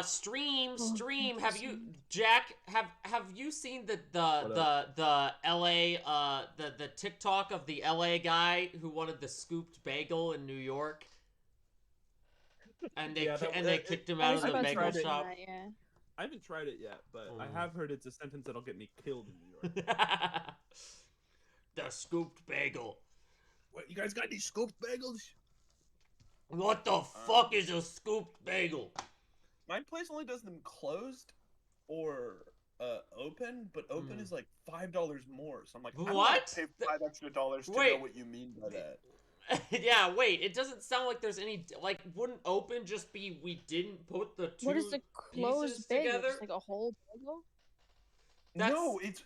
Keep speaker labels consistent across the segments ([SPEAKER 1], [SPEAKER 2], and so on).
[SPEAKER 1] Stream. Have you, Jack? Have you seen the L.A. the TikTok of the L.A. guy who wanted the scooped bagel in New York, and they kicked him
[SPEAKER 2] I
[SPEAKER 1] out
[SPEAKER 2] was
[SPEAKER 1] of the
[SPEAKER 2] about to
[SPEAKER 1] bagel
[SPEAKER 2] mention
[SPEAKER 1] shop?
[SPEAKER 2] that, yeah.
[SPEAKER 3] I haven't tried it yet, but I have heard it's a sentence that'll get me killed in New York.
[SPEAKER 1] The scooped bagel.
[SPEAKER 3] What, you guys got any scooped bagels?
[SPEAKER 1] What the fuck is a scooped bagel?
[SPEAKER 3] My place only does them closed or open, but open is like $5 more. So I'm like, I'm gonna pay $5 extra to know what you mean by that.
[SPEAKER 1] Yeah, wait, it doesn't sound like there's any, like, wouldn't open just be we didn't put the two
[SPEAKER 2] What is a closed bagel?
[SPEAKER 1] together?
[SPEAKER 2] Just like a whole bagel?
[SPEAKER 3] No, it's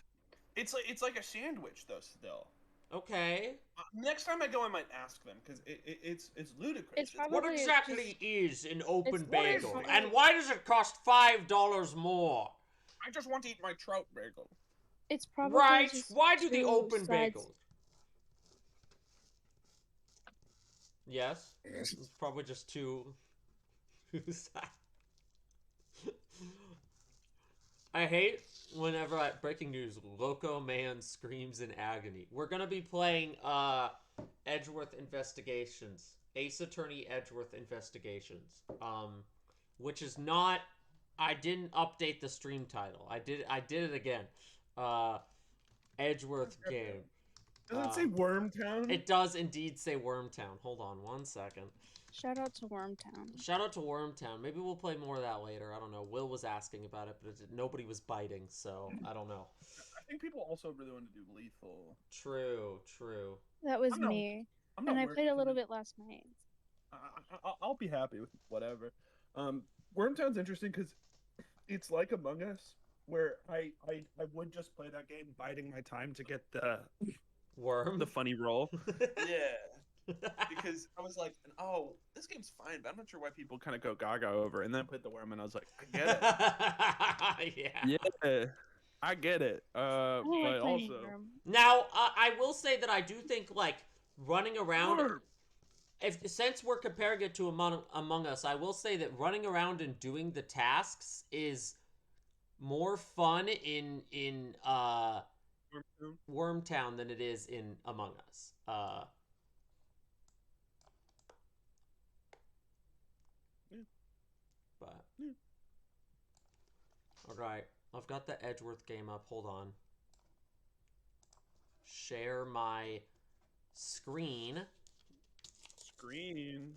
[SPEAKER 3] like a sandwich though still.
[SPEAKER 1] Okay.
[SPEAKER 3] Next time I go, I might ask them because it's ludicrous.
[SPEAKER 2] It's probably
[SPEAKER 1] what exactly is an open bagel,
[SPEAKER 2] probably...
[SPEAKER 1] and why does it cost $5 more?
[SPEAKER 3] I just want to eat my trout bagel.
[SPEAKER 2] It's probably
[SPEAKER 1] right.
[SPEAKER 2] Just
[SPEAKER 1] why do the open
[SPEAKER 2] sides...
[SPEAKER 1] bagels? Yes, it's probably just two sides. I hate whenever breaking news, Loco Man screams in agony. We're gonna be playing Edgeworth Investigations, Ace Attorney Edgeworth Investigations, which is not. I didn't update the stream title. I did it again. Edgeworth game.
[SPEAKER 3] Does it say Wormtown?
[SPEAKER 1] It does indeed say Wormtown. Hold on one second.
[SPEAKER 2] Shout out to Wormtown.
[SPEAKER 1] Shout out to Wormtown. Maybe we'll play more of that later. I don't know. Will was asking about it, but nobody was biting, so I don't know.
[SPEAKER 3] I think people also really want to do Lethal.
[SPEAKER 1] True.
[SPEAKER 2] That was me. And I played a little bit last night.
[SPEAKER 3] I'll be happy with whatever. Wormtown's interesting because it's like Among Us, where I would just play that game biding my time to get the
[SPEAKER 1] worm,
[SPEAKER 3] the funny roll. Yeah. Because I was like, oh, this game's fine, but I'm not sure why people kind of go gaga over. And then I played the worm, and I was like, I get it. Yeah, I get it. But also,
[SPEAKER 1] now I will say that I do think like running around. Since we're comparing it to Among Us, I will say that running around and doing the tasks is more fun in Wormtown than it is in Among Us. But all right, I've got the Edgeworth game up. Hold on. Share my screen. Screen.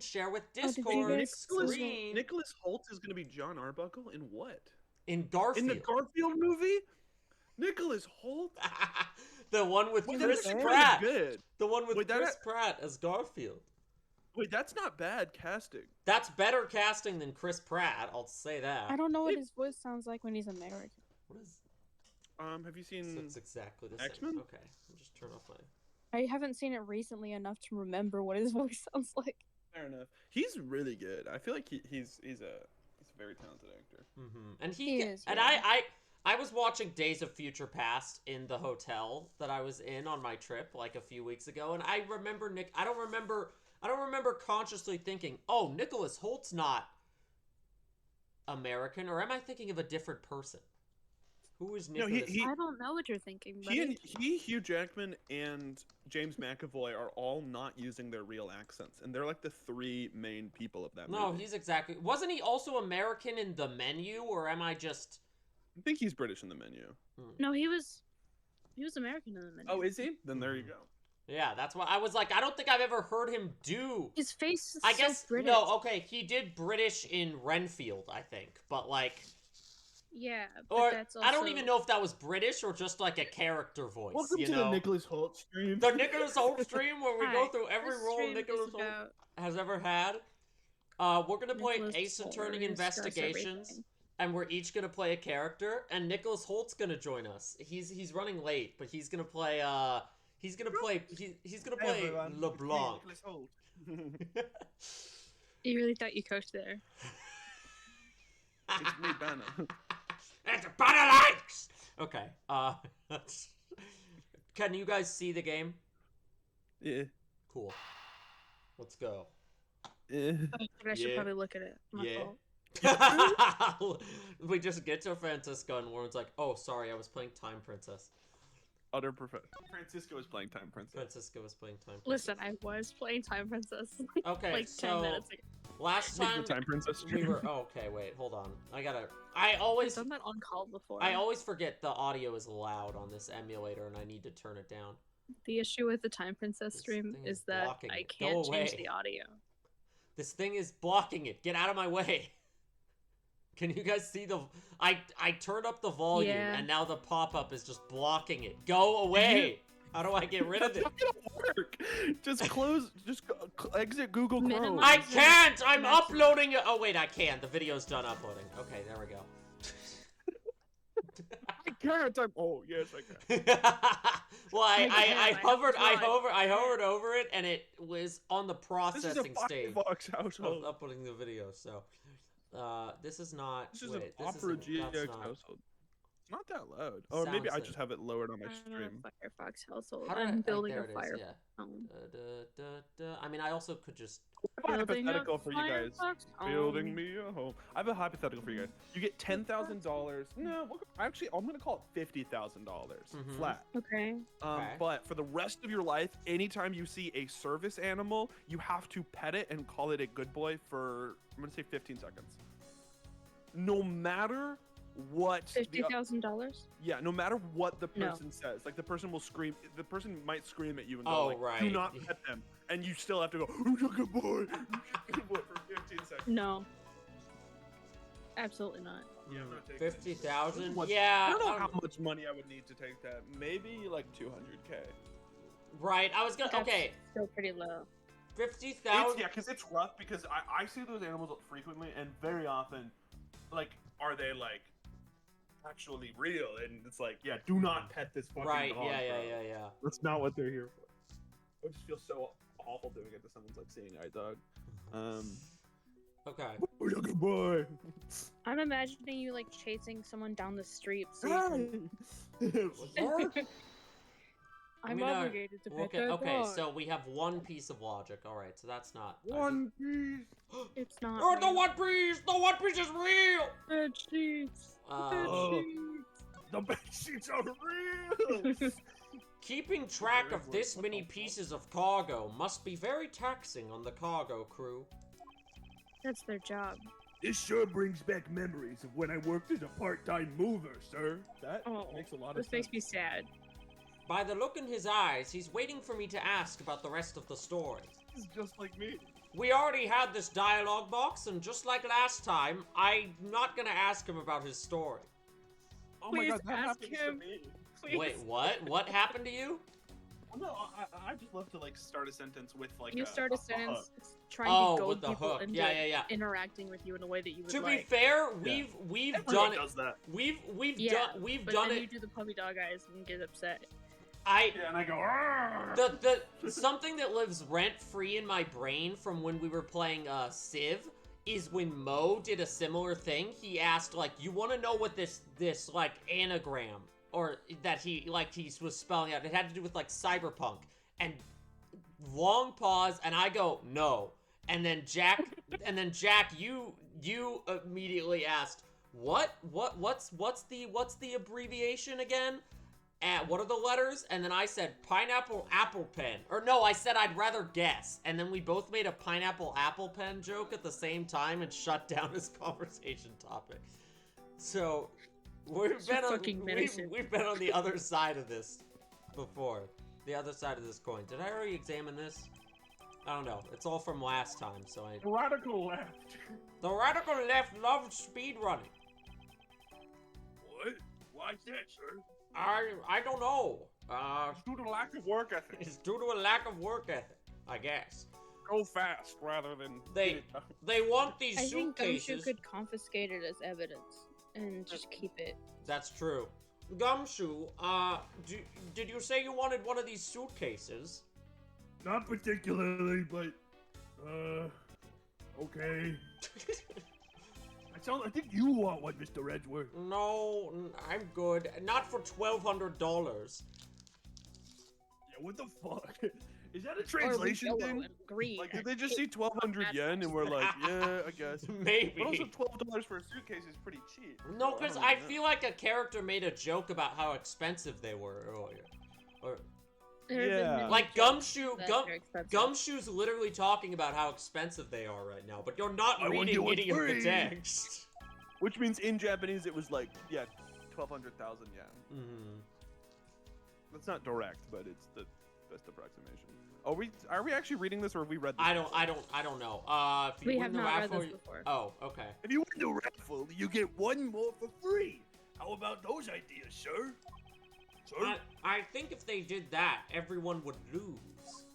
[SPEAKER 1] Share with Discord.
[SPEAKER 3] Nicholas Hoult is going to be John Arbuckle in what?
[SPEAKER 1] In Garfield.
[SPEAKER 3] In the Garfield movie? Nicholas Hoult?
[SPEAKER 1] The one with Chris Pratt. Good. The one with Chris Pratt as Garfield.
[SPEAKER 3] Wait, that's not bad casting.
[SPEAKER 1] That's better casting than Chris Pratt, I'll say that.
[SPEAKER 2] I don't know what his voice sounds like when he's American.
[SPEAKER 1] What is...
[SPEAKER 3] have you seen...
[SPEAKER 1] So it's exactly the
[SPEAKER 3] X-Men?
[SPEAKER 1] same. Okay, I'll just turn off my...
[SPEAKER 2] I haven't seen it recently enough to remember what his voice sounds like.
[SPEAKER 3] Fair enough. He's really good. I feel like he's a very talented actor.
[SPEAKER 1] Mm-hmm. And
[SPEAKER 2] he is.
[SPEAKER 1] And I was watching Days of Future Past in the hotel that I was in on my trip like a few weeks ago, and I remember I don't remember consciously thinking, "Oh, Nicholas Holt's not American," or am I thinking of a different person? Who is Nicholas?
[SPEAKER 2] I don't know what you're thinking.
[SPEAKER 3] Hugh Jackman, and James McAvoy are all not using their real accents, and they're like the three main people of that movie.
[SPEAKER 1] No, he's exactly... Wasn't he also American in The Menu, or am I just...
[SPEAKER 3] I think he's British in The Menu.
[SPEAKER 2] No, he was American in The Menu.
[SPEAKER 3] Oh, is he? Then there you go.
[SPEAKER 1] Yeah, that's why I was like, I don't think I've ever heard him do...
[SPEAKER 2] His face is
[SPEAKER 1] I guess,
[SPEAKER 2] British.
[SPEAKER 1] No, okay, he did British in Renfield, I think, but like...
[SPEAKER 2] Yeah, but
[SPEAKER 1] or
[SPEAKER 2] that's also...
[SPEAKER 1] I don't even know if that was British or just like a character voice.
[SPEAKER 3] Welcome to the Nicholas Hoult stream.
[SPEAKER 1] The Nicholas Hoult stream where we go through every role Nicholas Hoult has ever had. We're gonna play Ace Attorney Investigations, and we're each gonna play a character, and Nicholas Holt's gonna join us. He's running late, but he's gonna play LeBlanc.
[SPEAKER 2] You really thought you coached there?
[SPEAKER 3] It's me, Banner.
[SPEAKER 1] It's Banner likes. Okay. Can you guys see the game?
[SPEAKER 3] Yeah.
[SPEAKER 1] Cool. Let's go.
[SPEAKER 2] I should
[SPEAKER 1] Yeah.
[SPEAKER 2] probably look at it. My
[SPEAKER 1] Yeah.
[SPEAKER 2] fault.
[SPEAKER 1] We just get to Francisco and Warren's like, oh, sorry, I was playing Time Princess.
[SPEAKER 3] Utter perfect. Francisco is playing Time Princess.
[SPEAKER 1] Francisco was playing Time Princess.
[SPEAKER 2] Listen, I was playing Time Princess
[SPEAKER 1] Okay,
[SPEAKER 2] like 10
[SPEAKER 1] so
[SPEAKER 2] minutes ago.
[SPEAKER 1] last
[SPEAKER 3] Make
[SPEAKER 1] time
[SPEAKER 3] the Time Princess
[SPEAKER 1] we
[SPEAKER 3] stream.
[SPEAKER 1] were. Oh, okay, wait, hold on. I
[SPEAKER 2] I've
[SPEAKER 1] always
[SPEAKER 2] done that on call before.
[SPEAKER 1] forget the audio is loud on this emulator and I need to turn it down.
[SPEAKER 2] The issue with the Time Princess
[SPEAKER 1] This
[SPEAKER 2] stream
[SPEAKER 1] thing
[SPEAKER 2] is
[SPEAKER 1] is
[SPEAKER 2] that
[SPEAKER 1] blocking
[SPEAKER 2] I
[SPEAKER 1] it. Go
[SPEAKER 2] can't change
[SPEAKER 1] away.
[SPEAKER 2] the audio.
[SPEAKER 1] This thing is blocking it. Get out of my way. Can you guys see the... I turned up the volume,
[SPEAKER 2] Yeah.
[SPEAKER 1] and now the pop-up is just blocking it. Go away! How do I get rid of it?
[SPEAKER 3] That's not gonna work. Just close. Exit Google Chrome.
[SPEAKER 2] Minimize
[SPEAKER 1] I
[SPEAKER 2] it.
[SPEAKER 1] can't! I'm
[SPEAKER 2] Connection.
[SPEAKER 1] uploading it! Oh, wait, I can. The video's done uploading. Okay, there we go.
[SPEAKER 3] I can't. Oh, yes, I can.
[SPEAKER 1] Well,
[SPEAKER 2] I
[SPEAKER 1] I
[SPEAKER 2] have
[SPEAKER 1] hovered
[SPEAKER 2] tried.
[SPEAKER 1] over it, and it was on the
[SPEAKER 3] This is a
[SPEAKER 1] processing stage
[SPEAKER 3] Firefox
[SPEAKER 1] of
[SPEAKER 3] household.
[SPEAKER 1] uploading the video, so... this is not...
[SPEAKER 3] This is
[SPEAKER 1] wait,
[SPEAKER 3] an
[SPEAKER 1] this
[SPEAKER 3] Opera
[SPEAKER 1] isn't- that's
[SPEAKER 3] GX
[SPEAKER 1] not-
[SPEAKER 3] household. It's not that loud. Or maybe I
[SPEAKER 1] Sounds
[SPEAKER 3] just
[SPEAKER 1] it.
[SPEAKER 3] have it lowered on my
[SPEAKER 2] I'm
[SPEAKER 3] stream.
[SPEAKER 2] a Firefox household.
[SPEAKER 1] How do I-
[SPEAKER 2] I'm building
[SPEAKER 1] there
[SPEAKER 2] a
[SPEAKER 1] it is,
[SPEAKER 2] Firefox
[SPEAKER 1] yeah.
[SPEAKER 2] home.
[SPEAKER 1] I mean, I also could just...
[SPEAKER 3] I have a
[SPEAKER 2] Building a
[SPEAKER 3] hypothetical for you guys.
[SPEAKER 2] Firefox
[SPEAKER 3] Building
[SPEAKER 2] home.
[SPEAKER 3] me a home. I have a hypothetical for you guys. You get $10,000. No, actually, I'm gonna call it $50,000
[SPEAKER 1] Mhm.
[SPEAKER 3] flat.
[SPEAKER 2] Okay.
[SPEAKER 1] Okay.
[SPEAKER 3] But for the rest of your life, anytime you see a service animal, you have to pet it and call it a good boy for, I'm gonna say 15 seconds. No matter what
[SPEAKER 2] $50,000.
[SPEAKER 3] yeah, no matter what the
[SPEAKER 2] No.
[SPEAKER 3] person says, like the person will scream. The person might scream at you and go,
[SPEAKER 1] Oh,
[SPEAKER 3] like,
[SPEAKER 1] right.
[SPEAKER 3] "Do not pet them," and you still have to go, "Who's a good boy? Who's a good boy?" for 15 seconds.
[SPEAKER 2] No. Absolutely not.
[SPEAKER 3] Yeah, I'm not taking it.
[SPEAKER 1] 50,000?
[SPEAKER 3] What-
[SPEAKER 1] Yeah.
[SPEAKER 3] I don't know how much money I would need to take that. Maybe like 200K.
[SPEAKER 1] Right, I was gonna...
[SPEAKER 2] That's
[SPEAKER 1] Okay,
[SPEAKER 2] Still pretty low.
[SPEAKER 1] 50,000...
[SPEAKER 3] Yeah, because it's rough. Because I see those animals frequently, and very often, like, are they like actually real? And it's like, yeah, do not pet this fucking
[SPEAKER 1] Right,
[SPEAKER 3] dog.
[SPEAKER 1] yeah.
[SPEAKER 3] bro. That's not what they're here for. I just feel so awful doing it to someone's like seeing eye dog.
[SPEAKER 1] Okay.
[SPEAKER 3] Who's a good boy?
[SPEAKER 2] I'm imagining you like chasing someone down the street. So
[SPEAKER 3] Hey!
[SPEAKER 2] I'm
[SPEAKER 1] We know-
[SPEAKER 2] obligated to pet
[SPEAKER 1] Okay,
[SPEAKER 2] that
[SPEAKER 1] okay,
[SPEAKER 2] dog.
[SPEAKER 1] so we have one piece of logic. Alright, so that's not...
[SPEAKER 3] One piece.
[SPEAKER 2] It's not.
[SPEAKER 1] Oh, the
[SPEAKER 2] real.
[SPEAKER 1] One Piece! The One Piece is real!
[SPEAKER 2] Bed sheets. Bed
[SPEAKER 3] Oh.
[SPEAKER 2] sheets.
[SPEAKER 3] The bed sheets are real.
[SPEAKER 1] Keeping track of this many pieces of cargo must be very taxing on the cargo crew.
[SPEAKER 2] That's their job.
[SPEAKER 3] This sure brings back memories of when I worked as a part-time mover, sir. That
[SPEAKER 2] Oh,
[SPEAKER 3] makes a lot of
[SPEAKER 2] this
[SPEAKER 3] sense.
[SPEAKER 2] makes me sad.
[SPEAKER 1] By the look in his eyes, he's waiting for me to ask about the rest of the story.
[SPEAKER 3] This is just like me.
[SPEAKER 1] We already had this dialogue box, and just like last time, I'm not gonna ask him about his story.
[SPEAKER 3] Oh
[SPEAKER 2] Please
[SPEAKER 3] my god, that
[SPEAKER 2] ask
[SPEAKER 3] happens
[SPEAKER 2] him.
[SPEAKER 3] to me.
[SPEAKER 2] Please.
[SPEAKER 1] Wait, what? What happened to you?
[SPEAKER 3] Well, no, I just love to like start a sentence with like
[SPEAKER 2] You start a
[SPEAKER 3] hook.
[SPEAKER 2] sentence trying
[SPEAKER 1] Oh,
[SPEAKER 2] to
[SPEAKER 1] with
[SPEAKER 2] goad
[SPEAKER 1] the
[SPEAKER 2] people
[SPEAKER 1] hook.
[SPEAKER 2] into
[SPEAKER 1] Yeah.
[SPEAKER 2] interacting with you in a way that you would
[SPEAKER 1] To be
[SPEAKER 2] like.
[SPEAKER 1] fair, we've
[SPEAKER 3] Everyone
[SPEAKER 1] done it.
[SPEAKER 3] does that.
[SPEAKER 1] We've
[SPEAKER 2] Yeah,
[SPEAKER 1] done
[SPEAKER 2] but
[SPEAKER 1] done
[SPEAKER 2] then
[SPEAKER 1] it.
[SPEAKER 2] you do the puppy dog eyes and get upset.
[SPEAKER 3] Yeah, and I go. "Arrgh!"
[SPEAKER 1] The something that lives rent free in my brain from when we were playing Civ is when Mo did a similar thing. He asked like, "You want to know what this like anagram or that he was spelling out? It had to do with like cyberpunk." And long pause, and I go, "No." And then Jack, you immediately asked, What's the abbreviation again? And what are the letters?" And then I said pineapple apple pen. Or no, I said I'd rather guess. And then we both made a pineapple apple pen joke at the same time and shut down his conversation topic. So we've been on the other side of this before. The other side of this coin. Did I already examine this? I don't know. It's all from last time, so I...
[SPEAKER 3] The radical left.
[SPEAKER 1] The radical left loves speedrunning.
[SPEAKER 3] What? Why is that, sir?
[SPEAKER 1] I don't know.
[SPEAKER 3] It's due to lack of work ethic.
[SPEAKER 1] It's due to a lack of work ethic, I guess.
[SPEAKER 3] Go fast rather than.
[SPEAKER 1] They want these
[SPEAKER 2] I think Gumshoe
[SPEAKER 1] suitcases.
[SPEAKER 2] could confiscate it as evidence and just keep it.
[SPEAKER 1] That's true. Gumshoe, did you say you wanted one of these suitcases?
[SPEAKER 3] Not particularly, but okay. I think you want one, Mr. Edgeworth.
[SPEAKER 1] No, I'm good. Not for $1,200.
[SPEAKER 3] Yeah, what the fuck? Is that a
[SPEAKER 2] Or
[SPEAKER 3] translation
[SPEAKER 2] yellow
[SPEAKER 3] thing?
[SPEAKER 2] and green.
[SPEAKER 3] Like, did
[SPEAKER 2] and
[SPEAKER 3] they just see
[SPEAKER 2] pink.
[SPEAKER 3] 1,200 yen and we're like, yeah, I guess.
[SPEAKER 1] Maybe.
[SPEAKER 3] But also $12 for a suitcase is pretty cheap.
[SPEAKER 1] No,
[SPEAKER 3] so
[SPEAKER 1] because
[SPEAKER 3] don't
[SPEAKER 1] I
[SPEAKER 3] even know.
[SPEAKER 1] feel like a character made a joke about how expensive they were earlier. Or
[SPEAKER 2] There have been
[SPEAKER 3] Yeah.
[SPEAKER 2] many
[SPEAKER 1] like
[SPEAKER 2] jokes
[SPEAKER 1] Gumshoe,
[SPEAKER 2] that they're expensive.
[SPEAKER 1] Gumshoe's literally talking about how expensive they are right now, but you're not
[SPEAKER 3] I want
[SPEAKER 1] reading
[SPEAKER 3] you
[SPEAKER 1] any
[SPEAKER 3] for
[SPEAKER 1] of the
[SPEAKER 3] free.
[SPEAKER 1] text.
[SPEAKER 3] Which means in Japanese it was like, yeah, 1,200,000 yen.
[SPEAKER 1] Mm-hmm.
[SPEAKER 3] That's not direct, but it's the best approximation. Are we actually reading this, or have we read this?
[SPEAKER 1] I don't know. If you
[SPEAKER 2] We
[SPEAKER 1] win
[SPEAKER 2] have
[SPEAKER 1] the
[SPEAKER 2] not read
[SPEAKER 1] raffle,
[SPEAKER 2] this before.
[SPEAKER 1] oh, okay.
[SPEAKER 3] If you win the raffle, you get one more for free. How about those ideas, sir?
[SPEAKER 1] I think if they did that, everyone would lose.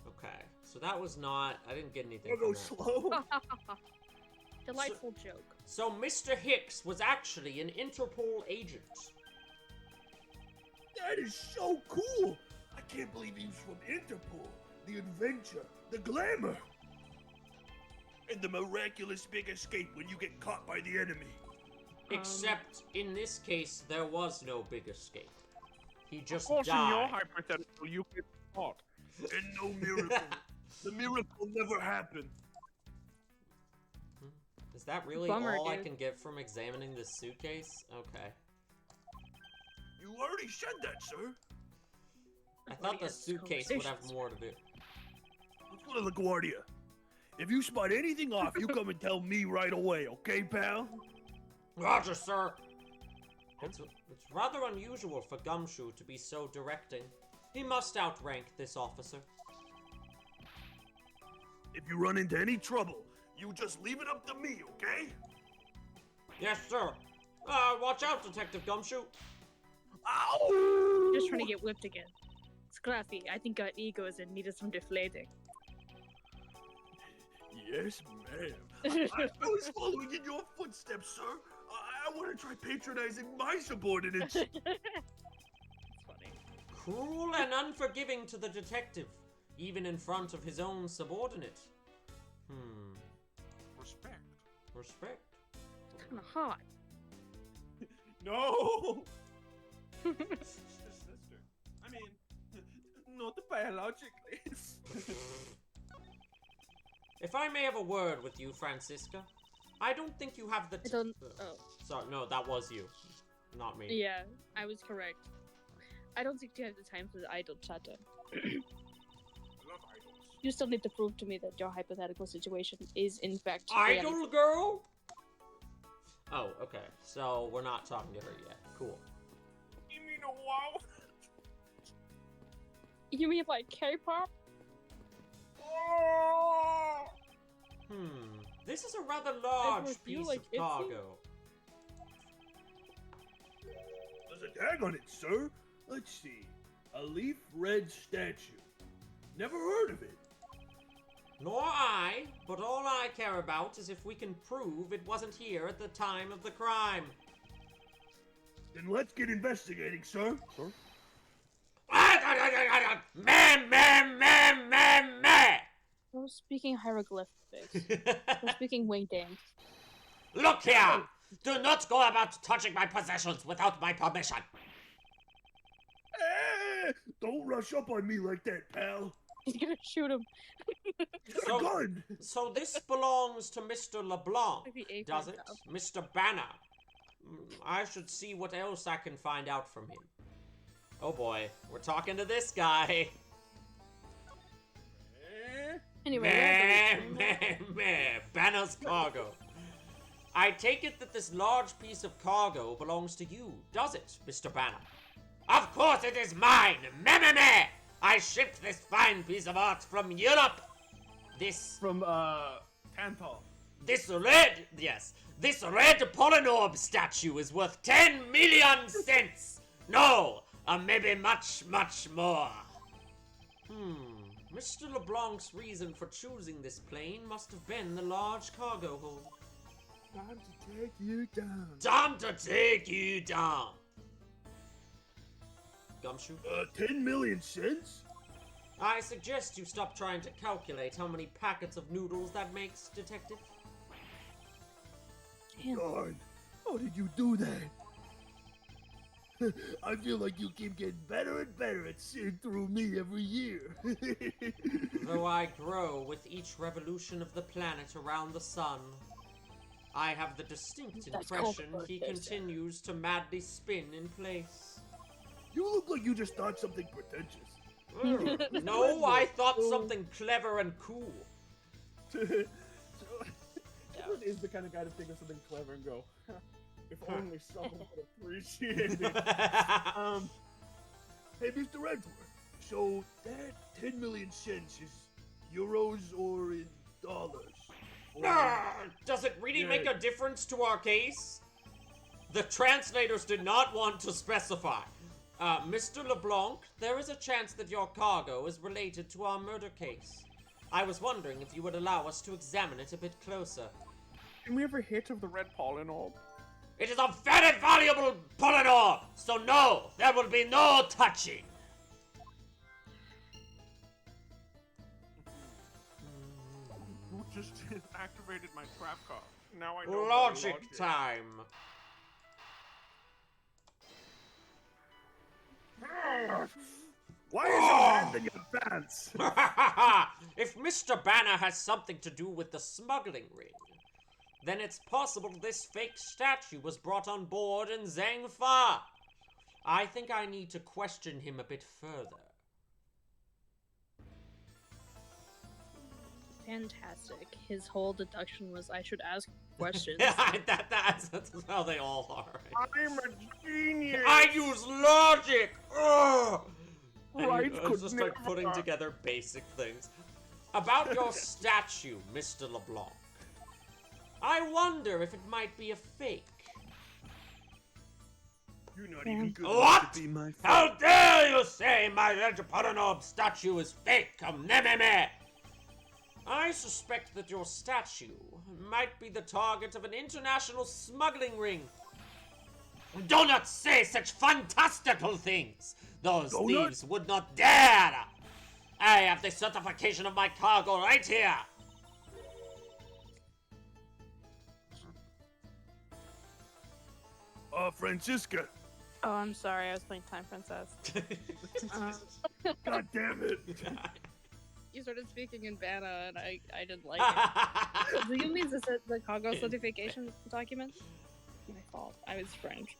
[SPEAKER 1] Okay, so that was not. I didn't get anything.
[SPEAKER 3] Go
[SPEAKER 1] From that.
[SPEAKER 3] slow.
[SPEAKER 2] Delightful joke.
[SPEAKER 1] So Mr. Hicks was actually an Interpol agent.
[SPEAKER 3] That is so cool. I can't believe he was from Interpol. The adventure, the glamour, and the miraculous big escape when you get caught by the enemy.
[SPEAKER 1] Except in this case, there was no big escape. He just
[SPEAKER 3] Of course,
[SPEAKER 1] died.
[SPEAKER 3] in your hypothetical, you get caught. And no miracle. The miracle never happened.
[SPEAKER 1] Is that really
[SPEAKER 2] Bummer,
[SPEAKER 1] all I
[SPEAKER 2] dude.
[SPEAKER 1] can get from examining this suitcase? Okay.
[SPEAKER 3] You already said that, sir.
[SPEAKER 1] I thought the suitcase would have more to do.
[SPEAKER 3] Let's go to LaGuardia. If you spot anything off, you come and tell me right away, okay, pal?
[SPEAKER 1] Roger, sir. It's rather unusual for Gumshoe to be so directing. He must outrank this officer.
[SPEAKER 3] If you run into any trouble, you just leave it up to me, okay?
[SPEAKER 1] Yes, sir. Watch out, Detective Gumshoe.
[SPEAKER 3] Ow!
[SPEAKER 2] Just trying to get whipped again. Scruffy, I think our egos in need of some deflating.
[SPEAKER 3] Yes, ma'am. I was following in your footsteps, sir. I want to try patronizing my subordinates.
[SPEAKER 2] That's funny.
[SPEAKER 1] Cruel and unforgiving to the detective, even in front of his own subordinate.
[SPEAKER 3] Respect.
[SPEAKER 1] Respect.
[SPEAKER 2] It's kind of hot.
[SPEAKER 3] No! Sister. I mean, not biologically.
[SPEAKER 1] If I may have a word with you, Francisca, I don't think you have the.
[SPEAKER 2] I don't. Oh.
[SPEAKER 1] Sorry, no, that was you, not me.
[SPEAKER 2] Yeah, I was correct. I don't think you have the time for the idle chatter.
[SPEAKER 3] Love idols.
[SPEAKER 2] You still need to prove to me that your hypothetical situation is in fact
[SPEAKER 1] Idol
[SPEAKER 2] reality.
[SPEAKER 1] girl. Oh, okay. So we're not talking to her yet. Cool.
[SPEAKER 3] You mean a wow?
[SPEAKER 2] You mean like K-pop?
[SPEAKER 1] This is a rather large
[SPEAKER 2] Edward, do you
[SPEAKER 1] piece
[SPEAKER 2] like
[SPEAKER 1] of
[SPEAKER 2] Itsy?
[SPEAKER 1] cargo.
[SPEAKER 3] There's a tag on it, sir. Let's see. A leaf red statue. Never heard of it.
[SPEAKER 1] Nor I, but all I care about is if we can prove it wasn't here at the time of the crime.
[SPEAKER 3] Then let's get investigating, sir. Sir?
[SPEAKER 2] I was speaking hieroglyphics. I was speaking wing dance.
[SPEAKER 1] Look here! Do not go about touching my possessions without my permission.
[SPEAKER 3] Don't rush up on me like that, pal.
[SPEAKER 2] He's gonna shoot him.
[SPEAKER 1] So-
[SPEAKER 3] A gun.
[SPEAKER 1] So this belongs to Mr. LeBlanc,
[SPEAKER 2] Like the Akron
[SPEAKER 1] does it?
[SPEAKER 2] cow.
[SPEAKER 1] Mr. Banner. I should see what else I can find out from him. Oh boy, we're talking to this guy.
[SPEAKER 2] Anyway,
[SPEAKER 1] Banner's cargo. I take it that this large piece of cargo belongs to you, does it, Mr. Banner? Of course it is mine! Meh! I shipped this fine piece of art from Europe! This
[SPEAKER 3] From, Tantal.
[SPEAKER 1] This red polynorb statue is worth 10 million cents! No, maybe much, much more. Mr. LeBlanc's reason for choosing this plane must have been the large cargo hold.
[SPEAKER 3] Time to take you down.
[SPEAKER 1] Time to take you down! Gumshoe?
[SPEAKER 3] 10 million cents?
[SPEAKER 1] I suggest you stop trying to calculate how many packets of noodles that makes, Detective.
[SPEAKER 2] Damn.
[SPEAKER 3] God, how did you do that?
[SPEAKER 4] I feel like you keep getting better and better at seeing through me every year.
[SPEAKER 1] Though I grow with each revolution of the planet around the sun, I have the distinct
[SPEAKER 2] That's called
[SPEAKER 1] impression
[SPEAKER 2] a
[SPEAKER 1] he
[SPEAKER 2] birthday,
[SPEAKER 1] continues to madly spin in place.
[SPEAKER 4] You look like you just thought something pretentious.
[SPEAKER 1] No, I thought something clever and cool.
[SPEAKER 3] So, Edward is the kind of guy to think of something clever and go, "Huh, if only someone would appreciate it.
[SPEAKER 4] Hey, Mr. Edward, so that 10 million cents is euros or in dollars? Or...
[SPEAKER 1] Does it really
[SPEAKER 4] Yeah.
[SPEAKER 1] make a difference to our case? The translators did not want to specify. Mr. LeBlanc, there is a chance that your cargo is related to our murder case. I was wondering if you would allow us to examine it a bit closer.
[SPEAKER 3] Can we have a hit of the red pollen orb?
[SPEAKER 1] It is a very valuable pollen orb, so no, there will be no touching.
[SPEAKER 3] Who just activated my trap card? Now I know
[SPEAKER 1] Logic time.
[SPEAKER 4] Why is your hand in your pants?
[SPEAKER 1] If Mr. Banner has something to do with the smuggling ring, then it's possible this fake statue was brought on board in Zhangfa. I think I need to question him a bit further.
[SPEAKER 2] Fantastic. His whole deduction was I should ask questions.
[SPEAKER 1] That's how they all are.
[SPEAKER 3] I'm a genius!
[SPEAKER 1] I use logic! Ugh!
[SPEAKER 3] Right,
[SPEAKER 1] I was just like putting together basic things. About your statue, Mr. LeBlanc. I wonder if it might be a fake.
[SPEAKER 4] You're not even good
[SPEAKER 1] What?
[SPEAKER 4] enough to be my
[SPEAKER 1] How
[SPEAKER 4] friend.
[SPEAKER 1] dare you say my Legipodanob statue is fake, Mnememe! I suspect that your statue might be the target of an international smuggling ring. Do not say such fantastical things! Those
[SPEAKER 4] Do not-
[SPEAKER 1] thieves would not dare! I have the certification of my cargo right here!
[SPEAKER 4] Francisca.
[SPEAKER 2] Oh, I'm sorry. I was playing Time Princess.
[SPEAKER 4] God damn it.
[SPEAKER 2] You started speaking in Vanna, and I didn't like it. Do you mean the cargo certification document? My fault. I was French.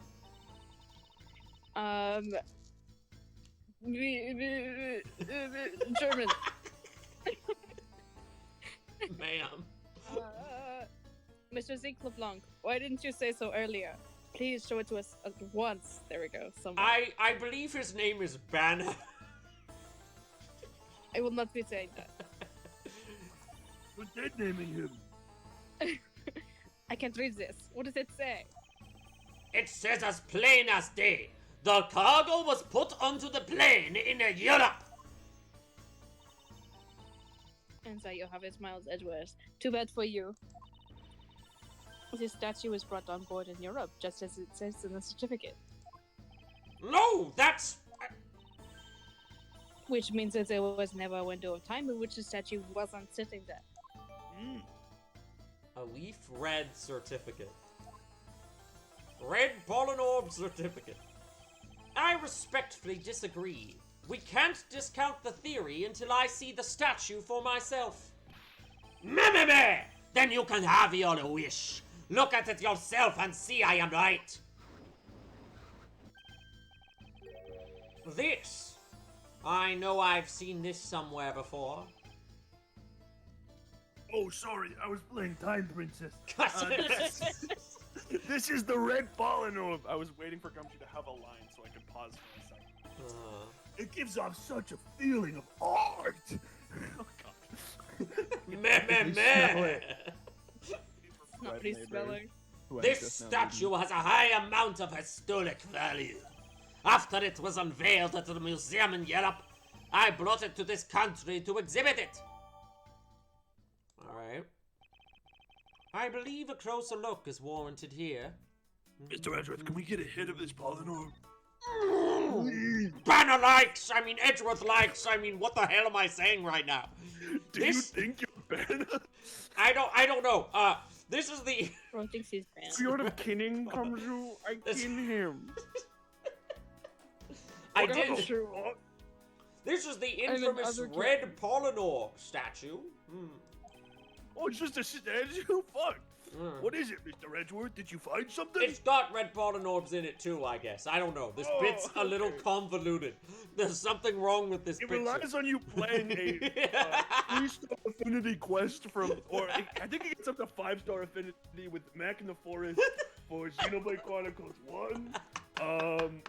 [SPEAKER 2] German.
[SPEAKER 1] Ma'am.
[SPEAKER 2] Mr. Zeke LeBlanc, why didn't you say so earlier? Please show it to us at once. There we go. Someone.
[SPEAKER 1] I believe his name is Banner.
[SPEAKER 2] I will not be saying that.
[SPEAKER 4] We're dead naming him.
[SPEAKER 2] I can't read this. What does it say?
[SPEAKER 1] It says as plain as day. The cargo was put onto the plane in Europe.
[SPEAKER 2] Inside you have it, Miles Edgeworth. Too bad for you. This statue was brought on board in Europe, just as it says in the certificate.
[SPEAKER 1] No, that's...
[SPEAKER 2] Which means that there was never a window of time in which the statue wasn't sitting there.
[SPEAKER 1] A leaf red certificate. Red pollen orb certificate. I respectfully disagree. We can't discount the theory until I see the statue for myself. Meh! Then you can have your wish. Look at it yourself and see I am right. This. I know I've seen this somewhere before.
[SPEAKER 4] Oh, sorry. I was playing Time Princess.
[SPEAKER 1] Uh,
[SPEAKER 4] This is the red pollen orb.
[SPEAKER 3] I was waiting for Gumshoe to have a line so I could pause for a second.
[SPEAKER 4] It gives off such a feeling of art.
[SPEAKER 3] Oh god.
[SPEAKER 1] Meh.
[SPEAKER 2] Not pretty spelling.
[SPEAKER 1] This statue has a high amount of historic value. After it was unveiled at the museum in Europe, I brought it to this country to exhibit it. Alright. I believe a closer look is warranted here.
[SPEAKER 4] Mr. Edgeworth, can we get a hit of this pollen orb?
[SPEAKER 1] Banner likes, Edgeworth likes, what the hell am I saying right now?
[SPEAKER 4] Do
[SPEAKER 1] This-
[SPEAKER 4] you think you're Banner?
[SPEAKER 1] I don't know. This is the...
[SPEAKER 2] Bro thinks he's banned.
[SPEAKER 3] Fjord of Kinning comes you, I
[SPEAKER 1] This-
[SPEAKER 3] kin him.
[SPEAKER 1] I
[SPEAKER 2] Not
[SPEAKER 1] did.
[SPEAKER 2] true.
[SPEAKER 1] This is the
[SPEAKER 2] I'm in
[SPEAKER 1] infamous
[SPEAKER 2] other
[SPEAKER 1] Red Polynor statue.
[SPEAKER 4] Oh, it's just a statue? Fuck.
[SPEAKER 1] Mm.
[SPEAKER 4] What is it, Mr. Edgeworth? Did you find something?
[SPEAKER 1] It's got red polymorphs in it too, I guess. I don't know. This
[SPEAKER 4] Oh,
[SPEAKER 1] bit's a little
[SPEAKER 4] okay.
[SPEAKER 1] convoluted. There's something wrong with this
[SPEAKER 4] It
[SPEAKER 1] picture.
[SPEAKER 4] relies on you playing a 3-star affinity quest I think it gets up to 5-star affinity with Mac in the Forest for Xenoblade Chronicles 1.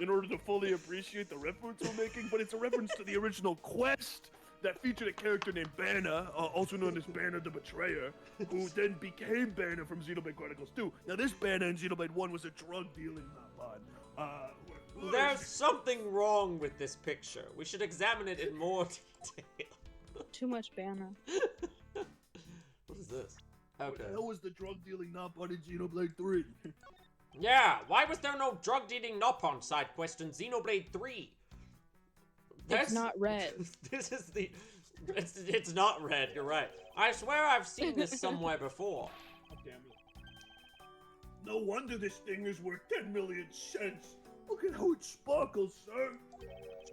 [SPEAKER 4] In order to fully appreciate the reference we're making, but it's a reference to the original quest that featured a character named Banna, also known as Banna the Betrayer, who then became Banna from Xenoblade Chronicles 2. Now, this Banna in Xenoblade 1 was a drug-dealing Nopon.
[SPEAKER 1] There's something wrong with this picture. We should examine it in more detail.
[SPEAKER 2] Too much banner.
[SPEAKER 1] What is this?
[SPEAKER 4] What
[SPEAKER 1] Okay.
[SPEAKER 4] the hell was the drug-dealing Nopon in Xenoblade 3?
[SPEAKER 1] Yeah, why was there no drug-dealing Nopon side quest in Xenoblade 3?
[SPEAKER 2] It's not red.
[SPEAKER 1] This is the... It's not red, you're right. I swear I've seen this somewhere before.
[SPEAKER 4] God damn it. No wonder this thing is worth 10 million cents. Look at how it sparkles, sir.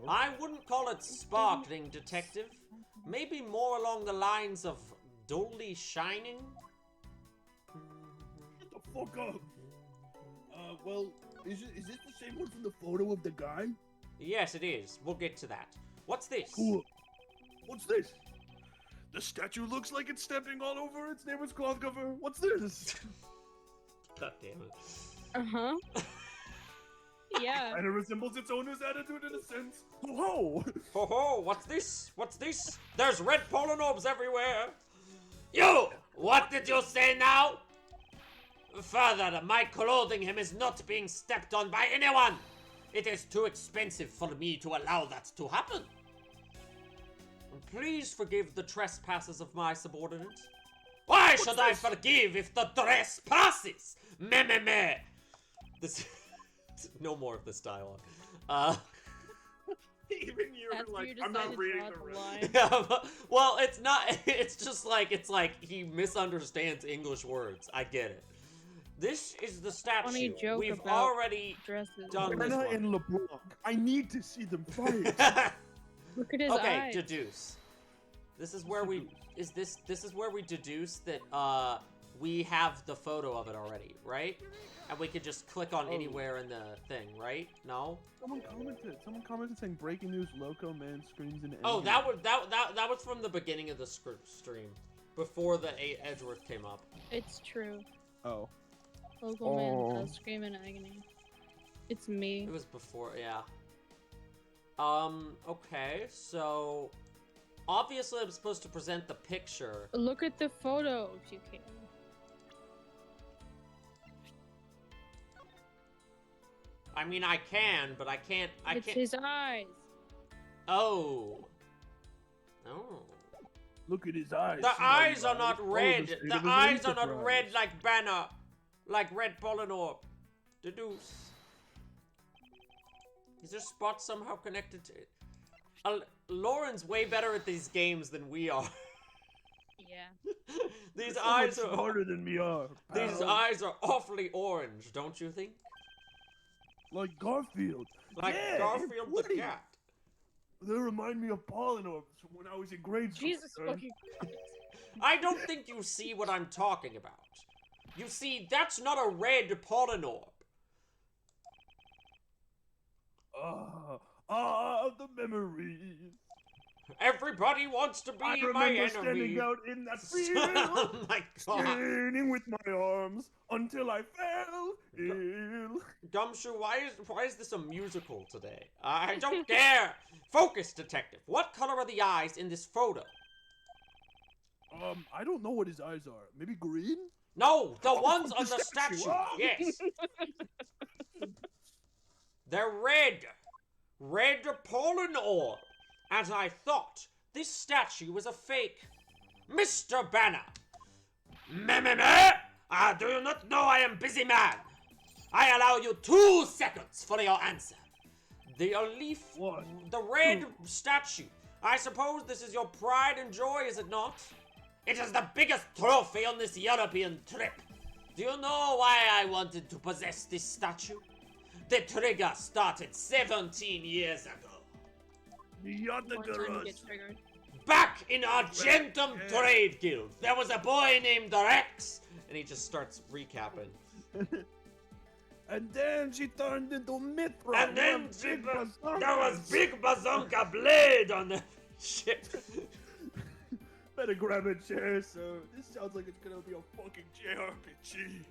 [SPEAKER 1] I wouldn't call it sparkling, detective. Maybe more along the lines of dully shining?
[SPEAKER 4] Shut the fuck up. Well, is this the same one from the photo of the guy?
[SPEAKER 1] Yes, it is. We'll get to that. What's this?
[SPEAKER 4] Cool. What's this? The statue looks like it's stepping all over its neighbor's cloth cover. What's this?
[SPEAKER 1] God damn it.
[SPEAKER 2] Uh-huh. Yeah.
[SPEAKER 4] And it resembles its owner's attitude in a sense. Whoa!
[SPEAKER 1] Ho ho, what's this? What's this? There's red polynobes everywhere. You! What did you say now? Further, my clothing him is not being stepped on by anyone. It is too expensive for me to allow that to happen. Please forgive the trespasses of my subordinate. Why should I forgive if the dress passes? Meh meh meh. This... No more of this dialogue.
[SPEAKER 3] Even you're
[SPEAKER 2] After
[SPEAKER 3] like,
[SPEAKER 2] you
[SPEAKER 3] I'm
[SPEAKER 2] decide
[SPEAKER 3] not
[SPEAKER 2] to
[SPEAKER 3] reading
[SPEAKER 2] draw
[SPEAKER 3] the
[SPEAKER 2] the
[SPEAKER 3] rest.
[SPEAKER 2] line.
[SPEAKER 1] Yeah, well, it's not. It's like he misunderstands English words. I get it. This is the statue.
[SPEAKER 2] Funny joke
[SPEAKER 1] We've
[SPEAKER 2] about
[SPEAKER 1] already
[SPEAKER 2] Dresses.
[SPEAKER 1] done this
[SPEAKER 4] Anna
[SPEAKER 1] one.
[SPEAKER 4] and LeBlanc. I need to see them fight.
[SPEAKER 2] Look at his
[SPEAKER 1] Okay,
[SPEAKER 2] eyes.
[SPEAKER 1] deduce. This is where we this is where we deduce that we have the photo of it already, right? And we could just click on anywhere in the thing, right? No?
[SPEAKER 3] Someone commented saying breaking news: Loco man screams in.
[SPEAKER 1] Oh,
[SPEAKER 3] anger."
[SPEAKER 1] that was from the beginning of the stream, before the Edgeworth came up.
[SPEAKER 2] It's true.
[SPEAKER 3] Oh.
[SPEAKER 2] Local man does scream in agony. It's me.
[SPEAKER 1] It was before, yeah. Okay, so obviously I'm supposed to present the picture.
[SPEAKER 2] Look at the photo if you can.
[SPEAKER 1] I mean, I can, but I can't.
[SPEAKER 2] It's his eyes.
[SPEAKER 1] Oh. Oh.
[SPEAKER 4] Look at his eyes.
[SPEAKER 1] The
[SPEAKER 4] See how
[SPEAKER 1] eyes
[SPEAKER 4] he
[SPEAKER 1] are
[SPEAKER 4] lies?
[SPEAKER 1] not
[SPEAKER 4] Oh,
[SPEAKER 1] red.
[SPEAKER 4] state
[SPEAKER 1] The
[SPEAKER 4] of his
[SPEAKER 1] eyes are not
[SPEAKER 4] enterprise.
[SPEAKER 1] red like Banner. Like red Polynor. Deduce. Is there spots somehow connected to it? Lauren's way better at these games than we are.
[SPEAKER 2] Yeah.
[SPEAKER 1] These
[SPEAKER 4] You're so
[SPEAKER 1] eyes
[SPEAKER 4] much
[SPEAKER 1] are.
[SPEAKER 4] smarter than we are.
[SPEAKER 1] These
[SPEAKER 4] pal.
[SPEAKER 1] eyes are awfully orange, don't you think?
[SPEAKER 4] Like Garfield.
[SPEAKER 1] Like
[SPEAKER 4] Yeah,
[SPEAKER 1] Garfield
[SPEAKER 4] they're
[SPEAKER 1] the
[SPEAKER 4] pretty.
[SPEAKER 1] cat.
[SPEAKER 4] They remind me of polynors from when I was in grade school.
[SPEAKER 2] Jesus
[SPEAKER 4] sir.
[SPEAKER 2] fucking
[SPEAKER 1] I don't think you see what I'm talking about. You see, that's not a red Polynor.
[SPEAKER 4] The memories.
[SPEAKER 1] Everybody wants to be
[SPEAKER 4] I
[SPEAKER 1] my
[SPEAKER 4] remember
[SPEAKER 1] enemy.
[SPEAKER 4] standing out in that
[SPEAKER 1] Oh
[SPEAKER 4] field,
[SPEAKER 1] my god.
[SPEAKER 4] straining with my arms until I fell ill.
[SPEAKER 1] Gumshoe, why is this a musical today? I don't care. Focus, detective. What color are the eyes in this photo?
[SPEAKER 4] I don't know what his eyes are. Maybe green?
[SPEAKER 1] No, the
[SPEAKER 4] Oh,
[SPEAKER 1] ones
[SPEAKER 4] the
[SPEAKER 1] on the
[SPEAKER 4] statue.
[SPEAKER 1] statue.
[SPEAKER 4] Ah.
[SPEAKER 1] Yes. They're red. Red Polynor. As I thought, this statue was a fake. Mr. Banner. Meh. Do you not know I am busy man? I allow you 2 seconds for your answer. The leaf,
[SPEAKER 4] What?
[SPEAKER 1] the red statue. I suppose this is your pride and joy, is it not? It is the biggest trophy on this European trip. Do you know why I wanted to possess this statue? The trigger started 17 years ago.
[SPEAKER 2] More time to get triggered.
[SPEAKER 1] Back in Argentum Trade Guild, there was a boy named Rex, and he just starts recapping.
[SPEAKER 4] And then she turned into Mithra.
[SPEAKER 1] And then
[SPEAKER 4] with
[SPEAKER 1] there
[SPEAKER 4] big
[SPEAKER 1] was
[SPEAKER 4] bazookas.
[SPEAKER 1] big bazooka blade on the ship.
[SPEAKER 4] Better grab a chair, sir. This sounds like it's gonna be a fucking JRPG.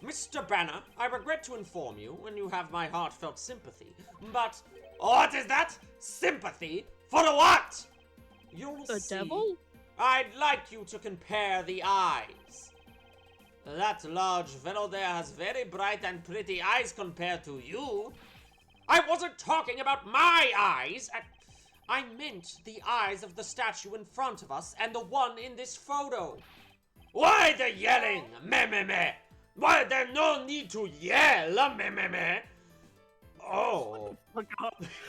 [SPEAKER 1] Mr. Banner, I regret to inform you when you have my heartfelt sympathy, but what is that? Sympathy? For the what? You'll
[SPEAKER 2] The
[SPEAKER 1] see.
[SPEAKER 2] devil?
[SPEAKER 1] I'd like you to compare the eyes. That large fellow there has very bright and pretty eyes compared to you. I wasn't talking about my eyes. I meant the eyes of the statue in front of us and the one in this photo. Why the yelling? Meh meh meh. Why there's no need to yell? Meh meh meh. Oh.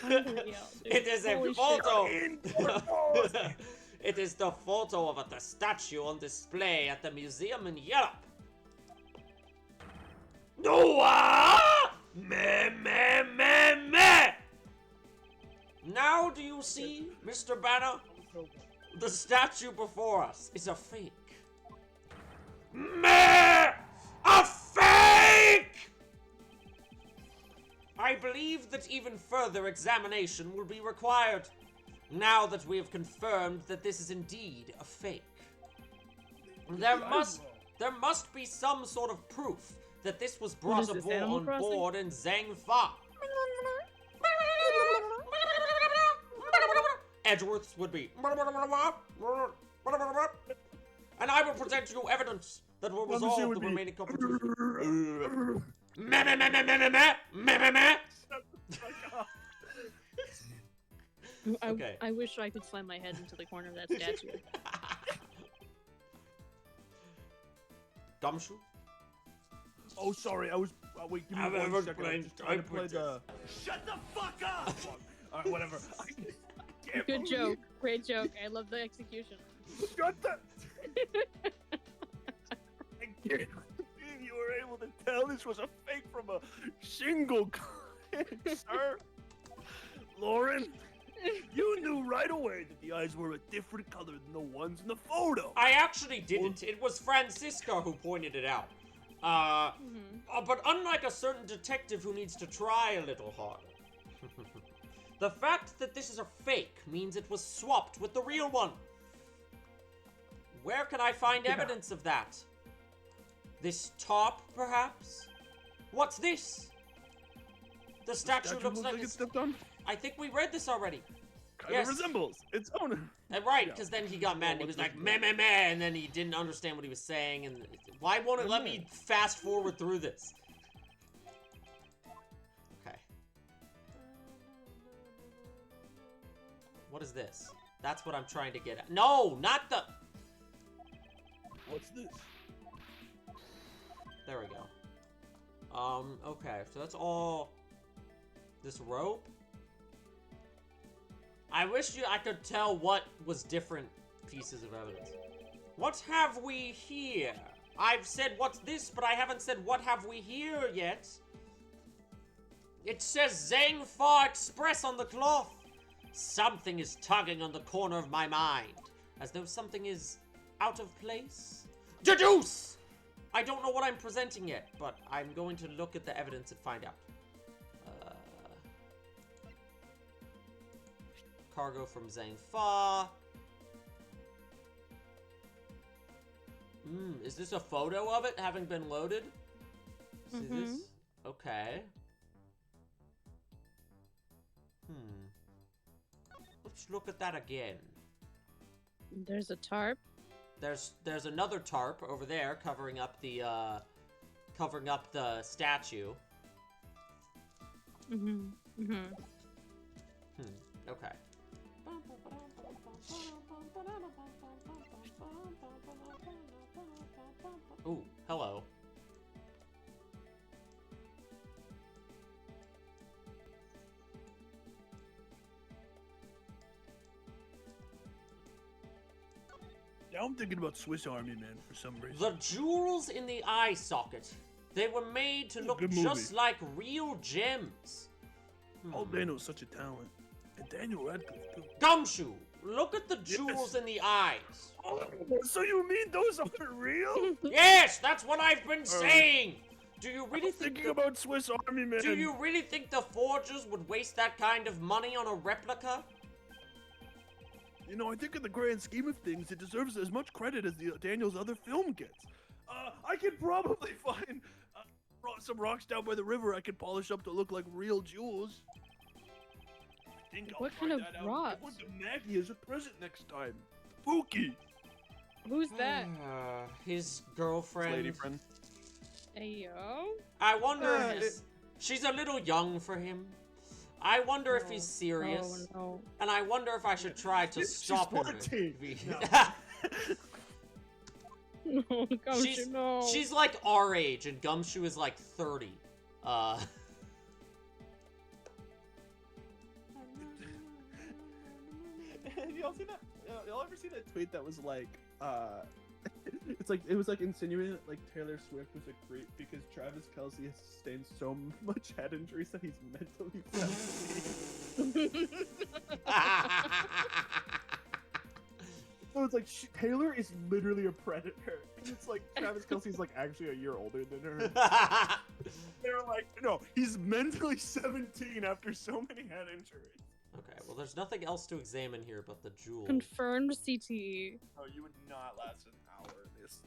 [SPEAKER 1] It is a
[SPEAKER 2] Holy shit.
[SPEAKER 1] photo. It is the photo of the statue on display at the museum in Europe. Noah! Meh, meh, meh, meh! Now do you see, Mr. Banner? The statue before us is a fake. Meh! A fake! I believe that even further examination will be required, now that we have confirmed that this is indeed a fake. There must be some sort of proof that this was brought
[SPEAKER 2] is this,
[SPEAKER 1] aboard
[SPEAKER 2] Animal
[SPEAKER 1] on
[SPEAKER 2] Crossing?
[SPEAKER 1] board in Zangfa. Edgeworth's would be. And I will present you evidence that will resolve the remaining competition. Meh, meh, meh, meh, meh, meh, meh, meh, meh, meh. Okay.
[SPEAKER 2] I wish I could slam my head into the corner of that statue.
[SPEAKER 1] Gumshoe?
[SPEAKER 4] Oh, sorry. I was. Wait, give me
[SPEAKER 1] I've
[SPEAKER 4] 1
[SPEAKER 1] ever
[SPEAKER 4] second. I
[SPEAKER 1] played
[SPEAKER 4] was just trying to play the.
[SPEAKER 3] Shut the fuck up!
[SPEAKER 4] All right, whatever. I can't
[SPEAKER 2] Good
[SPEAKER 4] believe-
[SPEAKER 2] joke. Great joke. I love the execution.
[SPEAKER 4] Shut the. I can't believe you were able to tell this was a fake from a shingle clip, sir. Lauren, you knew right away that the eyes were a different color than the ones in the photo.
[SPEAKER 1] I actually didn't. It was Francisco who pointed it out. But unlike a certain detective who needs to try a little harder, the fact that this is a fake means it was swapped with the real one. Where can I find evidence of that? This top, perhaps? What's this? The statue looks like
[SPEAKER 4] it's
[SPEAKER 1] it's...
[SPEAKER 4] stepped on.
[SPEAKER 1] I think we read this already.
[SPEAKER 4] Kind
[SPEAKER 1] Yes.
[SPEAKER 4] of resembles its owner.
[SPEAKER 1] Right,
[SPEAKER 4] Yeah.
[SPEAKER 1] because then he got mad and he was
[SPEAKER 4] what's
[SPEAKER 1] like,
[SPEAKER 4] this
[SPEAKER 1] meh, meh, meh, and then he didn't understand what he was saying, and why won't it let me fast forward through this? Okay. What is this? That's what I'm trying to get at. No, not the...
[SPEAKER 4] What's this?
[SPEAKER 1] There we go. Okay, so that's all... This rope? I wish I could tell what was different pieces of evidence. What have we here? I've said what's this, but I haven't said what have we here yet. It says Zangfa Express on the cloth. Something is tugging on the corner of my mind, as though something is out of place. Deduce! I don't know what I'm presenting yet, but I'm going to look at the evidence and find out. Cargo from Zangfa. Is this a photo of it having been loaded? See this? Okay. Let's look at that again.
[SPEAKER 2] There's a tarp.
[SPEAKER 1] There's another tarp over there covering up the statue. Okay. Ooh, hello.
[SPEAKER 4] Now I'm thinking about Swiss Army Man for some reason.
[SPEAKER 1] The jewels in the eye socket. They were made to look
[SPEAKER 4] good movie.
[SPEAKER 1] just like real gems.
[SPEAKER 4] Aldano's such a talent. And Daniel Radcliffe. Too.
[SPEAKER 1] Gumshoe, look at the jewels in the eyes.
[SPEAKER 4] Oh, so you mean those aren't real?
[SPEAKER 1] Yes, that's what I've been saying. Do you really think
[SPEAKER 4] Thinking about Swiss Army Man.
[SPEAKER 1] Do you really think the forgers would waste that kind of money on a replica?
[SPEAKER 4] You know, I think in the grand scheme of things, it deserves as much credit as Daniel's other film gets. I could probably find some rocks down by the river I could polish up to look like real jewels. I think I'll
[SPEAKER 2] What
[SPEAKER 4] find
[SPEAKER 2] kind of
[SPEAKER 4] that out.
[SPEAKER 2] rocks?
[SPEAKER 4] I want to Maggie as a present next time. Spooky.
[SPEAKER 2] Who's that?
[SPEAKER 1] His girlfriend.
[SPEAKER 3] Lady friend.
[SPEAKER 2] Ayo?
[SPEAKER 1] I wonder if she's a little young for him. I wonder if he's serious.
[SPEAKER 2] Oh, no.
[SPEAKER 1] And I wonder if I should try to stop him.
[SPEAKER 4] 14.
[SPEAKER 2] No, Gumshoe, no.
[SPEAKER 1] She's like our age, and Gumshoe is like 30.
[SPEAKER 3] Y'all seen that? Y'all ever seen that tweet that was like, it was like insinuating that like Taylor Swift was a creep because Travis Kelce has sustained so much head injuries that he's mentally 17. So it's like Taylor is literally a predator. And it's like Travis Kelce's like actually a year older than her. They're like, no, he's mentally 17 after so many head injuries.
[SPEAKER 1] Okay, well, there's nothing else to examine here but the jewel.
[SPEAKER 2] Confirmed CTE.
[SPEAKER 3] Oh, you would not last an hour. This.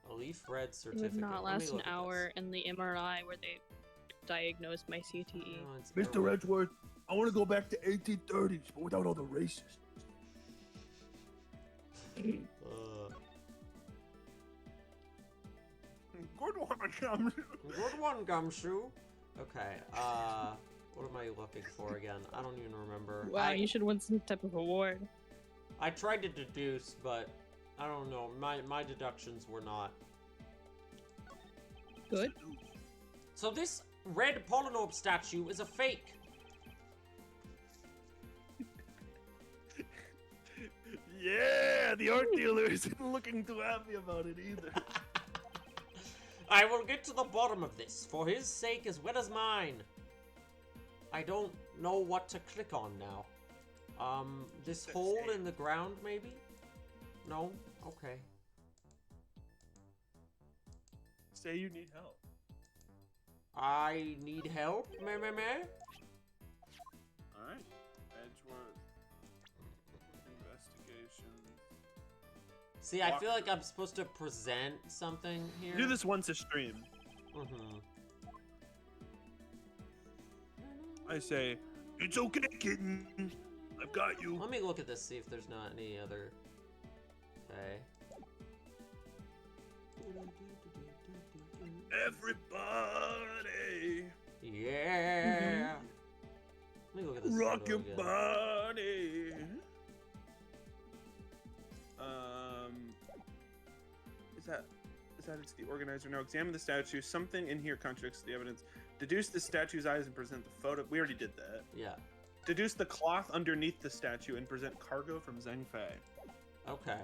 [SPEAKER 1] A leaf red
[SPEAKER 2] It
[SPEAKER 1] certificate.
[SPEAKER 2] would not
[SPEAKER 1] Let me
[SPEAKER 2] last an
[SPEAKER 1] look at
[SPEAKER 2] hour in the MRI where they diagnosed my
[SPEAKER 1] this.
[SPEAKER 2] CTE.
[SPEAKER 1] No, it's
[SPEAKER 4] Mr.
[SPEAKER 1] error.
[SPEAKER 4] Edgeworth, I want to go back to 1830s, but without all the racists.
[SPEAKER 3] Good one, Gumshoe.
[SPEAKER 1] Good one, Gumshoe. Okay, what am I looking for again? I don't even remember.
[SPEAKER 2] Wow, you should win some type of award.
[SPEAKER 1] I tried to deduce, but I don't know. My deductions were not.
[SPEAKER 2] Good.
[SPEAKER 1] So this red Polynorb statue is a fake.
[SPEAKER 4] Yeah, the art dealer isn't looking too happy about it either.
[SPEAKER 1] I will get to the bottom of this, for his sake as well as mine. I don't know what to click on now. This hole in the ground, maybe? No? Okay.
[SPEAKER 3] Say you need help.
[SPEAKER 1] I need help, meh.
[SPEAKER 3] Alright. Edgeworth. Investigation.
[SPEAKER 1] See, I feel like I'm supposed to present something here.
[SPEAKER 3] Do this once a stream.
[SPEAKER 1] Mm-hmm.
[SPEAKER 3] I say,
[SPEAKER 4] It's okay, kitten. I've got you.
[SPEAKER 1] Let me look at this, see if there's not any other... Okay.
[SPEAKER 4] Everybody,
[SPEAKER 1] Yeah! Let me look at this
[SPEAKER 4] rock
[SPEAKER 1] photo
[SPEAKER 4] your
[SPEAKER 1] again.
[SPEAKER 4] body.
[SPEAKER 3] Is that it's the organizer? No, examine the statue. Something in here contradicts the evidence. Deduce the statue's eyes and present the photo. We already did that.
[SPEAKER 1] Yeah.
[SPEAKER 3] Deduce the cloth underneath the statue and present cargo from Zheng Fei.
[SPEAKER 1] Okay.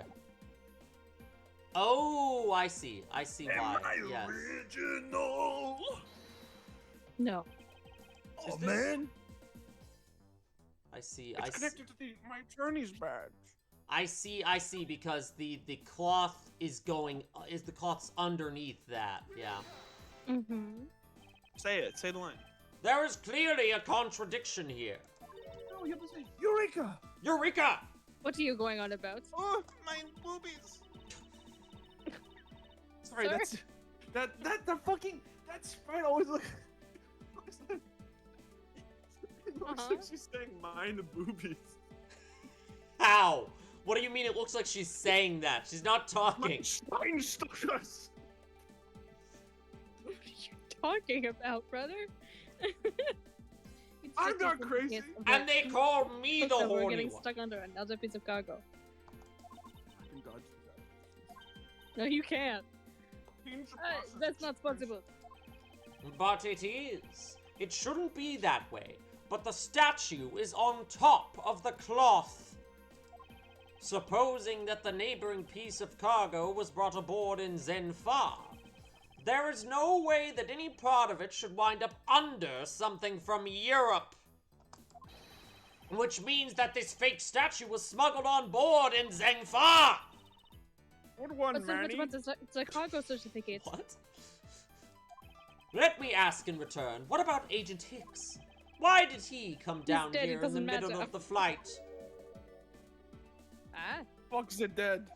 [SPEAKER 1] Oh, I see. I see why.
[SPEAKER 4] Am I
[SPEAKER 1] Yes.
[SPEAKER 4] original?
[SPEAKER 2] No.
[SPEAKER 1] Is
[SPEAKER 4] Oh,
[SPEAKER 1] this-
[SPEAKER 4] man.
[SPEAKER 1] I see.
[SPEAKER 3] It's connected to my journey's badge.
[SPEAKER 1] I see, because the cloth is the cloth's underneath that, yeah.
[SPEAKER 2] Mm-hmm.
[SPEAKER 3] Say it. Say the line.
[SPEAKER 1] There is clearly a contradiction here.
[SPEAKER 3] No, you have to say,
[SPEAKER 4] Eureka!
[SPEAKER 1] Eureka!
[SPEAKER 2] What are you going on about?
[SPEAKER 3] oh, my boobies. Sorry,
[SPEAKER 2] Sir?
[SPEAKER 3] that sprite always looks. It looks
[SPEAKER 2] Uh-huh.
[SPEAKER 3] like she's saying mine boobies.
[SPEAKER 1] How? What do you mean it looks like she's saying that? She's not talking.
[SPEAKER 4] Schweinsteiger's.
[SPEAKER 2] What are you talking about, brother? It's
[SPEAKER 3] I'm
[SPEAKER 2] just
[SPEAKER 3] not
[SPEAKER 2] a
[SPEAKER 3] crazy.
[SPEAKER 2] case of,
[SPEAKER 1] And
[SPEAKER 2] like,
[SPEAKER 1] they call me the
[SPEAKER 2] that we're
[SPEAKER 1] horny
[SPEAKER 2] getting
[SPEAKER 1] one.
[SPEAKER 2] stuck under another piece of cargo.
[SPEAKER 3] I can dodge that.
[SPEAKER 2] No, you can't. That's not possible.
[SPEAKER 1] But it is. It shouldn't be that way. But the statue is on top of the cloth. Supposing that the neighboring piece of cargo was brought aboard in Zenfar, There is no way that any part of it should wind up under something from Europe. Which means that this fake statue was smuggled on board in Zhengfa!
[SPEAKER 3] What one,
[SPEAKER 2] But
[SPEAKER 3] Manny?
[SPEAKER 2] the cargo certificate.
[SPEAKER 1] What? Let me ask in return, what about Agent Hicks? Why did he come down
[SPEAKER 2] dead, it
[SPEAKER 1] here in the
[SPEAKER 2] doesn't
[SPEAKER 1] middle
[SPEAKER 2] matter.
[SPEAKER 1] of the flight?
[SPEAKER 2] Ah,
[SPEAKER 3] Fuck's it dead?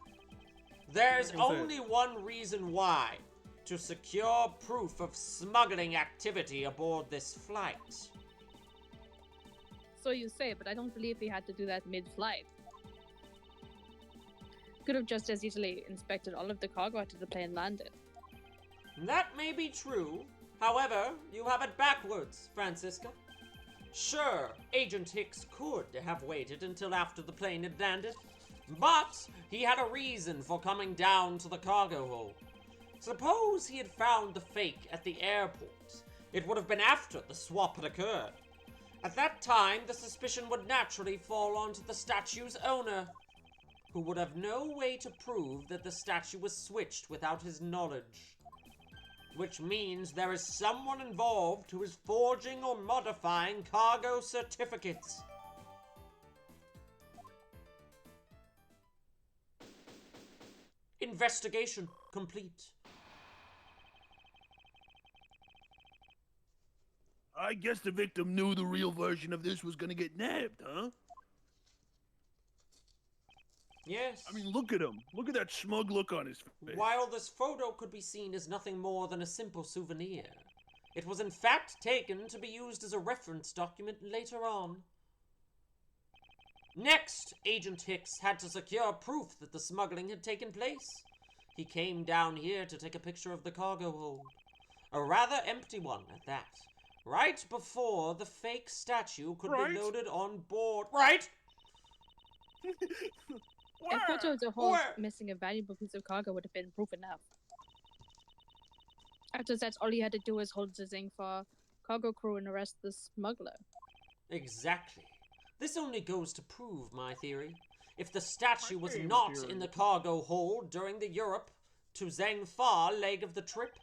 [SPEAKER 1] There's
[SPEAKER 3] What was it?
[SPEAKER 1] only one reason why. To secure proof of smuggling activity aboard this flight.
[SPEAKER 2] so you say, but I don't believe he had to do that mid-flight. Could have just as easily inspected all of the cargo after the plane landed.
[SPEAKER 1] That may be true. However, you have it backwards, Francisca. Sure, Agent Hicks could have waited until after the plane had landed, but he had a reason for coming down to the cargo hold. Suppose he had found the fake at the airport. It would have been after the swap had occurred. At that time, the suspicion would naturally fall onto the statue's owner, who would have no way to prove that the statue was switched without his knowledge. Which means there is someone involved who is forging or modifying cargo certificates. Investigation complete.
[SPEAKER 4] I guess the victim knew the real version of this was gonna get nabbed, huh?
[SPEAKER 1] Yes.
[SPEAKER 4] I mean, look at him. Look at that smug look on his face.
[SPEAKER 1] While this photo could be seen as nothing more than a simple souvenir, it was in fact taken to be used as a reference document later on. Next, Agent Hicks had to secure proof that the smuggling had taken place. He came down here to take a picture of the cargo hold. A rather empty one at that. Right before the fake statue could
[SPEAKER 3] Right.
[SPEAKER 1] be loaded on board. Right?
[SPEAKER 2] A photo of the hold
[SPEAKER 1] Where?
[SPEAKER 2] missing a valuable piece of cargo would have been proof enough. After that, all he had to do was hold the Zingfa cargo crew and arrest the smuggler.
[SPEAKER 1] Exactly. This only goes to prove my theory. If the statue was
[SPEAKER 3] same
[SPEAKER 1] not
[SPEAKER 3] theory.
[SPEAKER 1] in the cargo hold during the Europe to Zhengfa leg of the trip,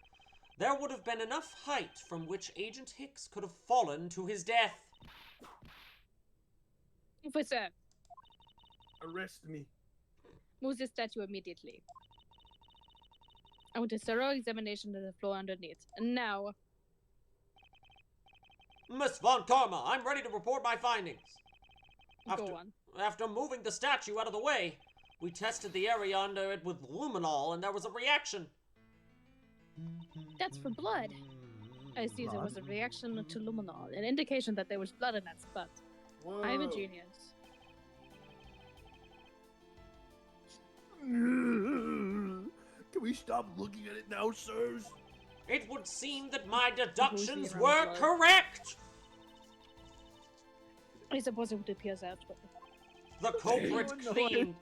[SPEAKER 1] there would have been enough height from which Agent Hicks could have fallen to his death.
[SPEAKER 2] Officer,
[SPEAKER 4] Arrest me.
[SPEAKER 2] move the statue immediately. I want a thorough examination of the floor underneath. And now,
[SPEAKER 1] Miss Von Karma, I'm ready to report my findings.
[SPEAKER 2] go on.
[SPEAKER 1] After moving the statue out of the way, we tested the area under it with luminol and there was a reaction.
[SPEAKER 2] That's for blood. I see there was a reaction to luminol, an indication that there was blood in that spot. I'm a genius.
[SPEAKER 4] Can we stop looking at it now, sirs?
[SPEAKER 1] It would seem that my deductions
[SPEAKER 2] around
[SPEAKER 1] were
[SPEAKER 2] blood.
[SPEAKER 1] correct.
[SPEAKER 2] I suppose it would appear that way.
[SPEAKER 1] The culprit
[SPEAKER 3] Oh, no.
[SPEAKER 1] cleaned.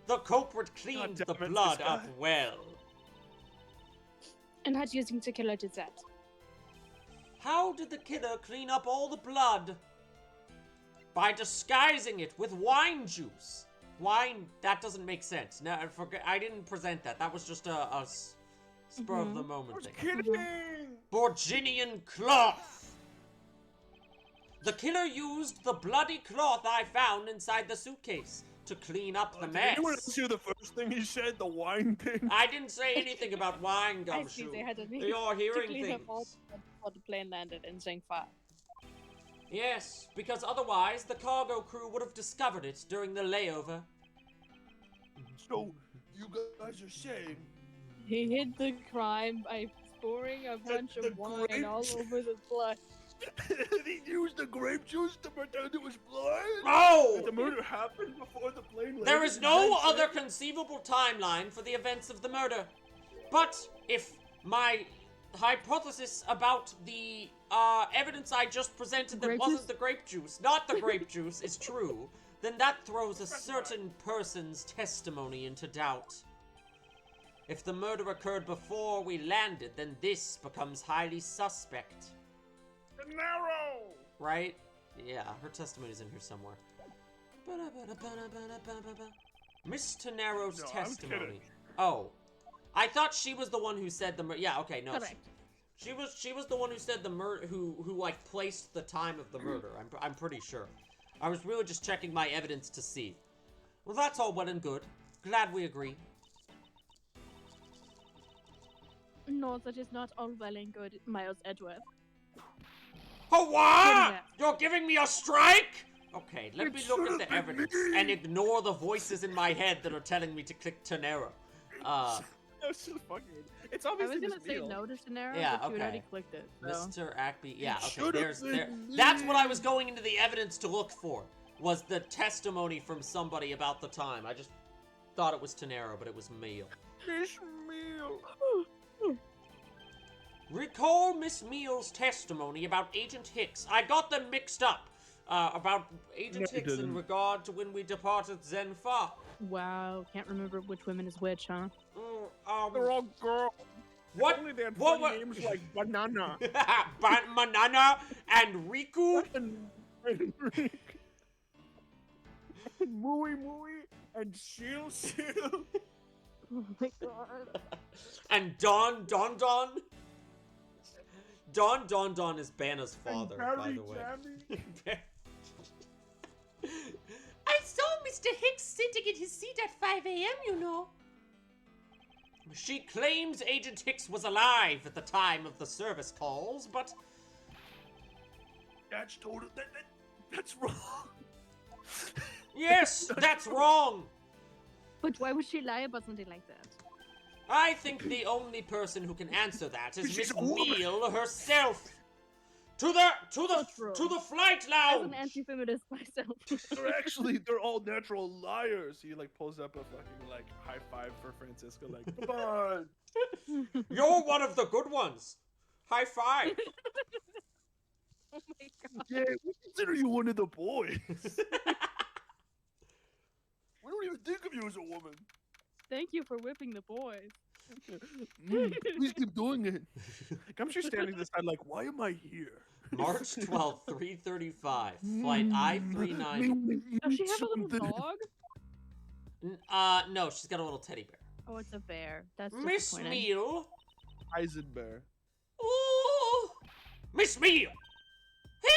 [SPEAKER 1] The culprit cleaned
[SPEAKER 3] God
[SPEAKER 1] the
[SPEAKER 3] damn it,
[SPEAKER 1] blood
[SPEAKER 3] this
[SPEAKER 1] up
[SPEAKER 3] guy.
[SPEAKER 1] well.
[SPEAKER 2] And how do you think the killer did that?
[SPEAKER 1] How did the killer clean up all the blood? By disguising it with wine juice. Wine, that doesn't make sense. No, I didn't present that. That was just a spur of the
[SPEAKER 3] I
[SPEAKER 1] moment
[SPEAKER 3] was
[SPEAKER 1] thing.
[SPEAKER 3] kidding.
[SPEAKER 1] Borginian cloth. The killer used the bloody cloth I found inside the suitcase to clean up the
[SPEAKER 3] Did
[SPEAKER 1] mess.
[SPEAKER 3] anyone else hear the first thing he said? The wine thing?
[SPEAKER 1] I didn't say anything about wine,
[SPEAKER 2] I see
[SPEAKER 1] Gumshoe.
[SPEAKER 2] they had a need
[SPEAKER 1] You're
[SPEAKER 2] to
[SPEAKER 1] hearing
[SPEAKER 2] clean up all
[SPEAKER 1] things.
[SPEAKER 2] before the plane landed in Zhengfa.
[SPEAKER 1] Yes, because otherwise the cargo crew would have discovered it during the layover.
[SPEAKER 4] So, you guys are saying
[SPEAKER 2] He hid the crime by pouring a bunch
[SPEAKER 4] the
[SPEAKER 2] of wine
[SPEAKER 4] grape
[SPEAKER 2] all over the blood.
[SPEAKER 4] he used the grape juice to pretend it was blood?
[SPEAKER 1] Oh!
[SPEAKER 3] Did the murder happen before the plane landed?
[SPEAKER 1] There is
[SPEAKER 3] in
[SPEAKER 1] no
[SPEAKER 3] Zhengzhou?
[SPEAKER 1] other conceivable timeline for the events of the murder. But if my hypothesis about the evidence I just presented that
[SPEAKER 2] Grape
[SPEAKER 1] wasn't
[SPEAKER 2] juice?
[SPEAKER 1] the grape juice, not the grape juice, is true, then that throws a certain person's testimony into doubt. If the murder occurred before we landed, then this becomes highly suspect.
[SPEAKER 3] Narrow.
[SPEAKER 1] Right? Yeah, her testimony's in here somewhere. Miss Tenero's
[SPEAKER 3] No, I'm
[SPEAKER 1] testimony.
[SPEAKER 3] kidding.
[SPEAKER 1] Oh. I thought she was the one who said the murder. Yeah, okay, no.
[SPEAKER 2] Correct.
[SPEAKER 1] She was the one who said the murder, who like placed the time of the murder. I'm pretty sure. I was really just checking my evidence to see. Well, that's all well and good. Glad we agree.
[SPEAKER 2] No, that is not all well and good, Miles Edgeworth.
[SPEAKER 1] Oh, what?
[SPEAKER 2] Yeah.
[SPEAKER 1] You're giving me a strike? Okay, let
[SPEAKER 4] It
[SPEAKER 1] me look at
[SPEAKER 4] should've
[SPEAKER 1] the
[SPEAKER 4] been
[SPEAKER 1] evidence
[SPEAKER 4] me.
[SPEAKER 1] and ignore the voices in my head that are telling me to click Tenera.
[SPEAKER 3] It's just fucking. It's
[SPEAKER 2] I was
[SPEAKER 3] obviously
[SPEAKER 2] gonna
[SPEAKER 3] Miss
[SPEAKER 2] say
[SPEAKER 3] Neal.
[SPEAKER 2] no to Scenario,
[SPEAKER 1] Yeah,
[SPEAKER 2] but you had already
[SPEAKER 1] okay.
[SPEAKER 2] clicked it. So.
[SPEAKER 1] Mr. Ackby, yeah,
[SPEAKER 4] It
[SPEAKER 1] okay,
[SPEAKER 4] should've
[SPEAKER 1] there's
[SPEAKER 4] been
[SPEAKER 1] that's what I
[SPEAKER 4] me.
[SPEAKER 1] was going into the evidence to look for, was the testimony from somebody about the time. I just thought it was Tenera, but it was Meal.
[SPEAKER 4] Miss Meal.
[SPEAKER 1] Recall Miss Meal's testimony about Agent Hicks. I got them mixed up. About Agent
[SPEAKER 4] No, you
[SPEAKER 1] Hicks in
[SPEAKER 4] didn't.
[SPEAKER 1] regard to when we departed Zenfa.
[SPEAKER 2] Wow, can't remember which women is which, huh?
[SPEAKER 4] They're all girls.
[SPEAKER 1] What?
[SPEAKER 4] Only they had
[SPEAKER 1] What
[SPEAKER 4] funny
[SPEAKER 1] wa-
[SPEAKER 4] names like Banana.
[SPEAKER 1] Manana and Riku?
[SPEAKER 4] and Mooey Mooey and Shiel Shiel.
[SPEAKER 2] Oh my god.
[SPEAKER 1] And Don Don Don? Don is Banna's father,
[SPEAKER 4] and
[SPEAKER 1] by
[SPEAKER 4] Barry
[SPEAKER 1] the way.
[SPEAKER 4] Jammy.
[SPEAKER 1] I saw Mr. Hicks sitting in his seat at 5 a.m., you know. She claims Agent Hicks was alive at the time of the service calls, but
[SPEAKER 4] That's total. That's wrong.
[SPEAKER 1] yes, that's wrong.
[SPEAKER 2] But why would she lie about something like that?
[SPEAKER 1] I think the only person who can answer that is
[SPEAKER 4] She's
[SPEAKER 1] Miss
[SPEAKER 4] a woman.
[SPEAKER 1] Meal herself. To
[SPEAKER 2] true.
[SPEAKER 1] the flight
[SPEAKER 2] As
[SPEAKER 1] lounge.
[SPEAKER 2] an anti-feminist myself.
[SPEAKER 4] They're all natural liars. He like pulls up a fucking like high five for Francisco, like, come on.
[SPEAKER 1] You're one of the good ones. High five.
[SPEAKER 2] Oh my god.
[SPEAKER 4] Yeah, we consider you one of the boys. We don't even think of you as a woman.
[SPEAKER 2] Thank you for whipping the boys.
[SPEAKER 4] Please keep doing it. Gumshoe's standing to the side like, why am I here?
[SPEAKER 1] March 12th, 3:35. Flight I-390.
[SPEAKER 2] Does she have a little dog?
[SPEAKER 1] No, she's got a little teddy bear.
[SPEAKER 2] Oh, it's a bear. That's
[SPEAKER 1] Miss
[SPEAKER 2] disappointing.
[SPEAKER 1] Meal.
[SPEAKER 4] Eisenbear.
[SPEAKER 1] Ooh. Miss Meal. Eh?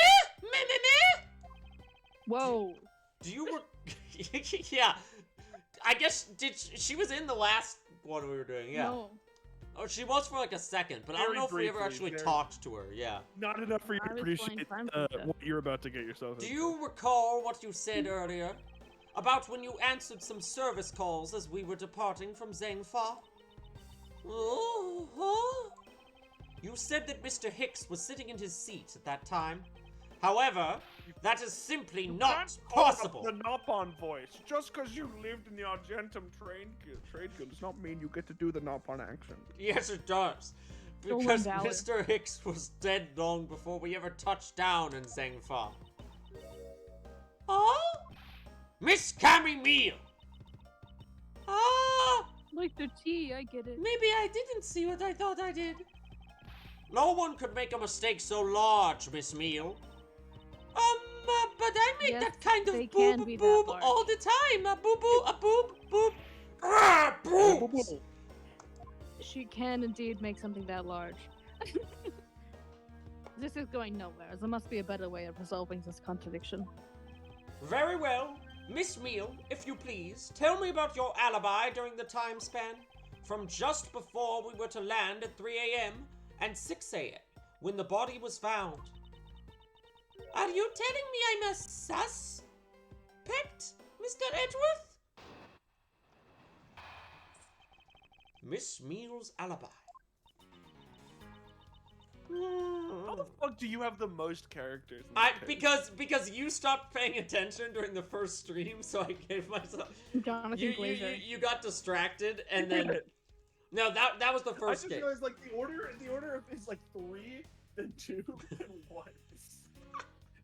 [SPEAKER 1] Me, me, me.
[SPEAKER 2] Whoa.
[SPEAKER 1] Do you yeah. I guess she was in the last one we were doing, yeah.
[SPEAKER 2] No.
[SPEAKER 1] Oh, she was for like a second, but I don't
[SPEAKER 4] Very
[SPEAKER 1] know if we ever
[SPEAKER 4] briefly,
[SPEAKER 1] actually
[SPEAKER 4] very-
[SPEAKER 1] talked to her, yeah.
[SPEAKER 4] Not enough for you
[SPEAKER 2] I
[SPEAKER 4] to
[SPEAKER 2] was
[SPEAKER 4] appreciate
[SPEAKER 2] flying time for
[SPEAKER 4] what you're about to get yourself
[SPEAKER 1] Do
[SPEAKER 4] into.
[SPEAKER 1] you recall what you said earlier about when you answered some service calls as we were departing from Zhangfa? Oh, huh? You said that Mr. Hicks was sitting in his seat at that time. However, that is simply not
[SPEAKER 4] Can't call up
[SPEAKER 1] possible.
[SPEAKER 4] The Nopon voice. Just because you lived in the Argentum trade guild does not mean you get to do the Nopon accent.
[SPEAKER 1] Yes, it does.
[SPEAKER 2] Stolen
[SPEAKER 1] Because
[SPEAKER 2] valor.
[SPEAKER 1] Mr. Hicks was dead long before we ever touched down in Zhangfa. Oh? Miss Cammy Meal! Ah!
[SPEAKER 2] Like the tea, I get it.
[SPEAKER 1] Maybe I didn't see what I thought I did. No one could make a mistake so large, Miss Meal. But I make
[SPEAKER 2] Yes,
[SPEAKER 1] that kind of
[SPEAKER 2] they can
[SPEAKER 1] boob
[SPEAKER 2] be that
[SPEAKER 1] boob
[SPEAKER 2] large.
[SPEAKER 1] all the time. A boob boob, a boob boob. Ah, boobs!
[SPEAKER 2] She can indeed make something that large. This is going nowhere. There must be a better way of resolving this contradiction.
[SPEAKER 1] Very well. Miss Meal, if you please, tell me about your alibi during the time span from just before we were to land at 3 a.m. and 6 a.m. when the body was found. Are you telling me I'm a suspect, Mr. Edgeworth? Miss Meal's alibi.
[SPEAKER 3] How the fuck do you have the most characters? In this case?
[SPEAKER 1] Because you stopped paying attention during the first stream, so I gave myself.
[SPEAKER 2] Jonathan Glazer.
[SPEAKER 1] You got distracted, and then no, that was the
[SPEAKER 3] I
[SPEAKER 1] first
[SPEAKER 3] just
[SPEAKER 1] game.
[SPEAKER 3] realized like the order is like 3, then 2, then 1.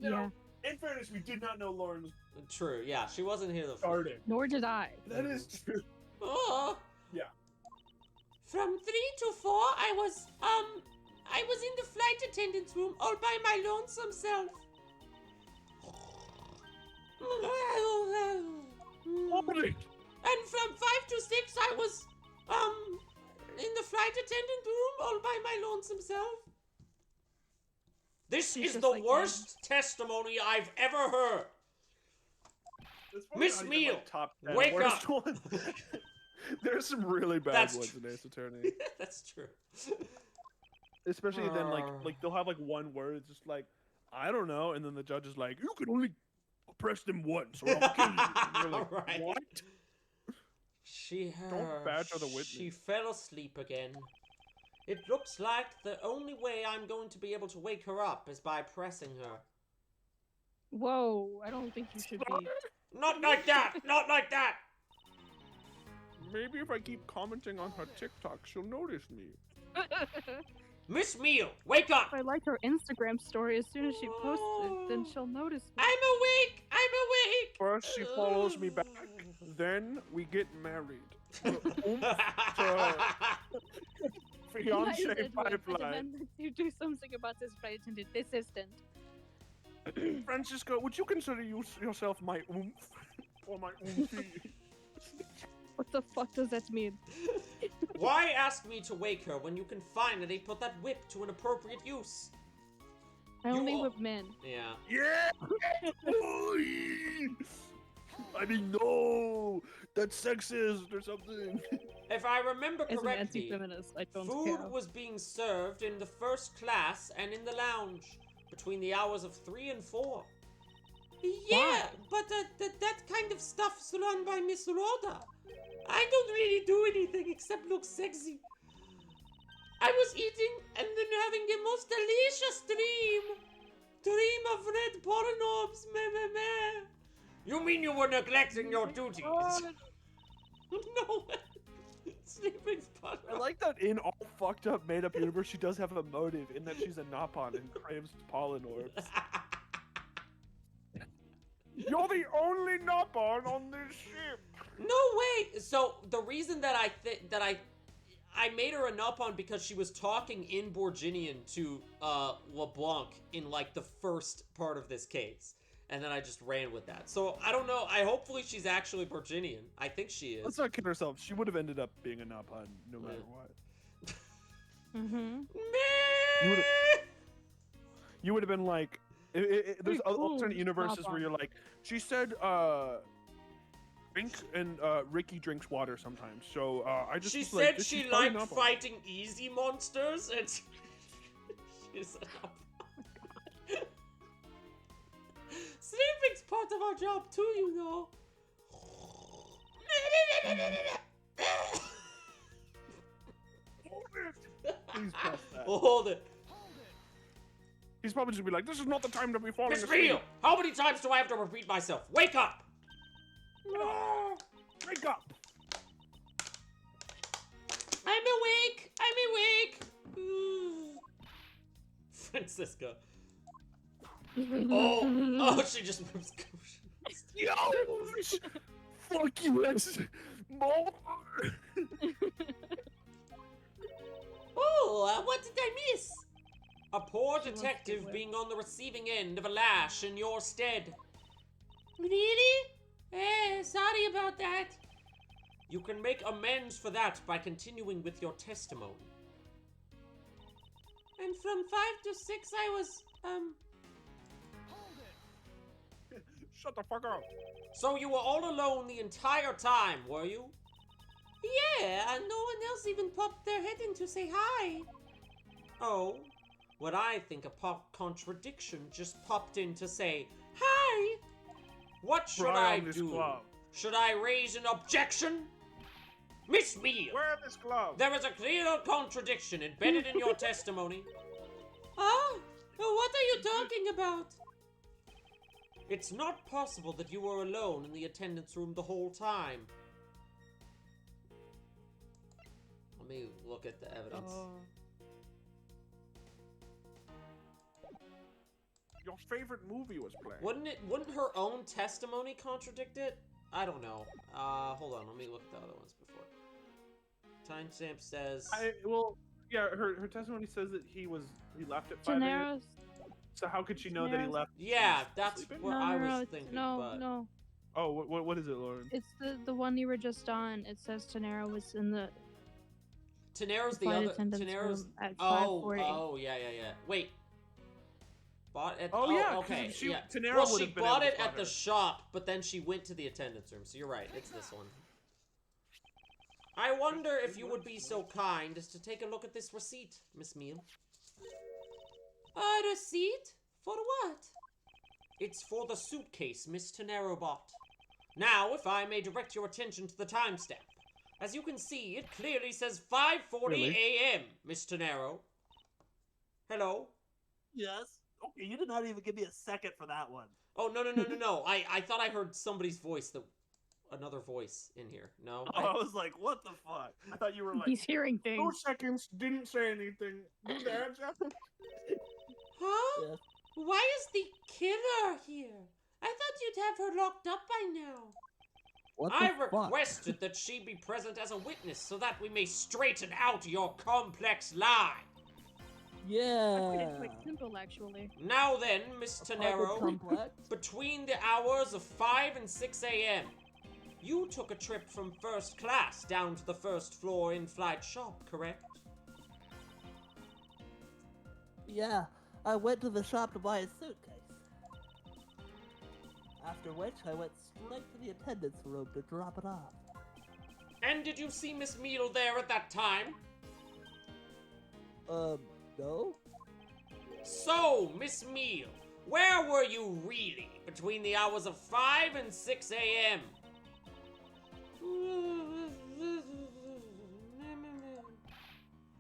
[SPEAKER 3] Now, in fairness, we did not know Lauren was
[SPEAKER 1] True, yeah, she wasn't here the first.
[SPEAKER 3] starting.
[SPEAKER 2] Nor did I.
[SPEAKER 3] That is true.
[SPEAKER 1] Oh.
[SPEAKER 3] Yeah.
[SPEAKER 1] From 3 to 4, I was in the flight attendant's room all by my lonesome self.
[SPEAKER 4] Open it!
[SPEAKER 1] And from 5 to 6, I was attendant room all by my lonesome self? This
[SPEAKER 2] She's
[SPEAKER 1] is
[SPEAKER 2] just
[SPEAKER 1] the
[SPEAKER 2] like
[SPEAKER 1] worst testimony I've ever heard.
[SPEAKER 3] It's probably
[SPEAKER 1] Miss
[SPEAKER 3] not even,
[SPEAKER 1] Meal,
[SPEAKER 3] like, top 10
[SPEAKER 1] wake
[SPEAKER 3] worst
[SPEAKER 1] up.
[SPEAKER 3] ones. There's some really bad
[SPEAKER 1] That's
[SPEAKER 3] ones
[SPEAKER 1] true.
[SPEAKER 3] in Ace Attorney.
[SPEAKER 1] That's true.
[SPEAKER 3] Especially then, like they'll have like one word. It's just like, I don't know, and then the judge is like, you can only press them once, or I'll kill you. And you're like,
[SPEAKER 1] Right.
[SPEAKER 3] what? Don't badger the witness.
[SPEAKER 1] She fell asleep again. It looks like the only way I'm going to be able to wake her up is by pressing her.
[SPEAKER 2] Whoa, I don't think you should be.
[SPEAKER 1] Not like that! Not like that!
[SPEAKER 3] Maybe if I keep commenting on her TikTok, she'll notice me.
[SPEAKER 1] Miss Meal, wake up!
[SPEAKER 2] If I like her Instagram story as soon as she posts it, then she'll notice me.
[SPEAKER 1] I'm awake! I'm awake!
[SPEAKER 3] First she follows me back, then we get married. Fiance
[SPEAKER 2] United, I
[SPEAKER 3] pipeline.
[SPEAKER 2] demand that you do something about this flight assistant.
[SPEAKER 3] Francisco, would you consider yourself my oomph? Or my oomphy?
[SPEAKER 2] What the fuck does that mean?
[SPEAKER 1] Why ask me to wake her when you can finally put that whip to an appropriate use?
[SPEAKER 2] I only
[SPEAKER 1] are-
[SPEAKER 2] whip men.
[SPEAKER 1] Yeah.
[SPEAKER 3] Yeah! I mean, no! That's sexist or something.
[SPEAKER 1] If I remember
[SPEAKER 2] As an
[SPEAKER 1] correctly,
[SPEAKER 2] anti-feminist, I don't
[SPEAKER 1] food
[SPEAKER 2] care.
[SPEAKER 1] was being served in the first class and in the lounge between the hours of 3 and 4. Yeah, but that kind of stuff's run by Miss Rhoda. I don't really do anything except look sexy. I was eating and then having the most delicious dream of red pornobs, meh. You mean you were neglecting your duties? No. Sleeping spot.
[SPEAKER 3] I like that in all fucked up made up universe she does have a motive in that she's a Nopon and craves pollen orbs. You're the only Nopon on this ship!
[SPEAKER 1] No way. So the reason that I made her a Nopon because she was talking in Borginian to LeBlanc in like the first part of this case. And then I just ran with that. So I don't know. Hopefully she's actually Borginian. I think she is.
[SPEAKER 3] Let's not kid ourselves. She would have ended up being a Nopon no matter what.
[SPEAKER 2] Mm-hmm.
[SPEAKER 3] You would have been like, there's
[SPEAKER 2] Pretty cool,
[SPEAKER 3] alternate universes where
[SPEAKER 2] Nopon.
[SPEAKER 3] you're like, she said, drink and Ricky drinks water sometimes. So I just
[SPEAKER 1] She
[SPEAKER 3] was like,
[SPEAKER 1] said
[SPEAKER 3] this
[SPEAKER 1] she
[SPEAKER 3] is probably
[SPEAKER 1] liked
[SPEAKER 3] Nopon.
[SPEAKER 1] fighting easy monsters, and she's a Nopon. Sleeping's part of our job too, you know.
[SPEAKER 3] Please press that.
[SPEAKER 1] Hold it.
[SPEAKER 3] He's probably just gonna be like, this is not the time to be falling
[SPEAKER 1] Miss
[SPEAKER 3] asleep.
[SPEAKER 1] Real, how many times do I have to repeat myself? Wake up!
[SPEAKER 3] Wake up!
[SPEAKER 1] I'm awake! I'm awake! Francisca. Oh, she just moves.
[SPEAKER 3] Yo! Fuck you, that's more.
[SPEAKER 1] Oh, what did I miss? A poor
[SPEAKER 2] She wants to
[SPEAKER 1] detective
[SPEAKER 2] get wet.
[SPEAKER 1] being on the receiving end of a lash in your stead. Really? Sorry about that. You can make amends for that by continuing with your testimony. And from 5 to 6 I was,
[SPEAKER 3] Shut the fuck up.
[SPEAKER 1] So you were all alone the entire time, were you? Yeah, and no one else even popped their head in to say hi. Oh, what I think a pop contradiction just popped in to say hi. What should
[SPEAKER 3] Try
[SPEAKER 1] I
[SPEAKER 3] on this
[SPEAKER 1] do?
[SPEAKER 3] glove.
[SPEAKER 1] Should I raise an objection? Miss Meal,
[SPEAKER 3] Wear this glove.
[SPEAKER 1] there is a clear contradiction embedded in your testimony. Ah, what are you talking about? It's not possible that you were alone in the attendance room the whole time. Let me look at the evidence.
[SPEAKER 3] Your favorite movie was playing.
[SPEAKER 1] Wouldn't her own testimony contradict it? I don't know. Hold on, let me look at the other ones before. Timestamp says
[SPEAKER 3] Her testimony says that he left at 5 a.m.
[SPEAKER 2] Daenerys.
[SPEAKER 3] So how could she know that he
[SPEAKER 2] Daenerys.
[SPEAKER 3] left?
[SPEAKER 1] yeah, that's
[SPEAKER 3] Sleeping?
[SPEAKER 1] what
[SPEAKER 2] No,
[SPEAKER 1] I
[SPEAKER 2] no,
[SPEAKER 1] was
[SPEAKER 2] no,
[SPEAKER 1] thinking,
[SPEAKER 2] no,
[SPEAKER 1] but
[SPEAKER 2] no.
[SPEAKER 3] Oh, what is it, Lauren?
[SPEAKER 2] It's the one you were just on. It says Tanera was in the.
[SPEAKER 1] Tenero's the
[SPEAKER 2] Flight
[SPEAKER 1] other.
[SPEAKER 2] attendant's
[SPEAKER 1] Tenero's.
[SPEAKER 2] room at
[SPEAKER 1] Oh,
[SPEAKER 2] 5:40.
[SPEAKER 1] oh, yeah. Wait. Bought at.
[SPEAKER 3] Oh, yeah, 'cause
[SPEAKER 1] okay.
[SPEAKER 3] if she-
[SPEAKER 1] Yeah.
[SPEAKER 3] Tenero
[SPEAKER 1] Well,
[SPEAKER 3] would
[SPEAKER 1] she
[SPEAKER 3] have been
[SPEAKER 1] bought
[SPEAKER 3] able to
[SPEAKER 1] it
[SPEAKER 3] spot
[SPEAKER 1] at the
[SPEAKER 3] her.
[SPEAKER 1] shop, but then she went to the attendant's room. So you're right. It's this one. I wonder if you would be so kind as to take a look at this receipt, Miss Meal. A receipt? For what? It's for the suitcase Miss Tenero bought. Now, if I may direct your attention to the timestamp. As you can see, it clearly says 5:40
[SPEAKER 3] Really?
[SPEAKER 1] a.m., Miss Tenero. Hello?
[SPEAKER 5] Yes. Okay, you did not even give me a second for that one.
[SPEAKER 1] Oh, no. I thought I heard somebody's voice, another voice in here. No?
[SPEAKER 5] I was like, what the fuck?
[SPEAKER 3] I thought you were like,
[SPEAKER 2] He's hearing
[SPEAKER 3] 2
[SPEAKER 2] things.
[SPEAKER 3] seconds, didn't say anything. Do that, Jeff.
[SPEAKER 1] Huh?
[SPEAKER 5] Yes.
[SPEAKER 1] Why is the killer here? I thought you'd have her locked up by now.
[SPEAKER 5] What
[SPEAKER 1] I
[SPEAKER 5] the fuck?
[SPEAKER 1] requested that she be present as a witness so that we may straighten out your complex lie.
[SPEAKER 2] I find it
[SPEAKER 5] Yeah.
[SPEAKER 2] quite simple, actually.
[SPEAKER 1] Now then, Miss
[SPEAKER 5] Apartment
[SPEAKER 1] Tenero,
[SPEAKER 5] complex?
[SPEAKER 1] between the hours of 5 and 6 a.m., you took a trip from first class down to the first floor in-flight shop, correct?
[SPEAKER 5] Yeah, I went to the shop to buy a suitcase. After which, I went straight to the attendant's room to drop it off.
[SPEAKER 1] And did you see Miss Meal there at that time?
[SPEAKER 5] No?
[SPEAKER 1] So, Miss Meal, where were you really between the hours of 5 and 6 a.m.?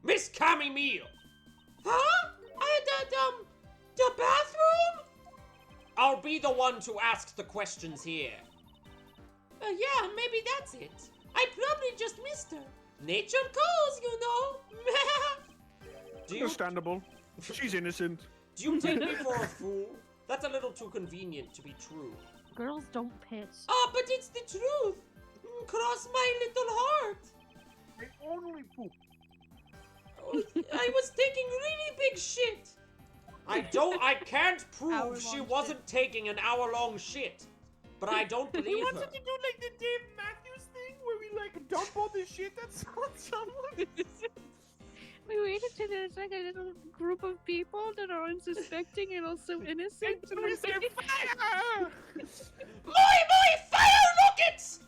[SPEAKER 1] Miss Cammy Meal! Huh? The bathroom? I'll be the one to ask the questions here. Yeah, maybe that's it. I probably just missed her. Nature calls, you know. Do you
[SPEAKER 3] Understandable. She's innocent.
[SPEAKER 1] Do you take me for a fool? That's a little too convenient to be true.
[SPEAKER 2] Girls don't piss.
[SPEAKER 1] Ah, but it's the truth. Cross my little heart.
[SPEAKER 3] I only poop.
[SPEAKER 1] I was taking really big shit. I can't prove
[SPEAKER 2] Hour-long
[SPEAKER 1] she
[SPEAKER 2] shit.
[SPEAKER 1] wasn't taking an hour-long shit. But I don't
[SPEAKER 3] We
[SPEAKER 1] believe her.
[SPEAKER 3] wanted to do like the Dave Matthews thing where we like dump all this shit that's on someone.
[SPEAKER 2] We waited till there's like a little group of people that are unsuspecting and also innocent.
[SPEAKER 3] And we say fire!
[SPEAKER 1] My fire rockets!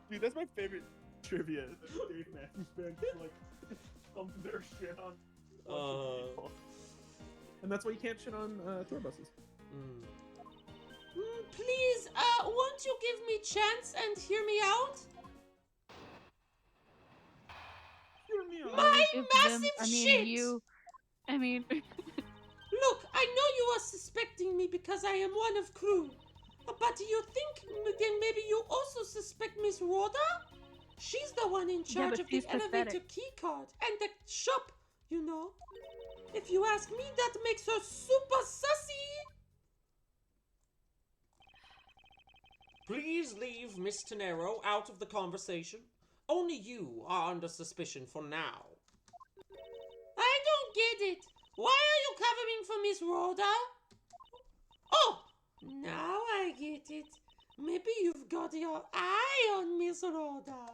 [SPEAKER 3] Dude, that's my favorite trivia. That Dave Matthews Band just like dump their shit on. People. And that's why you can't shit on tour buses.
[SPEAKER 1] Please, won't you give me chance and hear me out?
[SPEAKER 3] Hear me out.
[SPEAKER 1] My
[SPEAKER 2] Give
[SPEAKER 1] massive
[SPEAKER 2] them-
[SPEAKER 1] shit!
[SPEAKER 2] I mean,
[SPEAKER 1] Look, I know you are suspecting me because I am one of crew. But do you think then maybe you also suspect Miss Rhoda? She's the one in charge
[SPEAKER 2] but
[SPEAKER 1] of the
[SPEAKER 2] she's
[SPEAKER 1] elevator
[SPEAKER 2] pathetic.
[SPEAKER 1] key card and the shop, you know. If you ask me, that makes her super sussy. Please leave Miss Tenero out of the conversation. Only you are under suspicion for now. I don't get it. Why are you covering for Miss Rhoda? Oh, now I get it. Maybe you've got your eye on Miss Rhoda.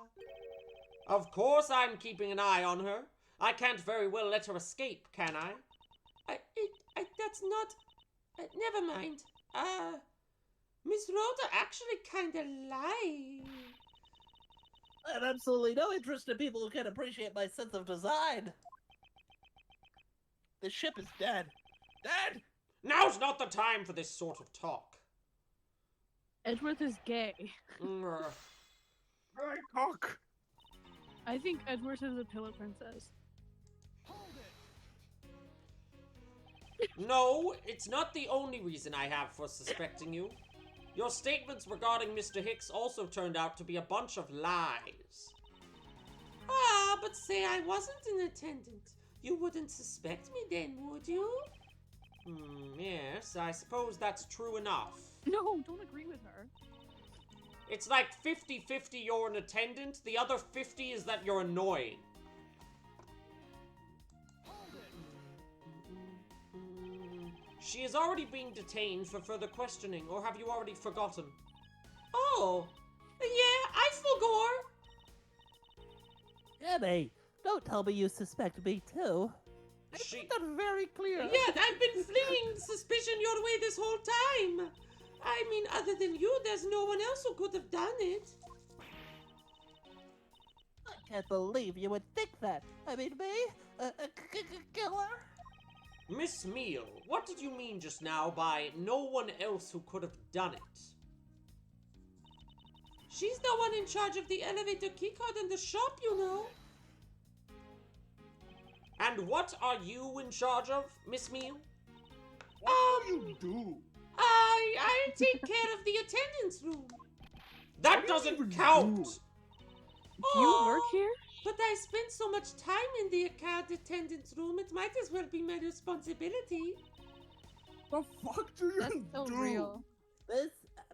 [SPEAKER 1] Of course I'm keeping an eye on her. I can't very well let her escape, can I? That's not... never mind. Miss Rhoda actually kinda lied.
[SPEAKER 5] I have absolutely no interest in people who can appreciate my sense of design. The ship is dead. Dead!
[SPEAKER 1] Now's not the time for this sort of talk.
[SPEAKER 2] Edgeworth is gay.
[SPEAKER 1] Mm,
[SPEAKER 3] I cock.
[SPEAKER 2] I think Edgeworth is a pillow princess.
[SPEAKER 1] No, it's not the only reason I have for suspecting you. Your statements regarding Mr. Hicks also turned out to be a bunch of lies. Ah, but say I wasn't an attendant. You wouldn't suspect me then, would you? Yes, I suppose that's true enough.
[SPEAKER 2] No, don't agree with her.
[SPEAKER 1] It's like 50-50 you're an attendant, the other 50 is that you're annoying. She is already being detained for further questioning, or have you already forgotten? Oh, yeah, I forgot.
[SPEAKER 5] Abby, don't tell me you suspect me too. I
[SPEAKER 1] She-
[SPEAKER 5] made that very clear.
[SPEAKER 1] Yeah, I've been flinging suspicion your way this whole time. I mean, other than you, there's no one else who could have done it.
[SPEAKER 5] I can't believe you would think that. I mean, me? A killer?
[SPEAKER 1] Miss Meal, what did you mean just now by no one else who could have done it? She's the one in charge of the elevator keycard in the shop, you know. And what are you in charge of, Miss Meal?
[SPEAKER 4] What do you do?
[SPEAKER 1] I take care of the attendance room. That
[SPEAKER 4] What do you
[SPEAKER 1] doesn't
[SPEAKER 4] even
[SPEAKER 1] count.
[SPEAKER 4] do?
[SPEAKER 2] Do you work here?
[SPEAKER 1] But I spent so much time in the card attendance room, it might as well be my responsibility.
[SPEAKER 4] The fuck do you
[SPEAKER 2] That's so
[SPEAKER 4] do?
[SPEAKER 2] real.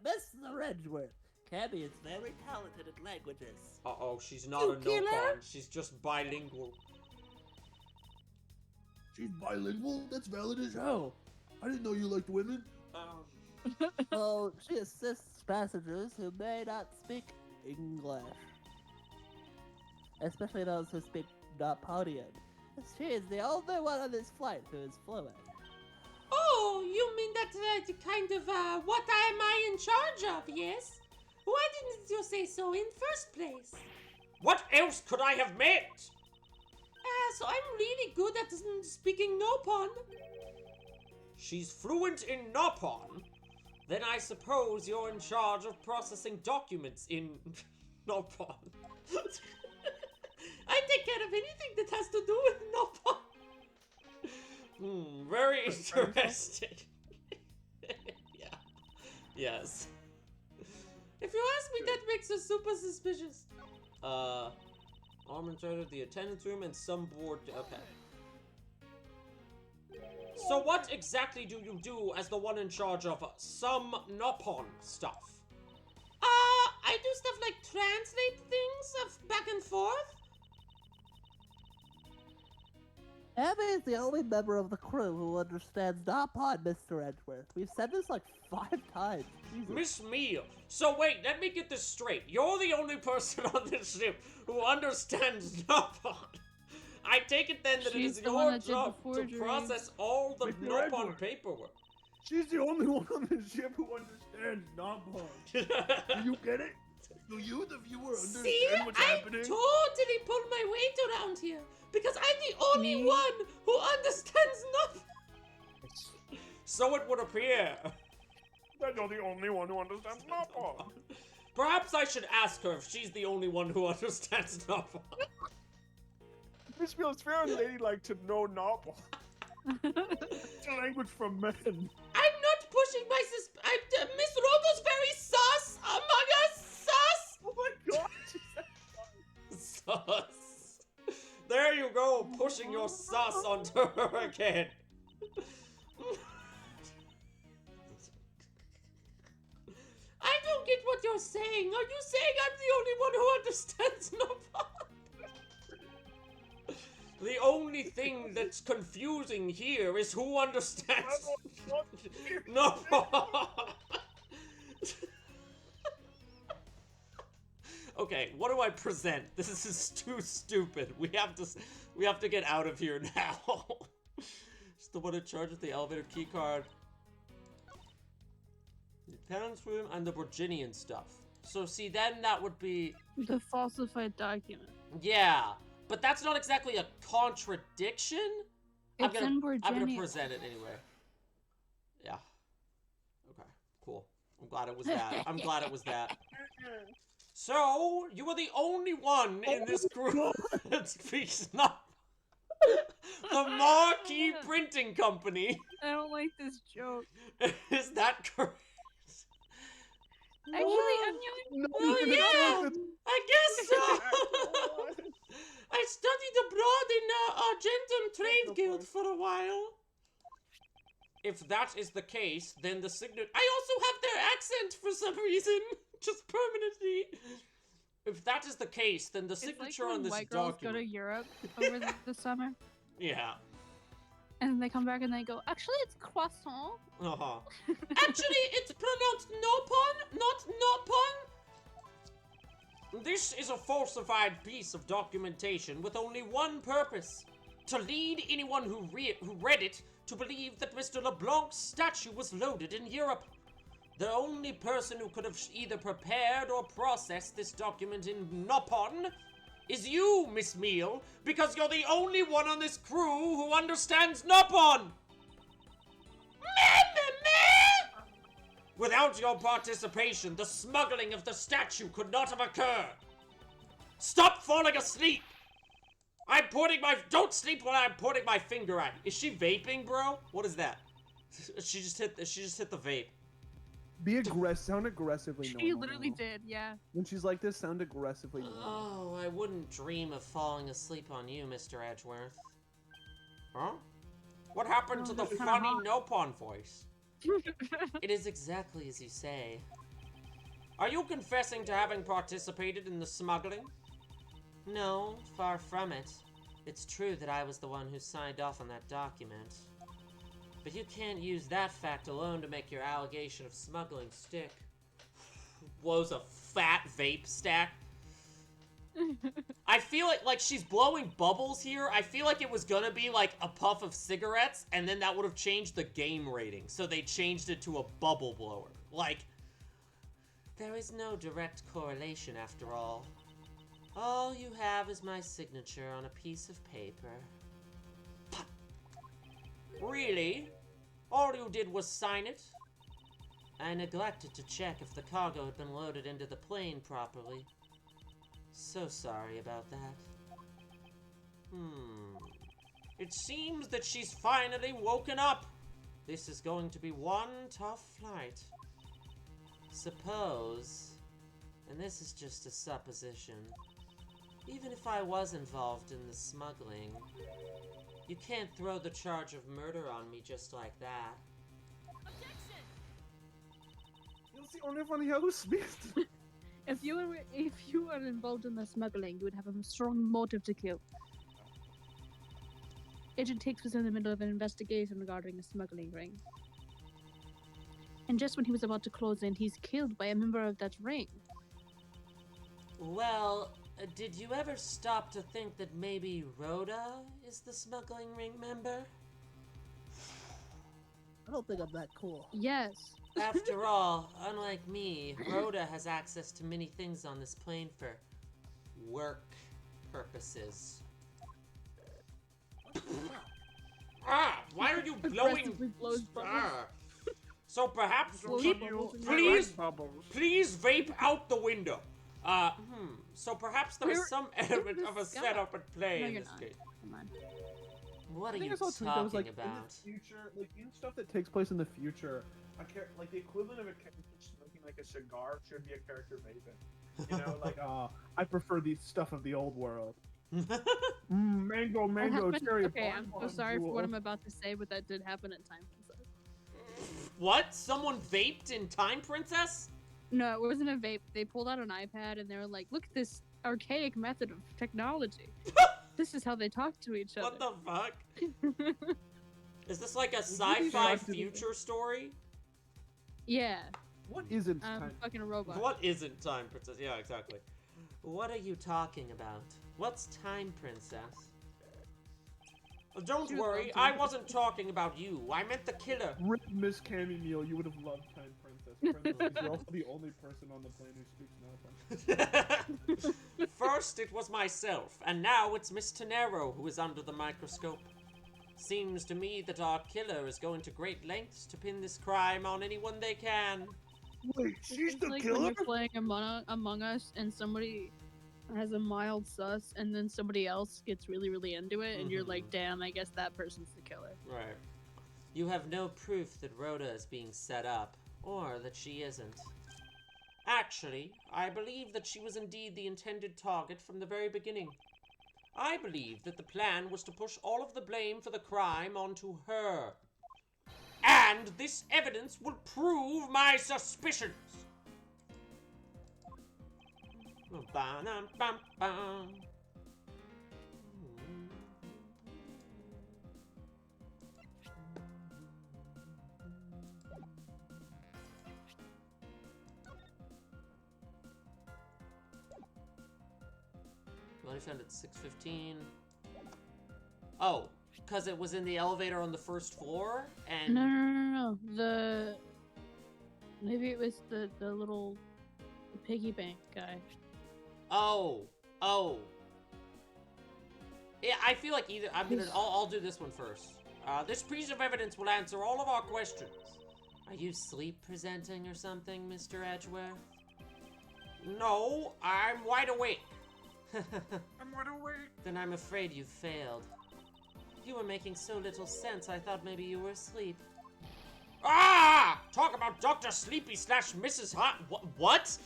[SPEAKER 5] Mr. Edgeworth, Cabby is very talented at languages.
[SPEAKER 1] Uh-oh, she's not
[SPEAKER 5] You
[SPEAKER 1] a
[SPEAKER 5] killer?
[SPEAKER 1] Nopon. She's just bilingual.
[SPEAKER 4] She's bilingual? That's valid as hell. I didn't know you liked women.
[SPEAKER 5] Well, she assists passengers who may not speak English. Especially those who speak Noponian. She is the only one on this flight who is fluent.
[SPEAKER 1] Oh, you mean that kind of, what am I in charge of, yes? Why didn't you say so in first place? What else could I have meant? So I'm really good at speaking Nopon. She's fluent in Nopon? Then I suppose you're in charge of processing documents in Nopon. I take care of anything that has to do with Nopon. Very interesting. Yeah. Yes. If you ask me, that makes us super suspicious. Arm in charge of the attendance room and some board. Okay. So what exactly do you do as the one in charge of some Nopon stuff? I do stuff like translate things of back and forth.
[SPEAKER 5] Abby is the only member of the crew who understands Nopon, Mr. Edgeworth. We've said this like 5 times. Jesus.
[SPEAKER 1] Miss Meal. So wait, let me get this straight. You're the only person on this ship who understands Nopon. I take it then that
[SPEAKER 2] She's
[SPEAKER 1] it is
[SPEAKER 2] the one
[SPEAKER 1] your
[SPEAKER 2] that did the
[SPEAKER 1] job to
[SPEAKER 2] forgery.
[SPEAKER 1] process all the
[SPEAKER 4] Mr.
[SPEAKER 1] Nopon
[SPEAKER 4] Edward.
[SPEAKER 1] paperwork.
[SPEAKER 4] She's the only one on the ship who understands Nopon. Do you get it? Do you, the viewer, understand
[SPEAKER 1] See,
[SPEAKER 4] what's
[SPEAKER 1] I
[SPEAKER 4] happening?
[SPEAKER 1] totally pull my weight around here because I'm the only
[SPEAKER 2] Me?
[SPEAKER 1] one who understands Nopon. So it would appear.
[SPEAKER 4] That you're the only one who understands Nopon.
[SPEAKER 1] Perhaps I should ask her if she's the only one who understands Nopon.
[SPEAKER 4] This feels very ladylike to know Nopon. It's a language for men.
[SPEAKER 1] I'm not pushing my Miss Roto's very sus among us. Sus.
[SPEAKER 4] Oh my god! she said
[SPEAKER 1] Sus. There you go, pushing your sus onto her again. I don't get what you're saying. Are you saying I'm the only one who understands Nopon? The only thing that's confusing here is who understands Nopon. Okay, what do I present? This is too stupid. We have to get out of here now. Just the one in charge of the elevator keycard, the attendance room, and the Virginian stuff. So see, then that would be
[SPEAKER 2] The falsified document.
[SPEAKER 1] yeah, but that's not exactly a contradiction.
[SPEAKER 2] It's in
[SPEAKER 1] I'm gonna
[SPEAKER 2] Virginia.
[SPEAKER 1] present it anyway. Yeah. Okay. Cool. I'm glad it was that. I'm glad it was that. So, you were the only one in this group that speaks not the Marquee Printing Company.
[SPEAKER 2] I don't like this joke.
[SPEAKER 1] Is that correct?
[SPEAKER 2] Actually, I'm the only
[SPEAKER 1] Oh, yeah! I guess so! I studied abroad in Argentum Trade Guild for a while. If that is the case, then the signature... I also have their accent for some reason, just permanently. If that is the case, then the
[SPEAKER 2] It's
[SPEAKER 1] signature
[SPEAKER 2] like when
[SPEAKER 1] on this
[SPEAKER 2] white girls go to
[SPEAKER 1] document...
[SPEAKER 2] Europe over the summer,
[SPEAKER 1] Yeah.
[SPEAKER 2] and then they come back and they go, actually, it's croissant.
[SPEAKER 1] Uh-huh. Actually, it's pronounced Nopon, not Nopon. This is a falsified piece of documentation with only one purpose: to lead anyone who read it to believe that Mr. LeBlanc's statue was loaded in Europe. The only person who could have either prepared or processed this document in Nopon is you, Miss Meal, because you're the only one on this crew who understands Nopon! Without your participation, the smuggling of the statue could not have occurred. Stop falling asleep! Don't sleep while I'm pointing my finger at you. Is she vaping, bro? What is that? She just hit the vape.
[SPEAKER 4] Sound aggressively normal.
[SPEAKER 2] She literally did, yeah.
[SPEAKER 4] When she's like this, sound aggressively normal.
[SPEAKER 1] Oh, I wouldn't dream of falling asleep on you, Mr. Edgeworth. Huh? What happened to the
[SPEAKER 2] that's kinda
[SPEAKER 1] funny
[SPEAKER 2] hot.
[SPEAKER 1] Nopon voice? It is exactly as you say. Are you confessing to having participated in the smuggling? No, far from it. It's true that I was the one who signed off on that document. But you can't use that fact alone to make your allegation of smuggling stick. Blows a fat vape stack. I feel like she's blowing bubbles here. I feel like it was gonna be like a puff of cigarettes, and then that would have changed the game rating. So they changed it to a bubble blower. Like, there is no direct correlation after all. All you have is my signature on a piece of paper. Really? All you did was sign it? I neglected to check if the cargo had been loaded into the plane properly. So sorry about that. It seems that she's finally woken up. This is going to be one tough flight. Suppose, and this is just a supposition, even if I was involved in the smuggling, you can't throw the charge of murder on me just like that.
[SPEAKER 4] It's the only one here who speaks.
[SPEAKER 2] If you were involved in the smuggling, you would have a strong motive to kill. Agent Hicks was in the middle of an investigation regarding a smuggling ring. And just when he was about to close in, he's killed by a member of that ring.
[SPEAKER 1] Well, did you ever stop to think that maybe Rhoda is the smuggling ring member?
[SPEAKER 5] I don't think I'm that cool.
[SPEAKER 2] Yes.
[SPEAKER 1] After all, unlike me, Rhoda has access to many things on this plane for work purposes. Why are you blowing?
[SPEAKER 2] Aggressively blows bubbles.
[SPEAKER 1] So perhaps
[SPEAKER 2] Blows
[SPEAKER 1] keep
[SPEAKER 2] bubbles in your
[SPEAKER 1] please,
[SPEAKER 4] Bubbles.
[SPEAKER 1] please vape out the window. So perhaps there is some element of a
[SPEAKER 2] this guy.
[SPEAKER 1] setup at play
[SPEAKER 2] No,
[SPEAKER 1] in
[SPEAKER 2] you're
[SPEAKER 1] this
[SPEAKER 2] not.
[SPEAKER 1] case.
[SPEAKER 2] Come on.
[SPEAKER 1] What are
[SPEAKER 4] I think
[SPEAKER 1] you
[SPEAKER 4] I saw a tweet that was
[SPEAKER 1] talking
[SPEAKER 4] like,
[SPEAKER 1] about?
[SPEAKER 4] in the future, like in stuff that takes place in the future, like the equivalent of a character smoking like a cigar should be a character vaping. You know, like I prefer the stuff of the old world. Mango, cherry.
[SPEAKER 2] Okay, I'm so
[SPEAKER 4] bonbon
[SPEAKER 2] sorry for
[SPEAKER 4] jewel.
[SPEAKER 2] what I'm about to say, but that did happen in Time Princess.
[SPEAKER 1] What? Someone vaped in Time Princess?
[SPEAKER 2] No, it wasn't a vape. They pulled out an iPad and they were like, look at this archaic method of technology. This is how they talk to each other.
[SPEAKER 1] What the fuck? Is this like a
[SPEAKER 4] you be
[SPEAKER 1] sci-fi
[SPEAKER 4] shocked to-
[SPEAKER 1] future story?
[SPEAKER 2] Yeah,
[SPEAKER 4] What isn't
[SPEAKER 2] I'm
[SPEAKER 4] time?
[SPEAKER 2] fucking a robot.
[SPEAKER 1] What isn't Time Princess? Yeah, exactly. What are you talking about? What's Time Princess? Don't
[SPEAKER 2] She was
[SPEAKER 1] worry,
[SPEAKER 2] well
[SPEAKER 1] I wasn't talking about you. I meant the killer.
[SPEAKER 4] Rip Miss Cammy Meal, you would have loved Time Princess. You're also the only person on the plane who speaks Nopon.
[SPEAKER 1] First it was myself, and now it's Miss Tenero who is under the microscope. Seems to me that our killer is going to great lengths to pin this crime on anyone they can.
[SPEAKER 4] Wait, she's
[SPEAKER 2] It's
[SPEAKER 4] the
[SPEAKER 2] like when
[SPEAKER 4] killer?
[SPEAKER 2] you're playing Among Us and somebody has a mild sus and then somebody else gets really, really into it and you're like, damn, I guess that person's the killer.
[SPEAKER 1] Right. You have no proof that Rhoda is being set up, or that she isn't. Actually, I believe that she was indeed the intended target from the very beginning. I believe that the plan was to push all of the blame for the crime onto her. And this evidence will prove my suspicions. Ba-dum-bum-bum. Body found at 6:15. Oh, because it was in the elevator on the first floor, and
[SPEAKER 2] No. Maybe it was the little piggy bank guy.
[SPEAKER 1] oh. Yeah, I feel like either I'll do this one first. This piece of evidence will answer all of our questions. Are you sleep presenting or something, Mr. Edgeworth? No, I'm wide awake.
[SPEAKER 3] I'm wide awake.
[SPEAKER 1] Then I'm afraid you failed. You were making so little sense, I thought maybe you were asleep. Ah! Talk about Dr. Sleepy / Mrs. Hyde. What?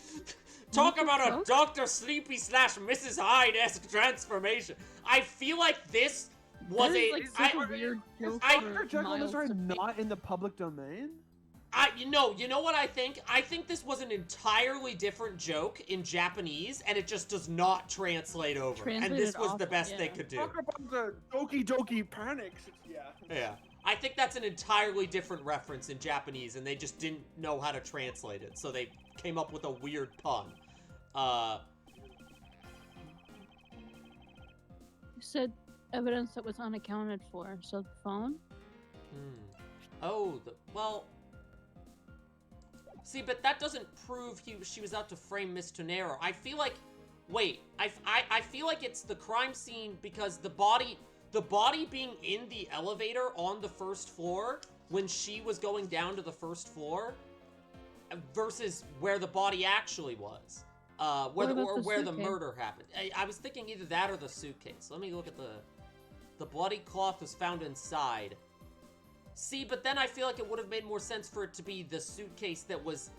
[SPEAKER 1] Talk about a Dr. Sleepy / Mrs. Hyde-esque transformation. I feel like this was
[SPEAKER 2] That is, like, such a weird joke
[SPEAKER 3] Dr.
[SPEAKER 2] for
[SPEAKER 3] Jekyll and
[SPEAKER 2] Miles
[SPEAKER 3] Mr. Hyde
[SPEAKER 2] to make.
[SPEAKER 3] not in the public domain?
[SPEAKER 1] You know what I think? I think this was an entirely different joke in Japanese, and it just does not translate over. And this
[SPEAKER 2] Translated
[SPEAKER 1] was the
[SPEAKER 2] awful,
[SPEAKER 1] best they
[SPEAKER 2] yeah.
[SPEAKER 1] could do.
[SPEAKER 3] Talk about the Doki panics. Yeah.
[SPEAKER 1] Yeah. I think that's an entirely different reference in Japanese, and they just didn't know how to translate it, so they came up with a weird pun.
[SPEAKER 2] You said evidence that was unaccounted for, so the phone?
[SPEAKER 1] Oh, well... See, but that doesn't prove she was out to frame Miss Tonero. I feel like... Wait, I feel like it's the crime scene because the body being in the elevator on the first floor when she was going down to the first floor versus where the body actually was. Where the murder happened. I was thinking either that or the suitcase. Let me look at the bloody cloth was found inside. See, but then I feel like it would have made more sense for it to be the suitcase that was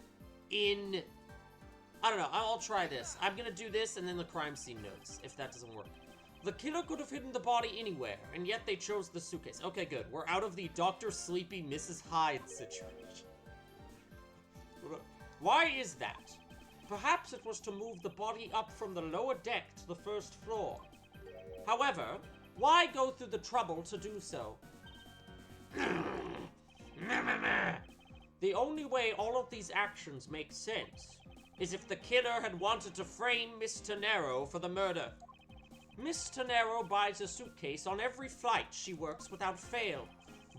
[SPEAKER 1] in... I don't know, I'll try this. I'm gonna do this and then the crime scene notes, if that doesn't work. The killer could have hidden the body anywhere, and yet they chose the suitcase. Okay, good. We're out of the Dr. Sleepy Mrs. Hyde situation. Why is that? Perhaps it was to move the body up from the lower deck to the first floor. However, why go through the trouble to do so? The only way all of these actions make sense is if the killer had wanted to frame Miss Tonero for the murder. Miss Tonero buys a suitcase on every flight she works without fail.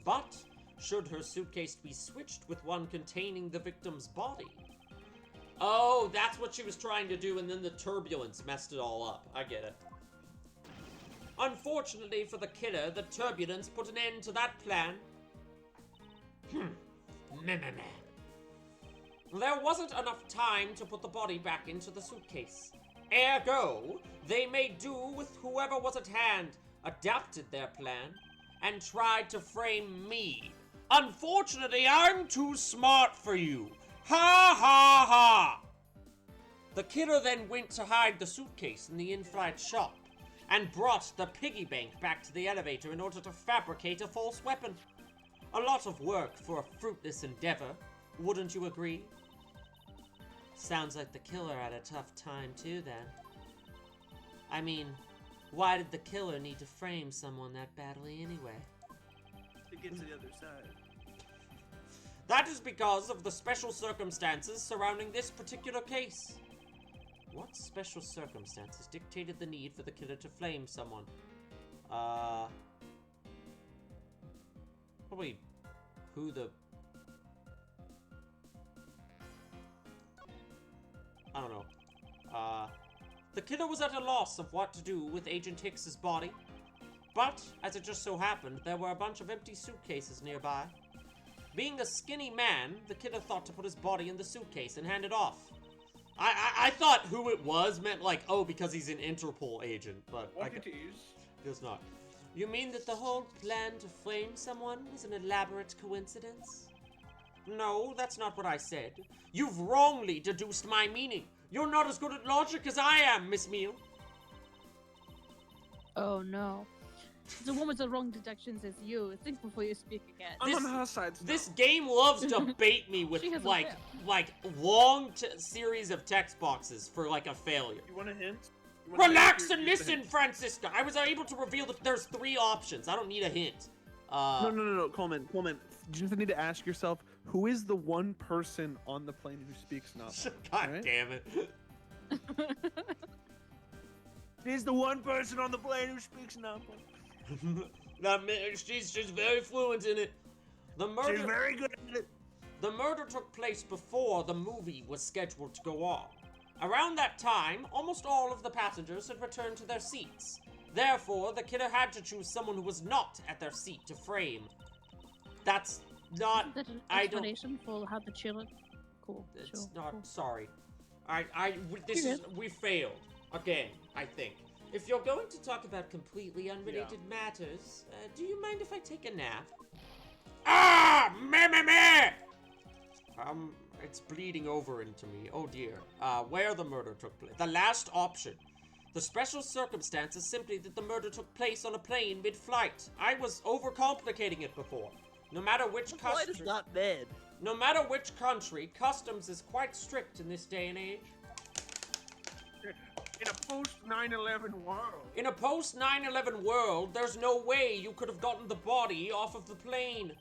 [SPEAKER 1] But should her suitcase be switched with one containing the victim's body? Oh, that's what she was trying to do, and then the turbulence messed it all up. I get it. Unfortunately for the killer, the turbulence put an end to that plan. There wasn't enough time to put the body back into the suitcase. Ergo, they made do with whoever was at hand, adapted their plan, and tried to frame me. Unfortunately, I'm too smart for you. Ha ha ha! The killer then went to hide the suitcase in the in-flight shop, and brought the piggy bank back to the elevator in order to fabricate a false weapon. A lot of work for a fruitless endeavor, wouldn't you agree? Sounds like the killer had a tough time too, then. I mean, why did the killer need to frame someone that badly anyway?
[SPEAKER 3] To get to the other side.
[SPEAKER 1] That is because of the special circumstances surrounding this particular case. What special circumstances dictated the need for the killer to flame someone? Probably who the... I don't know. The killer was at a loss of what to do with Agent Hicks's body. But, as it just so happened, there were a bunch of empty suitcases nearby. Being a skinny man, the killer thought to put his body in the suitcase and hand it off. I thought who it was meant like, oh, because he's an Interpol agent, but I guess not. You mean that the whole plan to frame someone was an elaborate coincidence? No, that's not what I said. You've wrongly deduced my meaning. You're not as good at logic as I am, Miss Meal.
[SPEAKER 2] Oh no. The one with the wrong deductions is you. Think before you speak again.
[SPEAKER 3] I'm on her side still.
[SPEAKER 1] This game loves to bait me with
[SPEAKER 2] She has a
[SPEAKER 1] like long series of text boxes for like a failure.
[SPEAKER 3] You want a hint? You want a
[SPEAKER 1] Relax
[SPEAKER 3] hint?
[SPEAKER 1] and listen, Francisca. I was able to reveal that there's 3 options. I don't need a hint.
[SPEAKER 3] No, Coleman. You just need to ask yourself, who is the one person on the plane who speaks Nopon?
[SPEAKER 1] God
[SPEAKER 3] right?
[SPEAKER 1] damn it.
[SPEAKER 4] She's the one person on the plane who speaks Nopon.
[SPEAKER 1] She's very fluent in it. The murder.
[SPEAKER 4] She's very good at it.
[SPEAKER 1] The murder took place before the movie was scheduled to go on. Around that time, almost all of the passengers had returned to their seats. Therefore, the killer had to choose someone who was not at their seat to frame. That's not.
[SPEAKER 2] Is that an
[SPEAKER 1] I don't.
[SPEAKER 2] explanation for how the chiller? Cool.
[SPEAKER 1] It's
[SPEAKER 2] sure,
[SPEAKER 1] not.
[SPEAKER 2] cool.
[SPEAKER 1] Sorry.
[SPEAKER 2] You're
[SPEAKER 1] We failed again. I think. If you're going to talk about completely unrelated matters, do you mind if I take a nap? Ah, me. It's bleeding over into me. Oh dear. Where the murder took place. The last option. The special circumstance is simply that the murder took place on a plane mid-flight. I was overcomplicating it before. No matter which
[SPEAKER 5] Flight is
[SPEAKER 1] country.
[SPEAKER 5] not mid.
[SPEAKER 1] No matter which country, customs is quite strict in this day and age.
[SPEAKER 4] In a post 9/11 world.
[SPEAKER 1] In a post 9/11 world, there's no way you could have gotten the body off of the plane.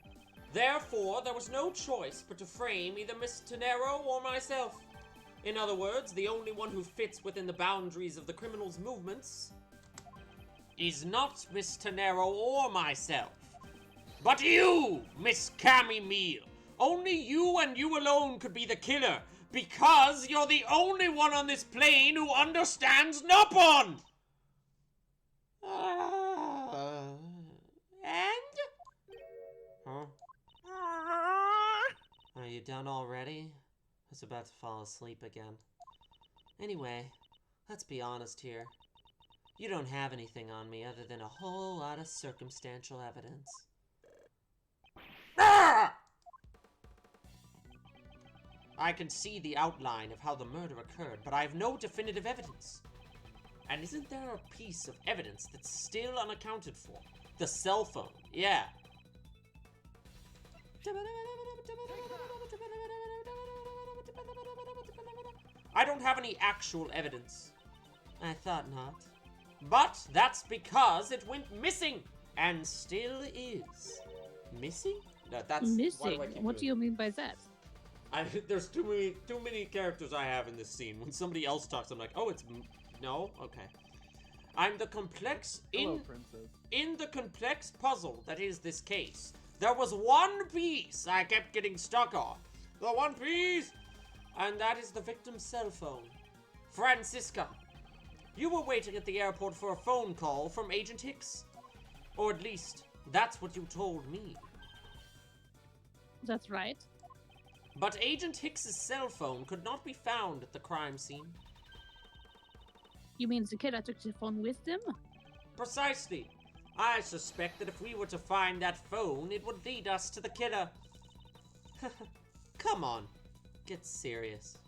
[SPEAKER 1] Therefore, there was no choice but to frame either Miss Tenero or myself. In other words, the only one who fits within the boundaries of the criminal's movements is not Miss Tenero or myself, but you, Miss Cammy Meal. Only you and you alone could be the killer, because you're the only one on this plane who understands Nopon! And? Huh? Are you done already? I was about to fall asleep again. Anyway, let's be honest here. You don't have anything on me other than a whole lot of circumstantial evidence. Ah! I can see the outline of how the murder occurred, but I have no definitive evidence. And isn't there a piece of evidence that's still unaccounted for? The cell phone, yeah. I don't have any actual evidence. I thought not. But that's because it went missing, and still is. Missing? No, that's...
[SPEAKER 2] Missing? What do you mean by that?
[SPEAKER 1] There's too many characters I have in this scene. When somebody else talks, I'm like, oh, it's... No? Okay. I'm the complex...
[SPEAKER 3] Hello, princess.
[SPEAKER 1] In the complex puzzle that is this case, there was one piece I kept getting stuck on. The one piece! And that is the victim's cell phone. Francisca, you were waiting at the airport for a phone call from Agent Hicks. Or at least, that's what you told me.
[SPEAKER 2] That's right.
[SPEAKER 1] But Agent Hicks's cell phone could not be found at the crime scene.
[SPEAKER 2] You mean the killer took the phone with them?
[SPEAKER 1] Precisely. I suspect that if we were to find that phone, it would lead us to the killer. Come on. Get serious.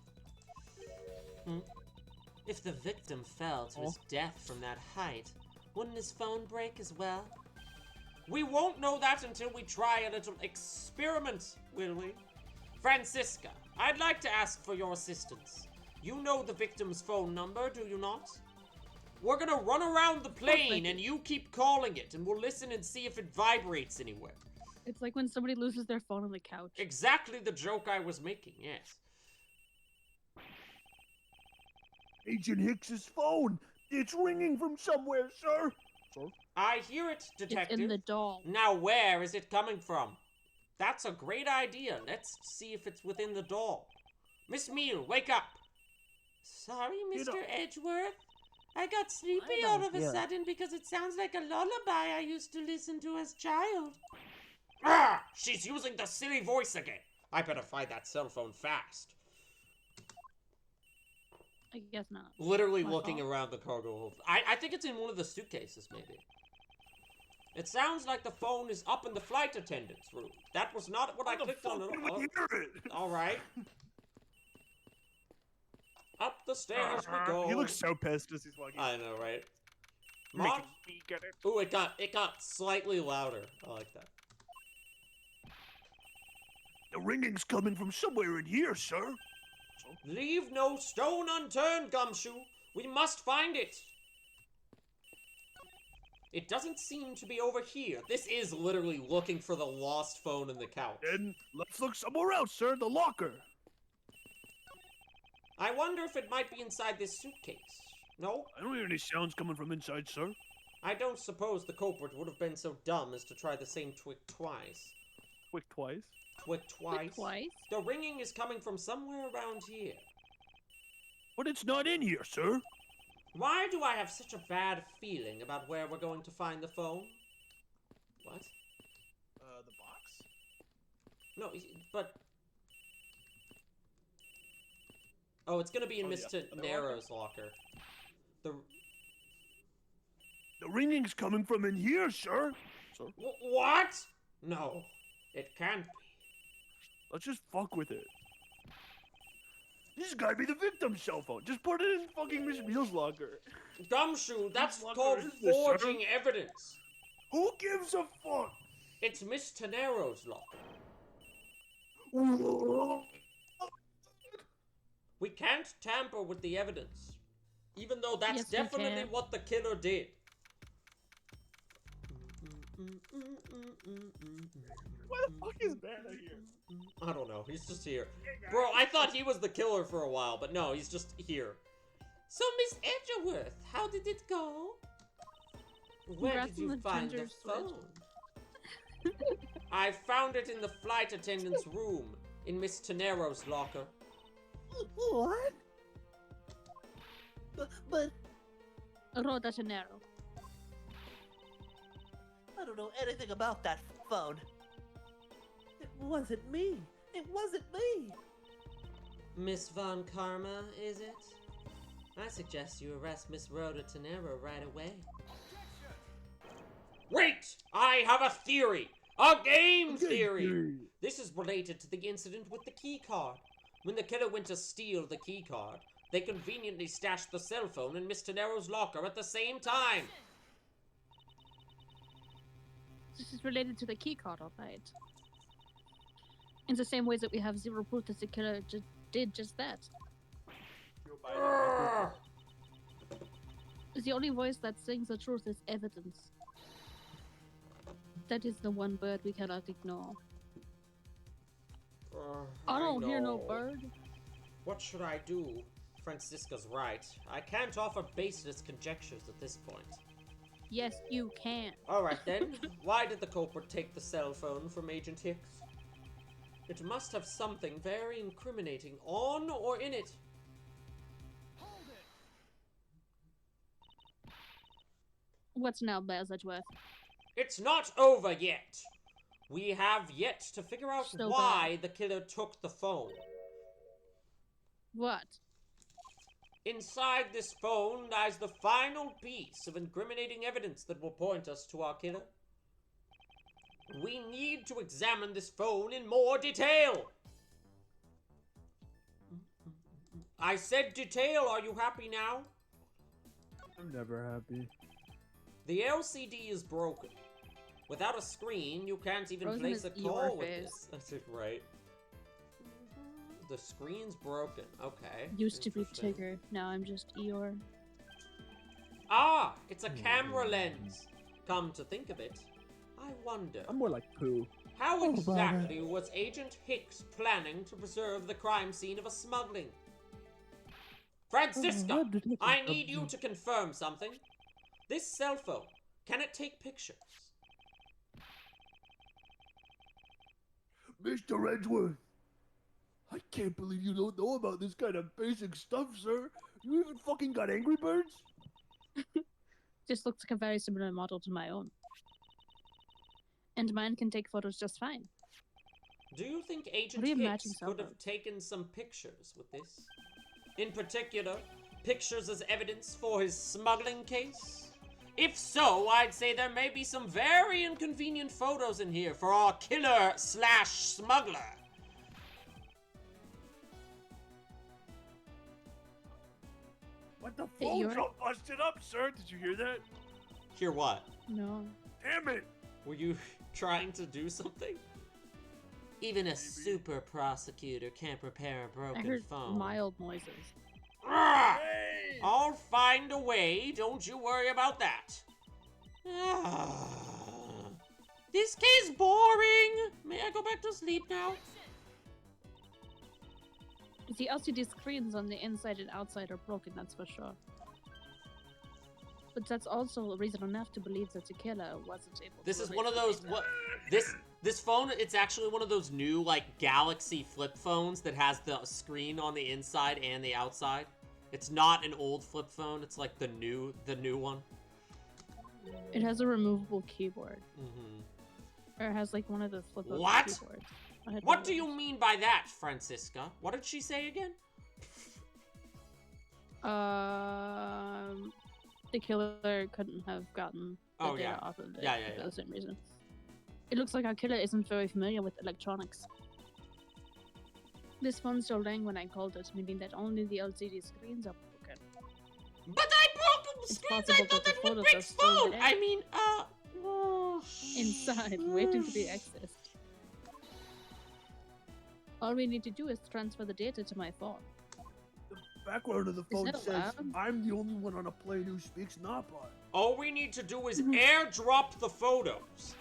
[SPEAKER 1] If the victim fell to his death from that height, wouldn't his phone break as well? We won't know that until we try a little experiment, will we? Francisca, I'd like to ask for your assistance. You know the victim's phone number, do you not? We're gonna run around the plane and you keep calling it, and we'll listen and see if it vibrates anywhere.
[SPEAKER 2] It's like when somebody loses their phone on the couch.
[SPEAKER 1] Exactly the joke I was making, yes.
[SPEAKER 4] Agent Hicks's phone. It's ringing from somewhere, sir. Sir?
[SPEAKER 1] I hear it, detective.
[SPEAKER 2] It's in the doll.
[SPEAKER 1] Now where is it coming from? That's a great idea. Let's see if it's within the doll. Miss Meal, wake up. Sorry, Mr. Edgeworth. I got sleepy all of a sudden because it sounds like a lullaby I used to listen to as a child. Ah! She's using the silly voice again. I better find that cell phone fast.
[SPEAKER 2] I guess not.
[SPEAKER 1] Literally
[SPEAKER 2] My
[SPEAKER 1] looking
[SPEAKER 2] fault.
[SPEAKER 1] around the cargo hold. I think it's in one of the suitcases, maybe. It sounds like the phone is up in the flight attendant's room. That was not what I clicked on at all.
[SPEAKER 4] Hear it.
[SPEAKER 1] All right. Up the stairs we go.
[SPEAKER 3] He looks so pissed as he's walking.
[SPEAKER 1] I know, right?
[SPEAKER 3] Make
[SPEAKER 1] Mom?
[SPEAKER 3] it speak at it.
[SPEAKER 1] Ooh, it got slightly louder. I like that.
[SPEAKER 4] The ringing's coming from somewhere in here, sir.
[SPEAKER 1] Leave no stone unturned, Gumshoe. We must find it. It doesn't seem to be over here. This is literally looking for the lost phone in the couch.
[SPEAKER 4] Then let's look somewhere else, sir. The locker.
[SPEAKER 1] I wonder if it might be inside this suitcase. No,
[SPEAKER 4] I don't hear any sounds coming from inside, sir.
[SPEAKER 1] I don't suppose the culprit would have been so dumb as to try the same trick twice.
[SPEAKER 4] Quick twice.
[SPEAKER 1] Trick twice?
[SPEAKER 2] Twice?
[SPEAKER 1] The ringing is coming from somewhere around here.
[SPEAKER 4] But it's not in here, sir.
[SPEAKER 1] Why do I have such a bad feeling about where we're going to find the phone? What?
[SPEAKER 3] The box?
[SPEAKER 1] No, but... Oh, it's gonna be in
[SPEAKER 3] Oh,
[SPEAKER 1] Mr.
[SPEAKER 3] the other
[SPEAKER 1] Narrow's locker. The...
[SPEAKER 4] The ringing's coming from in here, sir. Sir,
[SPEAKER 1] What? No, it can't be.
[SPEAKER 4] let's just fuck with it. This has gotta be the victim's cell phone. Just put it in fucking Miss Meal's locker.
[SPEAKER 1] Gumshoe, that's
[SPEAKER 4] What
[SPEAKER 1] called
[SPEAKER 4] is this, sir?
[SPEAKER 1] forging evidence.
[SPEAKER 4] Who gives a fuck?
[SPEAKER 1] It's Miss Tenero's locker. We can't tamper with the evidence. Even though that's
[SPEAKER 2] Yes, we
[SPEAKER 1] definitely
[SPEAKER 2] can.
[SPEAKER 1] what the killer did.
[SPEAKER 3] Why the fuck is Vanna here?
[SPEAKER 1] I don't know, he's just here. Bro, I thought he was the killer for a while, but no, he's just here. So, Miss Edgeworth, how did it go? Where
[SPEAKER 2] Congrats
[SPEAKER 1] did you
[SPEAKER 2] on the
[SPEAKER 1] find the
[SPEAKER 2] ginger
[SPEAKER 1] phone?
[SPEAKER 2] switch.
[SPEAKER 1] I found it in the flight attendant's room, in Miss Tenero's locker.
[SPEAKER 5] What? But
[SPEAKER 2] Rio de Janeiro.
[SPEAKER 5] I don't know anything about that phone. It wasn't me. It wasn't me.
[SPEAKER 1] Miss Von Karma, is it? I suggest you arrest Miss Rhoda Tenero right away. Wait! I have a theory! A game theory! This is related to the incident with the key card. When the killer went to steal the key card, they conveniently stashed the cell phone in Miss Tenero's locker at the same time.
[SPEAKER 2] This is related to the keycard, alright. In the same ways that we have zero proof that the killer did just that.
[SPEAKER 1] Urgh.
[SPEAKER 2] The only voice that sings the truth is evidence. That is the one bird we cannot ignore. I don't hear no
[SPEAKER 1] know.
[SPEAKER 2] bird.
[SPEAKER 1] What should I do? Francisca's right. I can't offer baseless conjectures at this point.
[SPEAKER 2] Yes, you can.
[SPEAKER 1] Alright then, why did the culprit take the cell phone from Agent Hicks? It must have something very incriminating on or in it.
[SPEAKER 2] What's now, Bears Edgeworth?
[SPEAKER 1] It's not over yet! We have yet to figure out
[SPEAKER 2] So
[SPEAKER 1] why the killer took the phone.
[SPEAKER 2] What?
[SPEAKER 1] Inside this phone lies the final piece of incriminating evidence that will point us to our killer. We need to examine this phone in more detail. I said detail, are you happy now?
[SPEAKER 4] I'm never happy.
[SPEAKER 1] The LCD is broken. Without a screen, you can't even
[SPEAKER 2] Frozen
[SPEAKER 1] place a
[SPEAKER 2] is your
[SPEAKER 1] call with
[SPEAKER 2] face.
[SPEAKER 1] this. That's it, right. The screen's broken. Okay.
[SPEAKER 2] Used to be
[SPEAKER 1] Interesting.
[SPEAKER 2] Tigger, now I'm just Eeyore.
[SPEAKER 1] Ah, it's a camera lens. Come to think of it, I wonder,
[SPEAKER 4] I'm more like poo.
[SPEAKER 1] how
[SPEAKER 5] Oh,
[SPEAKER 1] exactly was Agent Hicks planning to preserve the crime scene of a smuggling? Francisca, I need you to confirm something. This cell phone, can it take pictures?
[SPEAKER 4] Mr. Edgeworth, I can't believe you don't know about this kind of basic stuff, sir. You even fucking got Angry Birds?
[SPEAKER 2] This looks like a very similar model to my own. And mine can take photos just fine.
[SPEAKER 1] Do you think Agent
[SPEAKER 2] What are you
[SPEAKER 1] Hicks
[SPEAKER 2] matching cell
[SPEAKER 1] could have
[SPEAKER 2] phones?
[SPEAKER 1] taken some pictures with this? In particular, pictures as evidence for his smuggling case? If so, I'd say there may be some very inconvenient photos in here for our killer/smuggler.
[SPEAKER 4] What the
[SPEAKER 2] Hey,
[SPEAKER 4] phone's
[SPEAKER 2] you're-
[SPEAKER 4] all busted up, sir. Did you hear that?
[SPEAKER 1] Hear what?
[SPEAKER 2] No.
[SPEAKER 4] Damn it!
[SPEAKER 1] Were you trying to do something? Even a super prosecutor can't prepare a
[SPEAKER 2] I
[SPEAKER 1] broken
[SPEAKER 2] heard
[SPEAKER 1] phone.
[SPEAKER 2] mild noises.
[SPEAKER 1] Ah!
[SPEAKER 4] Hey!
[SPEAKER 1] I'll find a way, don't you worry about that. Ah. This case boring. May I go back to sleep now?
[SPEAKER 2] The LCD screens on the inside and outside are broken, that's for sure. But that's also reason enough to believe that the killer wasn't able
[SPEAKER 1] This
[SPEAKER 2] to
[SPEAKER 1] is
[SPEAKER 2] erase
[SPEAKER 1] one of
[SPEAKER 2] the
[SPEAKER 1] those
[SPEAKER 2] data.
[SPEAKER 1] this phone, it's actually one of those new like Galaxy flip phones that has the screen on the inside and the outside. It's not an old flip phone, it's like the new one.
[SPEAKER 2] It has a removable keyboard.
[SPEAKER 1] Mm-hmm.
[SPEAKER 2] Or it has like one of the flip over
[SPEAKER 1] What?
[SPEAKER 2] keyboards. I had
[SPEAKER 1] What
[SPEAKER 2] one
[SPEAKER 1] do
[SPEAKER 2] of
[SPEAKER 1] you
[SPEAKER 2] those.
[SPEAKER 1] mean by that, Francisca? What did she say again?
[SPEAKER 2] The killer couldn't have gotten the
[SPEAKER 1] Oh,
[SPEAKER 2] data
[SPEAKER 1] yeah.
[SPEAKER 2] off of it
[SPEAKER 1] Yeah,
[SPEAKER 2] for
[SPEAKER 1] yeah.
[SPEAKER 2] the same reason. It looks like our killer isn't very familiar with electronics. This phone still rang when I called it, meaning that only the LCD screens are broken.
[SPEAKER 1] But I broke the
[SPEAKER 2] It's
[SPEAKER 1] screens. I
[SPEAKER 2] possible
[SPEAKER 1] thought
[SPEAKER 2] that
[SPEAKER 1] that
[SPEAKER 2] the
[SPEAKER 1] would
[SPEAKER 2] photos
[SPEAKER 1] break
[SPEAKER 2] are still
[SPEAKER 1] phone.
[SPEAKER 2] there.
[SPEAKER 1] I mean,
[SPEAKER 2] Inside, waiting to be accessed. All we need to do is transfer the data to my phone.
[SPEAKER 4] The background of the phone
[SPEAKER 2] that
[SPEAKER 4] says,
[SPEAKER 2] allowed?
[SPEAKER 4] I'm the only one on a plane who speaks Nopon.
[SPEAKER 1] All we need to do is airdrop the photos.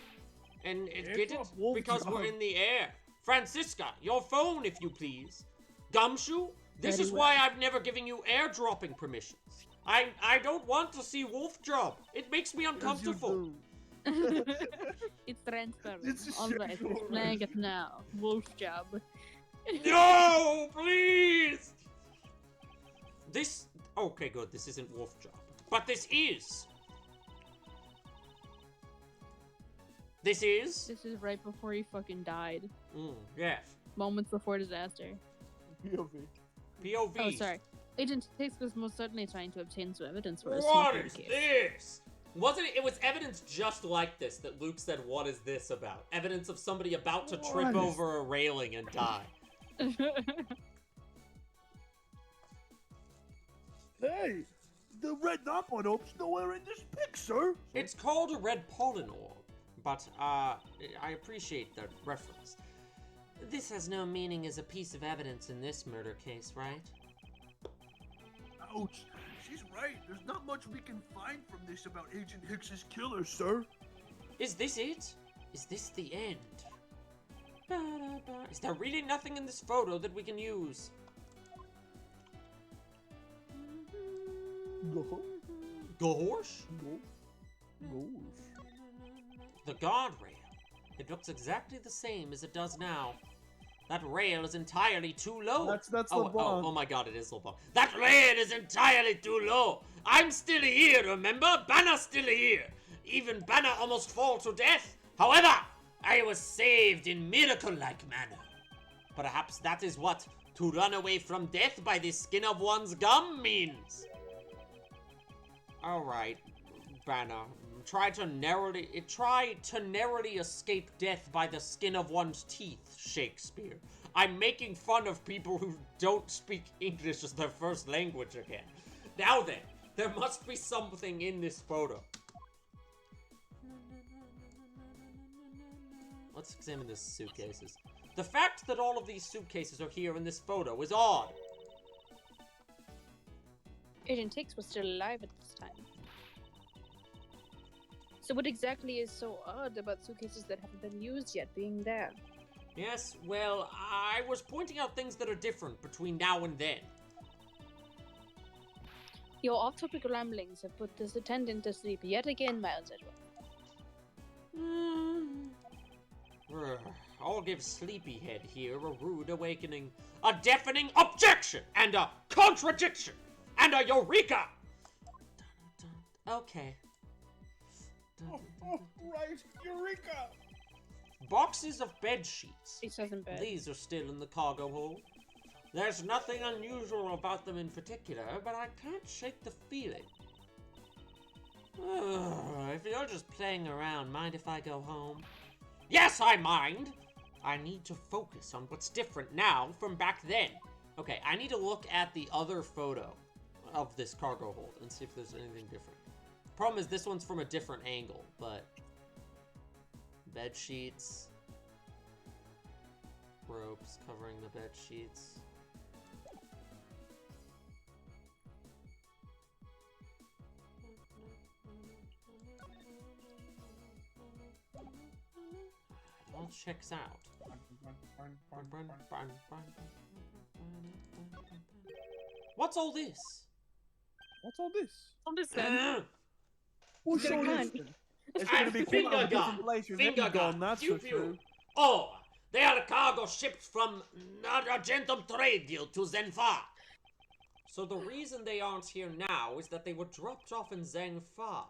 [SPEAKER 1] And get it
[SPEAKER 4] Airdrop Wolf
[SPEAKER 1] because we're
[SPEAKER 4] Job.
[SPEAKER 1] in the air. Francisca, your phone, if you please. Gumshoe, this
[SPEAKER 2] Very
[SPEAKER 1] is why
[SPEAKER 2] well.
[SPEAKER 1] I've never given you airdropping permissions. I don't want to see Wolf Job. It makes me uncomfortable.
[SPEAKER 2] It's transferring.
[SPEAKER 4] This is
[SPEAKER 2] Alright,
[SPEAKER 4] sexual
[SPEAKER 2] we're playing it now. Wolf job.
[SPEAKER 1] No, please. This. Okay, good. This isn't Wolf Job, but this is. This is.
[SPEAKER 2] This is right before he fucking died.
[SPEAKER 1] Yes.
[SPEAKER 2] Moments before disaster.
[SPEAKER 4] POV.
[SPEAKER 1] POV.
[SPEAKER 2] Oh, sorry. Agent Hicks was most certainly trying to obtain some evidence for a
[SPEAKER 1] What
[SPEAKER 2] smoking
[SPEAKER 1] is
[SPEAKER 2] case.
[SPEAKER 1] this? Wasn't it? It was evidence just like this that Luke said, "What is this about?" Evidence of somebody about to trip
[SPEAKER 4] What is-
[SPEAKER 1] over a railing and die.
[SPEAKER 4] Hey, the red Nopon ope's nowhere in this pic, sir.
[SPEAKER 1] It's called a red pollen orb, but I appreciate the reference. This has no meaning as a piece of evidence in this murder case, right?
[SPEAKER 4] Ouch. She's right. There's not much we can find from this about Agent Hicks's killer, sir.
[SPEAKER 1] Is this it? Is this the end? Is there really nothing in this photo that we can use?
[SPEAKER 4] No.
[SPEAKER 1] Gorsh?
[SPEAKER 4] No.
[SPEAKER 1] The guardrail. It looks exactly the same as it does now. That rail is entirely too low.
[SPEAKER 4] That's
[SPEAKER 1] oh,
[SPEAKER 4] LeBlanc.
[SPEAKER 1] oh my god, it is LeBlanc. That rail is entirely too low. I'm still here, remember? Banner's still here. Even Banner almost fall to death. However, I was saved in miracle-like manner. Perhaps that is what to run away from death by the skin of one's gum means. Alright, Banner. Try to narrowly escape death by the skin of one's teeth, Shakespeare. I'm making fun of people who don't speak English as their first language again. Now then, there must be something in this photo. Let's examine these suitcases. The fact that all of these suitcases are here in this photo is odd.
[SPEAKER 2] Agent Hicks was still alive at this time. So what exactly is so odd about suitcases that haven't been used yet being there?
[SPEAKER 1] Yes, well, I was pointing out things that are different between now and then.
[SPEAKER 2] Your off-topic ramblings have put this attendant to sleep yet again, Miles Edward.
[SPEAKER 1] I'll give Sleepyhead here a rude awakening, a deafening objection, and a contradiction, and a eureka! Okay.
[SPEAKER 4] Oh, right, Eureka!
[SPEAKER 1] Boxes of bed sheets.
[SPEAKER 2] He says in bed.
[SPEAKER 1] These are still in the cargo hold. There's nothing unusual about them in particular, but I can't shake the feeling. If you're just playing around, mind if I go home? Yes, I mind! I need to focus on what's different now from back then. Okay, I need to look at the other photo of this cargo hold and see if there's anything different. Problem is, this one's from a different angle, but... Bed sheets. Ropes covering the bed sheets. It all checks out. What's all this?
[SPEAKER 4] What's all this?
[SPEAKER 2] Understand?
[SPEAKER 4] Well,
[SPEAKER 2] Get a
[SPEAKER 4] so
[SPEAKER 2] gun.
[SPEAKER 4] listen, it's gonna be
[SPEAKER 1] Finger
[SPEAKER 4] quite a
[SPEAKER 1] gun.
[SPEAKER 4] different place with
[SPEAKER 1] Finger
[SPEAKER 4] any
[SPEAKER 1] gun.
[SPEAKER 4] gun, that's
[SPEAKER 1] Pew
[SPEAKER 4] for
[SPEAKER 1] pew.
[SPEAKER 4] true.
[SPEAKER 1] Oh, they are cargo shipped from Argentum Trade Guild to Zenfa. So the reason they aren't here now is that they were dropped off in Zangfa.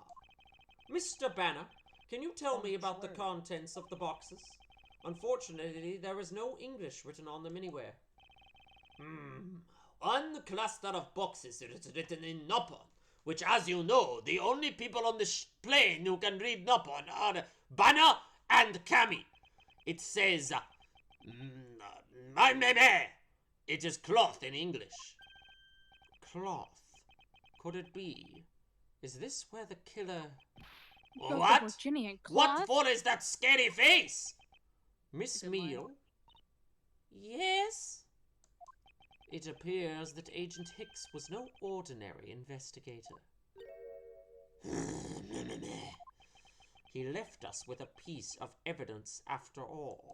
[SPEAKER 1] Mr. Banner, can you tell me about the contents of the boxes? Unfortunately, there is no English written on them anywhere. One cluster of boxes is written in Nopon, which, as you know, the only people on the plane who can read Nopon are Banner and Cammy. It says, it is cloth in English. Cloth. Could it be? Is this where the killer...
[SPEAKER 2] Got
[SPEAKER 1] What?
[SPEAKER 2] the Virginian
[SPEAKER 1] What
[SPEAKER 2] cloth?
[SPEAKER 1] for is that scary face? Miss
[SPEAKER 2] Good line.
[SPEAKER 1] Meal? Yes? It appears that Agent Hicks was no ordinary investigator. He left us with a piece of evidence after all.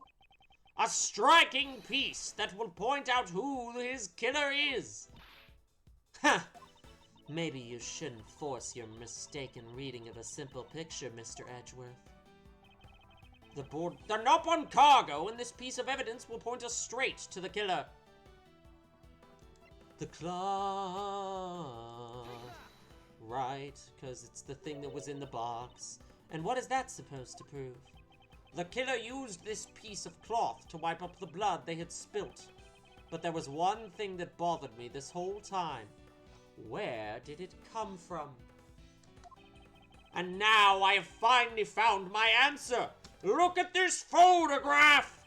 [SPEAKER 1] A striking piece that will point out who his killer is. Ha! Maybe you shouldn't force your mistaken reading of a simple picture, Mr. Edgeworth. The Nopon cargo in this piece of evidence will point us straight to the killer. The cloth. Right, because it's the thing that was in the box. And what is that supposed to prove? The killer used this piece of cloth to wipe up the blood they had spilt. But there was one thing that bothered me this whole time. Where did it come from? And now I have finally found my answer! Look at this photograph!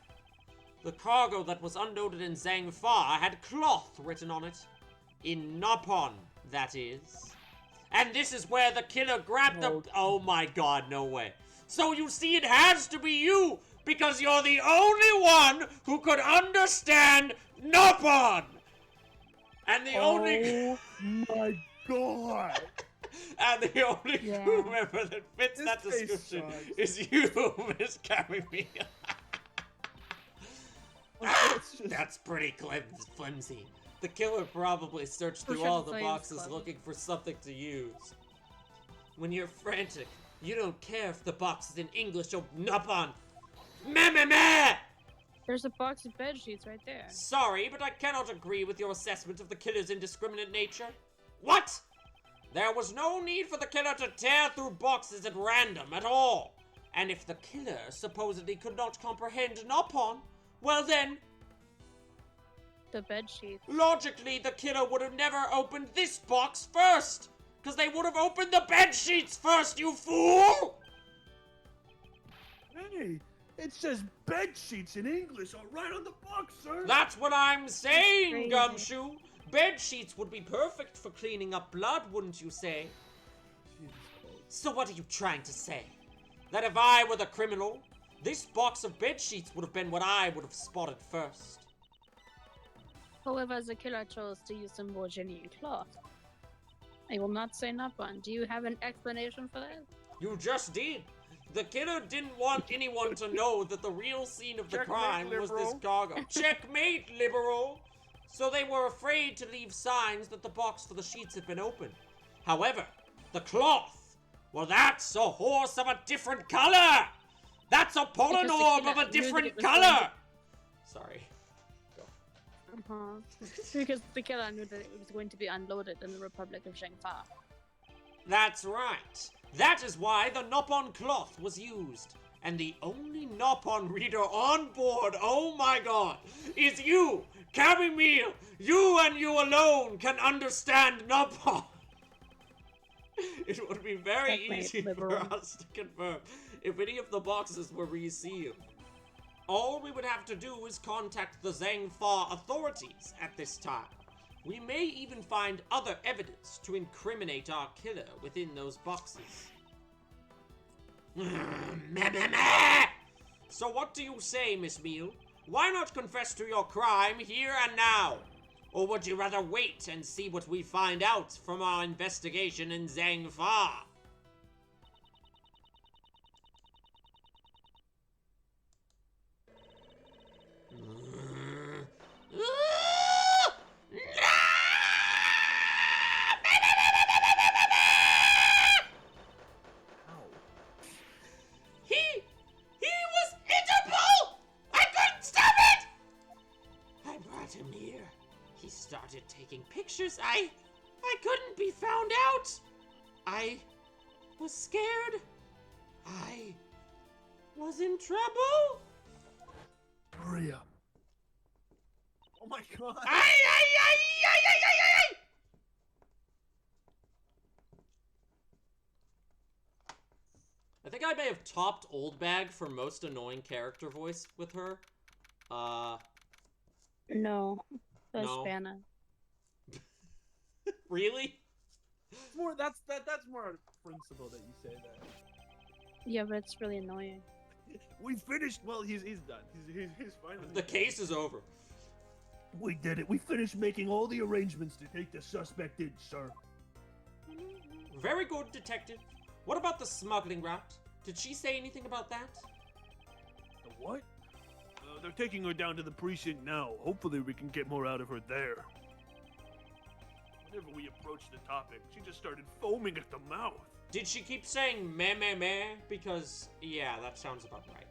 [SPEAKER 1] The cargo that was unloaded in Zangfa had cloth written on it. In Nopon, that is. And this is where the killer grabbed the... Oh my god, no way. So you see, it has to be you, because you're the only one who could understand Nopon! And the only...
[SPEAKER 4] Oh my god!
[SPEAKER 1] And the only
[SPEAKER 2] Yeah.
[SPEAKER 1] crew member that fits
[SPEAKER 4] This
[SPEAKER 1] that
[SPEAKER 4] face
[SPEAKER 1] description
[SPEAKER 4] sucks.
[SPEAKER 1] is you, Miss Carrie.
[SPEAKER 4] It's just-
[SPEAKER 1] That's pretty flimsy. The killer probably searched
[SPEAKER 2] For
[SPEAKER 1] through
[SPEAKER 2] sure
[SPEAKER 1] all
[SPEAKER 2] the
[SPEAKER 1] the
[SPEAKER 2] science
[SPEAKER 1] boxes
[SPEAKER 2] club.
[SPEAKER 1] looking for something to use. When you're frantic, you don't care if the box is in English or Nopon. Meh!
[SPEAKER 2] There's a box of bed sheets right there.
[SPEAKER 1] Sorry, but I cannot agree with your assessment of the killer's indiscriminate nature. What? There was no need for the killer to tear through boxes at random at all. And if the killer supposedly could not comprehend Nopon, well then,
[SPEAKER 2] The bed sheets.
[SPEAKER 1] logically the killer would have never opened this box first. Because they would have opened the bed sheets first, you fool!
[SPEAKER 4] Hey, it says bed sheets in English right on the box, sir.
[SPEAKER 1] That's what I'm saying,
[SPEAKER 2] crazy.
[SPEAKER 1] Gumshoe. Bed sheets would be perfect for cleaning up blood, wouldn't you say? So what are you trying to say? That if I were the criminal, this box of bed sheets would have been what I would have spotted first.
[SPEAKER 2] However, the killer chose to use some more genuine cloth. I will not say Nopon. Do you have an explanation for that?
[SPEAKER 1] You just did. The killer didn't want anyone to know that the real scene of the
[SPEAKER 3] Checkmate,
[SPEAKER 1] crime was this
[SPEAKER 3] liberal.
[SPEAKER 1] cargo. Checkmate, liberal! So they were afraid to leave signs that the box for the sheets had been opened. However, the cloth, well, that's a horse of a different color! That's a pollen
[SPEAKER 2] Because the
[SPEAKER 1] orb
[SPEAKER 2] killer
[SPEAKER 1] of a
[SPEAKER 2] knew that
[SPEAKER 1] different
[SPEAKER 2] it was going
[SPEAKER 1] color! Sorry.
[SPEAKER 2] Because the killer knew that it was going to be unloaded in the Republic of Zhengfa.
[SPEAKER 1] That's right. That is why the Nopon cloth was used. And the only Nopon reader on board, oh my god, is you, Camille. You and you alone can understand Nopon. It would be very
[SPEAKER 2] Checkmate,
[SPEAKER 1] easy
[SPEAKER 2] liberal.
[SPEAKER 1] for us to confirm if any of the boxes were resealed. All we would have to do is contact the Zangfa authorities at this time. We may even find other evidence to incriminate our killer within those boxes. So what do you say, Miss Meal? Why not confess to your crime here and now? Or would you rather wait and see what we find out from our investigation in Zangfa? taking pictures. I couldn't be found out. I was scared. I was in trouble.
[SPEAKER 4] Maria. Oh my god.
[SPEAKER 1] Ay! I think I may have topped Old Bag for most annoying character voice with her.
[SPEAKER 2] No, that's
[SPEAKER 1] No.
[SPEAKER 2] Banna.
[SPEAKER 1] Really?
[SPEAKER 3] That's more principle that you say that.
[SPEAKER 2] Yeah, but it's really annoying.
[SPEAKER 3] We finished. Well, he's done. He's finally.
[SPEAKER 1] The case is over.
[SPEAKER 4] We did it. We finished making all the arrangements to take the suspect in, sir.
[SPEAKER 1] Very good, detective. What about the smuggling route? Did she say anything about that?
[SPEAKER 4] The what? They're taking her down to the precinct now. Hopefully we can get more out of her there. Whenever we approached the topic, she just started foaming at the mouth.
[SPEAKER 1] Did she keep saying meh meh meh? Because, yeah, that sounds about right.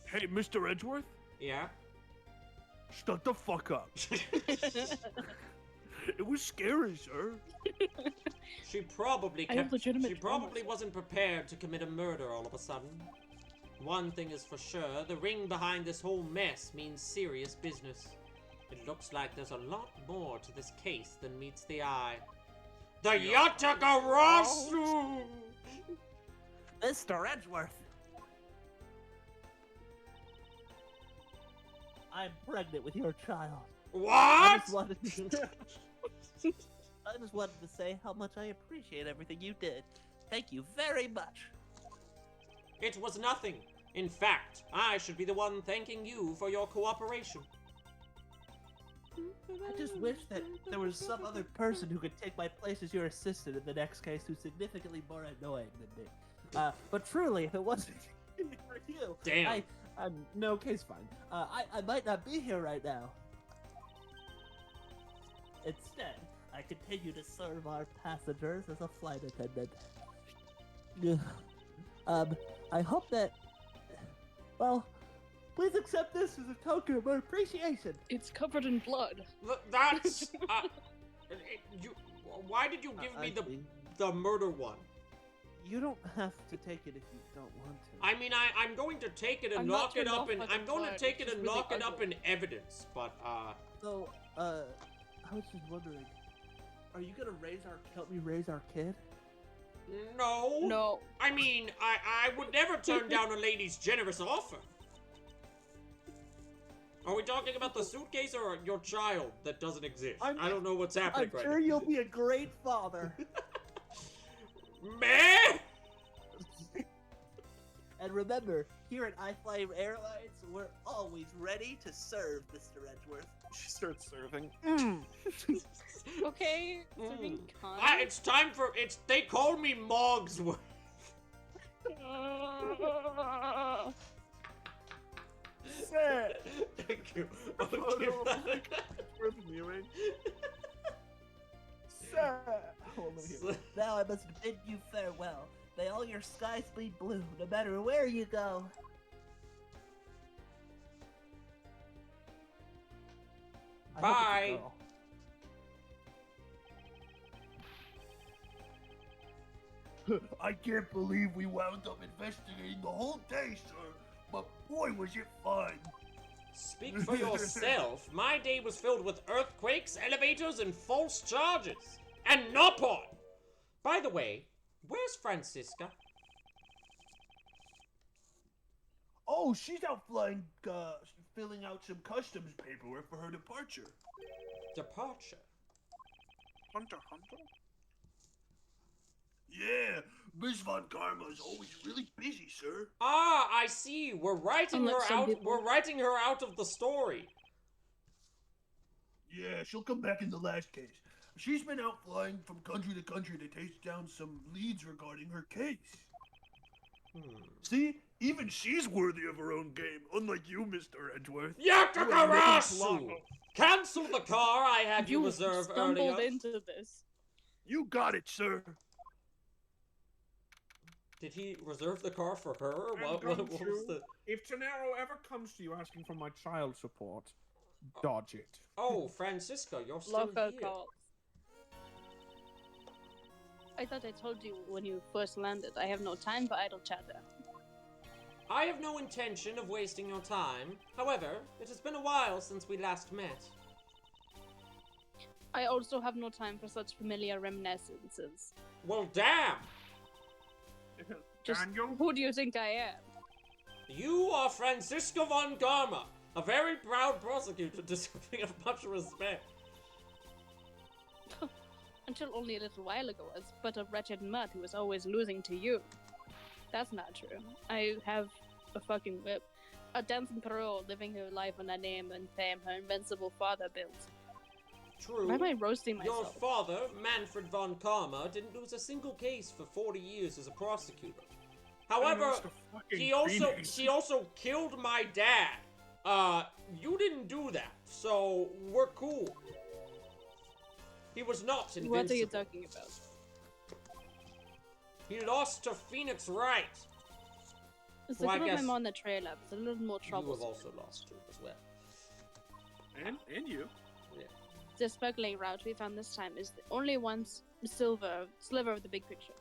[SPEAKER 4] Hey, Mr. Edgeworth?
[SPEAKER 1] Yeah?
[SPEAKER 4] Shut the fuck up. It was scary, sir.
[SPEAKER 1] She probably
[SPEAKER 2] I have legitimate
[SPEAKER 1] she probably wasn't prepared to commit a murder all of a sudden. One thing is for sure, the ring behind this whole mess means serious business. It looks like there's a lot more to this case than meets the eye. The Yatagarasu!
[SPEAKER 5] Mr. Edgeworth. I'm pregnant with your child. I
[SPEAKER 1] What?
[SPEAKER 5] just wanted I just wanted to say how much I appreciate everything you did. Thank you very much.
[SPEAKER 1] It was nothing. In fact, I should be the one thanking you for your cooperation.
[SPEAKER 5] I just wish that there was some other person who could take my place as your assistant in the next case who's significantly more annoying than me. But truly, if it wasn't for you,
[SPEAKER 1] Damn.
[SPEAKER 5] I'm no case fine. I might not be here right now. Instead, I continue to serve our passengers as a flight attendant. I hope that, well, please accept this as a token of my appreciation.
[SPEAKER 2] It's covered in blood.
[SPEAKER 1] That's why did you give me the murder one?
[SPEAKER 5] You don't have to take it if you don't want to.
[SPEAKER 1] I mean, I'm going to take it and
[SPEAKER 2] I'm not
[SPEAKER 1] knock it
[SPEAKER 2] turned
[SPEAKER 1] up
[SPEAKER 2] off
[SPEAKER 1] and
[SPEAKER 2] by the
[SPEAKER 1] I'm going to
[SPEAKER 2] blood,
[SPEAKER 1] take it
[SPEAKER 2] it's
[SPEAKER 1] and
[SPEAKER 2] just
[SPEAKER 1] knock
[SPEAKER 2] really
[SPEAKER 1] it up in
[SPEAKER 2] ugly.
[SPEAKER 1] evidence, but
[SPEAKER 5] So, I was just wondering, are you gonna help me raise our kid?
[SPEAKER 1] no.
[SPEAKER 2] No.
[SPEAKER 1] I mean, I would never turn down a lady's generous offer. Are we talking about the suitcase or your child that doesn't exist? I don't know what's happening
[SPEAKER 5] I'm
[SPEAKER 1] right
[SPEAKER 5] sure you'll be a great father.
[SPEAKER 1] now. Meh!
[SPEAKER 5] And remember, here at iFly Airlines, we're always ready to serve, Mr. Edgeworth.
[SPEAKER 3] She starts serving.
[SPEAKER 2] Okay, so being kind.
[SPEAKER 1] It's time for they call me Mogsworth.
[SPEAKER 4] Sir.
[SPEAKER 1] Thank you.
[SPEAKER 4] Worth viewing. Sir. Oh, let me hear it.
[SPEAKER 5] Now I must bid you farewell. May all your skies be blue, no matter where you go. I hope it's a
[SPEAKER 1] Bye.
[SPEAKER 5] girl.
[SPEAKER 4] I can't believe we wound up investigating the whole day, sir. But boy, was it fun.
[SPEAKER 1] Speak for yourself. My day was filled with earthquakes, elevators, and false charges. And Nopon! By the way, where's Francisca?
[SPEAKER 4] Oh, she's out flying, filling out some customs paperwork for her departure.
[SPEAKER 1] Departure.
[SPEAKER 3] Hunter.
[SPEAKER 4] Yeah, Miss Von Karma's always really busy, sir.
[SPEAKER 1] Ah, I see. We're writing
[SPEAKER 2] Unlike
[SPEAKER 1] her
[SPEAKER 2] some
[SPEAKER 1] out.
[SPEAKER 2] people.
[SPEAKER 1] We're writing her out of the story.
[SPEAKER 4] Yeah, she'll come back in the last case. She's been out flying from country to country to take down some leads regarding her case. See? Even she's worthy of her own game, unlike you, Mr. Edgeworth.
[SPEAKER 1] Yakagarasu! Cancel the car I had you
[SPEAKER 2] You
[SPEAKER 1] reserve
[SPEAKER 2] stumbled
[SPEAKER 1] earlier.
[SPEAKER 2] into this.
[SPEAKER 4] You got it, sir.
[SPEAKER 1] Did he reserve the car for her?
[SPEAKER 3] And
[SPEAKER 1] What
[SPEAKER 3] don't
[SPEAKER 1] was
[SPEAKER 3] you?
[SPEAKER 1] the...
[SPEAKER 3] If Gennaro ever comes to you asking for my child support,
[SPEAKER 4] dodge it.
[SPEAKER 1] Oh, Francisco, you're still
[SPEAKER 2] Local
[SPEAKER 1] here.
[SPEAKER 2] calls. I thought I told you when you first landed. I have no time for idle chatter.
[SPEAKER 1] I have no intention of wasting your time. However, it has been a while since we last met.
[SPEAKER 2] I also have no time for such familiar reminiscences.
[SPEAKER 1] Well, damn!
[SPEAKER 2] Just
[SPEAKER 4] Daniel?
[SPEAKER 2] who do you think I am?
[SPEAKER 1] You are Francisco von Garma, a very proud prosecutor deserving of much respect.
[SPEAKER 2] Until only a little while ago, as but a wretched mutt who was always losing to you. That's not true. I have a fucking whip. A dancing parole living her life on a name and fame her invincible father built.
[SPEAKER 1] True.
[SPEAKER 2] Why am I roasting
[SPEAKER 1] Your
[SPEAKER 2] myself?
[SPEAKER 1] father, Manfred von Karma, didn't lose a single case for 40 years as a prosecutor. However, he also killed my dad. You didn't do that, so we're cool. He was not invincible.
[SPEAKER 2] What are you talking about?
[SPEAKER 1] He lost to Phoenix Wright.
[SPEAKER 2] It's
[SPEAKER 1] Well, I
[SPEAKER 2] the group
[SPEAKER 1] guess
[SPEAKER 2] I'm on the trail of. It's a little more
[SPEAKER 1] You have
[SPEAKER 2] troublesome.
[SPEAKER 1] also lost to as well.
[SPEAKER 3] And you.
[SPEAKER 2] The smuggling route we found this time is the only one sliver of the big picture.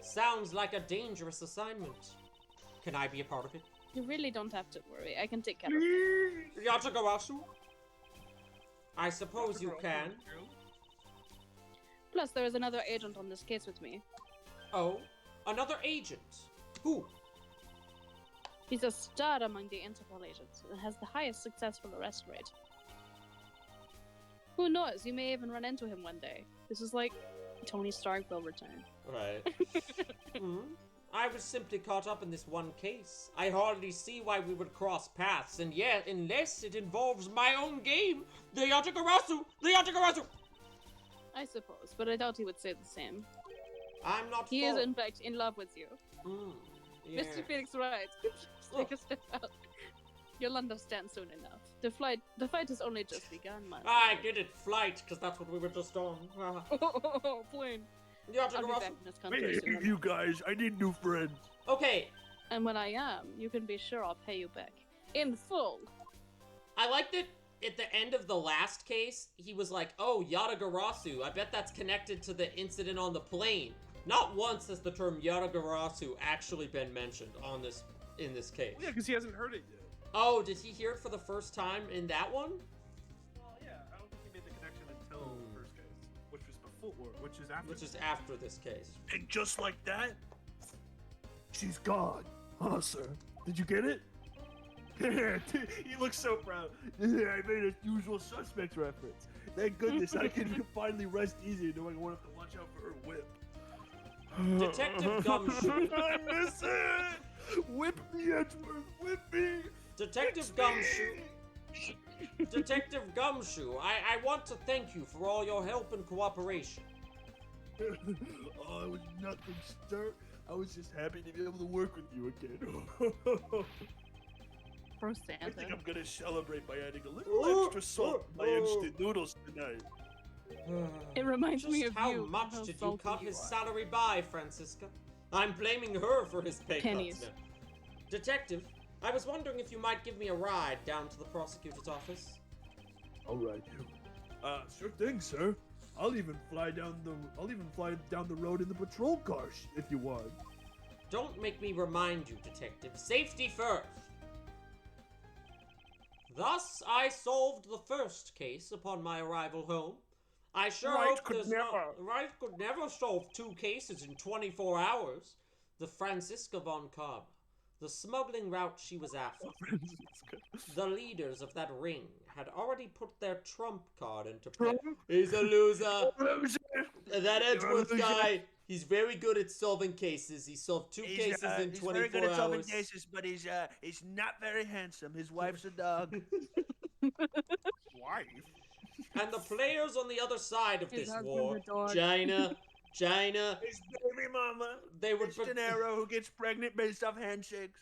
[SPEAKER 1] Sounds like a dangerous assignment. Can I be a part of it?
[SPEAKER 2] You really don't have to worry. I can take care of it.
[SPEAKER 1] Yatagarasu? I suppose you can.
[SPEAKER 2] Plus, there is another agent on this case with me.
[SPEAKER 1] Oh, another agent. Who?
[SPEAKER 2] He's a star among the Interpol agents and has the highest successful arrest rate. Who knows? You may even run into him one day. This is like Tony Stark will return.
[SPEAKER 1] Right. I was simply caught up in this one case. I hardly see why we would cross paths, and yet, unless it involves my own game, the Yatagarasu! The Yatagarasu!
[SPEAKER 2] I suppose, but I doubt he would say the same.
[SPEAKER 1] I'm not
[SPEAKER 2] He is, in fact, in love with you.
[SPEAKER 1] Yeah.
[SPEAKER 2] Mr. Phoenix Wright. Just take a step out. You'll understand soon enough. The fight has only just begun, man.
[SPEAKER 1] I get it, flight, because that's what we were just on.
[SPEAKER 2] Oh, plane. I'll be
[SPEAKER 1] Yatagarasu!
[SPEAKER 2] back in this country
[SPEAKER 4] Hey,
[SPEAKER 2] soon.
[SPEAKER 4] you guys, I need new friends.
[SPEAKER 1] Okay,
[SPEAKER 2] And when I am, you can be sure I'll pay you back. In full.
[SPEAKER 1] I like that at the end of the last case, he was like, oh, Yatagarasu, I bet that's connected to the incident on the plane. Not once has the term Yatagarasu actually been mentioned in this case.
[SPEAKER 3] Well, yeah, because he hasn't heard it yet.
[SPEAKER 1] Oh, did he hear it for the first time in that one?
[SPEAKER 3] Well, yeah, I don't think he made the connection until the first case, which was before, which is after.
[SPEAKER 1] Which is after this case.
[SPEAKER 4] And just like that, she's gone. Huh, sir? Did you get it?
[SPEAKER 3] He looks so proud.
[SPEAKER 4] I made a usual suspects reference. Thank goodness I can finally rest easy knowing I won't have to watch out for her whip.
[SPEAKER 1] Detective Gumshoe.
[SPEAKER 4] I miss it! Whip me, Edgeworth! Whip me!
[SPEAKER 1] Detective Gumshoe. Detective Gumshoe, I want to thank you for all your help and cooperation.
[SPEAKER 4] Oh, it was nothing, sir. I was just happy to be able to work with you again.
[SPEAKER 2] Pro
[SPEAKER 4] I
[SPEAKER 2] Santa.
[SPEAKER 4] think I'm gonna celebrate by adding a little extra salt to my instant noodles tonight.
[SPEAKER 2] It reminds
[SPEAKER 1] Just
[SPEAKER 2] me of
[SPEAKER 1] how
[SPEAKER 2] you.
[SPEAKER 1] much
[SPEAKER 2] how
[SPEAKER 1] did you
[SPEAKER 2] salty
[SPEAKER 1] cut
[SPEAKER 2] you
[SPEAKER 1] his
[SPEAKER 2] are.
[SPEAKER 1] salary by, Francisca? I'm blaming her for his pay
[SPEAKER 2] Pennies.
[SPEAKER 1] cuts now. Detective, I was wondering if you might give me a ride down to the prosecutor's office.
[SPEAKER 4] All right, you. Sure thing, sir. I'll even fly down the road in the patrol car if you want.
[SPEAKER 1] Don't make me remind you, Detective. Safety first! Thus, I solved the first case upon my arrival home. I sure
[SPEAKER 3] Wright
[SPEAKER 1] hope
[SPEAKER 3] could
[SPEAKER 1] there's
[SPEAKER 3] never.
[SPEAKER 1] Wright could never solve 2 cases in 24 hours. The Francisca von Karma, the smuggling route she was after. The leaders of that ring had already put their trump card into play. He's a loser. That Edgeworth guy, he's very good at solving cases. He solved 2 cases in 24
[SPEAKER 5] very good at solving
[SPEAKER 1] hours.
[SPEAKER 5] cases, but he's not very handsome. His wife's a dog.
[SPEAKER 3] Wife.
[SPEAKER 1] And the players on the other side of
[SPEAKER 2] His
[SPEAKER 1] this
[SPEAKER 2] husband's
[SPEAKER 1] war,
[SPEAKER 2] a dog.
[SPEAKER 1] China,
[SPEAKER 5] His baby mama.
[SPEAKER 1] they would
[SPEAKER 5] It's an arrow who gets pregnant based off handshakes.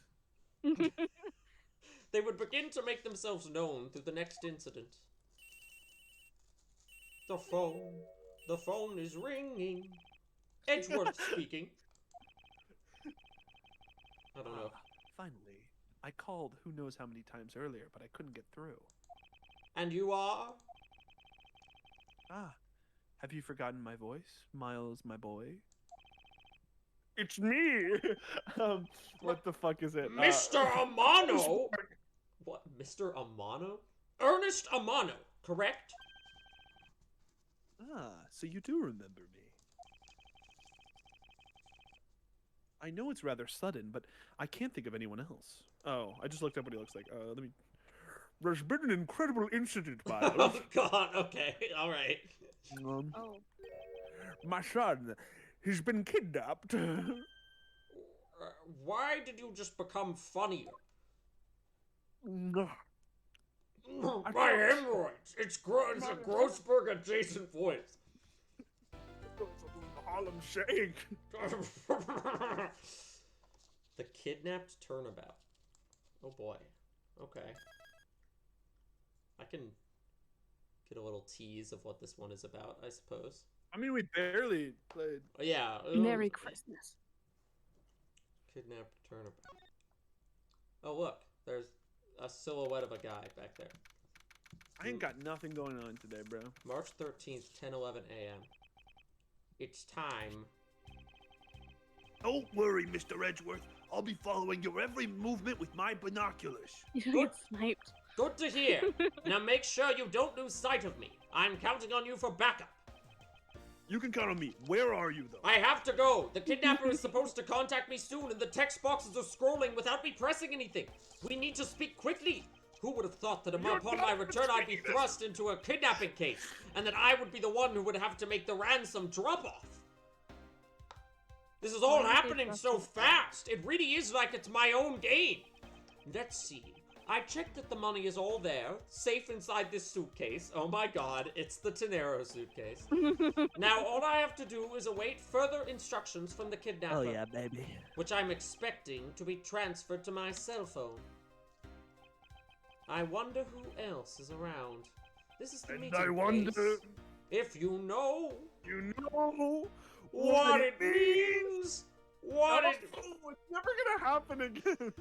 [SPEAKER 1] they would begin to make themselves known through the next incident. The phone is ringing. Edgeworth speaking. I don't know.
[SPEAKER 3] Finally, I called who knows how many times earlier, but I couldn't get through.
[SPEAKER 1] And you are?
[SPEAKER 3] Ah, have you forgotten my voice, Miles, my boy?
[SPEAKER 4] It's me. What the fuck is it?
[SPEAKER 1] Mr. Amano? What? Mr. Amano? Ernest Amano, correct?
[SPEAKER 3] Ah, so you do remember me. I know it's rather sudden, but I can't think of anyone else. Oh, I just looked up what he looks like. Let me.
[SPEAKER 4] There's been an incredible incident,
[SPEAKER 1] Oh,
[SPEAKER 4] Miles.
[SPEAKER 1] God, okay, alright.
[SPEAKER 2] Oh.
[SPEAKER 4] My son, he's been kidnapped.
[SPEAKER 1] Why did you just become funnier? My hemorrhoids! It's a Grossberg adjacent voice.
[SPEAKER 4] Harlem Shake.
[SPEAKER 1] The kidnapped turnabout. Oh boy. Okay. I can get a little tease of what this one is about, I suppose.
[SPEAKER 3] I mean, we barely played.
[SPEAKER 1] Yeah.
[SPEAKER 2] Merry Christmas.
[SPEAKER 1] Kidnapped turnabout. Oh look, there's a silhouette of a guy back there.
[SPEAKER 3] I ain't got nothing going on today, bro.
[SPEAKER 1] March 13th, 10:11 a.m. It's time.
[SPEAKER 4] Don't worry, Mr. Edgeworth. I'll be following your every movement with my binoculars.
[SPEAKER 2] You get sniped.
[SPEAKER 1] Good to hear. Now make sure you don't lose sight of me. I'm counting on you for backup.
[SPEAKER 4] You can count on me. Where are you, though?
[SPEAKER 1] I have to go. The kidnapper is supposed to contact me soon, and the text boxes are scrolling without me pressing anything. We need to speak quickly. Who would have thought that upon my return I'd be thrust into a kidnapping case, and that I would be the one who would have to make the ransom drop-off? This is all happening so fast. It really is like it's my own game. Let's see. I checked that the money is all there, safe inside this suitcase. Oh my god, it's the Tenero suitcase. Now, all I have to do is await further instructions from the kidnapper.
[SPEAKER 5] Oh yeah, baby.
[SPEAKER 1] Which I'm expecting to be transferred to my cell phone. I wonder who else is around. This is the
[SPEAKER 4] And
[SPEAKER 1] meeting
[SPEAKER 4] I wonder,
[SPEAKER 1] place. If you know
[SPEAKER 4] you know
[SPEAKER 1] what it means. What it...
[SPEAKER 3] It's never gonna happen again.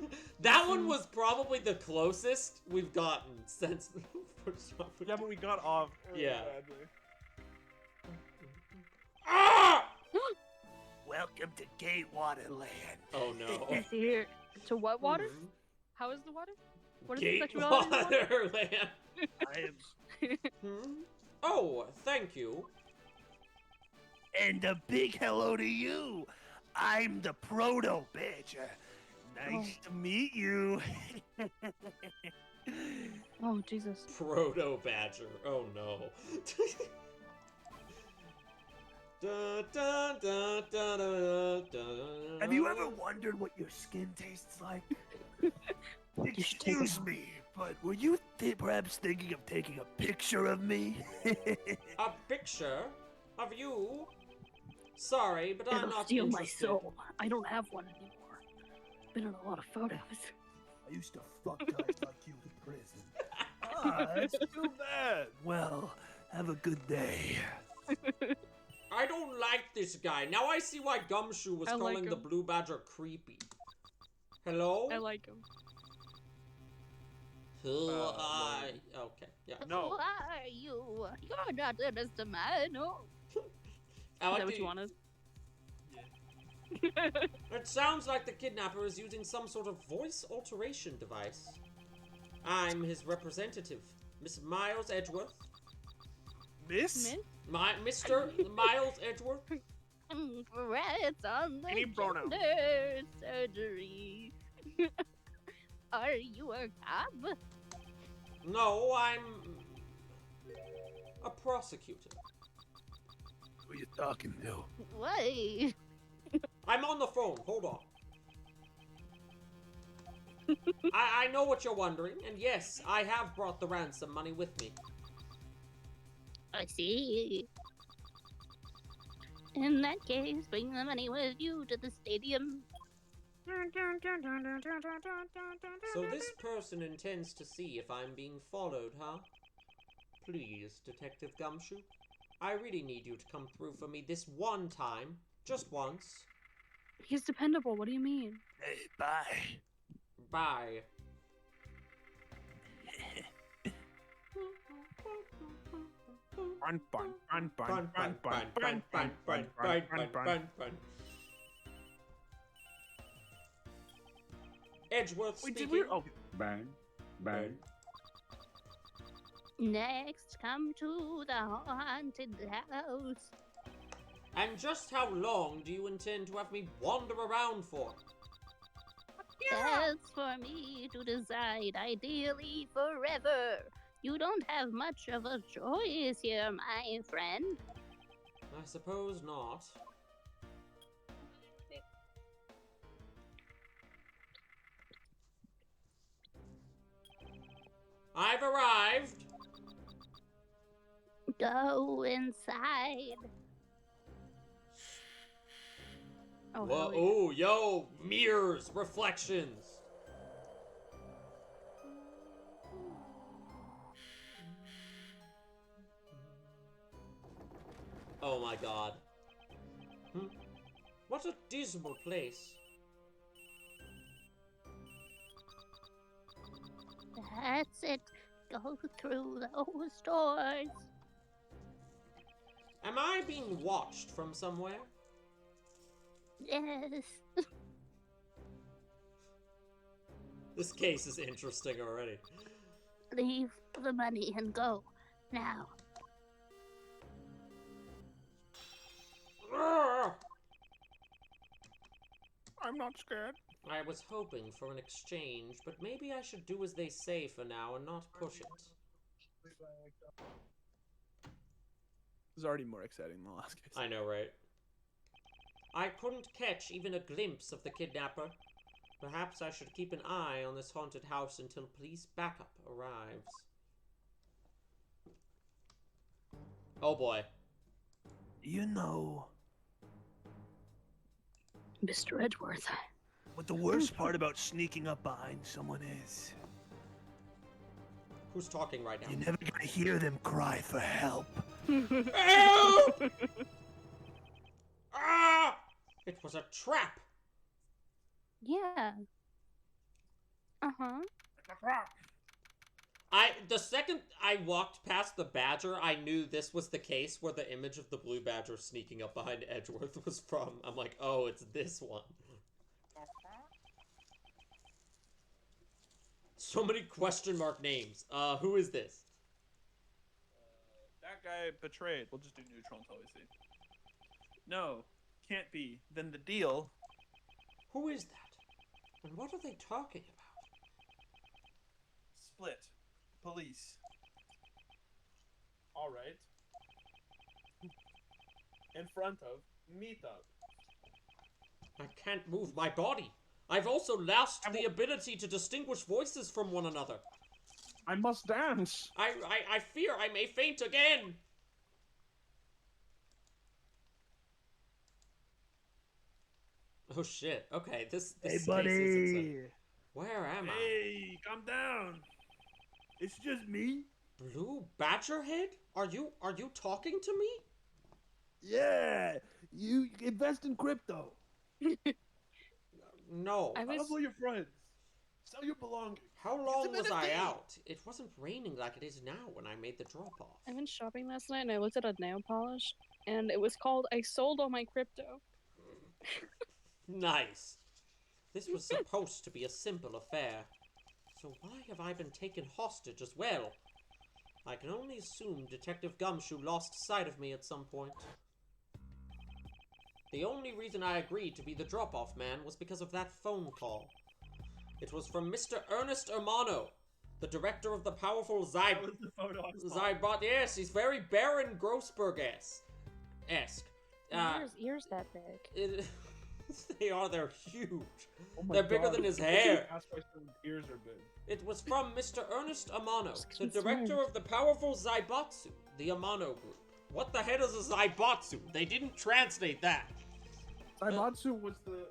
[SPEAKER 1] That one was probably the closest we've gotten since the first one.
[SPEAKER 3] Yeah, but we got off. really
[SPEAKER 1] Yeah.
[SPEAKER 3] badly.
[SPEAKER 1] Ah!
[SPEAKER 4] welcome to Gay Waterland.
[SPEAKER 1] Oh no.
[SPEAKER 2] Is here to what water?
[SPEAKER 1] Mhm.
[SPEAKER 2] How is the water? What is the
[SPEAKER 1] Gate
[SPEAKER 2] sexuality of the water?
[SPEAKER 1] Waterland.
[SPEAKER 4] I am,
[SPEAKER 1] Hmm? Oh, thank you.
[SPEAKER 4] and a big hello to you. I'm the Proto Badger. Nice to meet you.
[SPEAKER 2] Oh Jesus.
[SPEAKER 1] Proto Badger. Oh no. Dun, dun, dun, dun, dun, dun.
[SPEAKER 4] Have you ever wondered what your skin tastes like?
[SPEAKER 2] You should take it
[SPEAKER 4] Excuse
[SPEAKER 2] off.
[SPEAKER 4] me, but were you perhaps thinking of taking a picture of me?
[SPEAKER 1] A picture of you? Sorry, but I'm
[SPEAKER 2] It'll
[SPEAKER 1] not
[SPEAKER 2] steal my
[SPEAKER 1] interested.
[SPEAKER 2] soul. I don't have one anymore. Been in a lot of photos.
[SPEAKER 4] I used to fuck guys like you in prison. Ah, that's too bad. Well, have a good day.
[SPEAKER 1] I don't like this guy. Now I see why Gumshoe was
[SPEAKER 2] I like
[SPEAKER 1] calling the
[SPEAKER 2] him.
[SPEAKER 1] Blue Badger creepy. Hello?
[SPEAKER 2] I like him.
[SPEAKER 1] Okay, yeah.
[SPEAKER 3] No.
[SPEAKER 2] Who are you? You're not Mr. Man. No.
[SPEAKER 1] I
[SPEAKER 2] Is
[SPEAKER 1] like
[SPEAKER 2] that what
[SPEAKER 1] the-
[SPEAKER 2] you wanted?
[SPEAKER 1] It sounds like the kidnapper is using some sort of voice alteration device. I'm his representative, Miss Miles Edgeworth.
[SPEAKER 3] Miss?
[SPEAKER 2] Mint?
[SPEAKER 1] Mr. Miles Edgeworth?
[SPEAKER 2] Congrats on the
[SPEAKER 3] Any pronoun.
[SPEAKER 2] gender surgery. Are you a cop?
[SPEAKER 1] No, I'm a prosecutor.
[SPEAKER 4] Who you talking to?
[SPEAKER 2] Why?
[SPEAKER 1] I'm on the phone. Hold on. I know what you're wondering, and yes, I have brought the ransom money with me.
[SPEAKER 2] I see. In that case, bring the money with you to the stadium.
[SPEAKER 1] So this person intends to see if I'm being followed, huh? Please, Detective Gumshoe. I really need you to come through for me this one time. Just once.
[SPEAKER 2] He's dependable. What do you mean?
[SPEAKER 4] Hey, bye.
[SPEAKER 1] Bye.
[SPEAKER 3] Bun, bun, bun, bun,
[SPEAKER 1] Bun,
[SPEAKER 3] bun,
[SPEAKER 1] bun,
[SPEAKER 3] bun,
[SPEAKER 1] bun,
[SPEAKER 3] bun,
[SPEAKER 1] bun, bun, bun,
[SPEAKER 3] bun.
[SPEAKER 1] bun, bun. Edgeworth
[SPEAKER 3] Wait,
[SPEAKER 1] speaking.
[SPEAKER 3] did we? Oh, bang, bang.
[SPEAKER 2] Next, come to the haunted house.
[SPEAKER 1] And just how long do you intend to have me wander around for?
[SPEAKER 2] That's for me to decide, ideally forever. You don't have much of a choice here, my friend.
[SPEAKER 1] I suppose not. I've arrived.
[SPEAKER 2] Go inside. Oh,
[SPEAKER 1] Whoa,
[SPEAKER 2] hell yeah.
[SPEAKER 1] oh, yo, mirrors, reflections. Oh my god. What a dismal place.
[SPEAKER 2] That's it. Go through those doors.
[SPEAKER 1] Am I being watched from somewhere?
[SPEAKER 2] Yes.
[SPEAKER 1] This case is interesting already.
[SPEAKER 2] Leave the money and go. Now.
[SPEAKER 3] I'm not scared.
[SPEAKER 1] I was hoping for an exchange, but maybe I should do as they say for now and not push it.
[SPEAKER 3] This is already more exciting than the last case.
[SPEAKER 1] I know, right? I couldn't catch even a glimpse of the kidnapper. Perhaps I should keep an eye on this haunted house until police backup arrives. Oh boy.
[SPEAKER 5] You know
[SPEAKER 2] Mr. Edgeworth.
[SPEAKER 5] what the worst part about sneaking up behind someone is?
[SPEAKER 1] Who's talking right now?
[SPEAKER 5] You're never gonna hear them cry for help.
[SPEAKER 1] Help! Ah! It was a trap!
[SPEAKER 2] Yeah. Uh-huh.
[SPEAKER 1] The second I walked past the badger, I knew this was the case where the image of the blue badger sneaking up behind Edgeworth was from. I'm like, oh, it's this one. So many question mark names. Who is this?
[SPEAKER 3] That guy betrayed. We'll just do neutral until we see. No, can't be. Then the deal.
[SPEAKER 1] Who is that? And what are they talking about?
[SPEAKER 3] Split. Police. All right. In front of meetup.
[SPEAKER 1] I can't move my body. I've also lost the ability to distinguish voices from one another.
[SPEAKER 3] I must dance.
[SPEAKER 1] I fear I may faint again. Oh shit. Okay, this
[SPEAKER 5] Hey,
[SPEAKER 1] space
[SPEAKER 5] buddy.
[SPEAKER 1] is insane. Where am I?
[SPEAKER 3] Hey, calm down.
[SPEAKER 5] It's just me.
[SPEAKER 1] Blue Badgerhead? Are you talking to me?
[SPEAKER 5] Yeah, you invest in crypto.
[SPEAKER 1] No.
[SPEAKER 2] I was
[SPEAKER 3] All your friends. Sell your belongings.
[SPEAKER 1] How long
[SPEAKER 3] It's a
[SPEAKER 1] was I
[SPEAKER 3] NFT.
[SPEAKER 1] out? It wasn't raining like it is now when I made the drop off.
[SPEAKER 2] I went shopping last night and I looked at a nail polish and it was called I sold all my crypto.
[SPEAKER 1] Nice. This was supposed to be a simple affair. So why have I been taken hostage as well? I can only assume Detective Gumshoe lost sight of me at some point. The only reason I agreed to be the drop-off man was because of that phone call. It was from Mr. Ernest Hermano, the director of the powerful
[SPEAKER 3] That was the photo I saw.
[SPEAKER 1] Zybot. Yes, he's very Baron Grossberg-esque.
[SPEAKER 2] His ears that big.
[SPEAKER 1] They're huge.
[SPEAKER 3] Oh my
[SPEAKER 1] They're bigger
[SPEAKER 3] God.
[SPEAKER 1] than his hair.
[SPEAKER 3] That's why his ears are big.
[SPEAKER 1] It was from Mr. Ernest Amano,
[SPEAKER 2] Just
[SPEAKER 1] the
[SPEAKER 2] concerned.
[SPEAKER 1] director of the powerful Zaibatsu, the Amano group. What the hell is a Zaibatsu? They didn't translate that.
[SPEAKER 3] Saimatsu was the...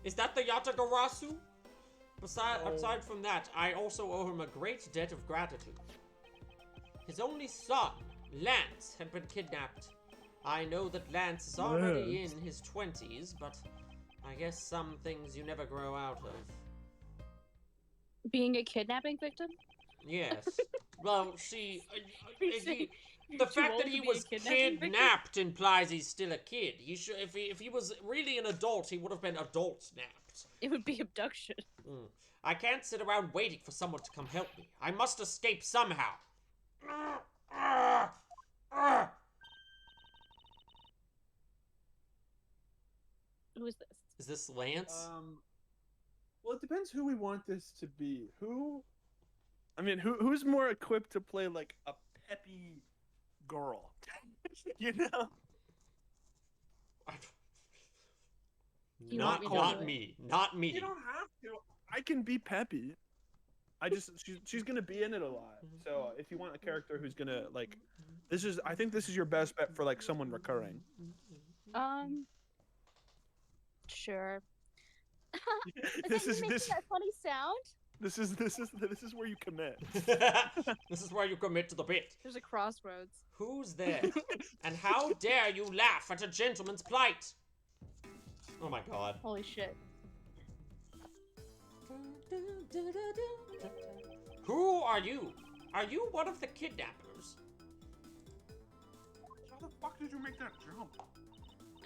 [SPEAKER 1] Is that the Yatagarasu?
[SPEAKER 3] Oh.
[SPEAKER 1] Aside from that, I also owe him a great debt of gratitude. His only son, Lance, had been kidnapped. I know that Lance is already in his 20s, but I guess some things you never grow out of.
[SPEAKER 2] Being a kidnapping victim?
[SPEAKER 1] Yes. Well, see,
[SPEAKER 2] You say
[SPEAKER 1] the
[SPEAKER 2] you're too
[SPEAKER 1] fact
[SPEAKER 2] old
[SPEAKER 1] that
[SPEAKER 2] to
[SPEAKER 1] he
[SPEAKER 2] be a
[SPEAKER 1] was
[SPEAKER 2] kidnapping victim?
[SPEAKER 1] kidnapped implies he's still a kid. He should, if he was really an adult, he would have been adult snapped.
[SPEAKER 2] It would be abduction.
[SPEAKER 1] I can't sit around waiting for someone to come help me. I must escape somehow.
[SPEAKER 2] Who is this?
[SPEAKER 1] Is this Lance?
[SPEAKER 3] Well, it depends who we want this to be. Who's more equipped to play like a peppy girl? You know?
[SPEAKER 2] You want me to do
[SPEAKER 1] Not
[SPEAKER 2] it?
[SPEAKER 1] me. Not me.
[SPEAKER 3] You don't have to. I can be peppy. She's gonna be in it a lot. So if you want a character who's gonna like, I think this is your best bet for like someone recurring.
[SPEAKER 2] Sure.
[SPEAKER 3] This is
[SPEAKER 2] that funny sound?
[SPEAKER 3] This is where you commit.
[SPEAKER 1] This is where you commit to the bit.
[SPEAKER 2] There's a crossroads.
[SPEAKER 1] Who's there? And how dare you laugh at a gentleman's plight? Oh my god.
[SPEAKER 2] Holy shit.
[SPEAKER 1] Who are you? Are you one of the kidnappers?
[SPEAKER 3] How the fuck did you make that jump?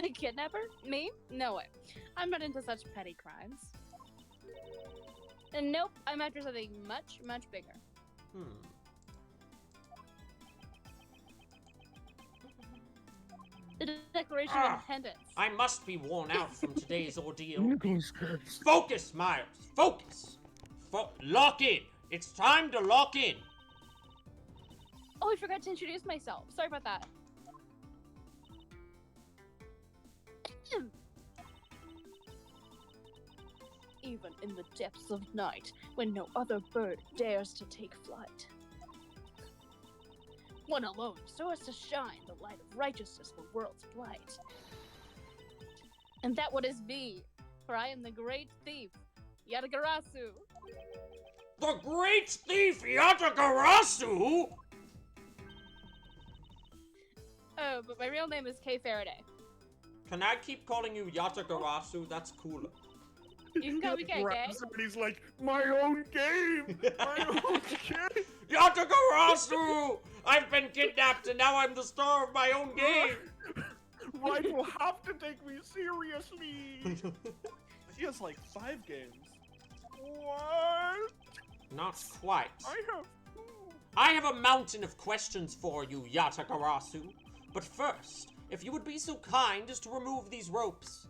[SPEAKER 2] A kidnapper? Me? No way. I'm not into such petty crimes. And nope, I'm after something much, much bigger. The Declaration of Independence.
[SPEAKER 1] I must be worn out from today's ordeal. Focus, Miles. Focus. Lock in. It's time to lock in.
[SPEAKER 2] Oh, I forgot to introduce myself. Sorry about that. Even in the depths of night, when no other bird dares to take flight. One alone, so as to shine the light of righteousness for world's blight. And that what is me, for I am the great thief, Yatagarasu.
[SPEAKER 1] The great thief Yatagarasu?
[SPEAKER 2] Oh, but my real name is Kay Faraday.
[SPEAKER 1] Can I keep calling you Yatagarasu? That's cooler.
[SPEAKER 2] You can call me Kay, Kay.
[SPEAKER 3] Somebody's like, my own game! My own game!
[SPEAKER 1] Yatagarasu! I've been kidnapped and now I'm the star of my own game!
[SPEAKER 3] Right will have to take me seriously! He has like 5 games. What?
[SPEAKER 1] Not quite.
[SPEAKER 3] I have
[SPEAKER 1] I have a mountain of questions for you, Yatagarasu. But first, if you would be so kind as to remove these ropes.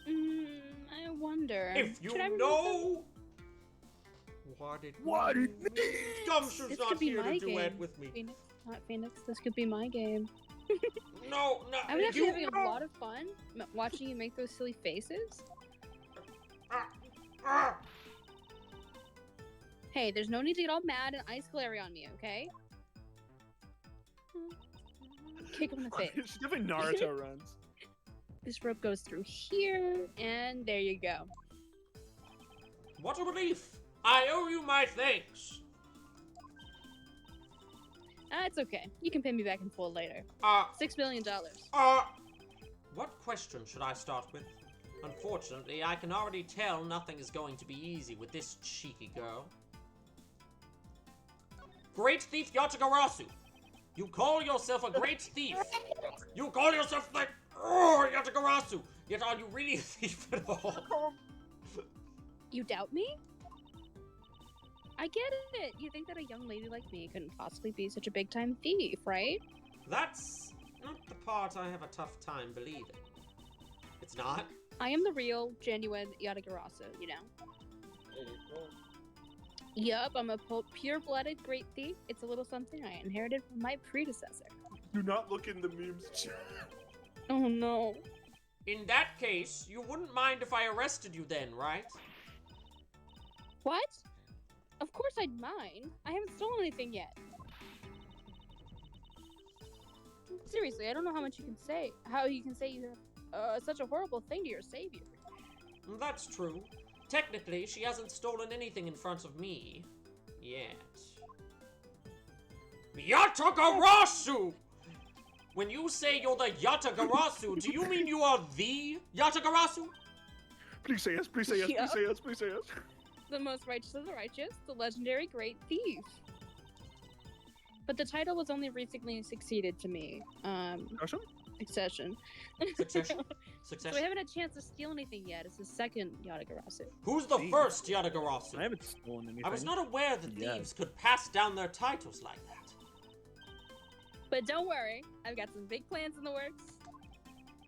[SPEAKER 2] I wonder.
[SPEAKER 1] If you
[SPEAKER 2] Should I remove
[SPEAKER 1] know what it means. Gumshoe's
[SPEAKER 2] This
[SPEAKER 1] not
[SPEAKER 2] could be
[SPEAKER 1] here
[SPEAKER 2] my
[SPEAKER 1] to duet
[SPEAKER 2] game.
[SPEAKER 1] with me.
[SPEAKER 2] Phoenix, not Phoenix. This could be my game.
[SPEAKER 1] No,
[SPEAKER 2] I'm actually
[SPEAKER 1] you
[SPEAKER 2] having a
[SPEAKER 1] know.
[SPEAKER 2] lot of fun watching you make those silly faces.
[SPEAKER 1] Ah.
[SPEAKER 2] Hey, there's no need to get all mad and ice glary on me, okay? Kick him in the face.
[SPEAKER 3] She's giving Naruto runs.
[SPEAKER 2] This rope goes through here, and there you go.
[SPEAKER 1] What a relief! I owe you my thanks.
[SPEAKER 2] It's okay. You can pay me back in full later. $6 million.
[SPEAKER 1] What question should I start with? Unfortunately, I can already tell nothing is going to be easy with this cheeky girl. Great thief Yatagarasu! You call yourself a great thief! You call yourself the Yatagarasu! Yet are you really a thief at all?
[SPEAKER 2] You doubt me? I get it. You think that a young lady like me couldn't possibly be such a big-time thief, right?
[SPEAKER 1] That's not the part I have a tough time believing. It's not?
[SPEAKER 2] I am the real, genuine Yatagarasu, you know? Yup, I'm a pure-blooded great thief. It's a little something I inherited from my predecessor.
[SPEAKER 3] Do not look in the memes.
[SPEAKER 2] Oh no.
[SPEAKER 1] In that case, you wouldn't mind if I arrested you then, right?
[SPEAKER 2] What? Of course I'd mind. I haven't stolen anything yet. Seriously, I don't know how much you can say. How you can say you have such a horrible thing to your savior.
[SPEAKER 1] That's true. Technically, she hasn't stolen anything in front of me. Yet. Yatagarasu! When you say you're the Yatagarasu, do you mean you are the Yatagarasu?
[SPEAKER 3] Please say yes, please say yes,
[SPEAKER 2] Yeah.
[SPEAKER 3] please say yes, please say yes.
[SPEAKER 2] the most righteous of the righteous, the legendary great thief. But the title was only recently succeeded to me. Succession.
[SPEAKER 1] Succession.
[SPEAKER 2] So
[SPEAKER 1] Succession.
[SPEAKER 2] we haven't had a chance to steal anything yet. It's the second Yatagarasu.
[SPEAKER 1] Who's the
[SPEAKER 3] Jeez.
[SPEAKER 1] first Yatagarasu?
[SPEAKER 3] I haven't stolen anything.
[SPEAKER 1] I was not aware that
[SPEAKER 3] Yeah.
[SPEAKER 1] thieves could pass down their titles like that.
[SPEAKER 2] But don't worry, I've got some big plans in the works.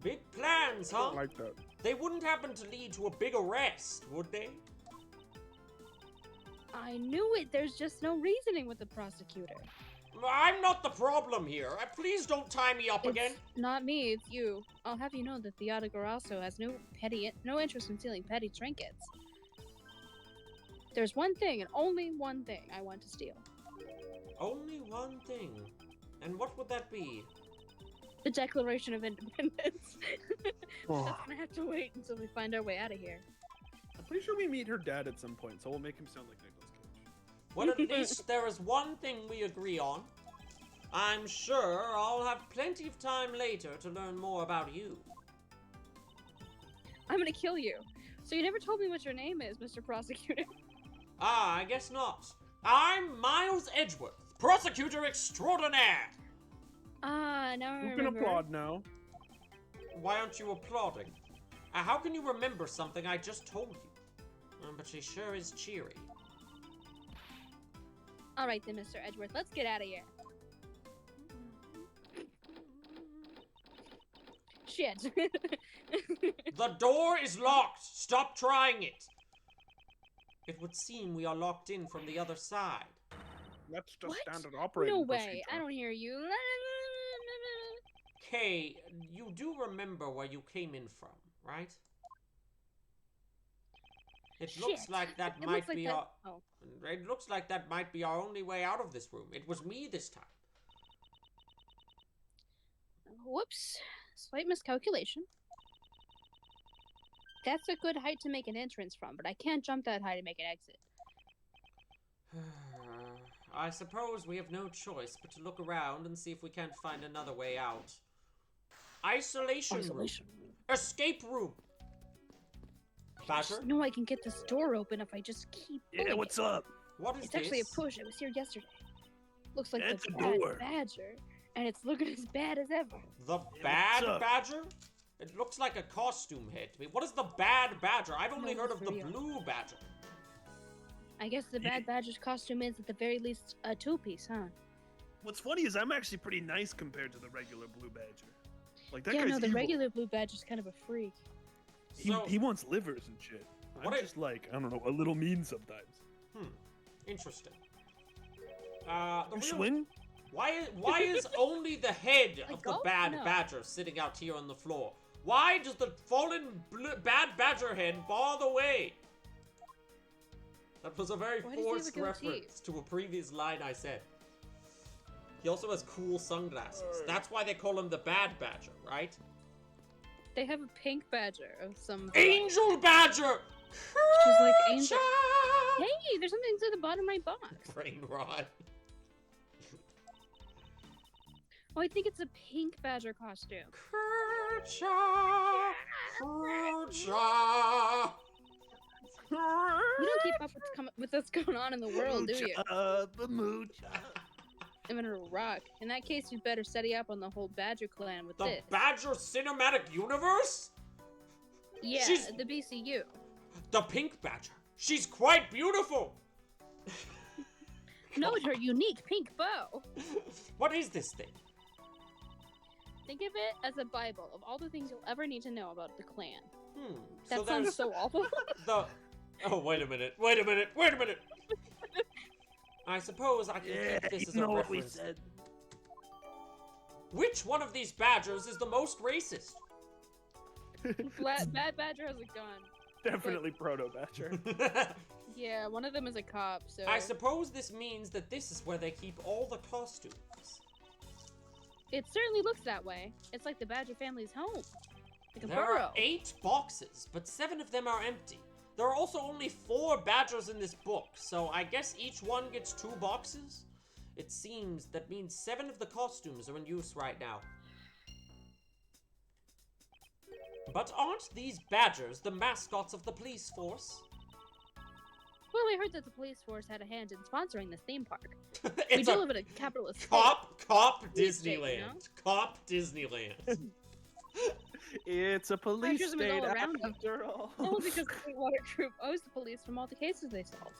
[SPEAKER 1] Big plans,
[SPEAKER 3] I
[SPEAKER 1] huh?
[SPEAKER 3] don't like that.
[SPEAKER 1] They wouldn't happen to lead to a big arrest, would they?
[SPEAKER 2] I knew it. There's just no reasoning with the prosecutor.
[SPEAKER 1] I'm not the problem here. Please don't tie me up again.
[SPEAKER 2] It's not me, it's you. I'll have you know that the Yatagarasu has no interest in stealing petty trinkets. There's one thing, and only one thing, I want to steal.
[SPEAKER 1] Only one thing. And what would that be?
[SPEAKER 2] The Declaration of Independence.
[SPEAKER 3] Oh.
[SPEAKER 2] That's gonna have to wait until we find our way out of here.
[SPEAKER 3] I'm pretty sure we meet her dad at some point, so we'll make him sound like Nicolas Cage.
[SPEAKER 1] Well, at least there is one thing we agree on. I'm sure I'll have plenty of time later to learn more about you.
[SPEAKER 2] I'm gonna kill you. So you never told me what your name is, Mr. Prosecutor.
[SPEAKER 1] Ah, I guess not. I'm Miles Edgeworth, prosecutor extraordinaire.
[SPEAKER 2] Ah, now I
[SPEAKER 3] You
[SPEAKER 2] remember.
[SPEAKER 3] can applaud now.
[SPEAKER 1] Why aren't you applauding? How can you remember something I just told you? But she sure is cheery.
[SPEAKER 2] All right then, Mr. Edgeworth, let's get out of here. Shit.
[SPEAKER 1] The door is locked. Stop trying it. It would seem we are locked in from the other side.
[SPEAKER 3] That's just
[SPEAKER 2] What?
[SPEAKER 3] standard operating
[SPEAKER 2] No way.
[SPEAKER 3] procedure.
[SPEAKER 2] I don't hear you.
[SPEAKER 1] Kay, you do remember where you came in from, right? It looks
[SPEAKER 2] Shit.
[SPEAKER 1] like that
[SPEAKER 2] It
[SPEAKER 1] might
[SPEAKER 2] looks like
[SPEAKER 1] be
[SPEAKER 2] that-
[SPEAKER 1] our...
[SPEAKER 2] Oh.
[SPEAKER 1] It looks like that might be our only way out of this room. It was me this time.
[SPEAKER 2] Whoops. Slight miscalculation. That's a good height to make an entrance from, but I can't jump that high to make an exit.
[SPEAKER 1] I suppose we have no choice but to look around and see if we can't find another way out. Isolation room. Escape room.
[SPEAKER 2] I
[SPEAKER 1] Badger,
[SPEAKER 2] just know I can get this door open if I just keep
[SPEAKER 3] Yeah,
[SPEAKER 2] pulling
[SPEAKER 3] what's
[SPEAKER 2] it.
[SPEAKER 3] up?
[SPEAKER 1] what is
[SPEAKER 2] It's actually a
[SPEAKER 1] this?
[SPEAKER 2] push. I was here yesterday. Looks like
[SPEAKER 3] It's
[SPEAKER 2] the
[SPEAKER 3] a
[SPEAKER 2] bad
[SPEAKER 3] door.
[SPEAKER 2] badger, and it's looking as bad as ever.
[SPEAKER 1] The
[SPEAKER 3] Yeah,
[SPEAKER 1] bad
[SPEAKER 3] what's up?
[SPEAKER 1] badger? It looks like a costume head to me. What is the bad badger? I've only
[SPEAKER 2] No,
[SPEAKER 1] heard
[SPEAKER 2] it's
[SPEAKER 1] of the
[SPEAKER 2] real.
[SPEAKER 1] blue badger.
[SPEAKER 2] I guess the bad badger's costume is at the very least a two-piece, huh?
[SPEAKER 3] What's funny is I'm actually pretty nice compared to the regular blue badger. Like that
[SPEAKER 2] Yeah,
[SPEAKER 3] guy's
[SPEAKER 2] no, the
[SPEAKER 3] evil.
[SPEAKER 2] regular blue badger's kind of a freak.
[SPEAKER 1] So,
[SPEAKER 3] He wants livers and shit. I'm
[SPEAKER 1] What
[SPEAKER 3] just like, I don't know, a little mean sometimes.
[SPEAKER 1] interesting. The
[SPEAKER 3] You
[SPEAKER 1] real-
[SPEAKER 3] swing?
[SPEAKER 1] Why is only the head
[SPEAKER 2] Like
[SPEAKER 1] of the
[SPEAKER 2] golf?
[SPEAKER 1] bad
[SPEAKER 2] No.
[SPEAKER 1] badger sitting out here on the floor? Why does the fallen bad badger head bar the way? That was a very
[SPEAKER 2] Why does he have a
[SPEAKER 1] forced
[SPEAKER 2] goatee?
[SPEAKER 1] reference to a previous line I said. He also has cool sunglasses. That's why they call him the bad badger, right?
[SPEAKER 2] They have a pink badger of some.
[SPEAKER 1] Angel badger!
[SPEAKER 2] She's like angel.
[SPEAKER 1] Kercha!
[SPEAKER 2] Hey, there's something to the bottom of my box.
[SPEAKER 1] Brain rot.
[SPEAKER 2] Oh, I think it's a pink badger costume.
[SPEAKER 1] Kercha! Kercha!
[SPEAKER 2] You don't keep up with what's going on in the world, do you?
[SPEAKER 3] Bamoocha.
[SPEAKER 2] I'm gonna rock. In that case, you better study up on the whole Badger clan with
[SPEAKER 1] The
[SPEAKER 2] this.
[SPEAKER 1] Badger Cinematic Universe?
[SPEAKER 2] Yeah,
[SPEAKER 1] she's-
[SPEAKER 2] the BCU.
[SPEAKER 1] The Pink Badger. She's quite beautiful.
[SPEAKER 2] Note her unique pink bow.
[SPEAKER 1] What is this thing?
[SPEAKER 2] Think of it as a Bible of all the things you'll ever need to know about the clan.
[SPEAKER 1] So
[SPEAKER 2] That sounds
[SPEAKER 1] there's
[SPEAKER 2] so awful.
[SPEAKER 1] the... Oh, wait a minute. I suppose I can
[SPEAKER 3] Yeah,
[SPEAKER 1] keep this
[SPEAKER 3] you
[SPEAKER 1] as a
[SPEAKER 3] know what we
[SPEAKER 1] reference.
[SPEAKER 3] said.
[SPEAKER 1] Which one of these badgers is the most racist?
[SPEAKER 2] Bad Badger has a gun.
[SPEAKER 3] Definitely Proto Badger.
[SPEAKER 2] Yeah, one of them is a cop, so.
[SPEAKER 1] I suppose this means that this is where they keep all the costumes.
[SPEAKER 2] It certainly looks that way. It's like the Badger family's home. Like a
[SPEAKER 1] There
[SPEAKER 2] burrow.
[SPEAKER 1] are 8 boxes, but 7 of them are empty. There are also only 4 badgers in this book, so I guess each one gets 2 boxes? It seems that means 7 of the costumes are in use right now. But aren't these badgers the mascots of the police force?
[SPEAKER 2] Well, I heard that the police force had a hand in sponsoring this theme park. We
[SPEAKER 1] It's
[SPEAKER 2] do
[SPEAKER 1] a
[SPEAKER 2] live in a capitalist state.
[SPEAKER 1] cop
[SPEAKER 2] Police state,
[SPEAKER 1] Disneyland.
[SPEAKER 2] you know?
[SPEAKER 1] Cop Disneyland.
[SPEAKER 3] It's a police
[SPEAKER 2] Fascism is
[SPEAKER 3] state
[SPEAKER 2] all around us.
[SPEAKER 3] after all.
[SPEAKER 2] All because the Sweetwater Group owes the police from all the cases they solved.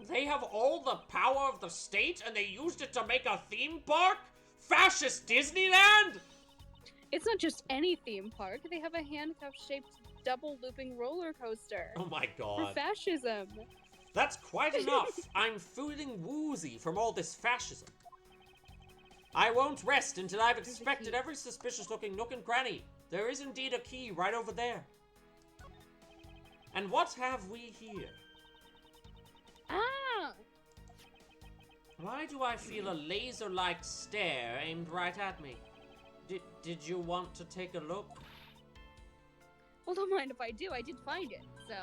[SPEAKER 1] They have all the power of the state and they used it to make a theme park? Fascist Disneyland?
[SPEAKER 2] It's not just any theme park. They have a handcuff-shaped double-looping roller coaster.
[SPEAKER 1] Oh my
[SPEAKER 2] For
[SPEAKER 1] god.
[SPEAKER 2] fascism.
[SPEAKER 1] That's quite enough. I'm feeling woozy from all this fascism. I won't rest until I've
[SPEAKER 2] There's a
[SPEAKER 1] inspected
[SPEAKER 2] key.
[SPEAKER 1] every suspicious-looking nook and cranny. There is indeed a key right over there. And what have we here?
[SPEAKER 2] Ah!
[SPEAKER 1] Why do I feel a laser-like stare aimed right at me? Did you want to take a look?
[SPEAKER 2] Well, don't mind if I do. I did find it, so...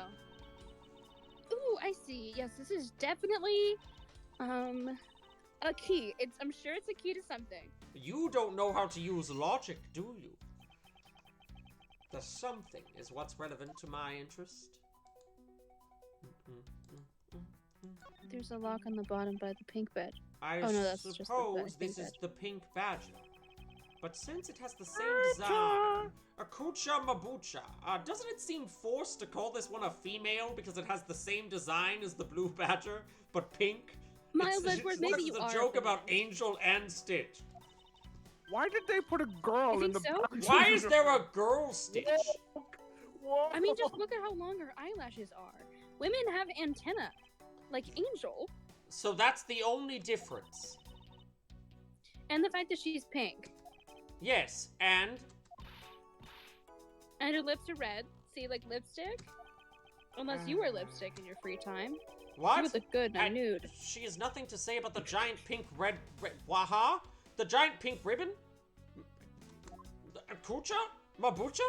[SPEAKER 2] Ooh, I see. Yes, this is definitely, a key. I'm sure it's a key to something.
[SPEAKER 1] You don't know how to use logic, do you? The something is what's relevant to my interest.
[SPEAKER 2] There's a lock on the bottom by the pink bed.
[SPEAKER 1] I
[SPEAKER 2] Oh, no, that's just the
[SPEAKER 1] suppose
[SPEAKER 2] pink
[SPEAKER 1] this is
[SPEAKER 2] badger.
[SPEAKER 1] the pink badger. But since it has the same design, Akucha Mabucha, doesn't it seem forced to call this one a female because it has the same design as the blue badger, but pink?
[SPEAKER 2] Miles
[SPEAKER 1] It's-
[SPEAKER 2] Edgeworth,
[SPEAKER 1] this
[SPEAKER 2] maybe
[SPEAKER 1] is
[SPEAKER 2] you
[SPEAKER 1] a
[SPEAKER 2] are
[SPEAKER 1] joke about
[SPEAKER 2] feminist.
[SPEAKER 1] Angel and Stitch.
[SPEAKER 3] Why did they put a girl
[SPEAKER 2] I
[SPEAKER 3] in
[SPEAKER 2] think
[SPEAKER 3] the
[SPEAKER 2] so.
[SPEAKER 3] box?
[SPEAKER 1] Why is there a girl Stitch?
[SPEAKER 3] Whoa.
[SPEAKER 2] I mean, just look at how long her eyelashes are. Women have antenna, like Angel,
[SPEAKER 1] So that's the only difference.
[SPEAKER 2] and the fact that she's pink
[SPEAKER 1] Yes, and
[SPEAKER 2] and her lips are red. See, like lipstick. Unless you wear lipstick in your free time, you
[SPEAKER 1] what?
[SPEAKER 2] would look good
[SPEAKER 1] I-
[SPEAKER 2] and nude.
[SPEAKER 1] She has nothing to say about the giant pink waha? The giant pink ribbon? Kucha? Mabucha?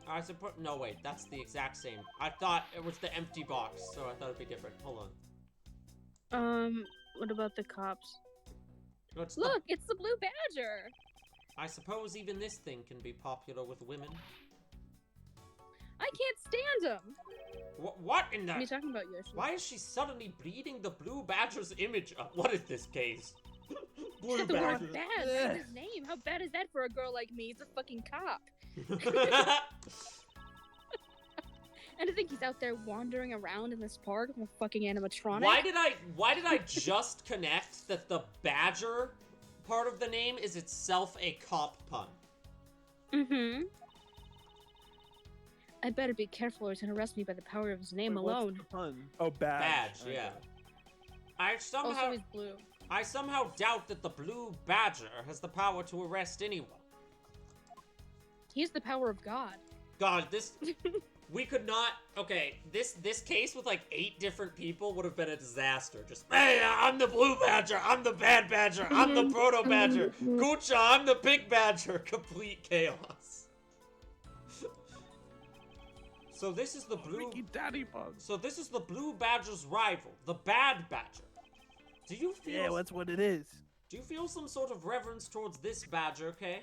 [SPEAKER 1] I suppose. No, wait, that's the exact same. I thought it was the empty box, so I thought it'd be different. Hold on.
[SPEAKER 2] What about the cops?
[SPEAKER 1] No, it's
[SPEAKER 2] Look, it's the blue badger.
[SPEAKER 1] I suppose even this thing can be popular with women.
[SPEAKER 2] I can't stand him.
[SPEAKER 1] What in
[SPEAKER 2] What are you
[SPEAKER 1] the?
[SPEAKER 2] talking about, Yoshi?
[SPEAKER 1] Why is she suddenly bleeding the blue badger's image up? What is this case? Blue
[SPEAKER 2] The
[SPEAKER 1] badger.
[SPEAKER 2] word bad. That's his name. How bad is that for a girl like me? He's a fucking cop. And to think he's out there wandering around in this park with a fucking animatronic.
[SPEAKER 1] Why did I just connect that the badger part of the name is itself a cop pun?
[SPEAKER 2] Mm-hmm. I better be careful or he's gonna arrest me by the power of his name
[SPEAKER 3] Wait, what's
[SPEAKER 2] alone.
[SPEAKER 3] the pun? Oh, badge.
[SPEAKER 1] Badge,
[SPEAKER 3] Okay.
[SPEAKER 1] yeah. I
[SPEAKER 2] Also,
[SPEAKER 1] somehow
[SPEAKER 2] he's blue.
[SPEAKER 1] I somehow doubt that the blue badger has the power to arrest anyone.
[SPEAKER 2] He's the power of God.
[SPEAKER 1] God, this we could not. Okay, this case with like 8 different people would have been a disaster. Just hey, I'm the blue badger, I'm the bad badger, I'm the proto badger, Gucha, I'm the pink badger. Complete chaos. So this is the blue.
[SPEAKER 3] Freaky daddy bug.
[SPEAKER 1] So this is the blue badger's rival, the bad badger. Do you feel?
[SPEAKER 3] Yeah, that's what it is.
[SPEAKER 1] Do you feel some sort of reverence towards this badger? Okay.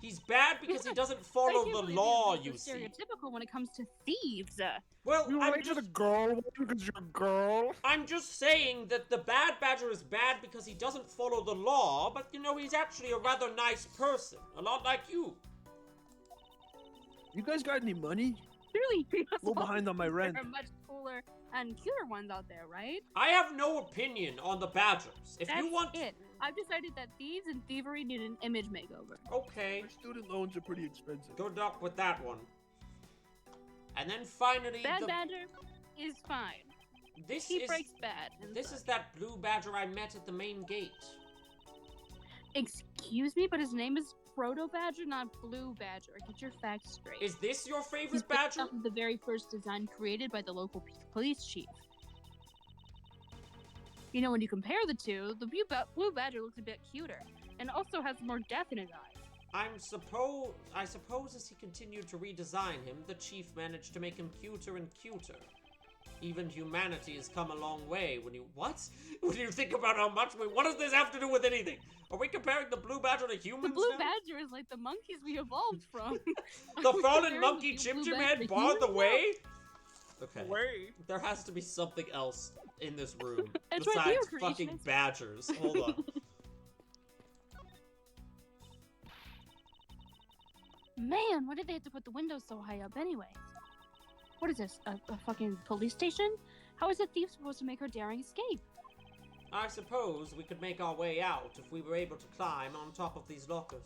[SPEAKER 1] He's bad because he doesn't follow the law. You see.
[SPEAKER 2] Stereotypical when it comes to thieves.
[SPEAKER 1] Well,
[SPEAKER 3] You
[SPEAKER 1] I'm
[SPEAKER 3] rated a
[SPEAKER 1] just,
[SPEAKER 3] girl because you're a girl.
[SPEAKER 1] I'm just saying that the bad badger is bad because he doesn't follow the law, but you know, he's actually a rather nice person. A lot like you.
[SPEAKER 3] You guys got any money?
[SPEAKER 2] Clearly,
[SPEAKER 3] A little behind on my rent.
[SPEAKER 2] There are much cooler and cuter ones out there, right?
[SPEAKER 1] I have no opinion on the badgers. If
[SPEAKER 2] That's
[SPEAKER 1] you want.
[SPEAKER 2] it. I've decided that thieves and thievery need an image makeover.
[SPEAKER 1] Okay.
[SPEAKER 3] My student loans are pretty expensive.
[SPEAKER 1] Good luck with that one. And then finally,
[SPEAKER 2] Bad badger is fine.
[SPEAKER 1] this
[SPEAKER 2] He
[SPEAKER 1] is
[SPEAKER 2] breaks bad. and
[SPEAKER 1] this
[SPEAKER 2] such.
[SPEAKER 1] is that blue badger I met at the main gate.
[SPEAKER 2] Excuse me, but his name is Proto Badger, not Blue Badger. Get your facts straight.
[SPEAKER 1] Is this your
[SPEAKER 2] He's
[SPEAKER 1] favorite
[SPEAKER 2] based
[SPEAKER 1] badger?
[SPEAKER 2] off of the very first design created by the local police chief. You know, when you compare the two, the Blue Badger looks a bit cuter, and also has more depth in his eyes.
[SPEAKER 1] I suppose as he continued to redesign him, the chief managed to make him cuter and cuter. Even humanity has come a long way when you— what? When you think about how much we— what does this have to do with anything? Are we comparing the blue badger to
[SPEAKER 2] The
[SPEAKER 1] humans
[SPEAKER 2] blue
[SPEAKER 1] now?
[SPEAKER 2] badger is like the monkeys we evolved from.
[SPEAKER 1] The
[SPEAKER 2] Are we
[SPEAKER 1] fallen
[SPEAKER 2] comparing
[SPEAKER 1] monkey
[SPEAKER 2] the
[SPEAKER 1] Chim
[SPEAKER 2] blue
[SPEAKER 1] Chim
[SPEAKER 2] badger
[SPEAKER 1] Head
[SPEAKER 2] to
[SPEAKER 1] barred the
[SPEAKER 2] humans
[SPEAKER 1] way? Okay.
[SPEAKER 3] Way.
[SPEAKER 1] There has to be something else in this room
[SPEAKER 2] That's right,
[SPEAKER 1] besides
[SPEAKER 2] you're
[SPEAKER 1] fucking
[SPEAKER 2] creationist.
[SPEAKER 1] badgers. Hold on.
[SPEAKER 2] Man, why did they have to put the windows so high up anyways? What is this, a fucking police station? How is a thief supposed to make her daring escape?
[SPEAKER 1] I suppose we could make our way out if we were able to climb on top of these lockers.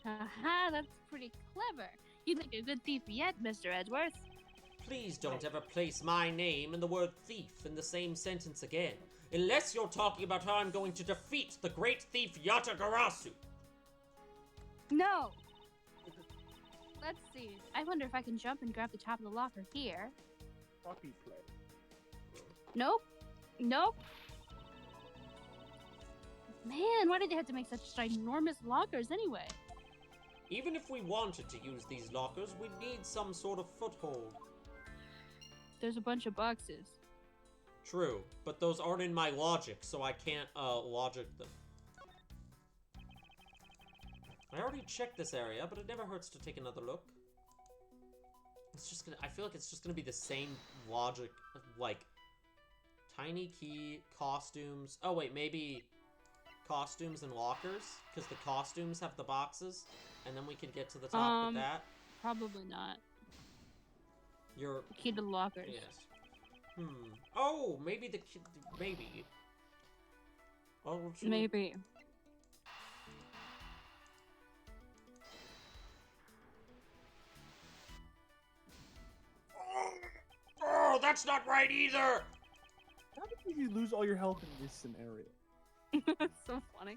[SPEAKER 2] Haha, that's pretty clever. You'd make a good thief yet, Mr. Edgeworth.
[SPEAKER 1] Please don't ever place my name and the word thief in the same sentence again. Unless you're talking about how I'm going to defeat the great thief Yatagarasu.
[SPEAKER 2] No! Let's see. I wonder if I can jump and grab the top of the locker here.
[SPEAKER 4] Hockey play.
[SPEAKER 2] Nope. Nope. Man, why did they have to make such ginormous lockers anyway?
[SPEAKER 1] Even if we wanted to use these lockers, we'd need some sort of foothold.
[SPEAKER 2] There's a bunch of boxes.
[SPEAKER 1] True, but those aren't in my logic, so I can't, logic them. I already checked this area, but it never hurts to take another look. It's just gonna— I feel like it's just gonna be the same logic, like, tiny key, costumes— oh wait, maybe costumes and lockers? Because the costumes have the boxes, and then we can get to the top with that.
[SPEAKER 2] Probably not.
[SPEAKER 1] You're—
[SPEAKER 2] Key to the lockers.
[SPEAKER 1] yes. Oh, maybe the kid— maybe. Oh,
[SPEAKER 2] Maybe.
[SPEAKER 1] Oh, that's not right either!
[SPEAKER 4] How did you lose all your health in this scenario?
[SPEAKER 2] That's so funny.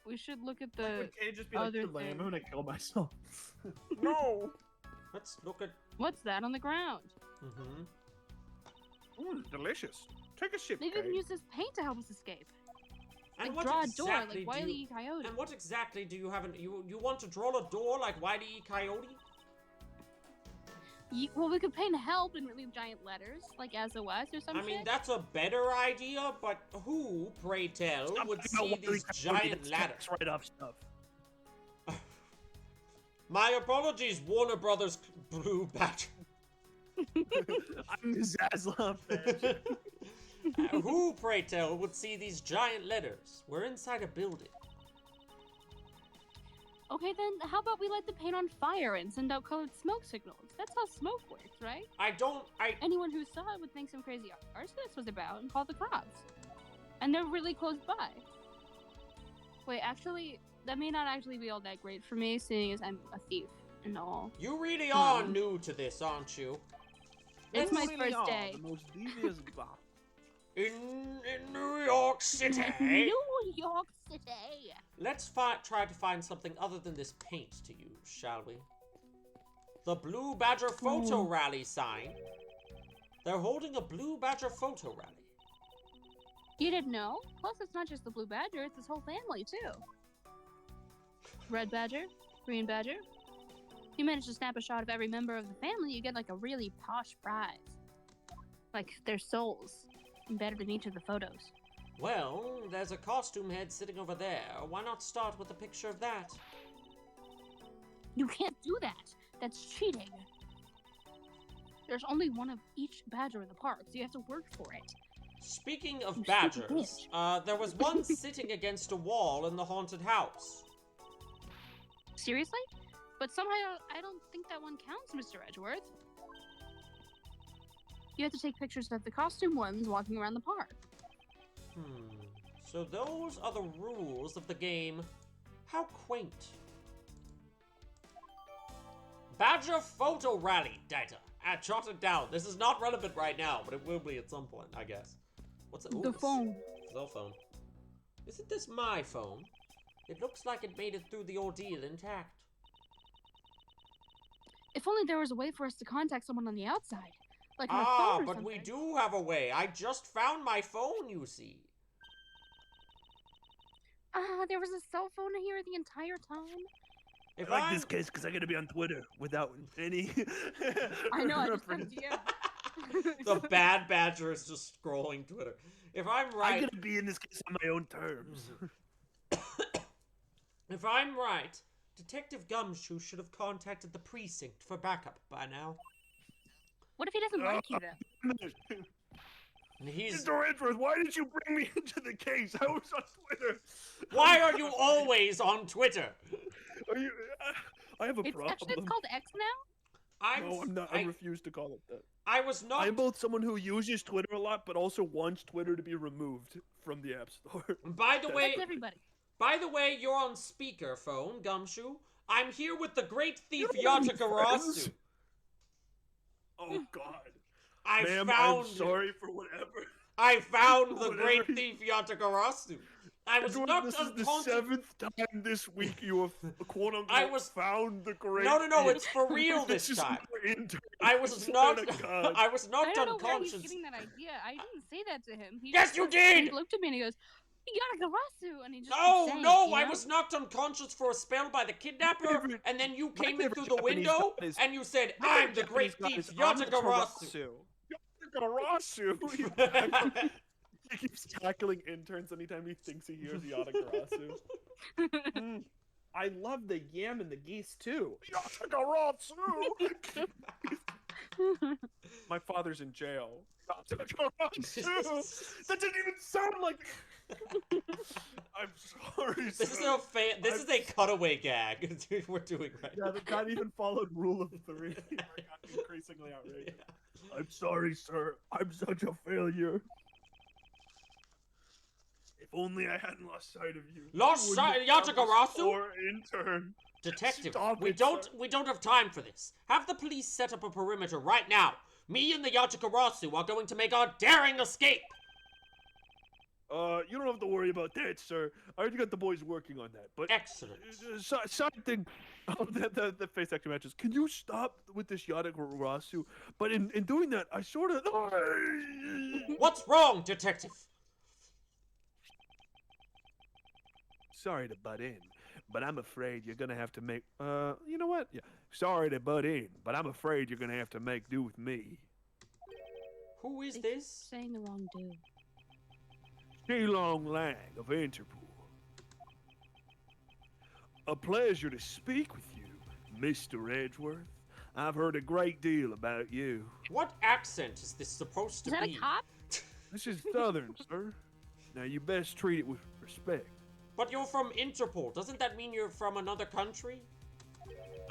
[SPEAKER 2] We should look at
[SPEAKER 4] Like,
[SPEAKER 2] the
[SPEAKER 4] would Kay just be like,
[SPEAKER 2] other
[SPEAKER 4] "Too late, I'm
[SPEAKER 2] thing.
[SPEAKER 4] gonna kill myself.
[SPEAKER 3] No.
[SPEAKER 1] Let's look at—
[SPEAKER 2] What's that on the ground?
[SPEAKER 3] Ooh, delicious. Take a sip,
[SPEAKER 2] Maybe we
[SPEAKER 3] Kay.
[SPEAKER 2] can use this paint to help us escape.
[SPEAKER 1] And
[SPEAKER 2] Like
[SPEAKER 1] what
[SPEAKER 2] draw a
[SPEAKER 1] exactly
[SPEAKER 2] door like
[SPEAKER 1] do
[SPEAKER 2] Wile
[SPEAKER 1] you—
[SPEAKER 2] E. Coyote.
[SPEAKER 1] And what exactly do you have in— you want to draw a door like Wile E. Coyote?
[SPEAKER 2] Well, we could paint help in really giant letters, like SOS or some
[SPEAKER 1] I mean,
[SPEAKER 2] shit.
[SPEAKER 1] that's a better idea, but who, pray tell,
[SPEAKER 4] Stop
[SPEAKER 1] would
[SPEAKER 4] talking
[SPEAKER 1] see
[SPEAKER 4] about
[SPEAKER 1] these
[SPEAKER 4] Wile E. Coyote,
[SPEAKER 1] giant
[SPEAKER 4] that's
[SPEAKER 1] ladders?
[SPEAKER 4] tax write-off stuff.
[SPEAKER 1] My apologies, Warner Brothers Blue Badger.
[SPEAKER 4] I'm a Zaslav fan.
[SPEAKER 1] Who, pray tell, would see these giant letters? We're inside a building.
[SPEAKER 2] Okay, then how about we light the paint on fire and send out colored smoke signals? That's how smoke works, right? Anyone who saw it would think some crazy arsonist was about and call the cops. And they're really close by. Wait, actually, that may not actually be all that great for me, seeing as I'm a thief and all.
[SPEAKER 1] You really are new to this, aren't you?
[SPEAKER 2] It's my
[SPEAKER 3] Really
[SPEAKER 2] first
[SPEAKER 3] are
[SPEAKER 2] day.
[SPEAKER 3] The most devious bot.
[SPEAKER 1] In New York City.
[SPEAKER 2] New York City!
[SPEAKER 1] Let's try to find something other than this paint to use, shall we? The Blue Badger Photo Rally sign. They're holding a Blue Badger Photo Rally.
[SPEAKER 2] You didn't know? Plus, it's not just the blue badger, it's his whole family, too. Red badger, green badger. You manage to snap a shot of every member of the family, you get like a really posh prize. Like their souls embedded in each of the photos.
[SPEAKER 1] Well, there's a costume head sitting over there. Why not start with a picture of that?
[SPEAKER 2] You can't do that. That's cheating. There's only one of each badger in the park, so you have to work for it.
[SPEAKER 1] Speaking of
[SPEAKER 2] You stupid
[SPEAKER 1] badgers, there was one sitting against a wall in the haunted house.
[SPEAKER 2] Seriously? But somehow I don't think that one counts, Mr. Edgeworth. You have to take pictures of the costume ones walking around the park.
[SPEAKER 1] So those are the rules of the game. How quaint. Badger Photo Rally data. I jotted down. This is not relevant right now, but it will be at some point, I guess. What's it? Ooh,
[SPEAKER 2] The phone.
[SPEAKER 1] Cell phone. Isn't this my phone? It looks like it made it through the ordeal intact.
[SPEAKER 2] If only there was a way for us to contact someone on the outside. Like on a phone or
[SPEAKER 1] But
[SPEAKER 2] something.
[SPEAKER 1] we do have a way. I just found my phone, you see.
[SPEAKER 2] There was a cell phone here the entire time?
[SPEAKER 1] If
[SPEAKER 4] I like
[SPEAKER 1] I'm
[SPEAKER 4] this case because I gotta be on Twitter without any.
[SPEAKER 2] I know, I just
[SPEAKER 4] reference.
[SPEAKER 2] left you.
[SPEAKER 1] the bad badger is just scrolling Twitter. If I'm
[SPEAKER 4] I
[SPEAKER 1] right,
[SPEAKER 4] gotta be in this case on my own terms.
[SPEAKER 1] if I'm right, Detective Gumshoe should have contacted the precinct for backup by now.
[SPEAKER 2] What if he doesn't like you, though?
[SPEAKER 1] And he's
[SPEAKER 4] Mr. Edwards, why did you bring me into the case? I was on Twitter.
[SPEAKER 1] Why are you always on Twitter?
[SPEAKER 4] Are you? I have a
[SPEAKER 2] It's
[SPEAKER 4] problem.
[SPEAKER 2] actually it's called X now.
[SPEAKER 4] No, I'm not. I refuse to call it that.
[SPEAKER 1] I was not.
[SPEAKER 4] I'm both someone who uses Twitter a lot, but also wants Twitter to be removed from the App Store.
[SPEAKER 1] By the way,
[SPEAKER 2] That's everybody.
[SPEAKER 1] By the way, you're on speakerphone, Gumshoe. I'm here with the great thief
[SPEAKER 4] You don't have any
[SPEAKER 1] Yatagarasu.
[SPEAKER 4] friends? Oh God.
[SPEAKER 1] I
[SPEAKER 4] Ma'am,
[SPEAKER 1] found.
[SPEAKER 4] I'm sorry for whatever.
[SPEAKER 1] I found the
[SPEAKER 4] Whatever
[SPEAKER 1] great
[SPEAKER 4] he-
[SPEAKER 1] thief Yatagarasu. I was
[SPEAKER 4] Edward,
[SPEAKER 1] knocked
[SPEAKER 4] this is the
[SPEAKER 1] unconscious.
[SPEAKER 4] 7th time this week you have quote unquote
[SPEAKER 1] I was-
[SPEAKER 4] found the great.
[SPEAKER 1] No,
[SPEAKER 4] thief.
[SPEAKER 1] it's for real this
[SPEAKER 4] is
[SPEAKER 1] time.
[SPEAKER 4] more intern.
[SPEAKER 1] I was
[SPEAKER 4] Swear
[SPEAKER 1] knocked.
[SPEAKER 4] to God.
[SPEAKER 1] I was
[SPEAKER 2] I
[SPEAKER 1] knocked
[SPEAKER 2] don't know where he's
[SPEAKER 1] unconscious.
[SPEAKER 2] getting that idea. I didn't say that to him. He
[SPEAKER 1] Yes,
[SPEAKER 2] just
[SPEAKER 1] you
[SPEAKER 2] looked-
[SPEAKER 1] did!
[SPEAKER 2] He looked at me and he goes, Yatagarasu, and he just kept
[SPEAKER 1] No,
[SPEAKER 2] saying
[SPEAKER 1] no,
[SPEAKER 2] it, you
[SPEAKER 1] I
[SPEAKER 2] know?
[SPEAKER 1] was knocked unconscious for a spell by the kidnapper,
[SPEAKER 4] favorite-
[SPEAKER 1] and then you
[SPEAKER 4] my
[SPEAKER 1] came in
[SPEAKER 4] favorite
[SPEAKER 1] through the
[SPEAKER 4] Japanese
[SPEAKER 1] window,
[SPEAKER 4] god is-
[SPEAKER 1] and you said,
[SPEAKER 4] My
[SPEAKER 1] I'm the
[SPEAKER 4] favorite
[SPEAKER 1] great
[SPEAKER 4] Japanese
[SPEAKER 1] thief
[SPEAKER 4] god is
[SPEAKER 1] Yatagarasu.
[SPEAKER 4] Yatagarasu. He keeps tackling interns anytime he thinks he hears Yatagarasu.
[SPEAKER 3] I love the yam and the geese too.
[SPEAKER 4] Yatagarasu! My father's in jail. Yatagarasu! That didn't even sound like. I'm sorry,
[SPEAKER 1] This is
[SPEAKER 4] sir.
[SPEAKER 1] this is a cutaway gag we're doing right
[SPEAKER 4] Yeah,
[SPEAKER 1] now.
[SPEAKER 4] the guy even followed rule of 3. I got increasingly outraged. I'm sorry, sir. I'm such a failure. If only I hadn't lost sight of you.
[SPEAKER 1] Lost
[SPEAKER 4] I
[SPEAKER 1] sight-
[SPEAKER 4] wouldn't have found
[SPEAKER 1] Yatagarasu?
[SPEAKER 4] this poor intern.
[SPEAKER 1] Detective,
[SPEAKER 4] Stop
[SPEAKER 1] we
[SPEAKER 4] it,
[SPEAKER 1] don't
[SPEAKER 4] sir.
[SPEAKER 1] have time for this. Have the police set up a perimeter right now. Me and the Yatagarasu are going to make our daring escape.
[SPEAKER 4] You don't have to worry about that, sir. I already got the boys working on that. But
[SPEAKER 1] Excellent.
[SPEAKER 4] side thing, oh, the face acting matches. Can you stop with this Yatagarasu? But in doing that, I sort of.
[SPEAKER 1] What's wrong, detective?
[SPEAKER 4] Sorry to butt in, but I'm afraid you're gonna have to make. You know what? Yeah. Sorry to butt in, but I'm afraid you're gonna have to make do with me.
[SPEAKER 1] Who is
[SPEAKER 2] They keep
[SPEAKER 1] this?
[SPEAKER 2] saying the wrong dude.
[SPEAKER 4] Shilong Lang of Interpol. A pleasure to speak with you, Mr. Edgeworth. I've heard a great deal about you.
[SPEAKER 1] What accent is this supposed to
[SPEAKER 2] Is that
[SPEAKER 1] be?
[SPEAKER 2] a cop?
[SPEAKER 4] This is Southern, sir. Now you best treat it with respect.
[SPEAKER 1] But you're from Interpol. Doesn't that mean you're from another country?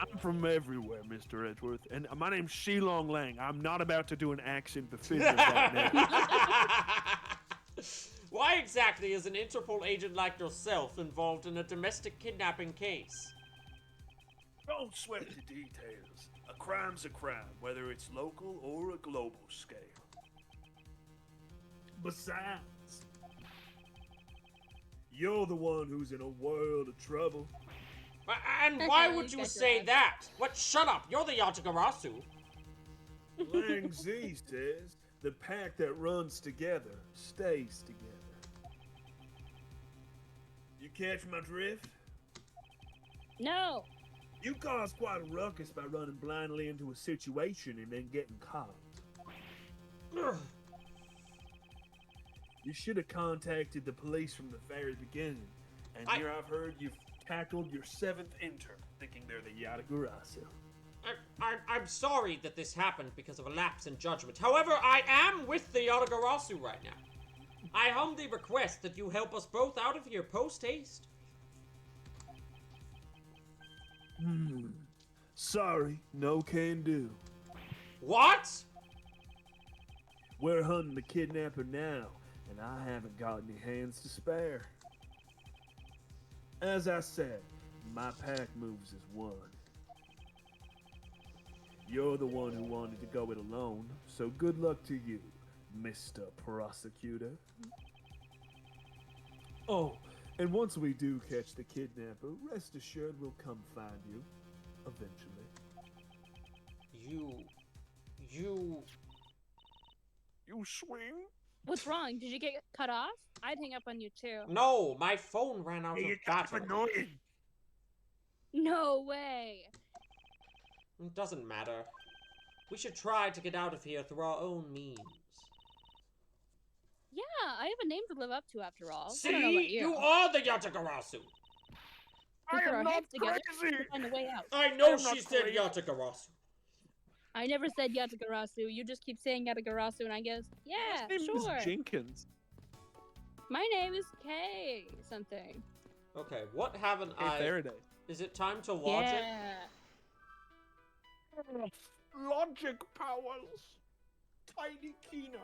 [SPEAKER 4] I'm from everywhere, Mr. Edgeworth, and my name's Shilong Lang. I'm not about to do an accent befitting of that name.
[SPEAKER 1] Why exactly is an Interpol agent like yourself involved in a domestic kidnapping case?
[SPEAKER 4] Don't sweat the details. A crime's a crime, whether it's local or a global scale. Besides, you're the one who's in a world of trouble.
[SPEAKER 1] And why would
[SPEAKER 2] You
[SPEAKER 1] you
[SPEAKER 2] got your
[SPEAKER 1] say
[SPEAKER 2] ass.
[SPEAKER 1] that? What? Shut up! You're the Yatagarasu.
[SPEAKER 4] Lang Z says the pack that runs together stays together. You catch my drift?
[SPEAKER 2] No.
[SPEAKER 4] You caused quite a ruckus by running blindly into a situation and then getting caught. You should have contacted the police from the very beginning. And here I've heard you've tackled your 7th intern, thinking they're the Yatagarasu.
[SPEAKER 1] I'm sorry that this happened because of a lapse in judgment. However, I am with the Yatagarasu right now. I humbly request that you help us both out of here post-haste.
[SPEAKER 4] Sorry, no can do.
[SPEAKER 1] What?
[SPEAKER 4] We're hunting the kidnapper now, and I haven't got any hands to spare. As I said, my pack moves as one. You're the one who wanted to go it alone, so good luck to you, Mr. Prosecutor. Oh, and once we do catch the kidnapper, rest assured we'll come find you. Eventually. You swing?
[SPEAKER 2] What's wrong? Did you get cut off? I'd hang up on you too.
[SPEAKER 1] No, my phone ran out of battery.
[SPEAKER 4] annoying.
[SPEAKER 2] No way.
[SPEAKER 1] It doesn't matter. We should try to get out of here through our own means.
[SPEAKER 2] Yeah, I have a name to live up to after all. I don't know
[SPEAKER 1] See?
[SPEAKER 2] about you.
[SPEAKER 1] You are the Yatagarasu!
[SPEAKER 2] We
[SPEAKER 4] I
[SPEAKER 2] put
[SPEAKER 4] am
[SPEAKER 2] our
[SPEAKER 4] not
[SPEAKER 2] heads together
[SPEAKER 4] crazy!
[SPEAKER 2] to find a way out.
[SPEAKER 1] I
[SPEAKER 4] I
[SPEAKER 1] know
[SPEAKER 4] am not
[SPEAKER 1] she said
[SPEAKER 4] crazy.
[SPEAKER 1] Yatagarasu.
[SPEAKER 2] I never said Yatagarasu. You just keep saying Yatagarasu, and I guess, yeah,
[SPEAKER 3] His name
[SPEAKER 2] sure.
[SPEAKER 3] is Jenkins.
[SPEAKER 2] My name is Kay something.
[SPEAKER 1] Okay, what haven't
[SPEAKER 3] Hey,
[SPEAKER 1] I...
[SPEAKER 3] Faraday.
[SPEAKER 1] Is it time to logic?
[SPEAKER 2] Yeah.
[SPEAKER 4] Logic powers. Tiny Kina.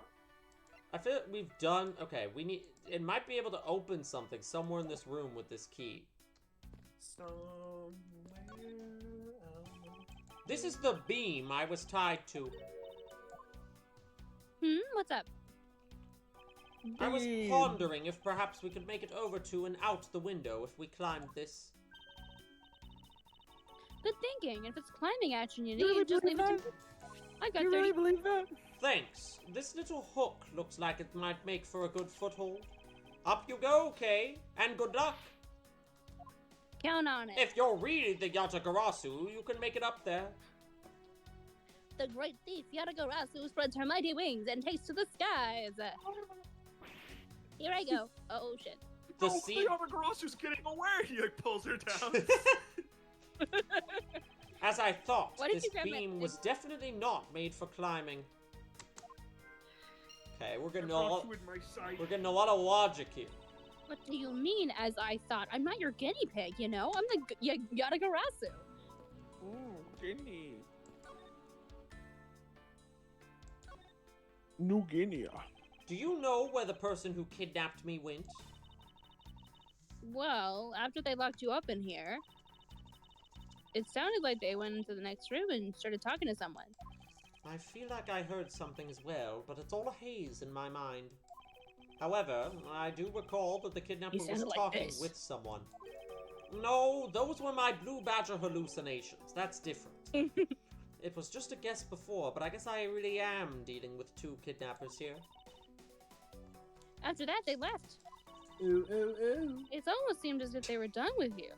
[SPEAKER 1] I feel like we've done... Okay, we need... It might be able to open something somewhere in this room with this key.
[SPEAKER 3] Somewhere
[SPEAKER 1] This is the beam I was tied to.
[SPEAKER 2] What's up?
[SPEAKER 1] I was
[SPEAKER 3] Beam.
[SPEAKER 1] pondering if perhaps we could make it over to and out the window if we climbed this.
[SPEAKER 2] Good thinking. If it's climbing action you
[SPEAKER 5] You really
[SPEAKER 2] need, just leave
[SPEAKER 5] believe
[SPEAKER 2] it to me. I got
[SPEAKER 5] You
[SPEAKER 2] 30.
[SPEAKER 5] really believe that?
[SPEAKER 1] Thanks. This little hook looks like it might make for a good foothold. Up you go, Kay, and good luck.
[SPEAKER 2] Count on it.
[SPEAKER 1] If you're really the Yatagarasu, you can make it up there.
[SPEAKER 2] The great thief Yatagarasu spreads her mighty wings and takes to the skies. Here I go. Oh shit.
[SPEAKER 1] The
[SPEAKER 4] Oh,
[SPEAKER 1] sea...
[SPEAKER 4] the Yatagarasu's getting away! He like, pulls her down.
[SPEAKER 1] As I thought,
[SPEAKER 2] Why did
[SPEAKER 1] this
[SPEAKER 2] you grab my
[SPEAKER 1] beam
[SPEAKER 2] thing?
[SPEAKER 1] was definitely not made for climbing. Okay, we're
[SPEAKER 4] I
[SPEAKER 1] getting a
[SPEAKER 4] brought
[SPEAKER 1] lot...
[SPEAKER 4] you in my sight.
[SPEAKER 1] We're getting a lot of logic here.
[SPEAKER 2] What do you mean, as I thought? I'm not your guinea pig, you know? I'm the Yatagarasu.
[SPEAKER 3] Ooh, Guinea.
[SPEAKER 4] New Guinea.
[SPEAKER 1] Do you know where the person who kidnapped me went?
[SPEAKER 2] Well, after they locked you up in here, it sounded like they went into the next room and started talking to someone.
[SPEAKER 1] I feel like I heard something as well, but it's all a haze in my mind. However, I do recall that the kidnapper was
[SPEAKER 2] sounded like
[SPEAKER 1] talking
[SPEAKER 2] this.
[SPEAKER 1] with someone. No, those were my blue badger hallucinations. That's different. It was just a guess before, but I guess I really am dealing with two kidnappers here.
[SPEAKER 2] After that, they left.
[SPEAKER 5] Ooh, ooh, ooh.
[SPEAKER 2] It almost seemed as if they were done with you.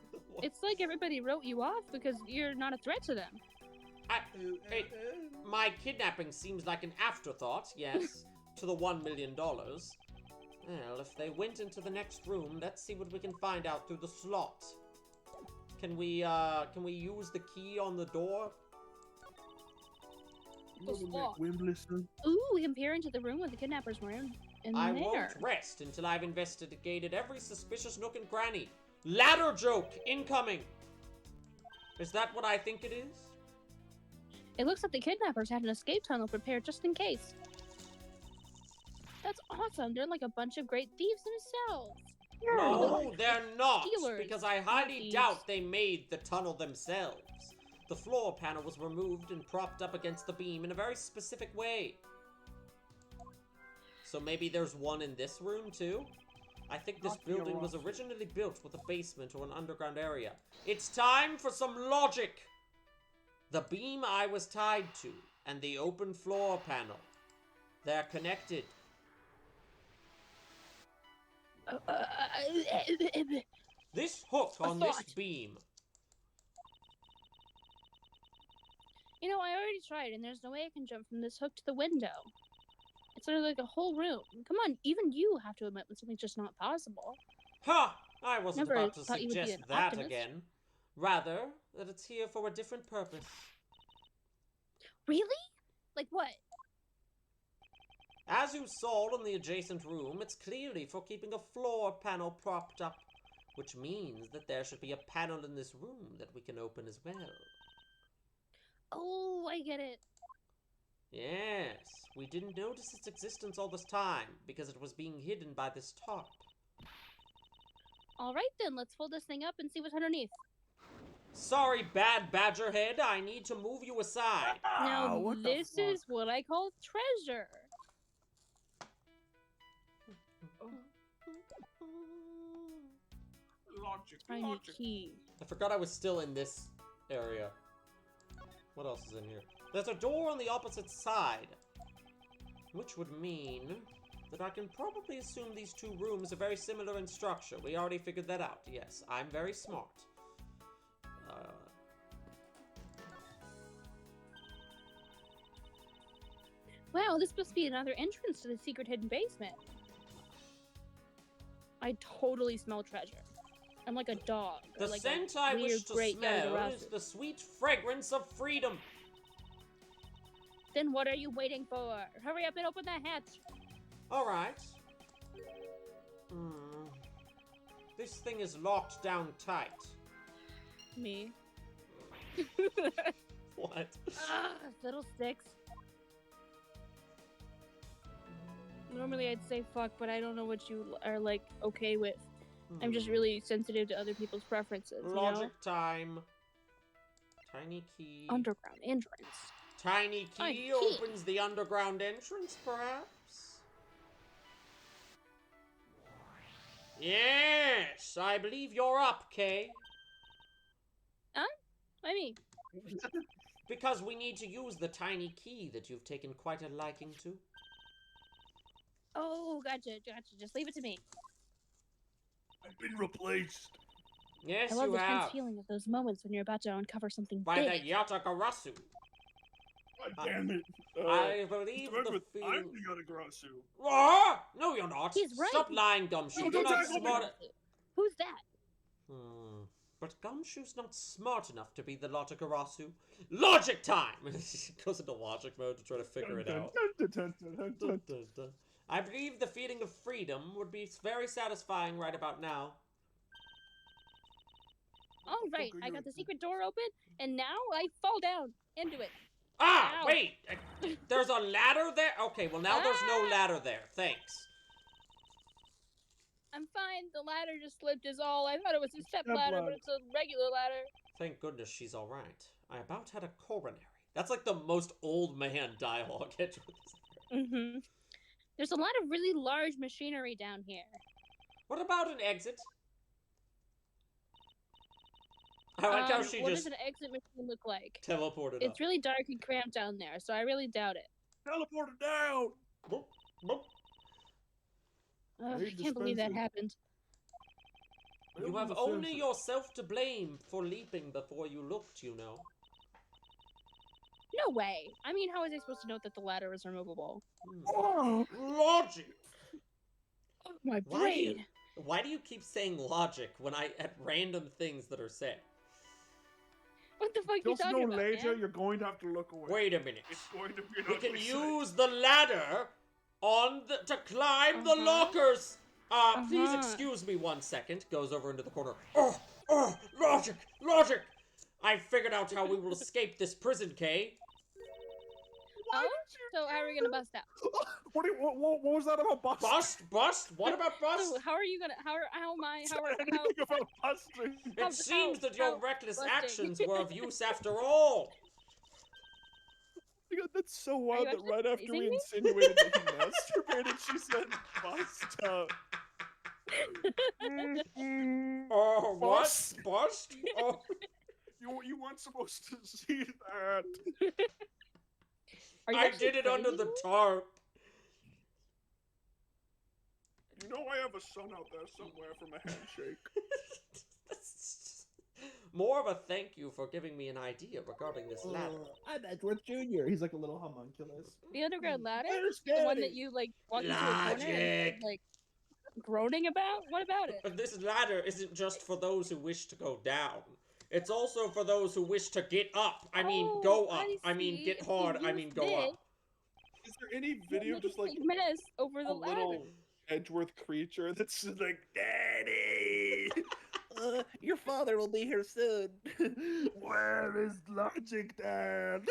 [SPEAKER 2] It's like everybody wrote you off because you're not a threat to them.
[SPEAKER 1] Hey, my kidnapping seems like an afterthought, yes, to the $1 million. Well, if they went into the next room, let's see what we can find out through the slot. Can we use the key on the door?
[SPEAKER 4] Wimbledon.
[SPEAKER 2] Ooh, we can peer into the room where the kidnappers were in
[SPEAKER 1] I
[SPEAKER 2] there.
[SPEAKER 1] won't rest until I've investigated every suspicious nook and cranny. Ladder joke incoming! Is that what I think it is?
[SPEAKER 2] It looks like the kidnappers had an escape tunnel prepared just in case. That's awesome. They're like a bunch of great thieves themselves.
[SPEAKER 1] No, they're not,
[SPEAKER 2] Stealers,
[SPEAKER 1] because I highly
[SPEAKER 2] thieves.
[SPEAKER 1] doubt they made the tunnel themselves. The floor panel was removed and propped up against the beam in a very specific way. So maybe there's one in this room too? I think this building was originally built with a basement or an underground area. It's time for some logic! The beam I was tied to, and the open floor panel. They're connected. This hook on this
[SPEAKER 2] thought.
[SPEAKER 1] beam.
[SPEAKER 2] You know, I already tried, and there's no way I can jump from this hook to the window. It's sort of like a whole room. Come on, even you have to admit when something's just not possible.
[SPEAKER 1] Ha! I wasn't
[SPEAKER 2] Never
[SPEAKER 1] about to
[SPEAKER 2] thought you would be
[SPEAKER 1] suggest
[SPEAKER 2] an
[SPEAKER 1] that
[SPEAKER 2] optimist.
[SPEAKER 1] again. Rather, that it's here for a different purpose.
[SPEAKER 2] Really? Like what?
[SPEAKER 1] As you saw in the adjacent room, it's clearly for keeping a floor panel propped up, which means that there should be a panel in this room that we can open as well.
[SPEAKER 2] Oh, I get it.
[SPEAKER 1] Yes, we didn't notice its existence all this time, because it was being hidden by this top.
[SPEAKER 2] Alright then, let's fold this thing up and see what's underneath.
[SPEAKER 1] Sorry, bad badger head, I need to move you aside.
[SPEAKER 2] Now,
[SPEAKER 3] what the
[SPEAKER 2] this is what I call treasure.
[SPEAKER 4] Logic.
[SPEAKER 2] Tiny
[SPEAKER 4] Logic.
[SPEAKER 2] key.
[SPEAKER 1] I forgot I was still in this area. What else is in here? There's a door on the opposite side, which would mean that I can probably assume these two rooms are very similar in structure. We already figured that out. Yes, I'm very smart.
[SPEAKER 2] Wow, this must be another entrance to the secret hidden basement. I totally smell treasure. I'm like a dog.
[SPEAKER 1] The
[SPEAKER 2] or like
[SPEAKER 1] scent
[SPEAKER 2] a
[SPEAKER 1] I
[SPEAKER 2] weird,
[SPEAKER 1] wish to
[SPEAKER 2] great
[SPEAKER 1] smell
[SPEAKER 2] Yatagarasu.
[SPEAKER 1] is the sweet fragrance of freedom.
[SPEAKER 2] Then what are you waiting for? Hurry up and open that hatch.
[SPEAKER 1] Alright. This thing is locked down tight.
[SPEAKER 2] Me.
[SPEAKER 1] What?
[SPEAKER 2] Fiddlesticks. Normally I'd say fuck, but I don't know what you are like okay with. I'm just really sensitive to other people's preferences, you
[SPEAKER 1] Logic
[SPEAKER 2] know?
[SPEAKER 1] time. Tiny key.
[SPEAKER 2] Underground entrance.
[SPEAKER 1] Tiny
[SPEAKER 2] Tiny
[SPEAKER 1] key
[SPEAKER 2] key.
[SPEAKER 1] opens the underground entrance, perhaps? Yes, I believe you're up, Kay.
[SPEAKER 2] I mean,
[SPEAKER 1] Because we need to use the tiny key that you've taken quite a liking to.
[SPEAKER 2] oh, gotcha. Just leave it to me.
[SPEAKER 4] I've been replaced.
[SPEAKER 1] Yes,
[SPEAKER 2] I love
[SPEAKER 1] you
[SPEAKER 2] the
[SPEAKER 1] have.
[SPEAKER 2] tense feeling of those moments when you're about to uncover something
[SPEAKER 1] By
[SPEAKER 2] big.
[SPEAKER 1] the Yatagarasu.
[SPEAKER 4] God damn it.
[SPEAKER 1] I believe
[SPEAKER 4] Mr.
[SPEAKER 1] the
[SPEAKER 4] Edgeworth, I'm
[SPEAKER 1] feeling...
[SPEAKER 4] the Yatagarasu.
[SPEAKER 1] Ah! No, you're not.
[SPEAKER 2] He's right.
[SPEAKER 1] Stop lying, Gumshoe.
[SPEAKER 2] Oh,
[SPEAKER 1] You're
[SPEAKER 4] don't
[SPEAKER 1] not
[SPEAKER 4] tackle me.
[SPEAKER 1] smart.
[SPEAKER 2] Who's that?
[SPEAKER 1] But Gumshoe's not smart enough to be the Yatagarasu. Logic time! He goes into logic mode to try to figure it out. Dun, dun, dun. I believe the feeling of freedom would be very satisfying right about now.
[SPEAKER 2] All right, I got the secret door open, and now I fall down into it.
[SPEAKER 1] Ah,
[SPEAKER 2] Ow.
[SPEAKER 1] wait! There's a ladder there? Okay, well now there's no ladder there. Thanks.
[SPEAKER 2] I'm fine. The ladder just slipped is all. I thought it was a step ladder, but it's a regular ladder.
[SPEAKER 1] Thank goodness she's alright. I about had a coronary. That's like the most old man dialogue.
[SPEAKER 2] Mm-hmm. There's a lot of really large machinery down here.
[SPEAKER 1] What about an exit? I like how she
[SPEAKER 2] what
[SPEAKER 1] just
[SPEAKER 2] does an exit machine look like?
[SPEAKER 1] teleported up.
[SPEAKER 2] It's really dark and cramped down there, so I really doubt it.
[SPEAKER 4] Teleported down.
[SPEAKER 1] Boop, boop.
[SPEAKER 2] Ugh, I can't believe that happened.
[SPEAKER 1] You have only yourself to blame for leaping before you looked, you know.
[SPEAKER 2] No way. I mean, how was I supposed to know that the ladder is removable?
[SPEAKER 1] Logic!
[SPEAKER 2] Oh, my brain.
[SPEAKER 1] Why do you keep saying logic when I at random things that are said?
[SPEAKER 2] What the fuck are you
[SPEAKER 4] Just
[SPEAKER 2] talking
[SPEAKER 4] know
[SPEAKER 2] about,
[SPEAKER 4] later
[SPEAKER 2] man?
[SPEAKER 4] you're going to have to look away.
[SPEAKER 1] Wait a minute.
[SPEAKER 4] It's going to be an
[SPEAKER 1] We can
[SPEAKER 4] ugly
[SPEAKER 1] use the ladder to climb the lockers. Please excuse me 1 second. Goes over into the corner. Logic, logic. I figured out how we will escape this prison, Kay.
[SPEAKER 2] Oh? So how are we gonna bust out?
[SPEAKER 4] What was that about busting?
[SPEAKER 1] Bust? What about bust?
[SPEAKER 2] So how are you gonna? How am I? How?
[SPEAKER 4] Anything about busting?
[SPEAKER 1] It seems that your
[SPEAKER 2] how
[SPEAKER 1] reckless
[SPEAKER 2] busting?
[SPEAKER 1] actions were of use after all.
[SPEAKER 4] God, that's so wild
[SPEAKER 2] you
[SPEAKER 4] that right after we
[SPEAKER 2] teasing me?
[SPEAKER 4] insinuated that he masturbated, she said bust out.
[SPEAKER 1] Oh, what?
[SPEAKER 4] Bust?
[SPEAKER 1] Bust? Oh.
[SPEAKER 4] You weren't supposed to see that.
[SPEAKER 2] Are you
[SPEAKER 1] I
[SPEAKER 2] actually
[SPEAKER 1] did it under
[SPEAKER 2] crazy?
[SPEAKER 1] the tarp.
[SPEAKER 4] You know I have a son out there somewhere from a handshake.
[SPEAKER 1] More of a thank you for giving me an idea regarding this ladder.
[SPEAKER 5] I'm Edgeworth Jr. He's like a little homunculus.
[SPEAKER 2] The underground ladder?
[SPEAKER 4] Where's
[SPEAKER 2] The one
[SPEAKER 4] Daddy?
[SPEAKER 2] that you like walk into a corner and
[SPEAKER 1] Logic.
[SPEAKER 2] like groaning about? What about it?
[SPEAKER 1] But this ladder isn't just for those who wish to go down. It's also for those who wish to get up. I mean,
[SPEAKER 2] Oh,
[SPEAKER 1] go up.
[SPEAKER 2] I
[SPEAKER 1] I mean,
[SPEAKER 2] see.
[SPEAKER 1] get
[SPEAKER 2] If you
[SPEAKER 1] hard. I
[SPEAKER 2] use
[SPEAKER 1] mean, go
[SPEAKER 2] this,
[SPEAKER 1] up.
[SPEAKER 4] Is there any video
[SPEAKER 2] make
[SPEAKER 4] just
[SPEAKER 2] a
[SPEAKER 4] like
[SPEAKER 2] big mess over the
[SPEAKER 4] a
[SPEAKER 2] ladder.
[SPEAKER 4] little Edgeworth creature that's just like, Daddy?
[SPEAKER 5] Your father will be here soon.
[SPEAKER 4] Where is logic, Dad?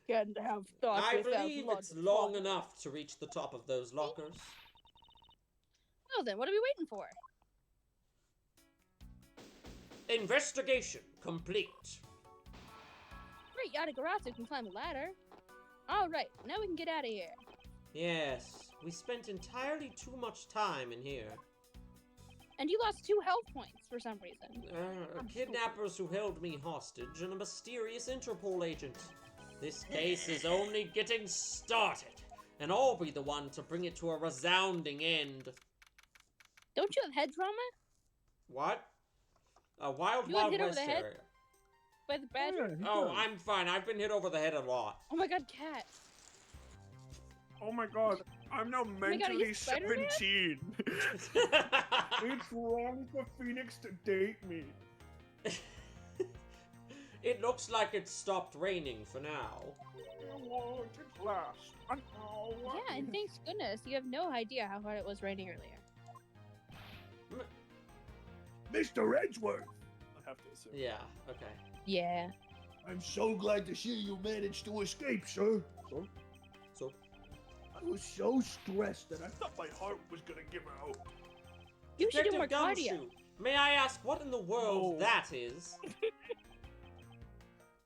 [SPEAKER 2] Can't have thoughts
[SPEAKER 1] I
[SPEAKER 2] without
[SPEAKER 1] believe it's
[SPEAKER 2] logic.
[SPEAKER 1] long enough to reach the top of those lockers.
[SPEAKER 2] Well then, what are we waiting for?
[SPEAKER 1] Investigation complete.
[SPEAKER 2] Great, Yatagarasu can climb a ladder. Alright, now we can get out of here.
[SPEAKER 1] Yes, we spent entirely too much time in here.
[SPEAKER 2] And you lost 2 health points for some reason.
[SPEAKER 1] Kidnappers who held me hostage and a mysterious Interpol agent. This case is only getting started, and I'll be the one to bring it to a resounding end.
[SPEAKER 2] Don't you have head trauma?
[SPEAKER 1] What? A wild,
[SPEAKER 2] You got
[SPEAKER 1] wild
[SPEAKER 2] hit over
[SPEAKER 1] west
[SPEAKER 2] the head?
[SPEAKER 1] area.
[SPEAKER 2] by the badger?
[SPEAKER 1] Oh, I'm fine. I've been hit over the head a lot.
[SPEAKER 2] Oh my god, cat.
[SPEAKER 4] Oh my god, I'm now
[SPEAKER 2] my God, are you
[SPEAKER 4] mentally
[SPEAKER 2] Spider-Man?
[SPEAKER 4] 17. It's wrong for Phoenix to date me.
[SPEAKER 1] It looks like it stopped raining for now.
[SPEAKER 4] I want to class.
[SPEAKER 2] Yeah, and thanks goodness, you have no idea how hard it was raining earlier.
[SPEAKER 4] Mr. Edgeworth. I have to assume.
[SPEAKER 1] Yeah, okay.
[SPEAKER 2] Yeah.
[SPEAKER 4] I'm so glad to see you managed to escape, sir.
[SPEAKER 1] So,
[SPEAKER 4] I was so stressed that I thought my heart was gonna give out.
[SPEAKER 2] You should do more
[SPEAKER 1] Detective
[SPEAKER 2] cardio.
[SPEAKER 1] Gumshoe, may I ask what in the world
[SPEAKER 4] Oh.
[SPEAKER 1] that is?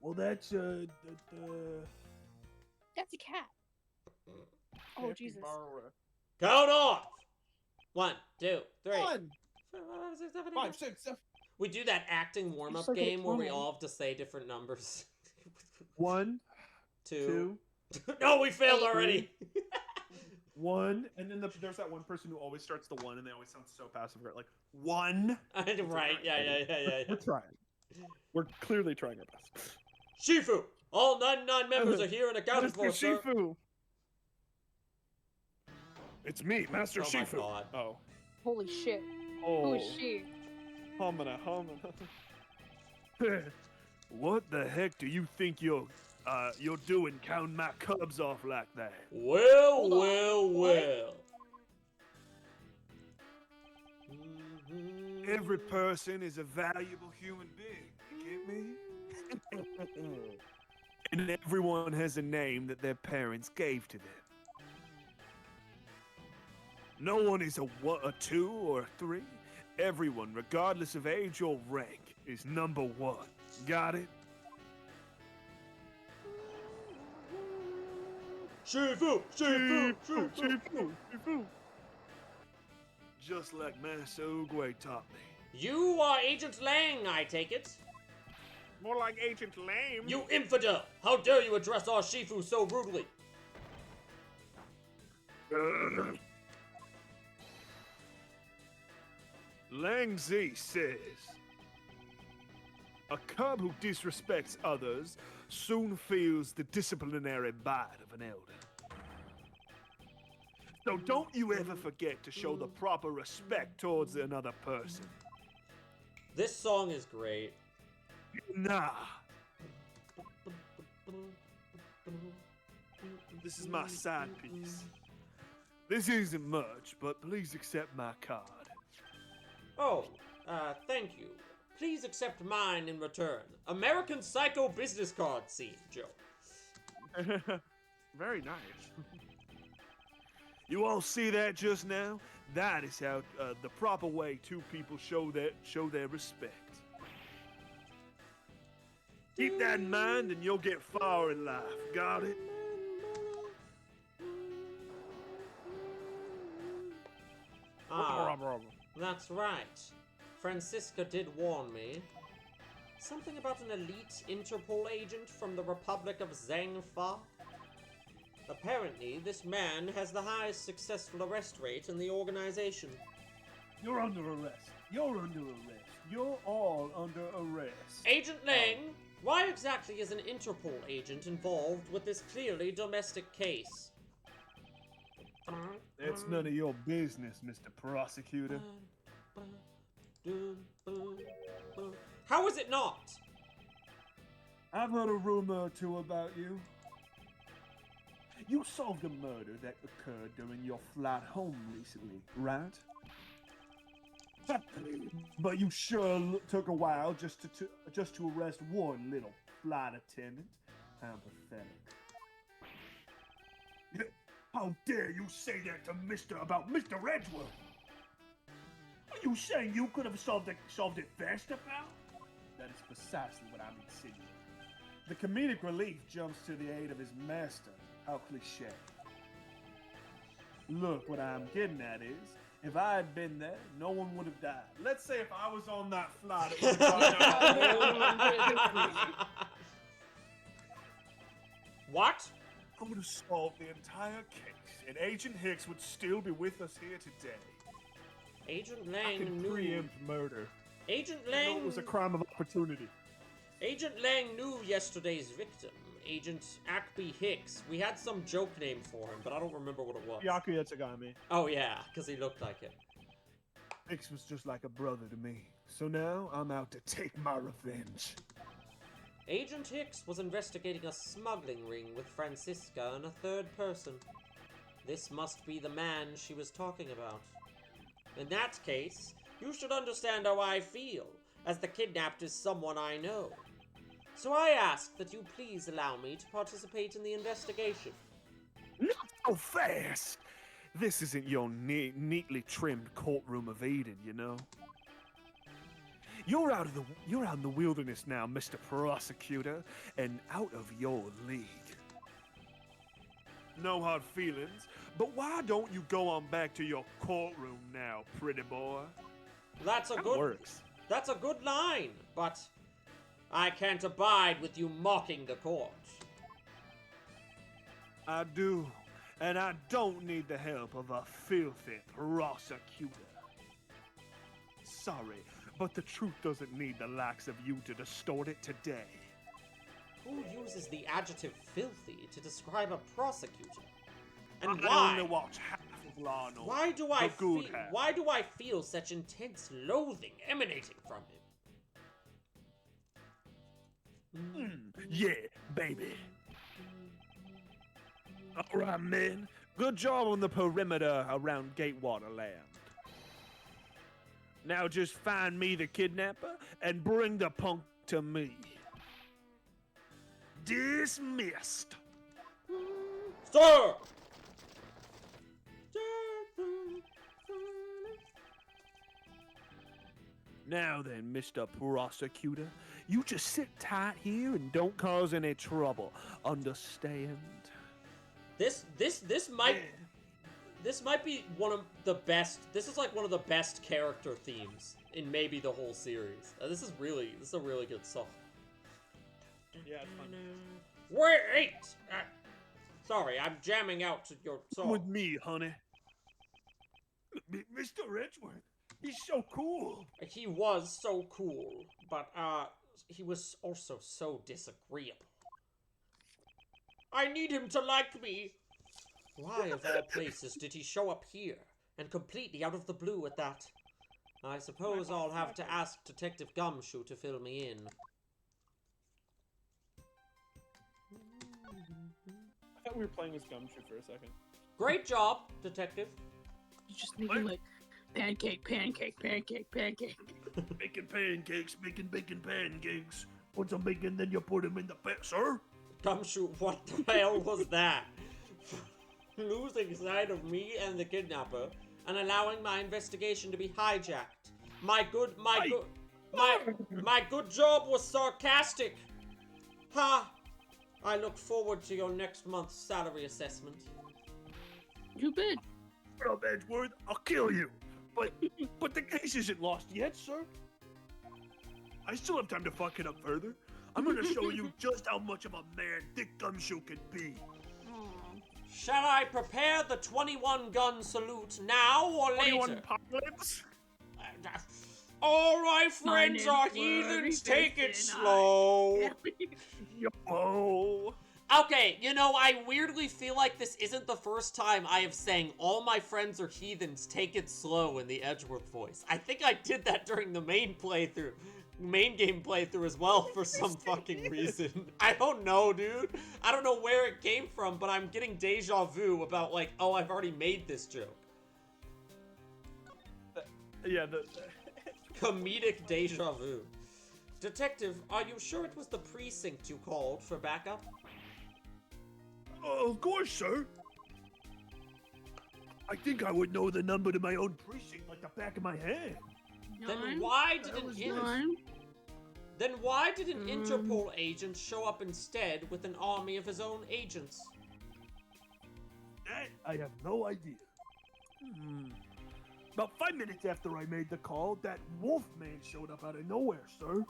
[SPEAKER 4] Well, that's the
[SPEAKER 2] That's a cat. Oh, Jesus.
[SPEAKER 1] Count off! 1, 2, 3.
[SPEAKER 3] 1,
[SPEAKER 1] 4, 5, 6, 7, 8,
[SPEAKER 3] 5, 6, 7.
[SPEAKER 1] We do that acting warm-up
[SPEAKER 2] Just look at
[SPEAKER 1] game where we
[SPEAKER 2] Conan.
[SPEAKER 1] all have to say different numbers.
[SPEAKER 4] 1,
[SPEAKER 1] 2.
[SPEAKER 4] 2,
[SPEAKER 1] No, we failed
[SPEAKER 2] 8.
[SPEAKER 1] already.
[SPEAKER 4] 1, and then there's that one person who always starts the 1, and they always sound so passive, like 1.
[SPEAKER 1] Right, yeah.
[SPEAKER 4] We're trying. We're clearly trying our best.
[SPEAKER 1] Shifu! All 99 members are here and accounted for,
[SPEAKER 4] Mr.
[SPEAKER 1] sir.
[SPEAKER 4] Shifu. It's me, Master
[SPEAKER 1] Oh my
[SPEAKER 4] Shifu.
[SPEAKER 1] God.
[SPEAKER 4] Oh.
[SPEAKER 2] Holy shit.
[SPEAKER 4] Oh.
[SPEAKER 2] Who is she?
[SPEAKER 4] Homina. What the heck do you think you're doing counting my cubs off like that?
[SPEAKER 1] Well,
[SPEAKER 2] Hold on.
[SPEAKER 1] well,
[SPEAKER 2] What?
[SPEAKER 1] well.
[SPEAKER 4] Every person is a valuable human being. You get me? And everyone has a name that their parents gave to them. No one is a 2 or a 3. Everyone, regardless of age or rank, is number 1. Got it?
[SPEAKER 1] Shifu!
[SPEAKER 4] Just like Master Oogway taught me.
[SPEAKER 1] You are Agent Lang, I take it.
[SPEAKER 4] More like Agent Lame.
[SPEAKER 1] You infidel! How dare you address our Shifu so rudely?
[SPEAKER 4] Lang Zi says, a cub who disrespects others soon feels the disciplinary bite of an elder. So don't you ever forget to show the proper respect towards another person.
[SPEAKER 1] This song is great.
[SPEAKER 4] Nah. This is my side piece. This isn't much, but please accept my card.
[SPEAKER 1] Oh, thank you. Please accept mine in return. American Psycho business card scene, Joe.
[SPEAKER 4] Very nice. You all see that just now? That is how the proper way two people show their respect. Keep that in mind, and you'll get far in life. Got it?
[SPEAKER 1] Ah, that's right. Francisca did warn me. Something about an elite Interpol agent from the Republic of Zangfa. Apparently, this man has the highest successful arrest rate in the organization.
[SPEAKER 5] You're under arrest. You're under arrest. You're all under arrest.
[SPEAKER 1] Agent Lang, why exactly is an Interpol agent involved with this clearly domestic case?
[SPEAKER 4] That's none of your business, Mr. Prosecutor.
[SPEAKER 1] How is it not?
[SPEAKER 5] I've heard a rumor or two about you. You solved a murder that occurred during your flight home recently, right? But you sure took a while just to arrest one little flight attendant. How pathetic. How dare you say that to about Mr. Edgeworth? Are you saying you could have solved it faster, pal? That is precisely what I'm insinuating. The comedic relief jumps to the aid of his master. How cliche. Look, what I'm getting at is, if I had been there, no one would have died. Let's say if I was on that flight, it would have gone down.
[SPEAKER 1] What?
[SPEAKER 4] I would have solved the entire case, and Agent Hicks would still be with us here today.
[SPEAKER 1] Agent
[SPEAKER 4] I
[SPEAKER 1] Lang
[SPEAKER 4] can
[SPEAKER 1] knew.
[SPEAKER 4] preempt murder.
[SPEAKER 1] Agent
[SPEAKER 4] I know
[SPEAKER 1] Lang.
[SPEAKER 4] it was a crime of opportunity.
[SPEAKER 1] Agent Lang knew yesterday's victim, Agent Akby Hicks. We had some joke name for him, but I don't remember what it was.
[SPEAKER 4] Yakuya Tsugami.
[SPEAKER 1] Oh yeah, because he looked like it.
[SPEAKER 5] Hicks was just like a brother to me. So now I'm out to take my revenge.
[SPEAKER 1] Agent Hicks was investigating a smuggling ring with Francisca and a third person. This must be the man she was talking about. In that case, you should understand how I feel, as the kidnapped is someone I know. So I ask that you please allow me to participate in the investigation.
[SPEAKER 5] Not so fast! This isn't your neatly trimmed courtroom of Eden, you know? You're out in the wilderness now, Mr. Prosecutor, and out of your league. No hard feelings, but why don't you go on back to your courtroom now, pretty boy?
[SPEAKER 1] That's a
[SPEAKER 5] That
[SPEAKER 1] good
[SPEAKER 5] works.
[SPEAKER 1] That's a good line, but I can't abide with you mocking the court.
[SPEAKER 5] I do, and I don't need the help of a filthy prosecutor. Sorry, but the truth doesn't need the likes of you to distort it today.
[SPEAKER 1] Who uses the adjective filthy to describe a prosecutor? And
[SPEAKER 5] I
[SPEAKER 1] why?
[SPEAKER 5] only watch half of Law and Order.
[SPEAKER 1] Why do I
[SPEAKER 5] The good
[SPEAKER 1] feel?
[SPEAKER 5] half.
[SPEAKER 1] Why do I feel such intense loathing emanating from him?
[SPEAKER 5] Yeah, baby. All right, men. Good job on the perimeter around Gatewater Land. Now just find me the kidnapper and bring the punk to me. Dismissed.
[SPEAKER 1] Sir!
[SPEAKER 5] Now then, Mr. Prosecutor, you just sit tight here and don't cause any trouble. Understand?
[SPEAKER 1] This might be one of the best. This is like one of the best character themes in maybe the whole series. This is a really good song.
[SPEAKER 4] Yeah, it's fun.
[SPEAKER 1] Wait! Sorry, I'm jamming out to your
[SPEAKER 5] Come with
[SPEAKER 1] song.
[SPEAKER 5] me, honey.
[SPEAKER 4] Mr. Edgeworth, he's so cool.
[SPEAKER 1] He was so cool, but he was also so disagreeable. I need him to like me. Why, of all places, did he show up here, and completely out of the blue at that? I suppose I'll have to ask Detective Gumshoe to fill me in.
[SPEAKER 4] I thought we were playing as Gumshoe for a second.
[SPEAKER 1] Great job, Detective.
[SPEAKER 2] You just need to like pancake, pancake, pancake, pancake.
[SPEAKER 5] Making pancakes, making bacon pancakes. Put some bacon, then you put them in the pan, sir.
[SPEAKER 1] Gumshoe, what the hell was that? Losing sight of me and the kidnapper, and allowing my investigation to be hijacked. My good job was sarcastic. Ha! I look forward to your next month's salary assessment.
[SPEAKER 2] You bet.
[SPEAKER 5] Shut up, Edgeworth. I'll kill you. But the case isn't lost yet, sir. I still have time to fuck it up further. I'm gonna show you just how much of a man Dick Gumshoe can be.
[SPEAKER 1] Shall I prepare the 21-gun salute now or
[SPEAKER 5] 21
[SPEAKER 1] later?
[SPEAKER 5] pilots?
[SPEAKER 1] All my friends are heathens, take it slow.
[SPEAKER 5] Yo.
[SPEAKER 1] Okay, you know, I weirdly feel like this isn't the first time I have sang all my friends are heathens, take it slow in the Edgeworth voice. I think I did that during the main game playthrough as well for some fucking reason. I don't know, dude. I don't know where it came from, but I'm getting deja vu about like, oh, I've already made this joke.
[SPEAKER 4] Yeah,
[SPEAKER 1] Comedic deja vu. Detective, are you sure it was the precinct you called for backup?
[SPEAKER 5] Of course, sir. I think I would know the number to my own precinct like the back of my hand.
[SPEAKER 1] Then why did
[SPEAKER 5] was
[SPEAKER 2] Nine.
[SPEAKER 1] an Interpol agent show up instead with an army of his own agents?
[SPEAKER 5] That I have no idea. About 5 minutes after I made the call, that wolf man showed up out of nowhere, sir.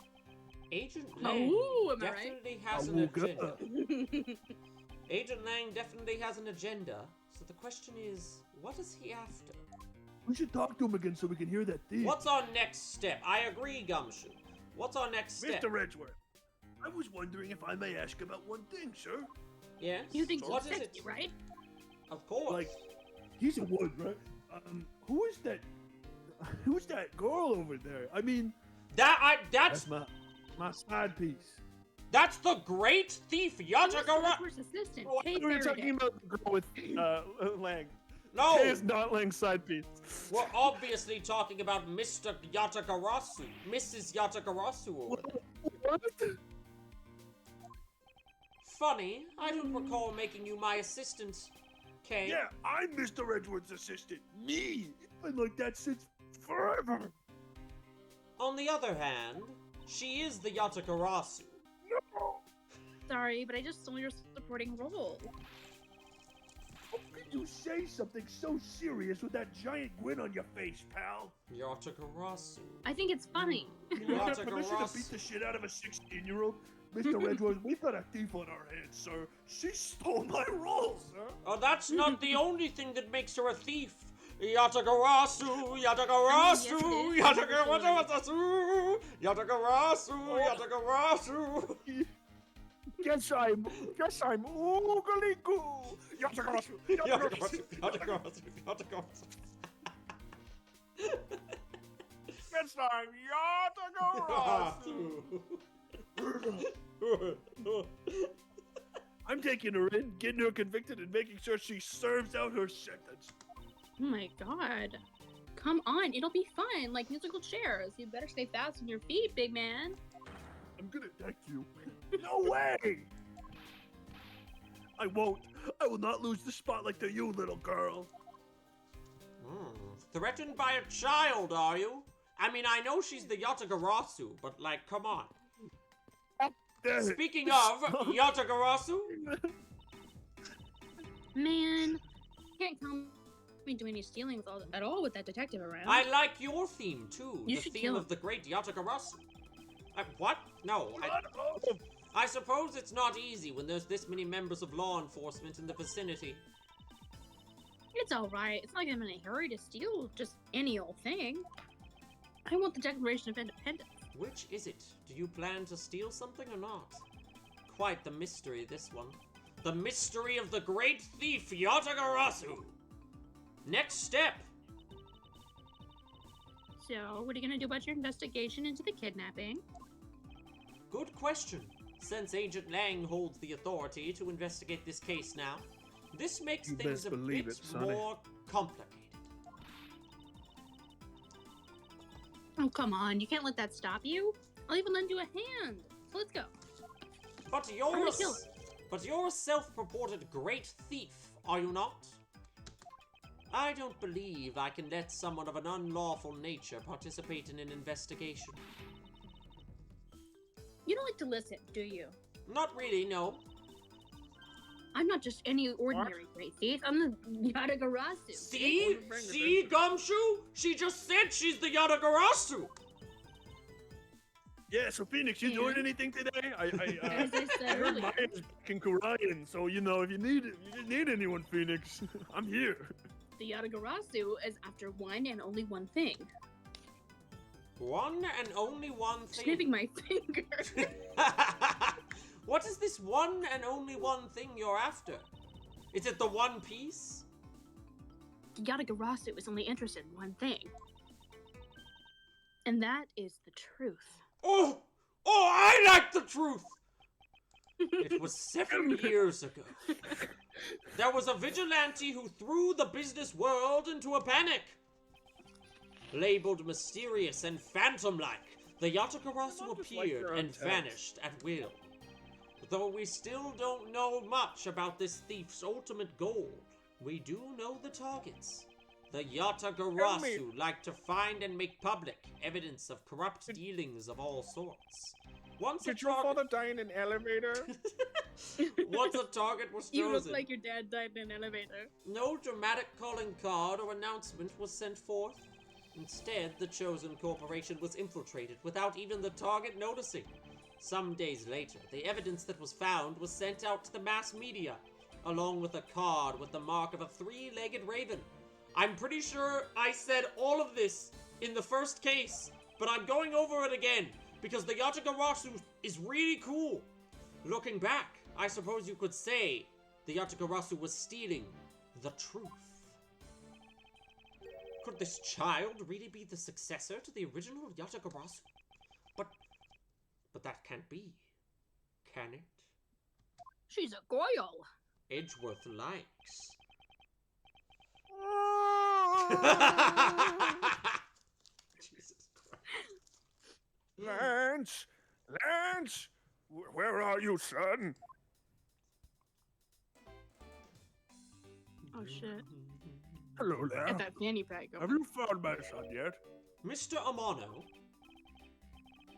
[SPEAKER 1] Agent Lang
[SPEAKER 2] Oh, am I right?
[SPEAKER 1] definitely has an agenda. Agent Lang definitely has an agenda. So the question is, what is he after?
[SPEAKER 5] We should talk to him again so we can hear that theme.
[SPEAKER 1] What's our next step? I agree, Gumshoe. What's our next step?
[SPEAKER 5] Mr. Edgeworth, I was wondering if I may ask about one thing, sir.
[SPEAKER 1] Yes?
[SPEAKER 2] You think
[SPEAKER 1] What
[SPEAKER 2] he's
[SPEAKER 1] is
[SPEAKER 2] sexy,
[SPEAKER 1] it?
[SPEAKER 2] right?
[SPEAKER 1] Of course.
[SPEAKER 5] Like, he's a wood, right? Who is that? Who's that girl over there? I mean,
[SPEAKER 1] that's
[SPEAKER 5] my side piece.
[SPEAKER 1] that's the great thief Yatagara.
[SPEAKER 2] Edward's assistant.
[SPEAKER 3] Oh, I
[SPEAKER 2] Hey,
[SPEAKER 3] thought we were
[SPEAKER 2] Faraday.
[SPEAKER 3] talking about the girl with Lang.
[SPEAKER 1] No,
[SPEAKER 3] Kay is not Lang's side piece.
[SPEAKER 1] we're obviously talking about Mr. Yatagarasu, Mrs. Yatagarasu. over there.
[SPEAKER 3] What?
[SPEAKER 1] Funny, I don't recall making you my assistant, Kay.
[SPEAKER 5] Yeah, I'm Mr. Edward's assistant. Me. It's been like that since forever.
[SPEAKER 1] On the other hand, she is the Yatagarasu.
[SPEAKER 5] No.
[SPEAKER 2] Sorry, but I just saw your supporting role.
[SPEAKER 5] How could you say something so serious with that giant grin on your face, pal?
[SPEAKER 1] Yatagarasu.
[SPEAKER 2] I think it's funny.
[SPEAKER 5] You don't have permission to
[SPEAKER 1] Yatagarasu.
[SPEAKER 5] beat the shit out of a 16-year-old? Mr. Edward, we've got a thief on our hands, sir. She stole my role, sir.
[SPEAKER 1] Oh, that's not the only thing that makes her a thief. Yatagarasu, Yatagarasu, Yatagarasu, Yatagarasu, Yatagarasu.
[SPEAKER 3] Guess I'm oogly goo.
[SPEAKER 1] Yatagarasu, Yatagarasu, Yatagarasu.
[SPEAKER 3] Guess I'm Yatagarasu.
[SPEAKER 5] I'm taking her in, getting her convicted, and making sure she serves out her sentence.
[SPEAKER 2] Oh my god. Come on, it'll be fun, like musical chairs. You better stay fast on your feet, big man.
[SPEAKER 5] I'm gonna deck you. No way! I won't. I will not lose the spotlight to you, little girl.
[SPEAKER 1] Threatened by a child, are you? I mean, I know she's the Yatagarasu, but like, come on.
[SPEAKER 5] Damn it.
[SPEAKER 1] Speaking of Yatagarasu,
[SPEAKER 2] Man, you can't come me do any stealing at all with that detective around.
[SPEAKER 1] I like your theme too.
[SPEAKER 2] You
[SPEAKER 1] The
[SPEAKER 2] should
[SPEAKER 1] theme
[SPEAKER 2] kill
[SPEAKER 1] of
[SPEAKER 2] him.
[SPEAKER 1] the great Yatagarasu. What? No,
[SPEAKER 5] Shut up.
[SPEAKER 1] I suppose it's not easy when there's this many members of law enforcement in the vicinity.
[SPEAKER 2] It's alright. It's not like I'm in a hurry to steal just any old thing. I want the Declaration of Independence.
[SPEAKER 1] Which is it? Do you plan to steal something or not? Quite the mystery, this one. The mystery of the great thief Yatagarasu! Next step!
[SPEAKER 2] So, what are you gonna do about your investigation into the kidnapping?
[SPEAKER 1] Good question. Since Agent Lang holds the authority to investigate this case now, this makes
[SPEAKER 3] You
[SPEAKER 1] things
[SPEAKER 3] best
[SPEAKER 1] a
[SPEAKER 3] believe
[SPEAKER 1] bit
[SPEAKER 3] it, Sonny.
[SPEAKER 1] more complicated.
[SPEAKER 2] Oh, come on. You can't let that stop you. I'll even lend you a hand. So let's go.
[SPEAKER 1] But
[SPEAKER 2] I'm
[SPEAKER 1] you're
[SPEAKER 2] gonna
[SPEAKER 1] a,
[SPEAKER 2] kill
[SPEAKER 1] s- but you're a self-purported great thief, are you not? I don't believe I can let someone of an unlawful nature participate in an investigation.
[SPEAKER 2] You don't like to listen, do you?
[SPEAKER 1] Not really, no.
[SPEAKER 2] I'm not just any ordinary great thief. I'm the Yatagarasu.
[SPEAKER 1] See? See, Gumshoe? She just said she's the Yatagarasu!
[SPEAKER 5] Yeah, so Phoenix, you doing anything today?
[SPEAKER 2] As I
[SPEAKER 5] I
[SPEAKER 2] said
[SPEAKER 5] heard
[SPEAKER 2] earlier.
[SPEAKER 5] Maya's fucking Korean, so you know if you need anyone, Phoenix, I'm here.
[SPEAKER 2] The Yatagarasu is after one and only one thing.
[SPEAKER 1] One and only one thing.
[SPEAKER 2] Snipping my finger.
[SPEAKER 1] What is this one and only one thing you're after? Is it the One Piece?
[SPEAKER 2] The Yatagarasu is only interested in one thing. And that is the truth.
[SPEAKER 1] Oh! Oh, I like the truth! It was 7 years ago. There was a vigilante who threw the business world into a panic. Labeled mysterious and phantom-like, the Yatagarasu
[SPEAKER 3] Not just like
[SPEAKER 1] appeared
[SPEAKER 3] your own
[SPEAKER 1] and
[SPEAKER 3] text.
[SPEAKER 1] vanished at will. Though we still don't know much about this thief's ultimate goal, we do know the targets. The Yatagarasu like to find and make public evidence of corrupt dealings of all sorts. Once a
[SPEAKER 3] Did your
[SPEAKER 1] target,
[SPEAKER 3] father die in an elevator?
[SPEAKER 1] once a target was
[SPEAKER 2] You look
[SPEAKER 1] chosen,
[SPEAKER 2] like your dad died in an elevator.
[SPEAKER 1] no dramatic calling card or announcement was sent forth. Instead, the chosen corporation was infiltrated without even the target noticing. Some days later, the evidence that was found was sent out to the mass media, along with a card with the mark of a 3-legged raven. I'm pretty sure I said all of this in the first case, but I'm going over it again, because the Yatagarasu is really cool. Looking back, I suppose you could say the Yatagarasu was stealing the truth. Could this child really be the successor to the original Yatagarasu? But that can't be, can it?
[SPEAKER 2] She's a goyle.
[SPEAKER 1] Edgeworth likes. Jesus Christ.
[SPEAKER 4] Lance! Lance! Where are you, son?
[SPEAKER 2] Oh shit.
[SPEAKER 4] Hello there.
[SPEAKER 2] Get that fanny pack
[SPEAKER 4] Have
[SPEAKER 2] going.
[SPEAKER 4] you found my son yet?
[SPEAKER 1] Mr. Amano.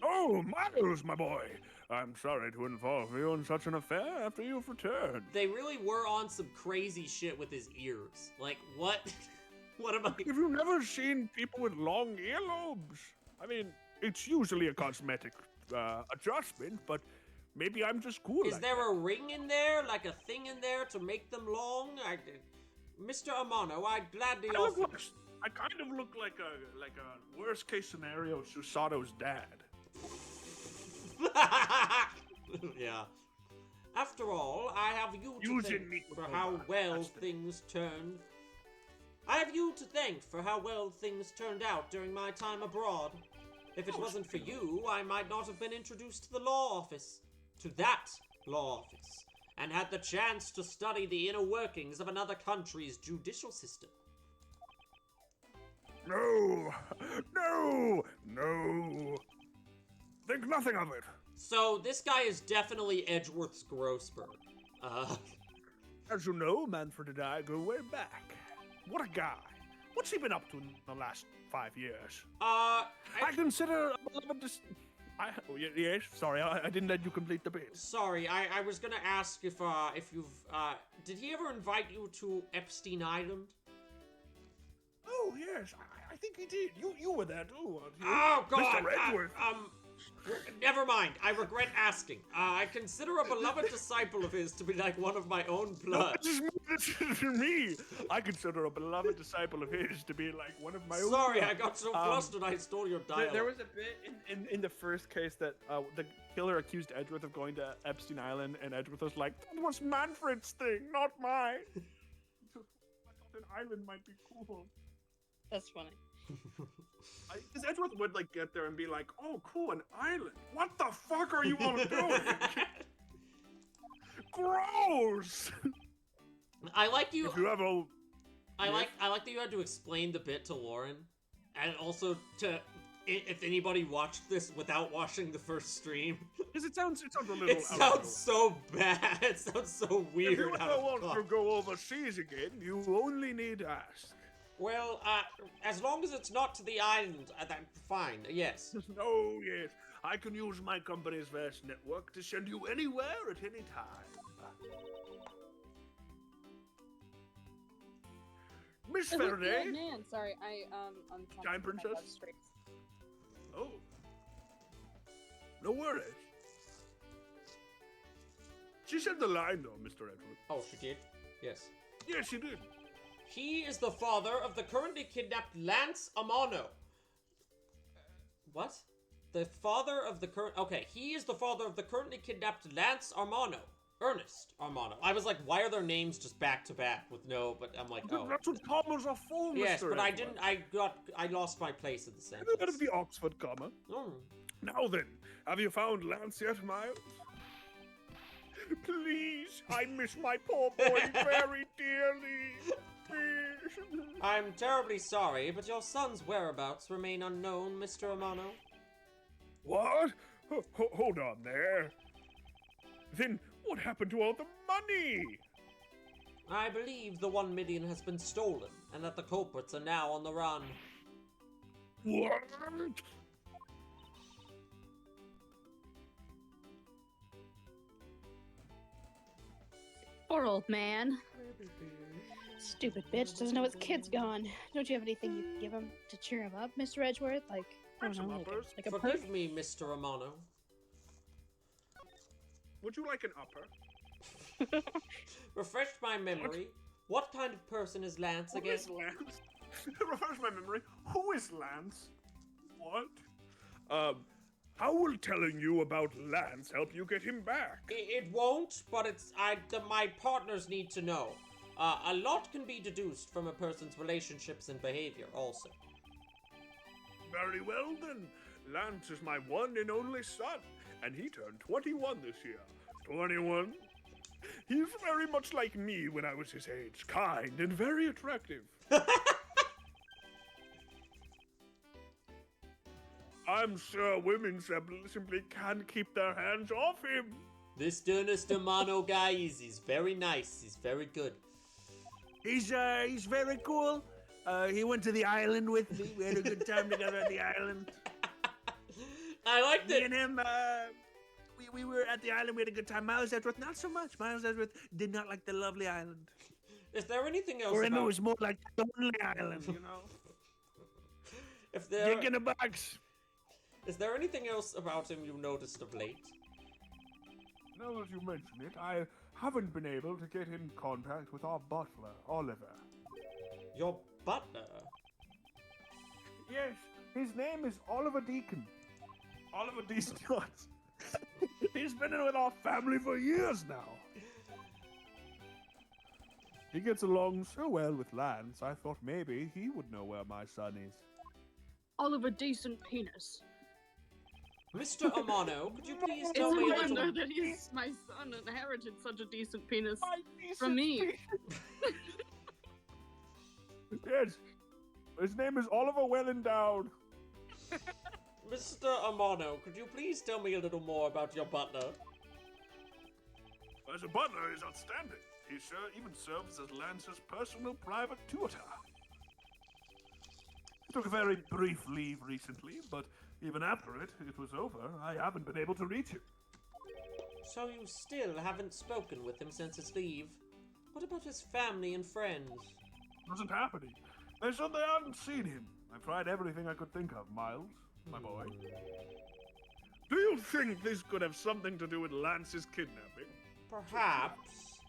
[SPEAKER 4] Oh, Miles, my boy. I'm sorry to involve you in such an affair after you've returned.
[SPEAKER 1] They really were on some crazy shit with his ears. Like, what? What am I...
[SPEAKER 4] Have you never seen people with long earlobes? I mean, it's usually a cosmetic adjustment, but maybe I'm just cool.
[SPEAKER 1] Is
[SPEAKER 4] like
[SPEAKER 1] there
[SPEAKER 4] that.
[SPEAKER 1] a ring in there? Like a thing in there to make them long? Mr. Amano, I'd gladly
[SPEAKER 4] I, look
[SPEAKER 1] offer...
[SPEAKER 4] like, I kind of look like a worst case scenario Susato's dad.
[SPEAKER 1] Yeah. After all, I have you to
[SPEAKER 4] Using
[SPEAKER 1] thank
[SPEAKER 4] me
[SPEAKER 1] for
[SPEAKER 4] for
[SPEAKER 1] how
[SPEAKER 4] that.
[SPEAKER 1] well
[SPEAKER 4] That's the-
[SPEAKER 1] things turned. I have you to thank for how well things turned out during my time abroad. If it wasn't for you, I might not have been introduced to the law office. To that law office. And had the chance to study the inner workings of another country's judicial system.
[SPEAKER 4] No! No! No! Think nothing of it.
[SPEAKER 1] So, this guy is definitely Edgeworth's Grossberg.
[SPEAKER 4] As you know, Manfred and I go way back. What a guy. What's he been up to in the last 5 years? I consider a beloved yes, sorry, I didn't let you complete the bit.
[SPEAKER 1] Sorry, I was gonna ask if you've, did he ever invite you to Epstein Island?
[SPEAKER 4] Oh, yes, I think he did. You were there too, weren't you?
[SPEAKER 1] Oh, God!
[SPEAKER 4] Mr. Edgeworth.
[SPEAKER 1] Never mind. I regret asking. I consider a beloved disciple of his to be like one of my own blood.
[SPEAKER 4] This is me. I consider a beloved disciple of his to be like one of my own.
[SPEAKER 1] Sorry, I got so flustered I stole your dialogue.
[SPEAKER 3] There was a bit in the first case that the killer accused Edgeworth of going to Epstein Island, and Edgeworth was like,
[SPEAKER 4] That was Manfred's thing, not mine. I thought an island might be cool.
[SPEAKER 2] That's funny.
[SPEAKER 4] Because Edgeworth would like get there and be like, "Oh, cool, an island. What the fuck are you all doing? Gross."
[SPEAKER 1] I like you.
[SPEAKER 4] If you ever,
[SPEAKER 1] I like that you had to explain the bit to Lauren, and also to if anybody watched this without watching the first stream.
[SPEAKER 4] because it sounds a little.
[SPEAKER 1] It sounds so bad. It sounds so
[SPEAKER 4] If
[SPEAKER 1] weird.
[SPEAKER 4] you
[SPEAKER 1] out
[SPEAKER 4] ever
[SPEAKER 1] of
[SPEAKER 4] want to
[SPEAKER 1] context.
[SPEAKER 4] go overseas again, you only need to ask.
[SPEAKER 1] Well, as long as it's not to the island, that's fine. Yes.
[SPEAKER 4] Oh yes, I can use my company's vast network to send you anywhere at any time. Miss
[SPEAKER 2] Oh,
[SPEAKER 4] Faraday.
[SPEAKER 2] yeah, man, sorry, I'm trying
[SPEAKER 4] Giant
[SPEAKER 2] to get my
[SPEAKER 4] princess?
[SPEAKER 2] thoughts straight.
[SPEAKER 4] Oh. No worries. She said the line though, Mr. Edward.
[SPEAKER 1] Oh, she did? Yes.
[SPEAKER 4] Yes, she did.
[SPEAKER 1] He is the father of the currently kidnapped Lance Amano. What? The father of the current... Okay, he is the father of the currently kidnapped Lance Armano. Ernest Armano. I was like, why are their names just back to back with no... But I'm like, oh.
[SPEAKER 4] That's what commas are for,
[SPEAKER 1] Yes,
[SPEAKER 4] Mr.
[SPEAKER 1] but I
[SPEAKER 4] Edward.
[SPEAKER 1] didn't... I lost my place in the
[SPEAKER 4] Have you heard of
[SPEAKER 1] sentence.
[SPEAKER 4] the Oxford comma?
[SPEAKER 1] Oh.
[SPEAKER 4] Now then, have you found Lance yet, Miles? Please, I miss my poor boy very dearly. Please.
[SPEAKER 1] I'm terribly sorry, but your son's whereabouts remain unknown, Mr. Amano.
[SPEAKER 4] What? Hold on there. Then what happened to all the money?
[SPEAKER 1] I believe the 1 million has been stolen, and that the culprits are now on the run.
[SPEAKER 4] What?
[SPEAKER 2] Poor old man. Stupid bitch doesn't know his kid's gone. Don't you have anything you can give him to cheer him up, Mr. Edgeworth? Like, I don't
[SPEAKER 4] Some
[SPEAKER 2] know,
[SPEAKER 4] uppers.
[SPEAKER 2] like a perk?
[SPEAKER 1] Forgive me, Mr. Amano.
[SPEAKER 4] Would you like an upper?
[SPEAKER 1] Refresh my memory. What kind of person is Lance
[SPEAKER 4] Who
[SPEAKER 1] again?
[SPEAKER 4] is Lance? Refresh my memory. Who is Lance? What? How will telling you about Lance help you get him back?
[SPEAKER 1] It won't, but my partners need to know. A lot can be deduced from a person's relationships and behavior, also.
[SPEAKER 4] Very well then. Lance is my one and only son, and he turned 21 this year. 21? He's very much like me when I was his age, kind and very attractive. I'm sure women simply can't keep their hands off him.
[SPEAKER 1] This Mr. Mono guy he's very nice. He's very good.
[SPEAKER 5] He's very cool. He went to the island with me. We had a good time together at the island.
[SPEAKER 1] I liked
[SPEAKER 5] Me
[SPEAKER 1] it.
[SPEAKER 5] and him, we were at the island. We had a good time. Miles Edgeworth, not so much. Miles Edgeworth did not like the lovely island.
[SPEAKER 1] Is there anything else
[SPEAKER 5] For him,
[SPEAKER 1] about...
[SPEAKER 5] it was more like the lonely island, you know?
[SPEAKER 1] If there...
[SPEAKER 5] Dick in a box.
[SPEAKER 1] Is there anything else about him you noticed of late?
[SPEAKER 4] Now that you mention it, I haven't been able to get in contact with our butler, Oliver.
[SPEAKER 1] Your butler?
[SPEAKER 4] Yes, his name is Oliver Deacon. Oliver Deacon. He's been in with our family for years now. He gets along so well with Lance, I thought maybe he would know where my son is.
[SPEAKER 2] Oliver Decent Penis.
[SPEAKER 1] Mr. Amano, could you please
[SPEAKER 2] It's
[SPEAKER 1] tell
[SPEAKER 2] a
[SPEAKER 1] me a
[SPEAKER 2] wonder
[SPEAKER 1] little...
[SPEAKER 2] that my son inherited such a decent penis
[SPEAKER 4] My decent
[SPEAKER 2] from me.
[SPEAKER 4] penis. Yes, his name is Oliver Well-Endowed.
[SPEAKER 1] Mr. Amano, could you please tell me a little more about your butler?
[SPEAKER 4] As a butler, he's outstanding. He sure even serves as Lance's personal private tutor. He took a very brief leave recently, but even after it was over, I haven't been able to reach him.
[SPEAKER 1] So you still haven't spoken with him since his leave? What about his family and friends?
[SPEAKER 4] Wasn't happening. They said they hadn't seen him. I've tried everything I could think of, Miles, my boy. Do you think this could have something to do with Lance's kidnapping?
[SPEAKER 1] Perhaps.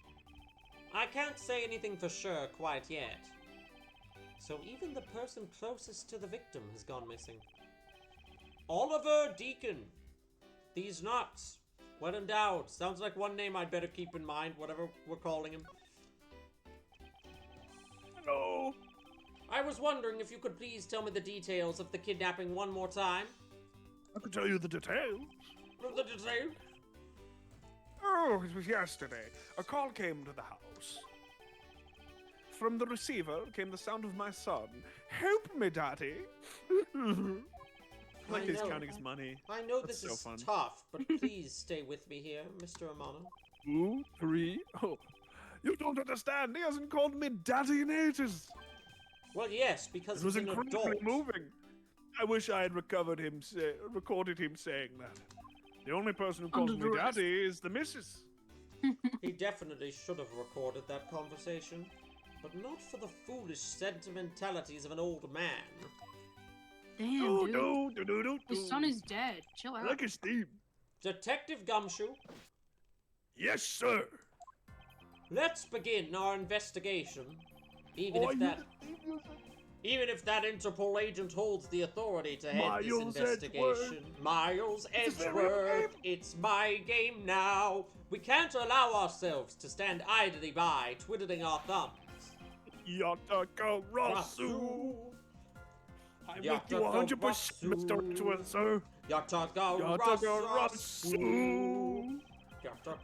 [SPEAKER 1] I can't say anything for sure quite yet. So even the person closest to the victim has gone missing. Oliver Deacon. These nuts. Well endowed. Sounds like one name I'd better keep in mind, whatever we're calling him.
[SPEAKER 4] Hello.
[SPEAKER 1] I was wondering if you could please tell me the details of the kidnapping one more time.
[SPEAKER 4] I could tell you the details.
[SPEAKER 1] The details?
[SPEAKER 4] Oh, it was yesterday. A call came to the house. From the receiver came the sound of my son. Help me, Daddy. Like he's counting his money.
[SPEAKER 1] I know
[SPEAKER 4] That's
[SPEAKER 1] this
[SPEAKER 4] so
[SPEAKER 1] is
[SPEAKER 4] fun.
[SPEAKER 1] tough, but please stay with me here, Mr. Amano.
[SPEAKER 4] 2, 3. Oh, you don't understand. He hasn't called me Daddy in ages.
[SPEAKER 1] Well, yes, because
[SPEAKER 4] It was
[SPEAKER 1] he's an
[SPEAKER 4] incredibly
[SPEAKER 1] adult.
[SPEAKER 4] moving. I wish I had recorded him saying that. The only person who calls
[SPEAKER 2] Under
[SPEAKER 4] me
[SPEAKER 2] duress.
[SPEAKER 4] Daddy is the missus.
[SPEAKER 1] He definitely should have recorded that conversation, but not for the foolish sentimentalities of an old man.
[SPEAKER 2] Damn,
[SPEAKER 4] Do,
[SPEAKER 2] dude.
[SPEAKER 4] do, do, do, do,
[SPEAKER 2] His
[SPEAKER 4] do.
[SPEAKER 2] son is dead. Chill
[SPEAKER 4] I
[SPEAKER 2] out.
[SPEAKER 4] like his theme.
[SPEAKER 1] Detective Gumshoe,
[SPEAKER 4] Yes, sir.
[SPEAKER 1] let's begin our investigation. Even
[SPEAKER 4] Oh,
[SPEAKER 1] if that Interpol agent holds the authority to head this
[SPEAKER 4] Miles
[SPEAKER 1] investigation. Miles
[SPEAKER 4] It's a very
[SPEAKER 1] Edgeworth, it's my game now. We can't allow ourselves to stand idly by, twiddling our thumbs.
[SPEAKER 4] Yatagarasu. I'm with you
[SPEAKER 1] Yatagarasu.
[SPEAKER 4] 100%, Mr. Edgeworth, sir.
[SPEAKER 1] Yatagarasu.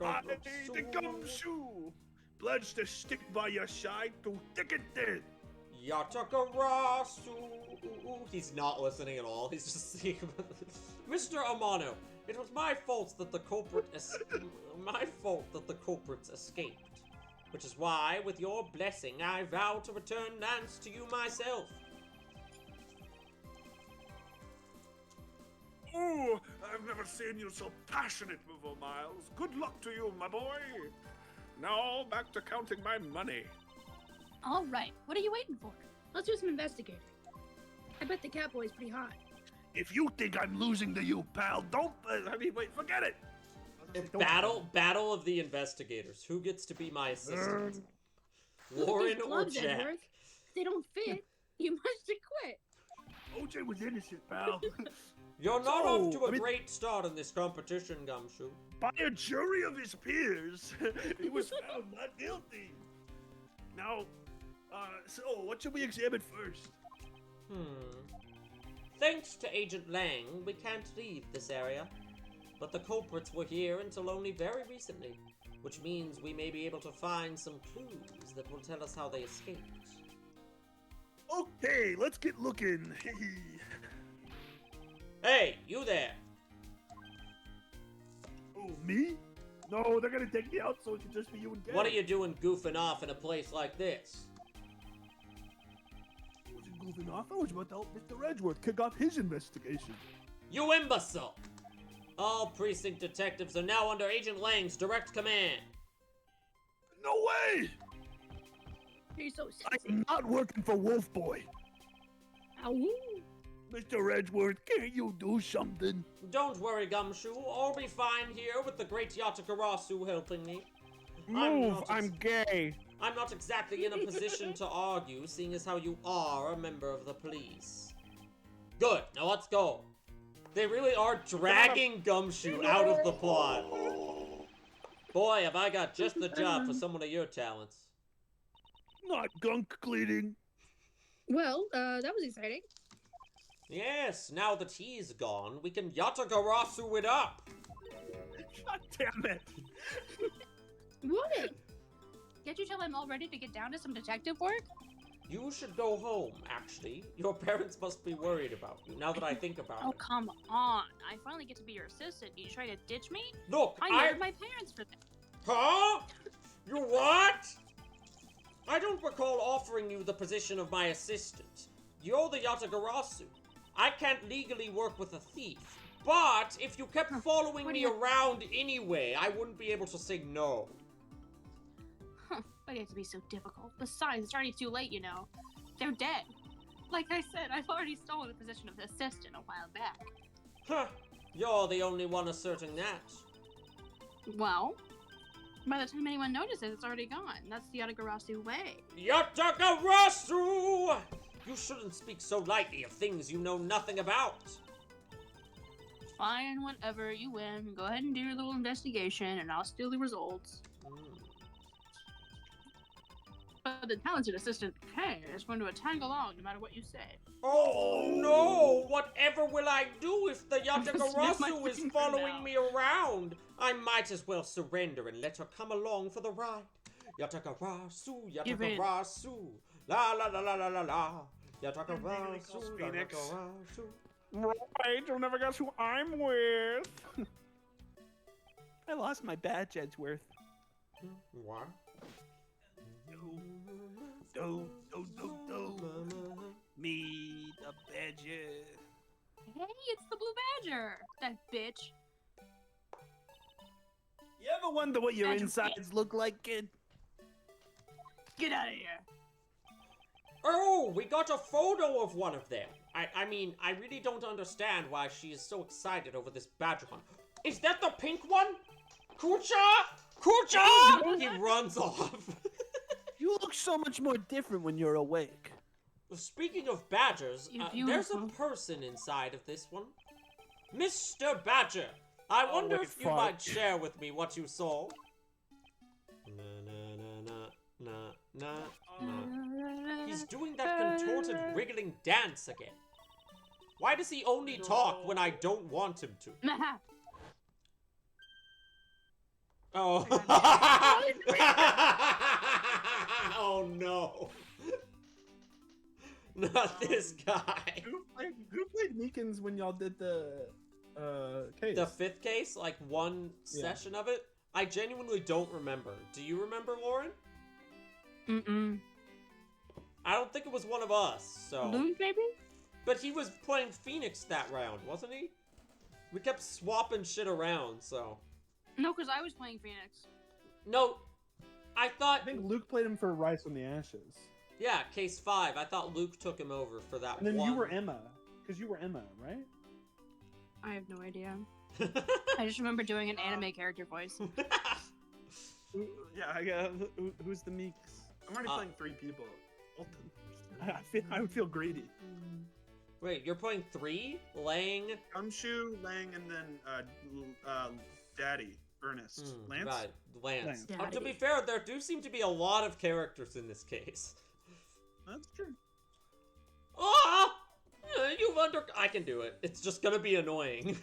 [SPEAKER 4] I need the gumshoe. Pledge to stick by your side to thick and thin.
[SPEAKER 1] Yatagarasu. He's not listening at all. He's just saying, Mr. Amano, it was my fault that the culprits escaped. Which is why, with your blessing, I vow to return Lance to you myself.
[SPEAKER 4] Oh, I've never seen you so passionate before, Miles. Good luck to you, my boy. Now, back to counting my money.
[SPEAKER 6] All right, what are you waiting for? Let's do some investigating. I bet the Catboy's pretty hot.
[SPEAKER 5] If you think I'm losing to you, pal, don't.
[SPEAKER 4] Wait, forget it.
[SPEAKER 1] Battle of the investigators. Who gets to be my assistant?
[SPEAKER 6] Look at
[SPEAKER 1] Lauren
[SPEAKER 6] these
[SPEAKER 1] or
[SPEAKER 6] gloves,
[SPEAKER 1] Jack?
[SPEAKER 6] Edgeworth. If they don't fit, you must have quit.
[SPEAKER 5] OJ was innocent, pal.
[SPEAKER 1] You're not
[SPEAKER 4] So,
[SPEAKER 1] off to a
[SPEAKER 4] I mean-
[SPEAKER 1] great start in this competition, Gumshoe.
[SPEAKER 4] By a jury of his peers, he was found not guilty. Now, so what should we examine first?
[SPEAKER 1] Thanks to Agent Lang, we can't leave this area. But the culprits were here until only very recently, which means we may be able to find some clues that will tell us how they escaped.
[SPEAKER 4] Okay, let's get looking.
[SPEAKER 1] Hey, you there!
[SPEAKER 4] Oh, me? No, they're gonna take me out so it can just be you and Gary.
[SPEAKER 1] What are you doing goofing off in a place like this?
[SPEAKER 4] I wasn't goofing off. I was about to help Mr. Edgeworth kick off his investigation.
[SPEAKER 1] You imbecile! All precinct detectives are now under Agent Lang's direct command.
[SPEAKER 4] No way!
[SPEAKER 6] He's so sexy.
[SPEAKER 4] I'm not working for Wolf Boy.
[SPEAKER 6] Ow.
[SPEAKER 4] Mr. Edgeworth, can't you do something?
[SPEAKER 1] Don't worry, Gumshoe. I'll be fine here with the great Yatakarasu helping me.
[SPEAKER 4] Move,
[SPEAKER 1] not
[SPEAKER 4] I'm gay.
[SPEAKER 1] I'm not exactly in a position to argue, seeing as how you are a member of the police. Good, now let's go. They really are dragging Gumshoe out of the plot. Boy, have I got just the job for someone of your talents.
[SPEAKER 4] Not gunk cleaning.
[SPEAKER 6] Well, that was exciting.
[SPEAKER 1] Yes, now that he's gone, we can Yatagarasu it up.
[SPEAKER 4] God damn it.
[SPEAKER 6] What? Can't you tell I'm all ready to get down to some detective work?
[SPEAKER 1] You should go home, actually. Your parents must be worried about you, now that I think about
[SPEAKER 2] Oh,
[SPEAKER 1] it.
[SPEAKER 2] come on. I finally get to be your assistant. You try to ditch me?
[SPEAKER 1] Look,
[SPEAKER 2] I murdered my parents for that.
[SPEAKER 1] Huh? You what? I don't recall offering you the position of my assistant. You're the Yatagarasu. I can't legally work with a thief. But if you kept following
[SPEAKER 2] What do
[SPEAKER 1] me
[SPEAKER 2] you-
[SPEAKER 1] around anyway, I wouldn't be able to say no.
[SPEAKER 2] Huh, why'd it have to be so difficult? Besides, it's already too late, you know. They're dead. Like I said, I've already stolen the position of assistant a while back.
[SPEAKER 1] Huh. You're the only one asserting that.
[SPEAKER 2] Well, by the time anyone notices, it's already gone. That's the Yatagarasu way.
[SPEAKER 1] Yatagarasu! You shouldn't speak so lightly of things you know nothing about.
[SPEAKER 2] Fine, whenever you win, go ahead and do your little investigation, and I'll steal the results. But the talented assistant K is going to tag along no matter what you say.
[SPEAKER 1] Oh no! Whatever will I do if the
[SPEAKER 2] Snap my
[SPEAKER 1] Yatagarasu is
[SPEAKER 2] finger
[SPEAKER 1] following
[SPEAKER 2] now.
[SPEAKER 1] me around? I might as well surrender and let her come along for the ride. Yatagarasu,
[SPEAKER 2] Give in.
[SPEAKER 1] Yatagarasu, la la la la la la la. Yatagarasu,
[SPEAKER 3] Phoenix.
[SPEAKER 1] Yatagarasu.
[SPEAKER 3] Right, you'll never guess who I'm with.
[SPEAKER 4] I lost my badge, Edgeworth.
[SPEAKER 1] What?
[SPEAKER 4] Do. Me, the badger.
[SPEAKER 2] Hey, it's the Blue Badger! That bitch.
[SPEAKER 4] You ever wonder what your
[SPEAKER 2] Badger
[SPEAKER 4] insides look like, kid?
[SPEAKER 2] Get out of here.
[SPEAKER 1] Oh, we got a photo of one of them. I mean, I really don't understand why she is so excited over this badger hunt. Is that the pink one? Kucha! Kucha! He runs off.
[SPEAKER 4] You look so much more different when you're awake.
[SPEAKER 1] Speaking of badgers,
[SPEAKER 2] You're
[SPEAKER 1] there's a
[SPEAKER 2] beautiful.
[SPEAKER 1] person inside of this one. Mr. Badger, I wonder
[SPEAKER 3] wait,
[SPEAKER 1] if you
[SPEAKER 3] fuck.
[SPEAKER 1] might share with me what you saw. Na, na, na, na, na, na. He's doing that contorted, wriggling dance again. Why does he only talk when I don't want him to? Oh. Oh no. Not this guy.
[SPEAKER 3] Who played Meekins when y'all did the case?
[SPEAKER 1] The fifth case, like one session of it, I genuinely don't remember. Do you remember, Lauren?
[SPEAKER 2] Mm-mm.
[SPEAKER 1] I don't think it was one of us, so.
[SPEAKER 2] Luke, maybe?
[SPEAKER 1] But he was playing Phoenix that round, wasn't he? We kept swapping shit around, so.
[SPEAKER 2] No, because I was playing Phoenix.
[SPEAKER 1] No, I thought.
[SPEAKER 3] I think Luke played him for Rice on the Ashes.
[SPEAKER 1] Yeah, case 5. I thought Luke took him over for that
[SPEAKER 3] And then
[SPEAKER 1] one.
[SPEAKER 3] you were Emma. Because you were Emma, right?
[SPEAKER 2] I have no idea. I just remember doing an anime character voice.
[SPEAKER 3] Yeah, I got. Who's the Meeks? I'm already playing 3 people. I would feel greedy.
[SPEAKER 1] Wait, you're playing 3? Lang?
[SPEAKER 3] Gumshoe, Lang, and then Daddy, Ernest. Lance?
[SPEAKER 1] Right, Lance.
[SPEAKER 3] Lance.
[SPEAKER 1] To be
[SPEAKER 6] Daddy.
[SPEAKER 1] fair, there do seem to be a lot of characters in this case.
[SPEAKER 3] That's true.
[SPEAKER 1] Ah! I can do it. It's just gonna be annoying.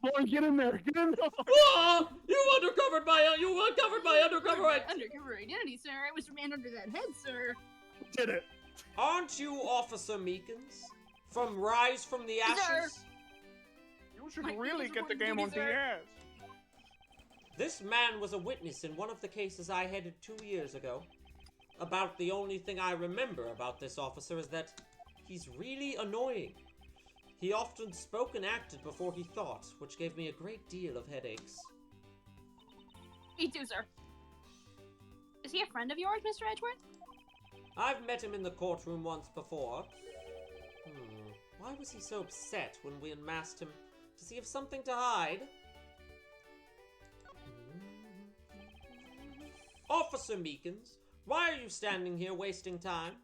[SPEAKER 4] Boy, get in there. Get in there.
[SPEAKER 1] Ah! You uncovered my undercover right.
[SPEAKER 6] Undercover identity, sir. I was man under that head, sir.
[SPEAKER 4] Did it.
[SPEAKER 1] Aren't you Officer Meekins? From Rise from the Ashes?
[SPEAKER 4] You should
[SPEAKER 6] My
[SPEAKER 4] really
[SPEAKER 6] feelings
[SPEAKER 4] get the
[SPEAKER 6] were
[SPEAKER 4] game on
[SPEAKER 6] duty, sir.
[SPEAKER 4] DS.
[SPEAKER 1] This man was a witness in one of the cases I headed 2 years ago. About the only thing I remember about this officer is that he's really annoying. He often spoke and acted before he thought, which gave me a great deal of headaches.
[SPEAKER 6] Me too, sir. Is he a friend of yours, Mr. Edgeworth?
[SPEAKER 1] I've met him in the courtroom once before. Why was he so upset when we unmasked him? Does he have something to hide? Officer Meekins, why are you standing here wasting time?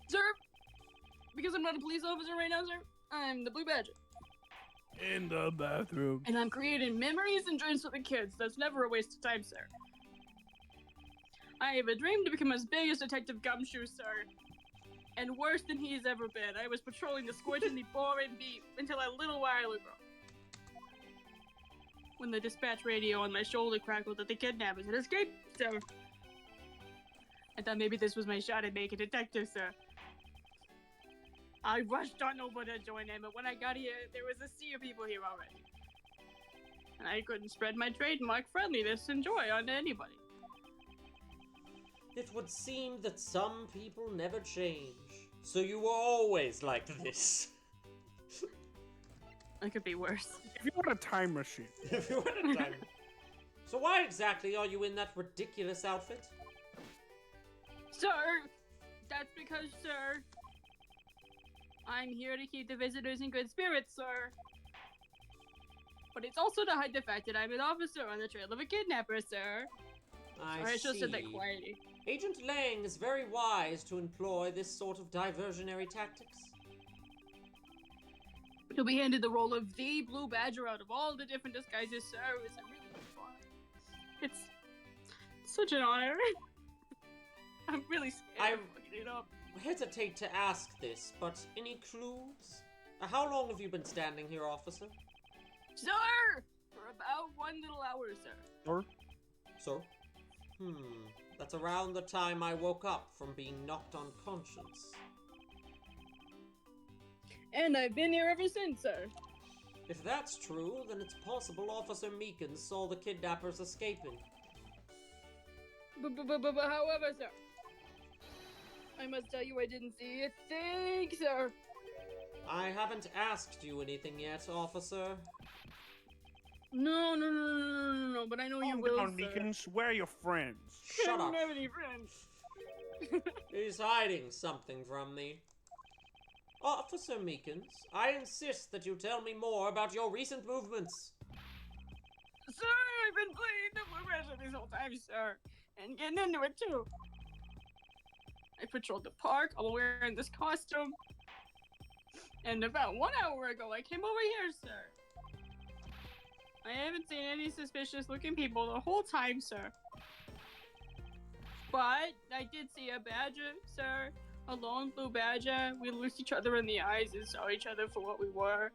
[SPEAKER 6] Sir, because I'm not a police officer right now, sir. I'm the Blue Badger.
[SPEAKER 4] In the bathroom.
[SPEAKER 6] And I'm creating memories and dreams for the kids. That's never a waste of time, sir. I have a dream to become as big as Detective Gumshoe, sir. And worse than he's ever been. I was patrolling the scorchingly boring beat until a little while ago. When the dispatch radio on my shoulder crackled that the kidnappers had escaped, sir. I thought maybe this was my shot at being a detective, sir. I rushed on over to join him, but when I got here, there was a sea of people here already. And I couldn't spread my trademark friendliness and joy onto anybody.
[SPEAKER 1] It would seem that some people never change. So you were always like this.
[SPEAKER 6] It could be worse.
[SPEAKER 4] If you want a time machine.
[SPEAKER 1] If you want a time. So why exactly are you in that ridiculous outfit?
[SPEAKER 6] Sir! That's because, sir, I'm here to keep the visitors in good spirits, sir. But it's also to hide the fact that I'm an officer on the trail of a kidnapper, sir.
[SPEAKER 1] I
[SPEAKER 6] should have said that
[SPEAKER 1] see.
[SPEAKER 6] quietly.
[SPEAKER 1] Agent Lang is very wise to employ this sort of diversionary tactics.
[SPEAKER 6] To be handed the role of the Blue Badger out of all the different disguises, sir, is a really fun. It's such an honor. I'm really scared of fucking it up.
[SPEAKER 1] Hesitate to ask this, but any clues? How long have you been standing here, officer?
[SPEAKER 6] Sir! For about 1 little hour, sir.
[SPEAKER 4] Or
[SPEAKER 1] Sir? That's around the time I woke up from being knocked unconscious.
[SPEAKER 6] And I've been here ever since, sir.
[SPEAKER 1] If that's true, then it's possible Officer Meekins saw the kidnappers escaping.
[SPEAKER 6] But however, sir, I must tell you I didn't see a thing, sir.
[SPEAKER 1] I haven't asked you anything yet, officer.
[SPEAKER 6] No, but I know you
[SPEAKER 4] calm
[SPEAKER 6] will,
[SPEAKER 4] down,
[SPEAKER 6] sir.
[SPEAKER 4] Meekins. Where are your friends?
[SPEAKER 6] I
[SPEAKER 1] Shut
[SPEAKER 6] don't
[SPEAKER 1] up.
[SPEAKER 6] have any friends.
[SPEAKER 1] He's hiding something from me. Officer Meekins, I insist that you tell me more about your recent movements.
[SPEAKER 6] Sir, I've been playing the Blue Badger this whole time, sir. And getting into it, too. I patrolled the park, all wearing this costume. And about 1 hour ago, I came over here, sir. I haven't seen any suspicious looking people the whole time, sir. But I did see a badger, sir. A lone blue badger. We looked each other in the eyes and saw each other for what we were.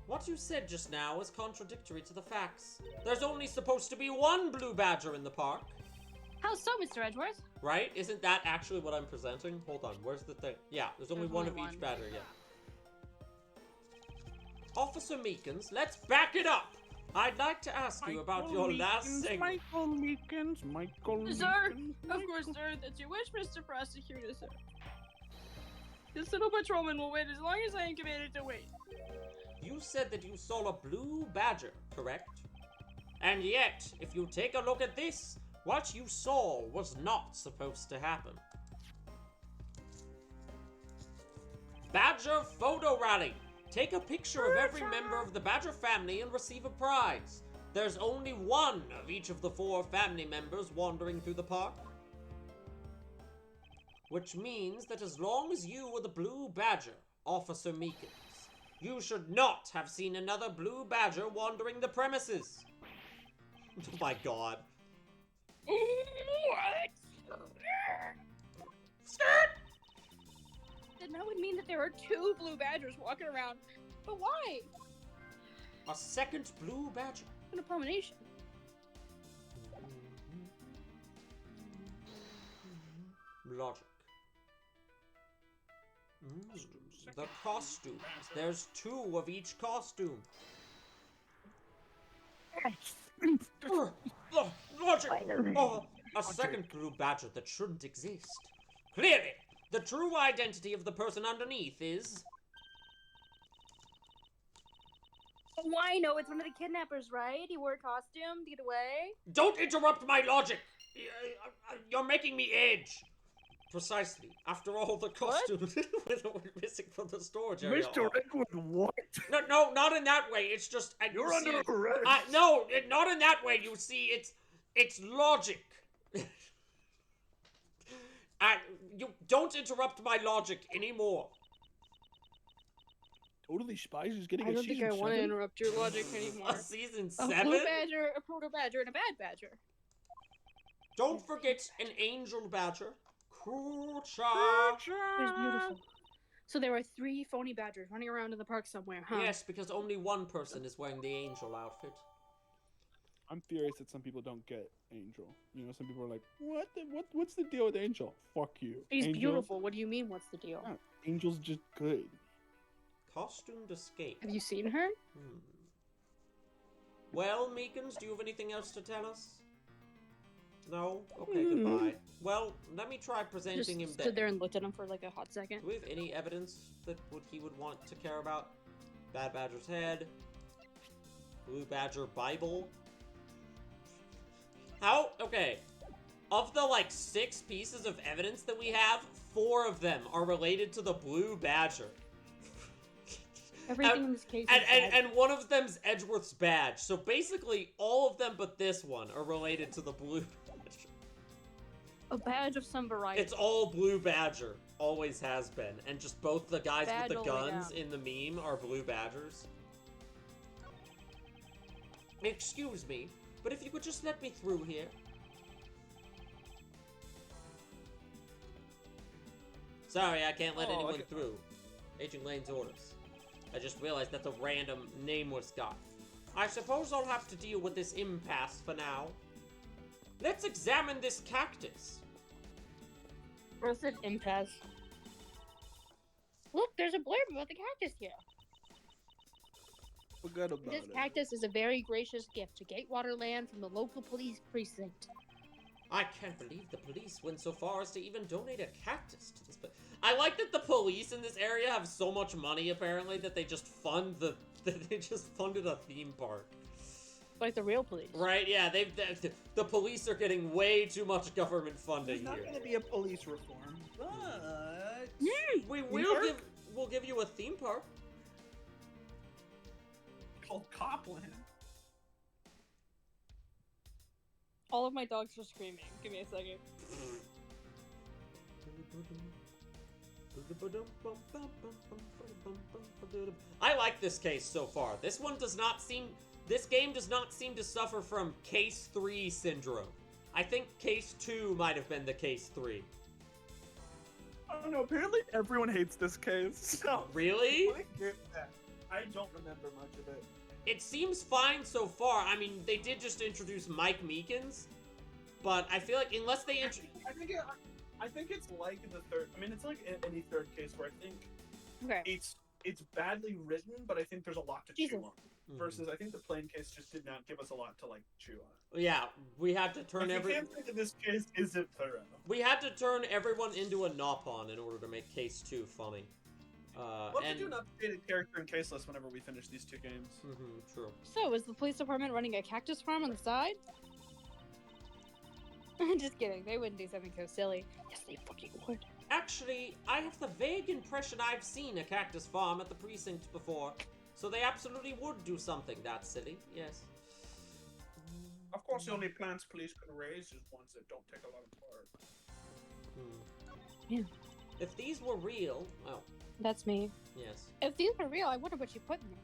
[SPEAKER 1] What you said just now is contradictory to the facts. There's only supposed to be one blue badger in the park.
[SPEAKER 6] How so, Mr. Edgeworth?
[SPEAKER 1] Right? Isn't that actually what I'm presenting? Hold on, where's the thing? Yeah, there's only
[SPEAKER 6] There's
[SPEAKER 1] one
[SPEAKER 6] only
[SPEAKER 1] of each
[SPEAKER 6] one.
[SPEAKER 1] badger, yeah. Officer Meekins, let's back it up! I'd like to ask you about your last segment.
[SPEAKER 4] Michael Meekins, Michael
[SPEAKER 6] Sir,
[SPEAKER 4] Meekins,
[SPEAKER 6] of course, sir, that's your wish, Mr. Prosecutor, sir. This little patrolman will wait as long as I am committed to wait.
[SPEAKER 1] You said that you saw a blue badger, correct? And yet, if you take a look at this, what you saw was not supposed to happen. Badger Photo Rally! Take a picture of every member of the Badger family and receive a prize. There's only one of each of the 4 family members wandering through the park. Which means that as long as you were the Blue Badger, Officer Meekins, you should not have seen another Blue Badger wandering the premises. Oh my god.
[SPEAKER 2] What? Then that would mean that there are 2 blue badgers walking around. But why?
[SPEAKER 1] A second Blue Badger.
[SPEAKER 2] An abomination.
[SPEAKER 1] Logic. The costumes. There's 2 of each costume. Logic! Oh, a second Blue Badger that shouldn't exist. Clearly, the true identity of the person underneath is...
[SPEAKER 2] Oh, I know. It's one of the kidnappers, right? He wore a costume to get away.
[SPEAKER 1] Don't interrupt my logic! You're making me age! Precisely. After all, the costumes were missing from the storage area.
[SPEAKER 4] Mr. Edward, what?
[SPEAKER 1] No, not in that way. It's just...
[SPEAKER 4] You're under arrest.
[SPEAKER 1] No, not in that way. You see, it's logic. You don't interrupt my logic anymore.
[SPEAKER 4] Totally Spies is getting
[SPEAKER 2] I
[SPEAKER 4] a
[SPEAKER 2] don't think
[SPEAKER 4] season
[SPEAKER 2] I want to
[SPEAKER 4] 7?
[SPEAKER 2] interrupt your logic anymore.
[SPEAKER 1] A season
[SPEAKER 2] A
[SPEAKER 1] 7?
[SPEAKER 2] blue badger, a proto badger, and a bad badger.
[SPEAKER 1] Don't forget an angel badger. Coocha.
[SPEAKER 2] It was beautiful. So there were 3 phony badgers running around in the park somewhere, huh?
[SPEAKER 1] Yes, because only one person is wearing the angel outfit.
[SPEAKER 4] I'm furious that some people don't get Angel. You know, some people are like, what's the deal with Angel? Fuck you.
[SPEAKER 2] He's
[SPEAKER 4] Angel?
[SPEAKER 2] beautiful. What do you mean, what's the deal?
[SPEAKER 4] Yeah, Angel's just good.
[SPEAKER 1] Costumed escape.
[SPEAKER 2] Have you seen her?
[SPEAKER 1] Well, Meekins, do you have anything else to tell us? No? Okay, goodbye. Well, let me try
[SPEAKER 2] Just
[SPEAKER 1] presenting him
[SPEAKER 2] stood there and looked at him for like a hot second.
[SPEAKER 1] Do we have any evidence that he would want to care about? Bad Badger's head. Blue Badger Bible. How? Okay. Of the, 6 pieces of evidence that we have, 4 of them are related to the Blue Badger.
[SPEAKER 2] Everything in this case is bad.
[SPEAKER 1] And one of them's Edgeworth's badge. So basically, all of them but this one are related to the Blue Badger.
[SPEAKER 2] A badge of some variety.
[SPEAKER 1] It's all Blue Badger. Always has been. And just both the guys
[SPEAKER 2] Badge
[SPEAKER 1] with the
[SPEAKER 2] all the way
[SPEAKER 1] guns
[SPEAKER 2] down.
[SPEAKER 1] in the meme are Blue Badgers. Excuse me, but if you could just let me through here. Sorry, I can't let anyone through. Agent Lane's orders. I just realized that's a random nameless guy. I suppose I'll have to deal with this impasse for now. Let's examine this cactus.
[SPEAKER 2] What's an impasse? Look, there's a blurb about the cactus here.
[SPEAKER 4] Forget about
[SPEAKER 2] This
[SPEAKER 4] it.
[SPEAKER 2] cactus is a very gracious gift to Gatewater Land from the local police precinct.
[SPEAKER 1] I can't believe the police went so far as to even donate a cactus to this. But I like that the police in this area have so much money apparently that they just fund they just funded a theme park.
[SPEAKER 2] Like the real police.
[SPEAKER 1] Right? Yeah, the police are getting way too much government funding
[SPEAKER 3] There's not
[SPEAKER 1] here.
[SPEAKER 3] going to be a police reform, but
[SPEAKER 1] We'll give you a theme park.
[SPEAKER 3] called Copland.
[SPEAKER 2] All of my dogs are screaming. Give me a second.
[SPEAKER 1] I like this case so far. This game does not seem to suffer from case 3 syndrome. I think case 2 might have been the case 3.
[SPEAKER 3] I don't know, apparently everyone hates this case. So
[SPEAKER 1] Really?
[SPEAKER 3] I get that. I don't remember much of it.
[SPEAKER 1] It seems fine so far. I mean, they did just introduce Mike Meekins, but I feel like unless they
[SPEAKER 3] I think it's like the third. I mean, it's like any third case where I think
[SPEAKER 2] Okay.
[SPEAKER 3] it's badly written, but I think there's a lot to chew
[SPEAKER 2] Jesus.
[SPEAKER 3] on. Versus, I think the plain case just did not give us a lot to chew on.
[SPEAKER 1] Yeah, we had to turn
[SPEAKER 3] I can't think of this case isn't thorough.
[SPEAKER 1] we had to turn everyone into a Nopon in order to make case 2 funny.
[SPEAKER 3] We'll have to do an updated character and case list whenever we finish these 2 games.
[SPEAKER 1] True.
[SPEAKER 2] So, is the police department running a cactus farm on the side? Just kidding. They wouldn't do something so silly. Yes, they fucking would.
[SPEAKER 1] Actually, I have the vague impression I've seen a cactus farm at the precinct before, so they absolutely would do something that silly. Yes.
[SPEAKER 3] Of course, the only plants police can raise is ones that don't take a lot of part.
[SPEAKER 2] Yeah.
[SPEAKER 1] If these were real, well,
[SPEAKER 2] That's me.
[SPEAKER 1] yes.
[SPEAKER 2] If these were real, I wonder what you put in them.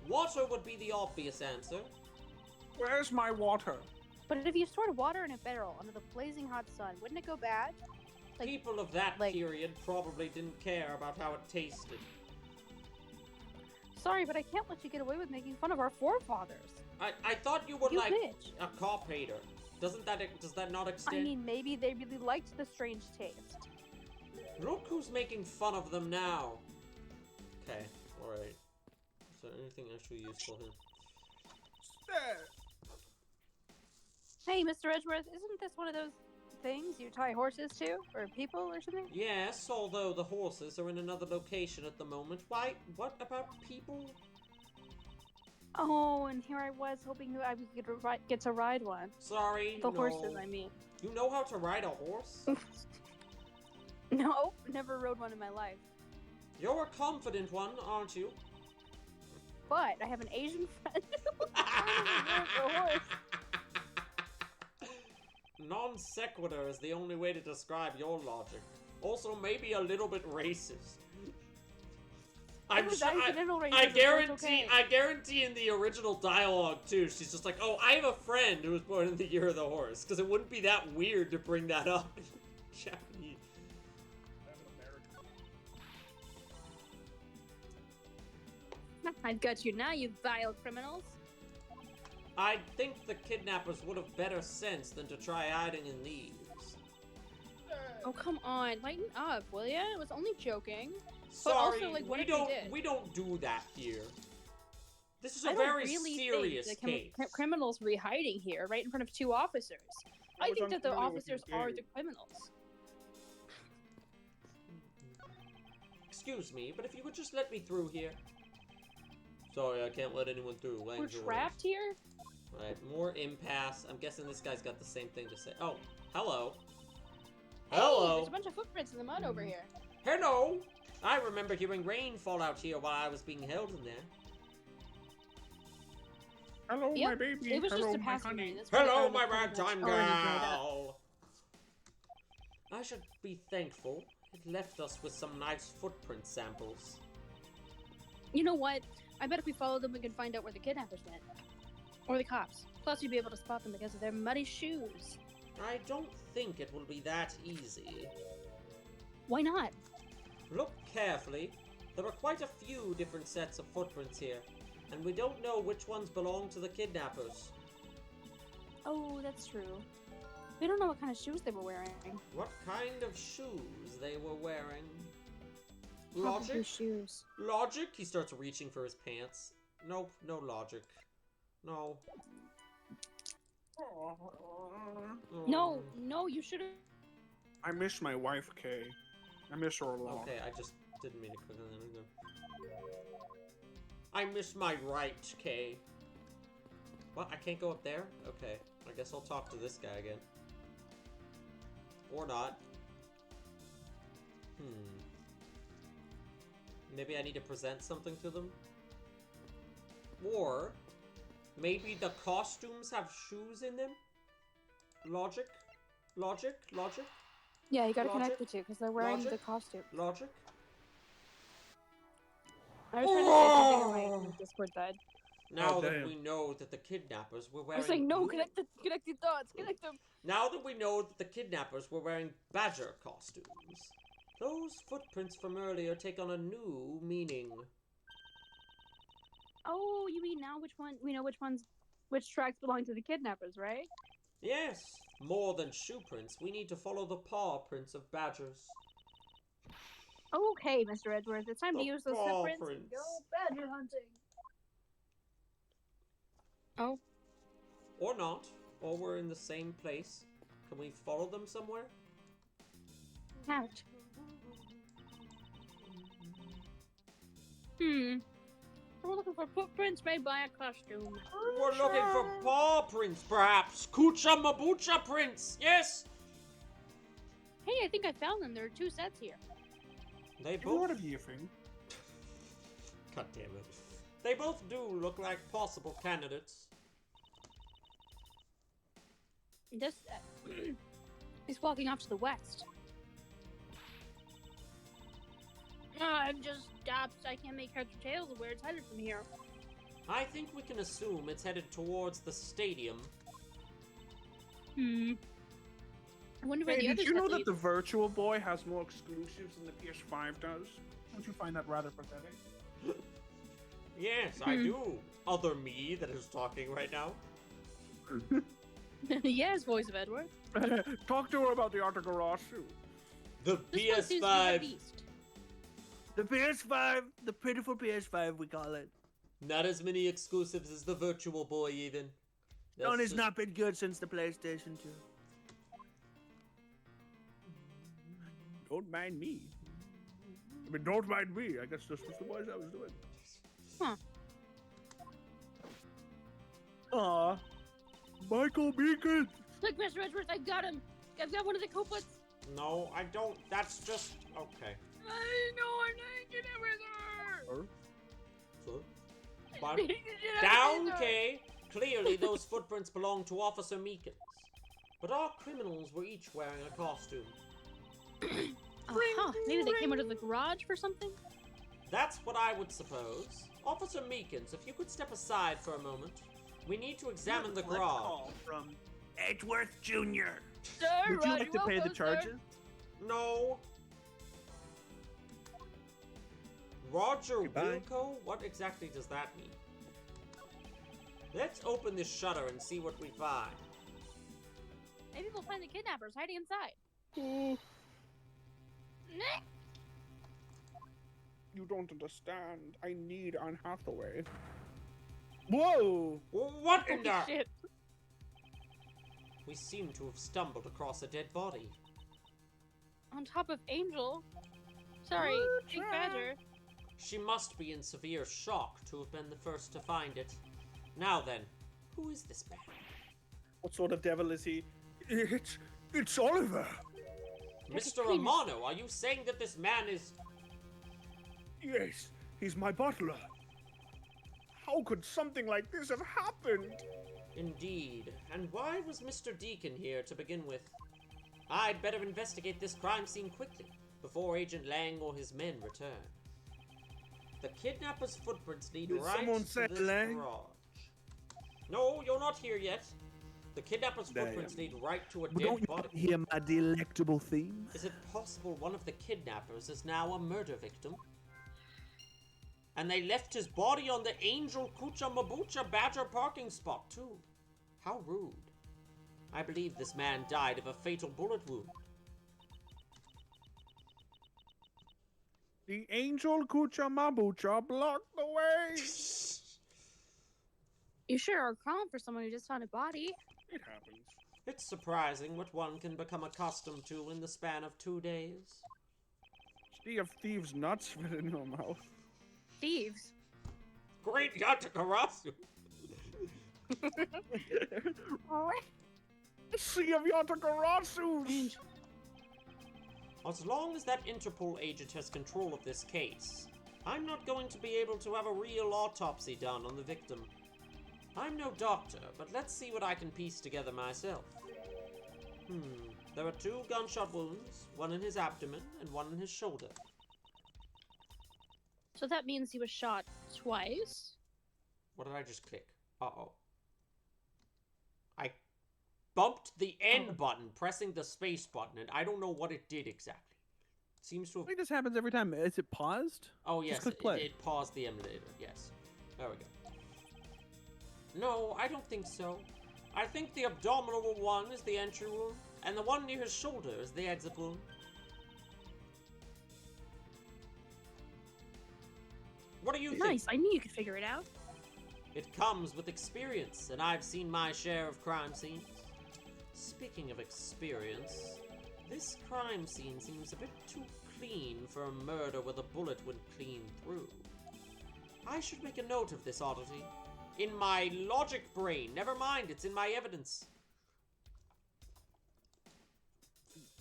[SPEAKER 1] Water would be the obvious answer.
[SPEAKER 3] Where's my water?
[SPEAKER 2] But if you stored water in a barrel under the blazing hot sun, wouldn't it go bad? Like,
[SPEAKER 1] People of that
[SPEAKER 2] like-
[SPEAKER 1] period probably didn't care about how it tasted.
[SPEAKER 2] sorry, but I can't let you get away with making fun of our forefathers.
[SPEAKER 1] I thought you were
[SPEAKER 2] You
[SPEAKER 1] like
[SPEAKER 2] bitch.
[SPEAKER 1] a cop hater. Does that not extend?
[SPEAKER 2] I mean, maybe they really liked the strange taste.
[SPEAKER 1] Look who's making fun of them now. Okay, alright. Is there anything actually useful here?
[SPEAKER 2] Hey, Mr. Edgeworth, isn't this one of those things you tie horses to? Or people or something?
[SPEAKER 1] Yes, although the horses are in another location at the moment. Why? What about people?
[SPEAKER 2] Oh, and here I was hoping that I would get to ride one.
[SPEAKER 1] Sorry,
[SPEAKER 2] The
[SPEAKER 1] no.
[SPEAKER 2] horses, I mean.
[SPEAKER 1] You know how to ride a horse?
[SPEAKER 2] No, never rode one in my life.
[SPEAKER 1] You're a confident one, aren't you?
[SPEAKER 2] But I have an Asian friend who rode a horse.
[SPEAKER 1] Non sequitur is the only way to describe your logic. Also, maybe a little bit racist.
[SPEAKER 2] It was accidental racism,
[SPEAKER 1] I
[SPEAKER 2] so
[SPEAKER 1] guarantee,
[SPEAKER 2] it's okay.
[SPEAKER 1] I guarantee in the original dialogue too, she's just like, "Oh, I have a friend who was born in the year of the horse," because it wouldn't be that weird to bring that up in Japanese.
[SPEAKER 2] I've got you now, you vile criminals.
[SPEAKER 1] I think the kidnappers would have better sense than to try hiding in these.
[SPEAKER 2] Oh, come on. Lighten up, will ya? I was only joking.
[SPEAKER 1] Sorry,
[SPEAKER 2] also, like, what
[SPEAKER 1] we
[SPEAKER 2] if they
[SPEAKER 1] don't
[SPEAKER 2] did?
[SPEAKER 1] we don't do that here. This is
[SPEAKER 2] I
[SPEAKER 1] a
[SPEAKER 2] don't
[SPEAKER 1] very
[SPEAKER 2] really
[SPEAKER 1] serious
[SPEAKER 2] think the
[SPEAKER 1] case.
[SPEAKER 2] criminals were hiding here, right in front of two officers. I think that the officers are the criminals.
[SPEAKER 1] Excuse me, but if you could just let me through here. Sorry, I can't let anyone through.
[SPEAKER 2] We're
[SPEAKER 1] Lane's yours.
[SPEAKER 2] trapped here?
[SPEAKER 1] Right, more impasse. I'm guessing this guy's got the same thing to say. Oh, hello.
[SPEAKER 2] Hey,
[SPEAKER 1] Hello.
[SPEAKER 2] there's a bunch of footprints in the mud over here.
[SPEAKER 1] Hello. I remember hearing rain fall out here while I was being held in there.
[SPEAKER 3] Hello,
[SPEAKER 2] Yep,
[SPEAKER 3] my baby.
[SPEAKER 2] It was
[SPEAKER 3] Hello,
[SPEAKER 2] just a
[SPEAKER 3] my
[SPEAKER 2] passing
[SPEAKER 3] honey.
[SPEAKER 2] rain. That's why
[SPEAKER 1] Hello,
[SPEAKER 2] the
[SPEAKER 1] my
[SPEAKER 2] footprints
[SPEAKER 1] ragtime
[SPEAKER 2] already dried up.
[SPEAKER 1] gal. I should be thankful. It left us with some nice footprint samples.
[SPEAKER 2] You know what? I bet if we follow them, we can find out where the kidnappers went. Or the cops. Plus, you'd be able to spot them because of their muddy shoes.
[SPEAKER 1] I don't think it will be that easy.
[SPEAKER 2] Why not?
[SPEAKER 1] Look carefully. There are quite a few different sets of footprints here, and we don't know which ones belong to the kidnappers.
[SPEAKER 2] Oh, that's true. We don't know what kind of shoes they were wearing.
[SPEAKER 1] What kind of shoes they were wearing?
[SPEAKER 2] Probably
[SPEAKER 1] Logic?
[SPEAKER 2] shoes.
[SPEAKER 1] Logic? He starts reaching for his pants. Nope, no logic. No.
[SPEAKER 2] No, no, you should have.
[SPEAKER 3] I miss my wife, Kay. I miss her a lot.
[SPEAKER 1] Okay, I just didn't mean to click on that either. I miss my right, Kay. What? I can't go up there? Okay. I guess I'll talk to this guy again. Or not. Maybe I need to present something to them? Or maybe the costumes have shoes in them? Logic? Logic? Logic?
[SPEAKER 2] Yeah, you gotta
[SPEAKER 1] Logic?
[SPEAKER 2] connect the two because they're wearing
[SPEAKER 1] Logic?
[SPEAKER 2] the costume.
[SPEAKER 1] Logic?
[SPEAKER 2] I was trying to say something and my Discord died.
[SPEAKER 1] Now
[SPEAKER 3] Oh,
[SPEAKER 1] that
[SPEAKER 3] damn.
[SPEAKER 1] we know that the kidnappers were
[SPEAKER 2] I
[SPEAKER 1] wearing...
[SPEAKER 2] was like, no, connect the dots, connect them.
[SPEAKER 1] Now that we know that the kidnappers were wearing badger costumes, those footprints from earlier take on a new meaning.
[SPEAKER 2] Oh, you mean now we know which tracks belong to the kidnappers, right?
[SPEAKER 1] Yes, more than shoe prints, we need to follow the paw prints of badgers.
[SPEAKER 2] Okay, Mr. Edgeworth, it's time
[SPEAKER 1] The
[SPEAKER 2] to use those
[SPEAKER 1] paw
[SPEAKER 2] footprints and
[SPEAKER 1] prints.
[SPEAKER 2] go badger hunting. Oh,
[SPEAKER 1] Or not, or we're in the same place. Can we follow them somewhere?
[SPEAKER 2] ouch. We're looking for footprints made by a costume.
[SPEAKER 1] We're looking for paw prints, perhaps. Kucha Mabucha prints, yes!
[SPEAKER 2] Hey, I think I found them. There are two sets here.
[SPEAKER 1] They
[SPEAKER 3] Have you heard
[SPEAKER 1] both...
[SPEAKER 3] of Yiffing?
[SPEAKER 1] God damn it. They both do look like possible candidates.
[SPEAKER 2] This is walking off to the west. I'm just stopped. I can't make heads or tails of where it's headed from here.
[SPEAKER 1] I think we can assume it's headed towards the stadium.
[SPEAKER 2] I wonder where
[SPEAKER 3] Hey,
[SPEAKER 2] the
[SPEAKER 3] did
[SPEAKER 2] other
[SPEAKER 3] you know
[SPEAKER 2] stuff
[SPEAKER 3] that
[SPEAKER 2] leads.
[SPEAKER 3] the Virtual Boy has more exclusives than the PS5 does? Don't you find that rather pathetic?
[SPEAKER 1] Yes, I do. Other me that is talking right now.
[SPEAKER 2] Yes, voice of Edward.
[SPEAKER 3] Talk to her about the Artigarasu.
[SPEAKER 1] The
[SPEAKER 2] This one seems to be the
[SPEAKER 1] PS5.
[SPEAKER 2] beast.
[SPEAKER 4] The PS5, the pitiful PS5, we call it.
[SPEAKER 1] Not as many exclusives as the Virtual Boy, even. That's
[SPEAKER 4] Sony's
[SPEAKER 1] just-
[SPEAKER 4] not been good since the PlayStation 2.
[SPEAKER 3] Don't mind me. I mean, don't mind me. I guess this was the voice I was doing.
[SPEAKER 2] Huh.
[SPEAKER 3] Aw. Michael Beacon!
[SPEAKER 2] Look, Mr. Edgeworth, I got him. I've got one of the Koopas.
[SPEAKER 1] No, I don't. That's just okay.
[SPEAKER 6] I know I'm not gonna with her.
[SPEAKER 1] Sure. But
[SPEAKER 6] Get out
[SPEAKER 1] down,
[SPEAKER 6] of here.
[SPEAKER 1] Kay. Clearly, those footprints belong to Officer Meekins. But our criminals were each wearing a costume.
[SPEAKER 2] Maybe they came out of the garage for something?
[SPEAKER 1] That's what I would suppose. Officer Meekins, if you could step aside for a moment. We need to examine the
[SPEAKER 4] Collect
[SPEAKER 1] garage.
[SPEAKER 4] call from Edgeworth Jr.
[SPEAKER 6] Sir,
[SPEAKER 3] Would you
[SPEAKER 6] Roger
[SPEAKER 3] like to pay the
[SPEAKER 6] Wilco, sir.
[SPEAKER 3] charges?
[SPEAKER 1] No. Roger
[SPEAKER 3] Goodbye.
[SPEAKER 1] Wilco? What exactly does that mean? Let's open this shutter and see what we find.
[SPEAKER 2] Maybe we'll find the kidnappers hiding inside.
[SPEAKER 3] You don't understand. I need Anne Hathaway. Whoa!
[SPEAKER 1] What in the...
[SPEAKER 2] Shit.
[SPEAKER 1] We seem to have stumbled across a dead body.
[SPEAKER 2] On top of Angel. Sorry, Big Badger.
[SPEAKER 1] She must be in severe shock to have been the first to find it. Now then, who is this man?
[SPEAKER 3] What sort of devil is he?
[SPEAKER 4] It's Oliver.
[SPEAKER 1] Mr. Romano, are you saying that this man is...
[SPEAKER 3] Yes, he's my butler. How could something like this have happened?
[SPEAKER 1] Indeed. And why was Mr. Deacon here to begin with? I'd better investigate this crime scene quickly, before Agent Lang or his men return. The kidnapper's footprints lead
[SPEAKER 4] Did
[SPEAKER 1] right
[SPEAKER 4] someone
[SPEAKER 1] to
[SPEAKER 4] say
[SPEAKER 1] this
[SPEAKER 4] Lang?
[SPEAKER 1] garage. No, you're not here yet. The kidnapper's
[SPEAKER 4] Damn.
[SPEAKER 1] footprints lead right to a
[SPEAKER 4] But
[SPEAKER 1] dead
[SPEAKER 4] don't you
[SPEAKER 1] body.
[SPEAKER 4] hear my delectable theme?
[SPEAKER 1] Is it possible one of the kidnappers is now a murder victim? And they left his body on the Angel Kucha Mabucha Badger parking spot, too. How rude. I believe this man died of a fatal bullet wound.
[SPEAKER 3] The angel Kucha Mabucha blocked the way.
[SPEAKER 2] You sure are calm for someone who just found a body.
[SPEAKER 3] It happens.
[SPEAKER 1] It's surprising what one can become accustomed to in the span of 2 days.
[SPEAKER 3] Sea of thieves nuts fit in your mouth.
[SPEAKER 2] Thieves.
[SPEAKER 1] Great Yatakarasu!
[SPEAKER 3] Sea of Yatakarasus!
[SPEAKER 1] As long as that Interpol agent has control of this case, I'm not going to be able to have a real autopsy done on the victim. I'm no doctor, but let's see what I can piece together myself. There are 2 gunshot wounds, one in his abdomen and one in his shoulder.
[SPEAKER 2] So that means he was shot twice?
[SPEAKER 1] What did I just click? Uh-oh. I bumped the N button, pressing the space button, and I don't know what it did exactly. Seems to
[SPEAKER 3] I
[SPEAKER 1] have...
[SPEAKER 3] think this happens every time. Is it paused?
[SPEAKER 1] Oh, yes,
[SPEAKER 3] click
[SPEAKER 1] it,
[SPEAKER 3] play.
[SPEAKER 1] it paused the emulator, yes. There we go. No, I don't think so. I think the abdominal one is the entry wound, and the one near his shoulder is the exit wound. What do you think?
[SPEAKER 2] Nice, I knew you could figure it out.
[SPEAKER 1] It comes with experience, and I've seen my share of crime scenes. Speaking of experience, this crime scene seems a bit too clean for a murder where the bullet went clean through. I should make a note of this oddity. In my logic brain. Never mind, it's in my evidence.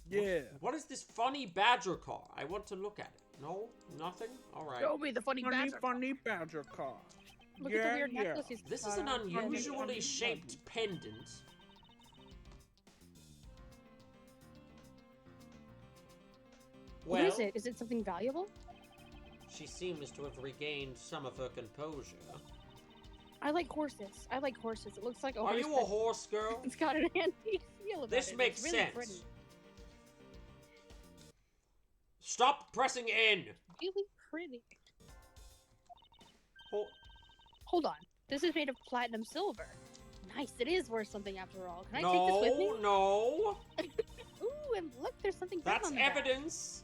[SPEAKER 3] Yeah.
[SPEAKER 1] What is this funny badger car? I want to look at it. No? Nothing? Alright.
[SPEAKER 2] Show me the funny badger.
[SPEAKER 3] Funny badger car.
[SPEAKER 2] Look at the weird
[SPEAKER 3] yeah.
[SPEAKER 2] necklace he's
[SPEAKER 1] This
[SPEAKER 2] got
[SPEAKER 1] is an
[SPEAKER 2] on.
[SPEAKER 1] unusually shaped pendant.
[SPEAKER 2] What is it? Is it something valuable?
[SPEAKER 1] She seems to have regained some of her composure.
[SPEAKER 2] I like horses. It looks like a
[SPEAKER 1] Are
[SPEAKER 2] horse.
[SPEAKER 1] you a horse girl?
[SPEAKER 2] It's got an antique feel about
[SPEAKER 1] This
[SPEAKER 2] it.
[SPEAKER 1] makes
[SPEAKER 2] It's really
[SPEAKER 1] sense.
[SPEAKER 2] pretty.
[SPEAKER 1] Stop pressing in.
[SPEAKER 2] Really pretty.
[SPEAKER 1] Ho-
[SPEAKER 2] Hold on. This is made of platinum silver. Nice. It is worth something after all. Can I
[SPEAKER 1] no,
[SPEAKER 2] take this with me?
[SPEAKER 1] no.
[SPEAKER 2] Ooh, and look, there's something big
[SPEAKER 1] That's
[SPEAKER 2] on the back.
[SPEAKER 1] evidence.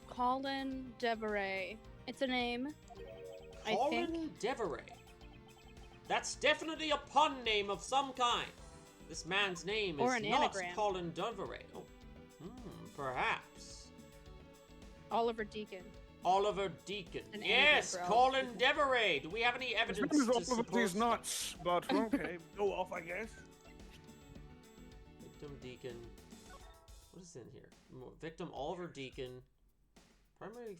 [SPEAKER 2] Colin Deveray. It's a name. I think.
[SPEAKER 1] Colin Deveray. That's definitely a pun name of some kind. This man's name
[SPEAKER 2] Or
[SPEAKER 1] is
[SPEAKER 2] an
[SPEAKER 1] not
[SPEAKER 2] anagram.
[SPEAKER 1] Colin Deveray. Oh, perhaps.
[SPEAKER 2] Oliver Deacon.
[SPEAKER 1] Oliver Deacon.
[SPEAKER 2] An
[SPEAKER 1] Yes,
[SPEAKER 2] anagram for
[SPEAKER 1] Colin Deveray. Do we have any
[SPEAKER 4] His
[SPEAKER 1] evidence
[SPEAKER 4] name is
[SPEAKER 1] to
[SPEAKER 4] all of
[SPEAKER 1] support
[SPEAKER 4] these nuts, but okay, go off, I guess.
[SPEAKER 1] Victim Deacon. What is in here? Victim Oliver Deacon. Primary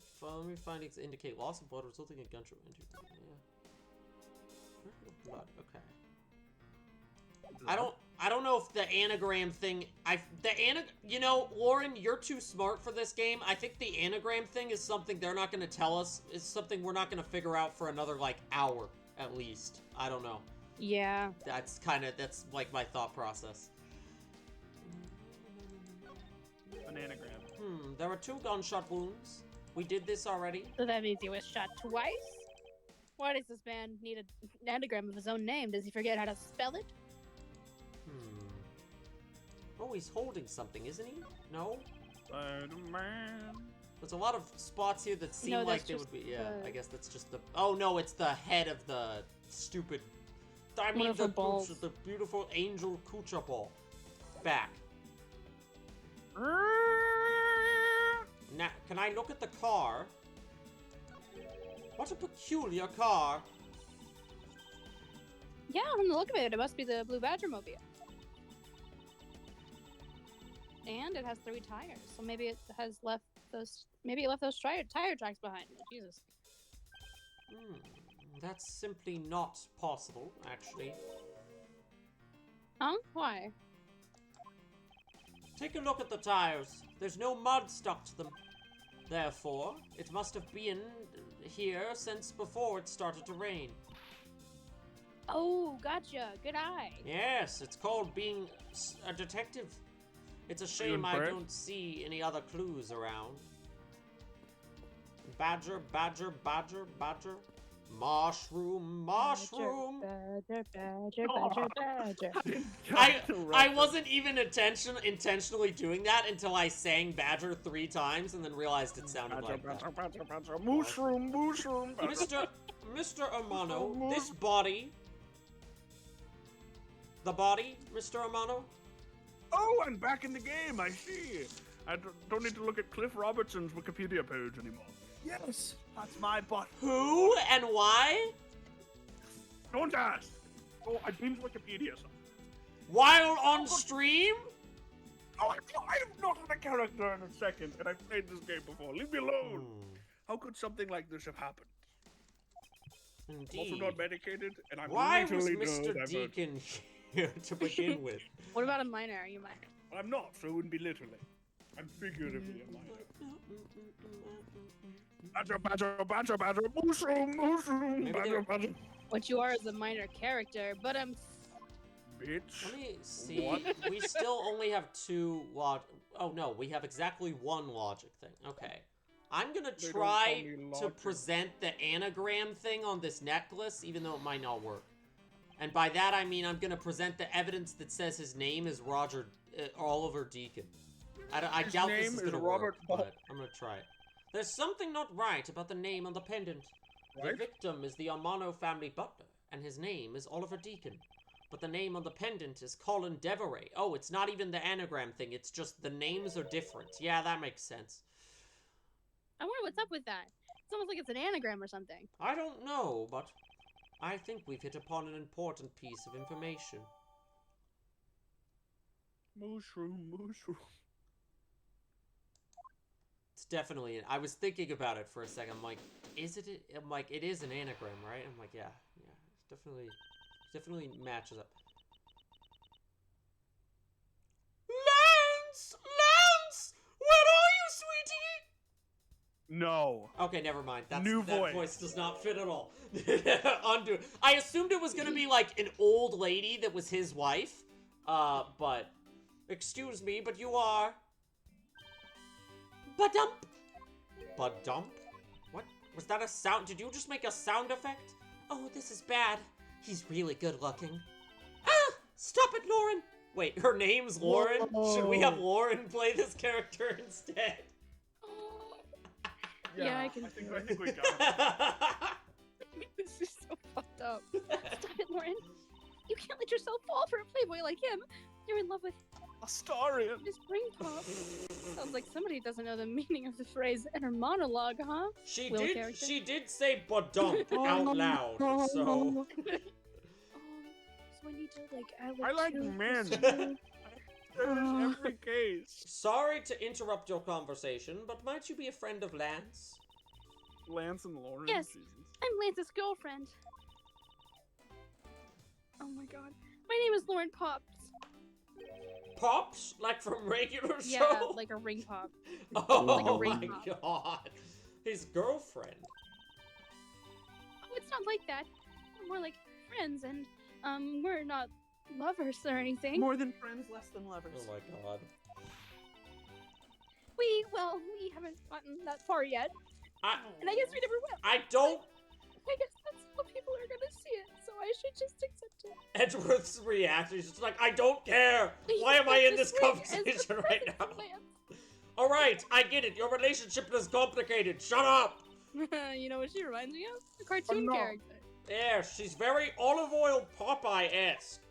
[SPEAKER 1] findings indicate loss of blood resulting in gunshot injury. Yeah. Blood. Okay. I don't know if the anagram thing. You know, Lauren, you're too smart for this game. I think the anagram thing is something they're not going to tell us. It's something we're not going to figure out for another like hour at least. I don't know.
[SPEAKER 2] Yeah.
[SPEAKER 1] That's like my thought process.
[SPEAKER 3] An anagram.
[SPEAKER 1] There were 2 gunshot wounds. We did this already.
[SPEAKER 2] So that means he was shot twice? Why does this man need an anagram of his own name? Does he forget how to spell it?
[SPEAKER 1] Oh, he's holding something, isn't he? No?
[SPEAKER 3] Spider-Man.
[SPEAKER 1] There's a lot of spots here that seem
[SPEAKER 2] No,
[SPEAKER 1] like
[SPEAKER 2] that's
[SPEAKER 1] they
[SPEAKER 2] just
[SPEAKER 1] would be. Yeah,
[SPEAKER 2] the-
[SPEAKER 1] I guess that's just the. Oh no, it's the head of the stupid. I mean
[SPEAKER 2] of her
[SPEAKER 1] the
[SPEAKER 2] balls.
[SPEAKER 1] the beautiful angel Kucha ball. Back. Now, can I look at the car? What a peculiar car.
[SPEAKER 2] Yeah, from the look of it, it must be the Blue Badger mobile. And it has 3 tires, so maybe it has left those. Maybe it left those tire tracks behind. Jesus.
[SPEAKER 1] That's simply not possible, actually.
[SPEAKER 2] Huh? Why?
[SPEAKER 1] Take a look at the tires. There's no mud stuck to them. Therefore, it must have been here since before it started to rain.
[SPEAKER 2] Oh, gotcha. Good eye.
[SPEAKER 1] Yes, it's called being a detective. It's a shame I
[SPEAKER 3] impressed?
[SPEAKER 1] don't see any other clues around. Badger, badger, badger, badger. Mushroom, mushroom.
[SPEAKER 2] Badger, badger, badger, badger, badger.
[SPEAKER 1] I wasn't even intentionally doing that until I sang badger 3 times and then realized it sounded like that.
[SPEAKER 3] Mushroom, mushroom.
[SPEAKER 1] Mr. Amano, this body. The body, Mr. Amano?
[SPEAKER 4] Oh, I'm back in the game, I see. I don't need to look at Cliff Robertson's Wikipedia page anymore.
[SPEAKER 5] Yes, that's my butt.
[SPEAKER 1] Who and why?
[SPEAKER 4] Don't ask. Oh, I binge Wikipedia something.
[SPEAKER 1] While on stream?
[SPEAKER 4] Oh, I'm not on a character in a second, and I've played this game before. Leave me alone. How could something like this have happened? I'm also
[SPEAKER 1] Indeed.
[SPEAKER 4] not medicated, and I'm
[SPEAKER 1] Why was
[SPEAKER 4] literally
[SPEAKER 1] Mr.
[SPEAKER 4] neurodivergent.
[SPEAKER 1] Deacon here to begin with?
[SPEAKER 2] What about a minor? Are you minor?
[SPEAKER 4] I'm not, so it wouldn't be literally. I'm figuratively a minor. Badger, badger, badger, badger, mushroom, mushroom,
[SPEAKER 1] Maybe
[SPEAKER 4] badger,
[SPEAKER 1] they're-
[SPEAKER 4] badger.
[SPEAKER 2] What you are is a minor character, but I'm.
[SPEAKER 4] Bitch.
[SPEAKER 1] Let me see.
[SPEAKER 4] What?
[SPEAKER 1] We still only have 2 log. Oh no, we have exactly 1 logic thing. Okay. I'm gonna
[SPEAKER 4] They don't
[SPEAKER 1] try
[SPEAKER 4] call me
[SPEAKER 1] to
[SPEAKER 4] logic.
[SPEAKER 1] present the anagram thing on this necklace, even though it might not work. And by that I mean I'm gonna present the evidence that says his name is Oliver Deacon. I
[SPEAKER 4] His
[SPEAKER 1] doubt this
[SPEAKER 4] name
[SPEAKER 1] is
[SPEAKER 4] is
[SPEAKER 1] gonna
[SPEAKER 4] Robert
[SPEAKER 1] work, but I'm gonna try it. There's something not right about the name on the pendant. The
[SPEAKER 4] Right?
[SPEAKER 1] victim is the Amano family butler, and his name is Oliver Deacon. But the name on the pendant is Colin Deveray. Oh, it's not even the anagram thing, it's just the names are different. Yeah, that makes sense.
[SPEAKER 2] I wonder what's up with that. It's almost like it's an anagram or something.
[SPEAKER 1] I don't know, but I think we've hit upon an important piece of information.
[SPEAKER 4] Mushroom, mushroom.
[SPEAKER 1] It's definitely, I was thinking about it for a second. I'm like, I'm like, it is an anagram, right? I'm like, yeah, it's definitely matches up. Lance! Lance! Where are you, sweetie?
[SPEAKER 3] No.
[SPEAKER 1] Okay, never mind. That
[SPEAKER 3] voice.
[SPEAKER 1] voice does not fit at all. Undo. I assumed it was gonna be like an old lady that was his wife. But excuse me, but you are. Ba-dump. Ba-dump? What? Was that a sound? Did you just make a sound effect? Oh, this is bad. He's really good looking. Ah! Stop it, Lauren! Wait, her name's Lauren? Should we have Lauren play this character instead?
[SPEAKER 2] Yeah, I can.
[SPEAKER 3] I think we got it.
[SPEAKER 2] This is so fucked up. Stop it, Lauren. You can't let yourself fall for a playboy like him. You're in love with
[SPEAKER 3] Astarion.
[SPEAKER 2] this ring pop. Sounds like somebody doesn't know the meaning of the phrase inner monologue, huh?
[SPEAKER 1] She
[SPEAKER 2] Will
[SPEAKER 1] did.
[SPEAKER 2] character.
[SPEAKER 1] She did say "badump" out loud. So
[SPEAKER 2] So I need to like add
[SPEAKER 3] I like
[SPEAKER 2] two
[SPEAKER 3] men.
[SPEAKER 2] plus two.
[SPEAKER 3] There's every case.
[SPEAKER 1] sorry to interrupt your conversation, but might you be a friend of Lance?
[SPEAKER 3] Lance and Lauren.
[SPEAKER 2] Yes.
[SPEAKER 3] Jesus.
[SPEAKER 2] I'm Lance's girlfriend. Oh my god. My name is Lauren Pops.
[SPEAKER 1] Pops, like from regular
[SPEAKER 2] Yeah,
[SPEAKER 1] show.
[SPEAKER 2] like a ring pop.
[SPEAKER 1] Oh
[SPEAKER 2] like a ring
[SPEAKER 1] my god, his girlfriend.
[SPEAKER 2] Oh, it's not like that. We're more like friends, and we're not lovers or anything.
[SPEAKER 3] More than friends, less than lovers.
[SPEAKER 1] Oh my god.
[SPEAKER 2] We haven't gotten that far yet, and I guess we never will.
[SPEAKER 1] I don't.
[SPEAKER 2] I guess that's how people are gonna see it, so I should just accept it.
[SPEAKER 1] Edgeworth's reaction is just like, I don't care. Why am I in this conversation right now? All right, I get it. Your relationship is complicated. Shut up.
[SPEAKER 2] You know what she reminds me of? A cartoon
[SPEAKER 3] no.
[SPEAKER 2] character.
[SPEAKER 1] Yeah, she's very olive oil Popeye-esque.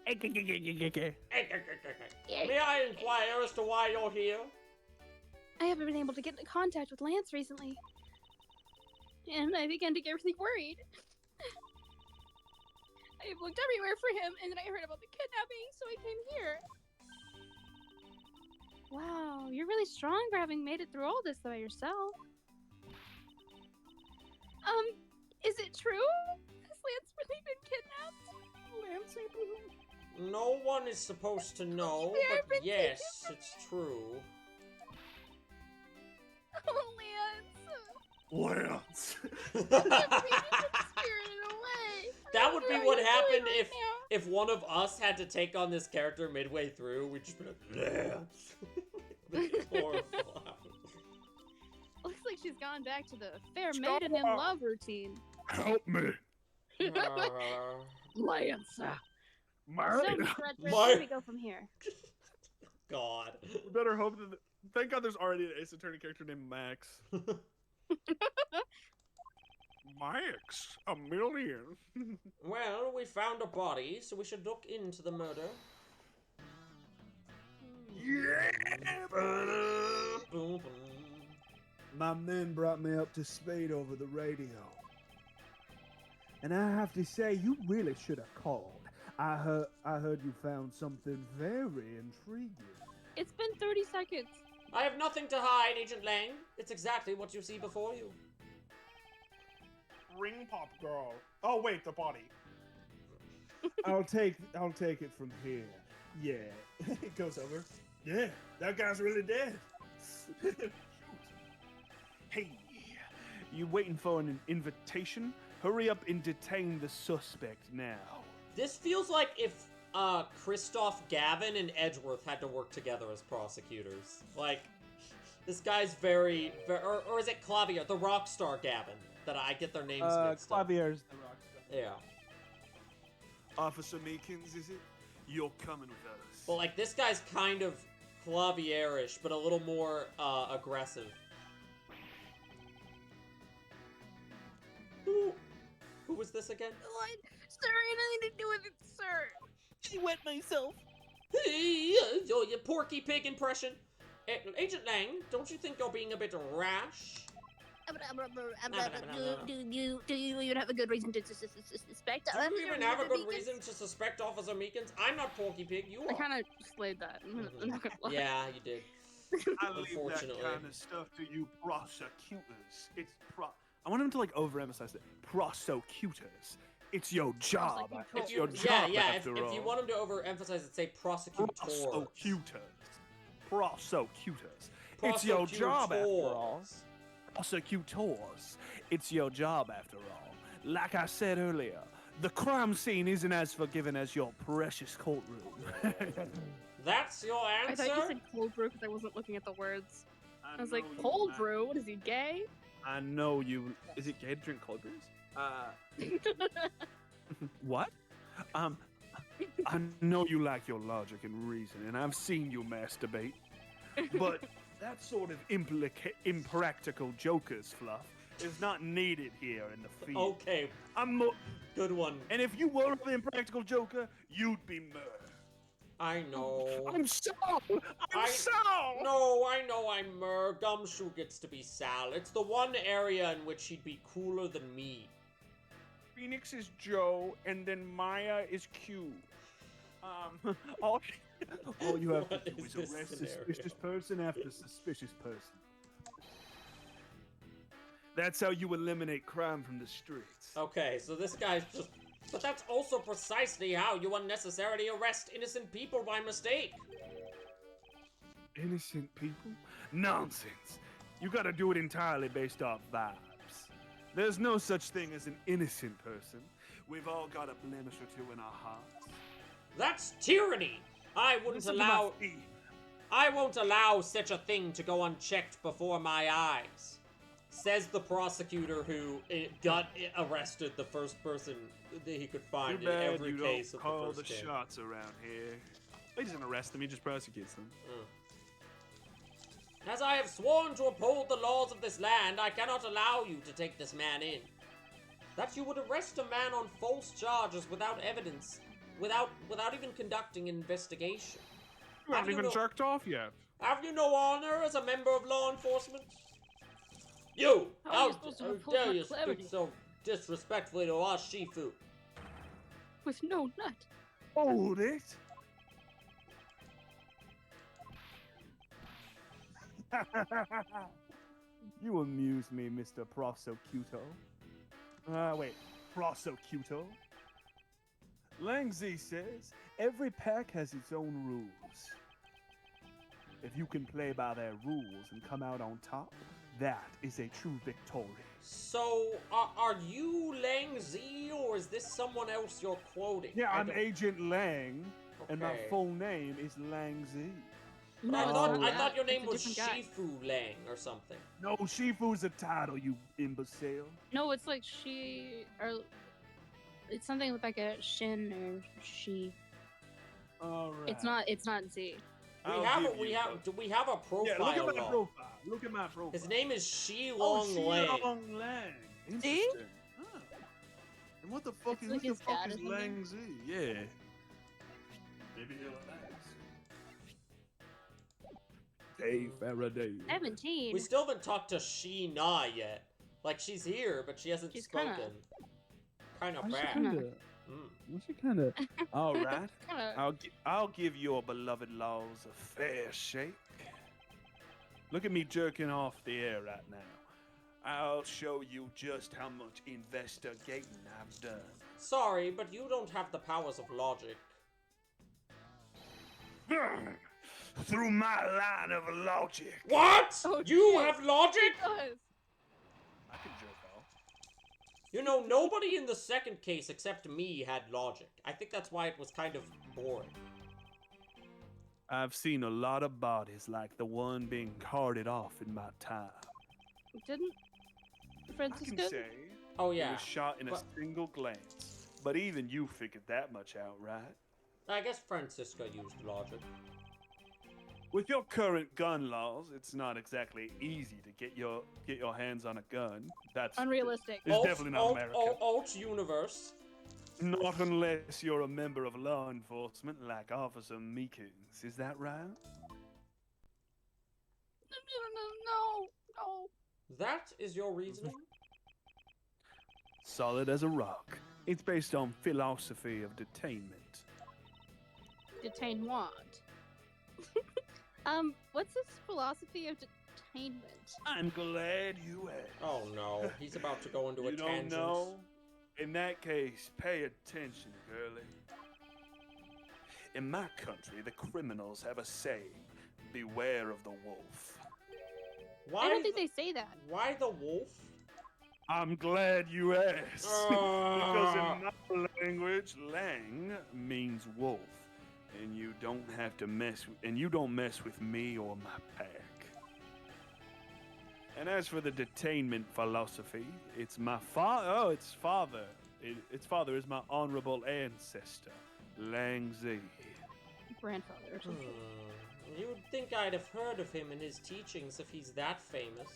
[SPEAKER 1] May I inquire as to why you're here?
[SPEAKER 2] I haven't been able to get into contact with Lance recently, and I began to get really worried. I've looked everywhere for him, and then I heard about the kidnapping, so I came here. Wow, you're really strong for having made it through all this by yourself. Is it true? Has Lance really been kidnapped? Lance, I believe.
[SPEAKER 1] No one is supposed to know,
[SPEAKER 2] There have
[SPEAKER 1] but
[SPEAKER 2] been
[SPEAKER 1] yes, it's true.
[SPEAKER 2] Oh, Lance.
[SPEAKER 5] Lance.
[SPEAKER 2] Spirited away.
[SPEAKER 1] That would be
[SPEAKER 2] What
[SPEAKER 1] what
[SPEAKER 2] are you
[SPEAKER 1] happened
[SPEAKER 2] doing right now?
[SPEAKER 1] if one of us had to take on this character midway through. We'd just be like, Lance. Horrible.
[SPEAKER 2] Looks like she's gone back to the fair maiden in love routine.
[SPEAKER 5] Help me.
[SPEAKER 6] Lance.
[SPEAKER 2] So,
[SPEAKER 5] Marina.
[SPEAKER 2] Frederick, where do we go from here?
[SPEAKER 1] God.
[SPEAKER 3] We better hope that. Thank God there's already an Ace Attorney character named Max. Max, a million.
[SPEAKER 1] Well, we found a body, so we should look into the murder.
[SPEAKER 5] Yeah.
[SPEAKER 1] Boom, boom.
[SPEAKER 7] My men brought me up to speed over the radio. And I have to say, you really should have called. I heard you found something very intriguing.
[SPEAKER 2] It's been 30 seconds.
[SPEAKER 1] I have nothing to hide, Agent Lang. It's exactly what you see before you.
[SPEAKER 4] Ring pop girl. Oh wait, the body.
[SPEAKER 7] I'll take it from here. Yeah. It goes over.
[SPEAKER 5] Yeah, that guy's really dead.
[SPEAKER 3] Hey, you waiting for an invitation? Hurry up and detain the suspect now.
[SPEAKER 1] This feels like if Christoph Gavin and Edgeworth had to work together as prosecutors. Like, this guy's very or is it Clavier, the rock star Gavin? That I get their names mixed up.
[SPEAKER 3] Clavier's the rock star.
[SPEAKER 1] Yeah.
[SPEAKER 3] Officer Meekins, is it? You're coming with us.
[SPEAKER 1] Well, like, this guy's kind of Clavier-ish, but a little more aggressive. Who was this again?
[SPEAKER 2] What? Sir, nothing to do with it, sir.
[SPEAKER 6] I wet myself.
[SPEAKER 1] Hey, your Porky Pig impression. Agent Lang, don't you think you're being a bit rash?
[SPEAKER 2] Do you even have a good reason to suspect?
[SPEAKER 1] Do you even have a good reason to suspect Officer Meekins? I'm not Porky Pig, you
[SPEAKER 2] I
[SPEAKER 1] are.
[SPEAKER 2] kind of slayed that. I'm not gonna lie.
[SPEAKER 1] Yeah, you did.
[SPEAKER 3] I leave that
[SPEAKER 1] Unfortunately.
[SPEAKER 3] kind of stuff to you prosecutors. I want him to like overemphasize it. Prosecutors. It's your job.
[SPEAKER 2] Prosecutor.
[SPEAKER 3] It's your
[SPEAKER 1] Yeah,
[SPEAKER 3] job.
[SPEAKER 1] yeah.
[SPEAKER 3] after
[SPEAKER 1] If
[SPEAKER 3] all.
[SPEAKER 1] you want him to overemphasize it, say prosecutor.
[SPEAKER 3] prosecutors. Prosecutors.
[SPEAKER 4] It's your job, after all.
[SPEAKER 1] prosecutors.
[SPEAKER 4] Prosecutors. It's your job, after all. Like I said earlier, the crime scene isn't as forgiving as your precious courtroom.
[SPEAKER 1] That's your
[SPEAKER 2] I thought you
[SPEAKER 1] answer?
[SPEAKER 2] said cold brew because I wasn't looking at the words. I was like,
[SPEAKER 4] know you
[SPEAKER 2] cold
[SPEAKER 4] like-
[SPEAKER 2] brew? What is he, gay?
[SPEAKER 4] I know you. Is it gay to drink cold brews? What? I know you like your logic and reason, and I've seen you masturbate. But that sort of impractical joker's fluff is not needed here in the field.
[SPEAKER 1] Okay,
[SPEAKER 4] I'm more,
[SPEAKER 1] good one.
[SPEAKER 4] and if you were an impractical joker, you'd be murdered.
[SPEAKER 1] I know.
[SPEAKER 4] I'm Sal. I'm
[SPEAKER 1] I-
[SPEAKER 4] Sal.
[SPEAKER 1] No, I know I'm Mer. Gumshoe gets to be Sal. It's the one area in which he'd be cooler than me.
[SPEAKER 4] Phoenix is Joe, and then Maya is Q. All you have
[SPEAKER 1] What
[SPEAKER 4] to do
[SPEAKER 1] is
[SPEAKER 4] is
[SPEAKER 1] this
[SPEAKER 4] arrest
[SPEAKER 1] scenario?
[SPEAKER 7] Suspicious person after suspicious person.
[SPEAKER 4] That's how you eliminate crime from the streets.
[SPEAKER 1] Okay, so this guy's just... But that's also precisely how you unnecessarily arrest innocent people by mistake.
[SPEAKER 4] Innocent people? Nonsense. You gotta do it entirely based off vibes. There's no such thing as an innocent person. We've all got a blemish or two in our hearts.
[SPEAKER 1] That's tyranny. I wouldn't
[SPEAKER 4] Listen to my
[SPEAKER 1] allow...
[SPEAKER 4] theme.
[SPEAKER 1] I won't allow such a thing to go unchecked before my eyes. Says the prosecutor who got arrested the first person that he could find
[SPEAKER 4] Too
[SPEAKER 1] in
[SPEAKER 4] bad
[SPEAKER 1] every
[SPEAKER 4] you
[SPEAKER 1] case
[SPEAKER 4] don't
[SPEAKER 1] of
[SPEAKER 4] call
[SPEAKER 1] the
[SPEAKER 4] the
[SPEAKER 1] first game.
[SPEAKER 4] shots around here. He doesn't arrest them, he just prosecutes them.
[SPEAKER 1] As I have sworn to uphold the laws of this land, I cannot allow you to take this man in. That you would arrest a man on false charges without evidence, without even conducting an investigation.
[SPEAKER 4] You haven't
[SPEAKER 1] you
[SPEAKER 4] even
[SPEAKER 1] no-
[SPEAKER 4] jerked off yet.
[SPEAKER 1] Have you no honor as a member of law enforcement? You!
[SPEAKER 2] How are you supposed to uphold
[SPEAKER 1] dare
[SPEAKER 2] my
[SPEAKER 1] you
[SPEAKER 2] clarity?
[SPEAKER 1] speak so disrespectfully to our Shifu?
[SPEAKER 2] With no nut.
[SPEAKER 4] Hold it!
[SPEAKER 7] You amuse me, Mr. Prosecutor. Wait, Prosecutor? Langzi says every pack has its own rules. If you can play by their rules and come out on top, that is a true victory.
[SPEAKER 1] So, are you Lang Z, or is this someone else you're quoting?
[SPEAKER 7] Yeah,
[SPEAKER 1] I
[SPEAKER 7] I'm
[SPEAKER 1] don't-
[SPEAKER 7] Agent Lang, and my
[SPEAKER 1] Okay.
[SPEAKER 7] full name is Lang Z.
[SPEAKER 1] But I
[SPEAKER 2] it's
[SPEAKER 1] thought,
[SPEAKER 2] not
[SPEAKER 1] I
[SPEAKER 2] that.
[SPEAKER 1] thought your
[SPEAKER 2] It's
[SPEAKER 1] name
[SPEAKER 2] a
[SPEAKER 1] was
[SPEAKER 2] different guy.
[SPEAKER 1] Shifu Lang or something.
[SPEAKER 7] No, Shifu's a title, you imbecile.
[SPEAKER 2] No, it's like she, or it's something with like a shin or she.
[SPEAKER 7] Alright.
[SPEAKER 2] It's not Z.
[SPEAKER 1] Do we have a profile?
[SPEAKER 7] Yeah, look at my
[SPEAKER 1] log?
[SPEAKER 7] profile. Look at my profile.
[SPEAKER 1] His name is Shi
[SPEAKER 7] Oh,
[SPEAKER 1] Long Lang.
[SPEAKER 7] Long Lang.
[SPEAKER 2] See?
[SPEAKER 7] Interesting.
[SPEAKER 3] Huh. And what the fuck
[SPEAKER 2] It's
[SPEAKER 3] is
[SPEAKER 2] like
[SPEAKER 3] who
[SPEAKER 2] his
[SPEAKER 3] the fuck
[SPEAKER 2] dad
[SPEAKER 3] is
[SPEAKER 2] or something.
[SPEAKER 3] Lang Z? Yeah. Maybe he'll ask.
[SPEAKER 7] Hey, Faraday.
[SPEAKER 2] 17.
[SPEAKER 1] We still haven't talked to Shi Na yet. Like, she's here, but she hasn't
[SPEAKER 2] She's
[SPEAKER 1] spoken.
[SPEAKER 2] kinda-
[SPEAKER 1] Kind of
[SPEAKER 7] Why she
[SPEAKER 1] bad.
[SPEAKER 7] kinda?
[SPEAKER 1] Mm.
[SPEAKER 7] Why she kinda?
[SPEAKER 4] All right.
[SPEAKER 2] Kinda,
[SPEAKER 4] I'll give your beloved laws a fair shake. Look at me jerking off the air right now. I'll show you just how much investigating I've done.
[SPEAKER 1] Sorry, but you don't have the powers of logic.
[SPEAKER 4] Through my line of logic.
[SPEAKER 1] What?
[SPEAKER 2] Oh,
[SPEAKER 1] You
[SPEAKER 2] shit.
[SPEAKER 1] have logic?
[SPEAKER 2] does.
[SPEAKER 4] I can jerk off.
[SPEAKER 1] You know, nobody in the second case except me had logic. I think that's why it was kind of boring.
[SPEAKER 4] I've seen a lot of bodies like the one being carted off in my time.
[SPEAKER 2] Didn't
[SPEAKER 4] I
[SPEAKER 2] Francisco?
[SPEAKER 4] can say
[SPEAKER 1] Oh
[SPEAKER 4] it
[SPEAKER 1] yeah.
[SPEAKER 4] was shot in a
[SPEAKER 1] But-
[SPEAKER 4] single glance. But even you figured that much out, right?
[SPEAKER 1] I guess Francisco used logic.
[SPEAKER 4] With your current gun laws, it's not exactly easy to get your hands on a gun. That's
[SPEAKER 2] Unrealistic.
[SPEAKER 4] It's definitely not America.
[SPEAKER 1] Alt universe.
[SPEAKER 4] Not unless you're a member of law enforcement like Officer Meekins. Is that right?
[SPEAKER 2] No.
[SPEAKER 1] That is your reasoning?
[SPEAKER 4] Solid as a rock. It's based on philosophy of detainment.
[SPEAKER 2] Detain what? What's this philosophy of detainment?
[SPEAKER 4] I'm glad you asked.
[SPEAKER 1] Oh no, he's about to go into a
[SPEAKER 4] You don't
[SPEAKER 1] tangent.
[SPEAKER 4] know? In that case, pay attention, girlie. In my country, the criminals have a saying, beware of the wolf.
[SPEAKER 1] Why
[SPEAKER 2] I don't think
[SPEAKER 1] the-
[SPEAKER 2] they say that.
[SPEAKER 1] Why the wolf?
[SPEAKER 7] I'm glad you asked. Because in my language, lang means wolf. And you don't have to you don't mess with me or my pack. And as for the detainment philosophy, it's my its father. Its father is my honorable ancestor, Lang Zi.
[SPEAKER 2] Grandfather or something.
[SPEAKER 1] You'd think I'd have heard of him and his teachings if he's that famous.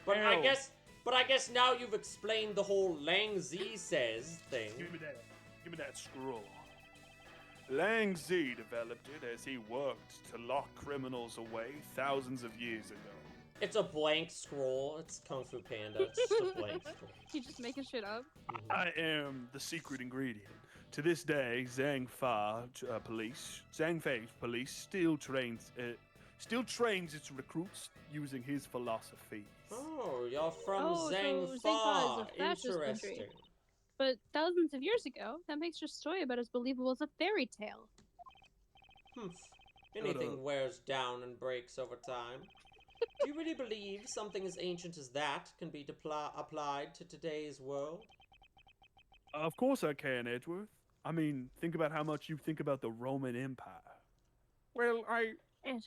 [SPEAKER 1] But
[SPEAKER 7] Hell.
[SPEAKER 1] I guess now you've explained the whole Lang Zi says thing.
[SPEAKER 7] Give me that scroll. Lang Zi developed it as he worked to lock criminals away thousands of years ago.
[SPEAKER 1] It's a blank scroll. It's Kung Fu Panda. It's just a blank scroll.
[SPEAKER 2] He's just making shit up.
[SPEAKER 7] I am the secret ingredient. To this day, Zhang Fei police still trains its recruits using his philosophy.
[SPEAKER 1] Oh, you're from
[SPEAKER 2] Oh, so
[SPEAKER 1] Zhang
[SPEAKER 2] Zhang
[SPEAKER 1] Fa.
[SPEAKER 2] Fa is a fascist
[SPEAKER 1] Interesting.
[SPEAKER 2] country. But thousands of years ago, that makes your story about as believable as a fairy tale.
[SPEAKER 1] Anything wears down and breaks over time. Do you really believe something as ancient as that can be applied to today's world?
[SPEAKER 7] Of course I can, Edgeworth. I mean, think about how much you think about the Roman Empire.
[SPEAKER 3] Well,
[SPEAKER 2] And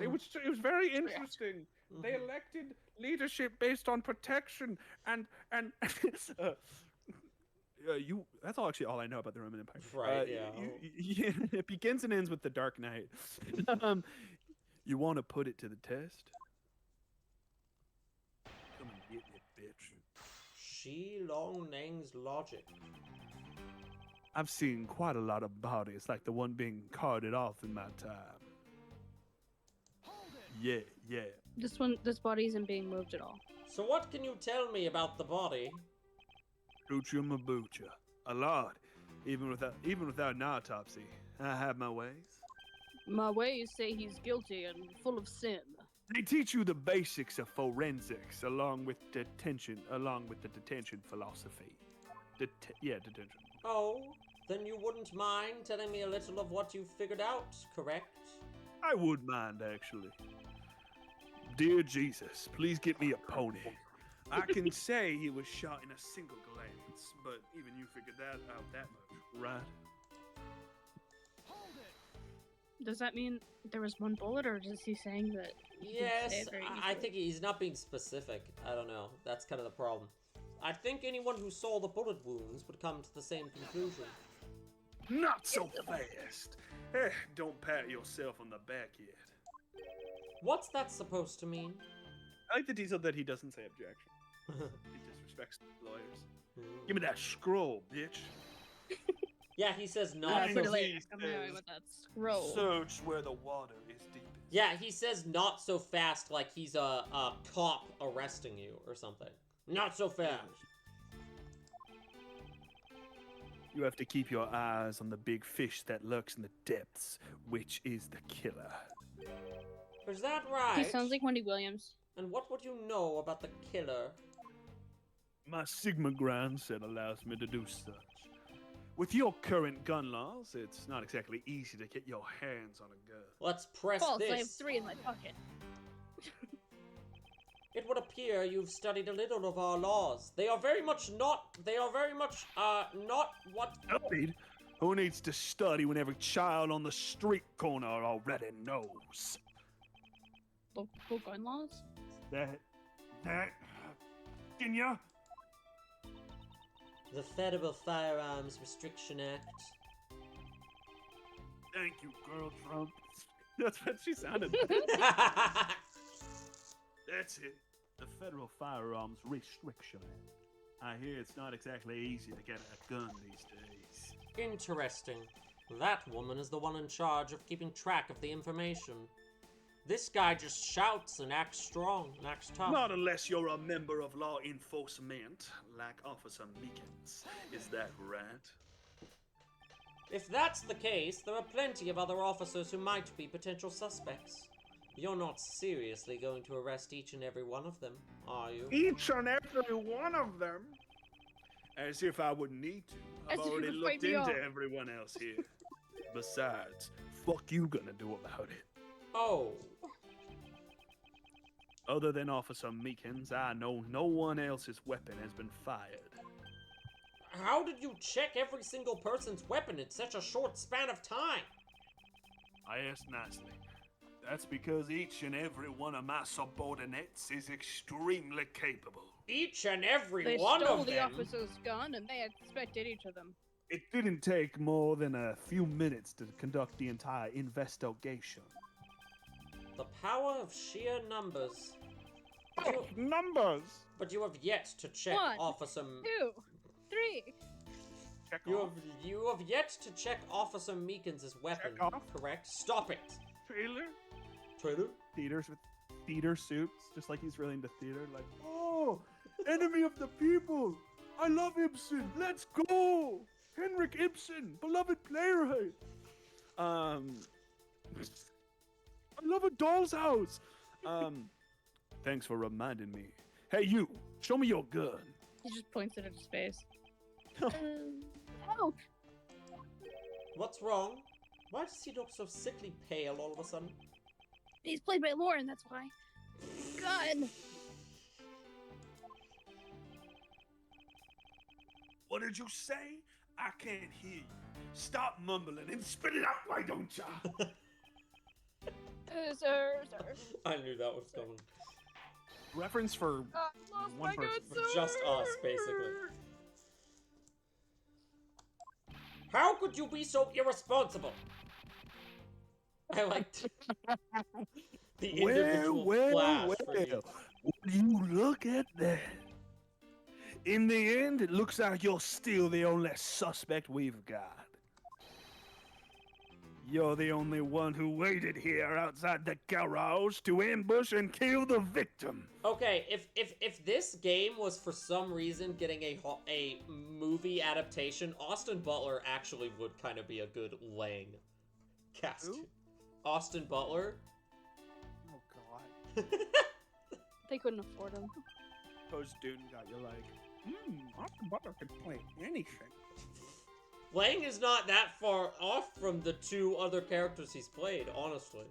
[SPEAKER 3] it was very interesting. They elected leadership based on protection and
[SPEAKER 7] that's actually all I know about the Roman Empire.
[SPEAKER 1] Right, yeah.
[SPEAKER 7] It begins and ends with the Dark Knight. You want to put it to the test? Come and get it, bitch.
[SPEAKER 1] Shi Long Nang's logic.
[SPEAKER 7] I've seen quite a lot of bodies like the one being carted off in my time. Yeah.
[SPEAKER 2] this body isn't being moved at all.
[SPEAKER 1] So what can you tell me about the body?
[SPEAKER 7] Hoocha mabucha. A lot. Even without an autopsy, I have my ways.
[SPEAKER 2] My ways say he's guilty and full of sin.
[SPEAKER 7] They teach you the basics of forensics along with the detention philosophy. Detention.
[SPEAKER 1] Oh, then you wouldn't mind telling me a little of what you figured out, correct?
[SPEAKER 7] I would mind, actually. Dear Jesus, please get me a pony. I can say he was shot in a single glance, but even you figured that out that much, right?
[SPEAKER 2] Does that mean there was one bullet, or is he saying that? he can say
[SPEAKER 1] Yes,
[SPEAKER 2] it very
[SPEAKER 1] I
[SPEAKER 2] easily?
[SPEAKER 1] think he's not being specific. I don't know. That's kind of the problem. I think anyone who saw the bullet wounds would come to the same conclusion.
[SPEAKER 7] Not so fast. Don't pat yourself on the back yet.
[SPEAKER 1] What's that supposed to mean?
[SPEAKER 7] I like the detail that he doesn't say objection. He disrespects lawyers. Give me that scroll, bitch.
[SPEAKER 1] Yeah, he says
[SPEAKER 2] Oh,
[SPEAKER 1] not
[SPEAKER 7] Lang
[SPEAKER 2] pretty
[SPEAKER 1] so...
[SPEAKER 2] late.
[SPEAKER 7] Zi
[SPEAKER 2] I'm going
[SPEAKER 7] says,
[SPEAKER 2] with that scroll.
[SPEAKER 7] Search where the water is deepest.
[SPEAKER 1] Yeah, he says not so fast like he's a cop arresting you or something. Not so fast.
[SPEAKER 7] You have to keep your eyes on the big fish that lurks in the depths, which is the killer.
[SPEAKER 1] Is that right?
[SPEAKER 2] He sounds like Wendy Williams.
[SPEAKER 1] And what would you know about the killer?
[SPEAKER 7] My Sigma grind set allows me to do such. With your current gun laws, it's not exactly easy to get your hands on a gun.
[SPEAKER 1] Let's press
[SPEAKER 2] False,
[SPEAKER 1] this.
[SPEAKER 2] I have 3 in my pocket.
[SPEAKER 1] It would appear you've studied a little of our laws. They are very much not what...
[SPEAKER 7] Studied? Who needs to study when every child on the street corner already knows?
[SPEAKER 2] Local gun laws?
[SPEAKER 7] That, can ya?
[SPEAKER 1] The Federal Firearms Restriction Act.
[SPEAKER 7] Thank you, girl Trump. That's what she sounded. That's it. The Federal Firearms Restriction Act. I hear it's not exactly easy to get a gun these days.
[SPEAKER 1] Interesting. That woman is the one in charge of keeping track of the information. This guy just shouts and acts strong and acts tough.
[SPEAKER 7] Not unless you're a member of law enforcement, like Officer Meekins. Is that right?
[SPEAKER 1] If that's the case, there are plenty of other officers who might be potential suspects. You're not seriously going to arrest each and every one of them, are you?
[SPEAKER 7] Each and every one of them? As if I wouldn't need to. I've
[SPEAKER 2] As if you
[SPEAKER 7] already
[SPEAKER 2] could
[SPEAKER 7] looked
[SPEAKER 2] fight me
[SPEAKER 7] into
[SPEAKER 2] off.
[SPEAKER 7] everyone else here. Besides, fuck you gonna do about it?
[SPEAKER 1] Oh.
[SPEAKER 7] Other than Officer Meekins, I know no one else's weapon has been fired.
[SPEAKER 1] How did you check every single person's weapon in such a short span of time?
[SPEAKER 7] I asked nicely. That's because each and every one of my subordinates is extremely capable.
[SPEAKER 1] Each and every
[SPEAKER 2] They
[SPEAKER 1] one
[SPEAKER 2] stole
[SPEAKER 1] of
[SPEAKER 2] the
[SPEAKER 1] them.
[SPEAKER 2] officer's gun and they expected each of them.
[SPEAKER 7] It didn't take more than a few minutes to conduct the entire investigation.
[SPEAKER 1] The power of sheer numbers.
[SPEAKER 7] Oh, numbers!
[SPEAKER 1] But you have yet to check
[SPEAKER 2] One,
[SPEAKER 1] Officer.
[SPEAKER 2] 2, 3.
[SPEAKER 7] Check
[SPEAKER 1] You
[SPEAKER 7] off.
[SPEAKER 1] have yet to check Officer Meekins' weapon.
[SPEAKER 7] Check off.
[SPEAKER 1] Correct. Stop it.
[SPEAKER 7] Trailer?
[SPEAKER 1] Traitor.
[SPEAKER 3] Theaters with theater suits, just like he's really into theater. Like, oh, enemy of the people! I love Ibsen. Let's go, Henrik Ibsen, beloved playwright. I love A Doll's House. Thanks for reminding me. Hey, you, show me your gun.
[SPEAKER 2] He just points it at his face. Help!
[SPEAKER 1] What's wrong? Why does he look so sickly pale all of a sudden?
[SPEAKER 2] He's played by Lauren, that's why. Gun!
[SPEAKER 7] What did you say? I can't hear you. Stop mumbling and spit it out, why don't ya?
[SPEAKER 2] Sir.
[SPEAKER 1] I knew that was coming.
[SPEAKER 3] Reference for
[SPEAKER 2] Lost
[SPEAKER 3] one
[SPEAKER 2] my gun,
[SPEAKER 3] person.
[SPEAKER 1] For just us, basically. How could you be so irresponsible? I liked the individual flash for you.
[SPEAKER 7] Would you look at that? In the end, it looks like you're still the only suspect we've got. You're the only one who waited here outside the garage to ambush and kill the victim.
[SPEAKER 1] Okay, if this game was for some reason getting a movie adaptation, Austin Butler actually would kind of be a good Lang cast.
[SPEAKER 3] Who?
[SPEAKER 1] Austin Butler.
[SPEAKER 3] Oh God.
[SPEAKER 2] They couldn't afford him.
[SPEAKER 3] Post Dune got you like, Austin Butler could play anything.
[SPEAKER 1] Lang is not that far off from the two other characters he's played, honestly.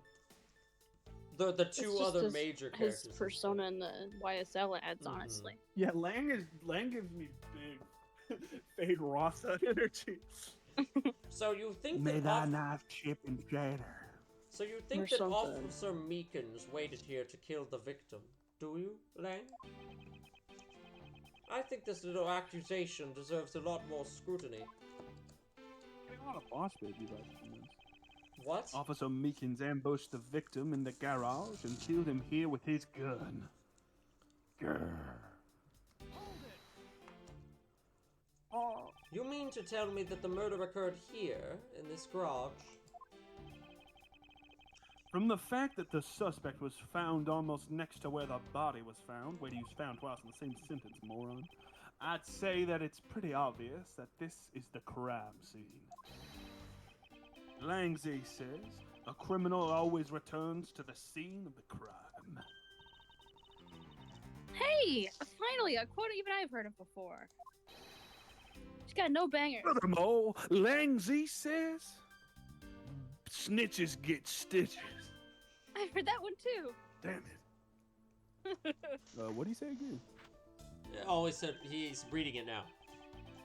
[SPEAKER 1] The two
[SPEAKER 2] It's
[SPEAKER 1] other
[SPEAKER 2] just
[SPEAKER 1] major
[SPEAKER 2] his
[SPEAKER 1] characters. he's
[SPEAKER 2] persona in the YSL ads,
[SPEAKER 1] Mhm.
[SPEAKER 2] honestly.
[SPEAKER 3] Yeah, Lang gives me big Fade Rossa energy.
[SPEAKER 1] So you think
[SPEAKER 3] May
[SPEAKER 1] that
[SPEAKER 3] thy knife chip and shatter.
[SPEAKER 1] So you think
[SPEAKER 2] Or
[SPEAKER 1] that
[SPEAKER 2] something.
[SPEAKER 1] Officer Meekins waited here to kill the victim? Do you, Lang? I think this little accusation deserves a lot more scrutiny.
[SPEAKER 3] Getting a lot of boss baby vibes from this.
[SPEAKER 1] What?
[SPEAKER 3] Officer Meekins ambushed the victim in the garage and killed him here with his gun. Grr.
[SPEAKER 1] You mean to tell me that the murder occurred here, in this garage?
[SPEAKER 3] From the fact that the suspect was found almost next to where the body was found, where he was found twice in the same sentence, moron, I'd say that it's pretty obvious that this is the crime scene. Langzy says, a criminal always returns to the scene of the crime.
[SPEAKER 2] Hey! Finally, a quote even I've heard of before. She's got no bangers.
[SPEAKER 7] Furthermore, Langzy says, snitches get stitches.
[SPEAKER 2] I've heard that one too.
[SPEAKER 7] Damn it.
[SPEAKER 3] What do you say again?
[SPEAKER 1] Always said he's reading it now.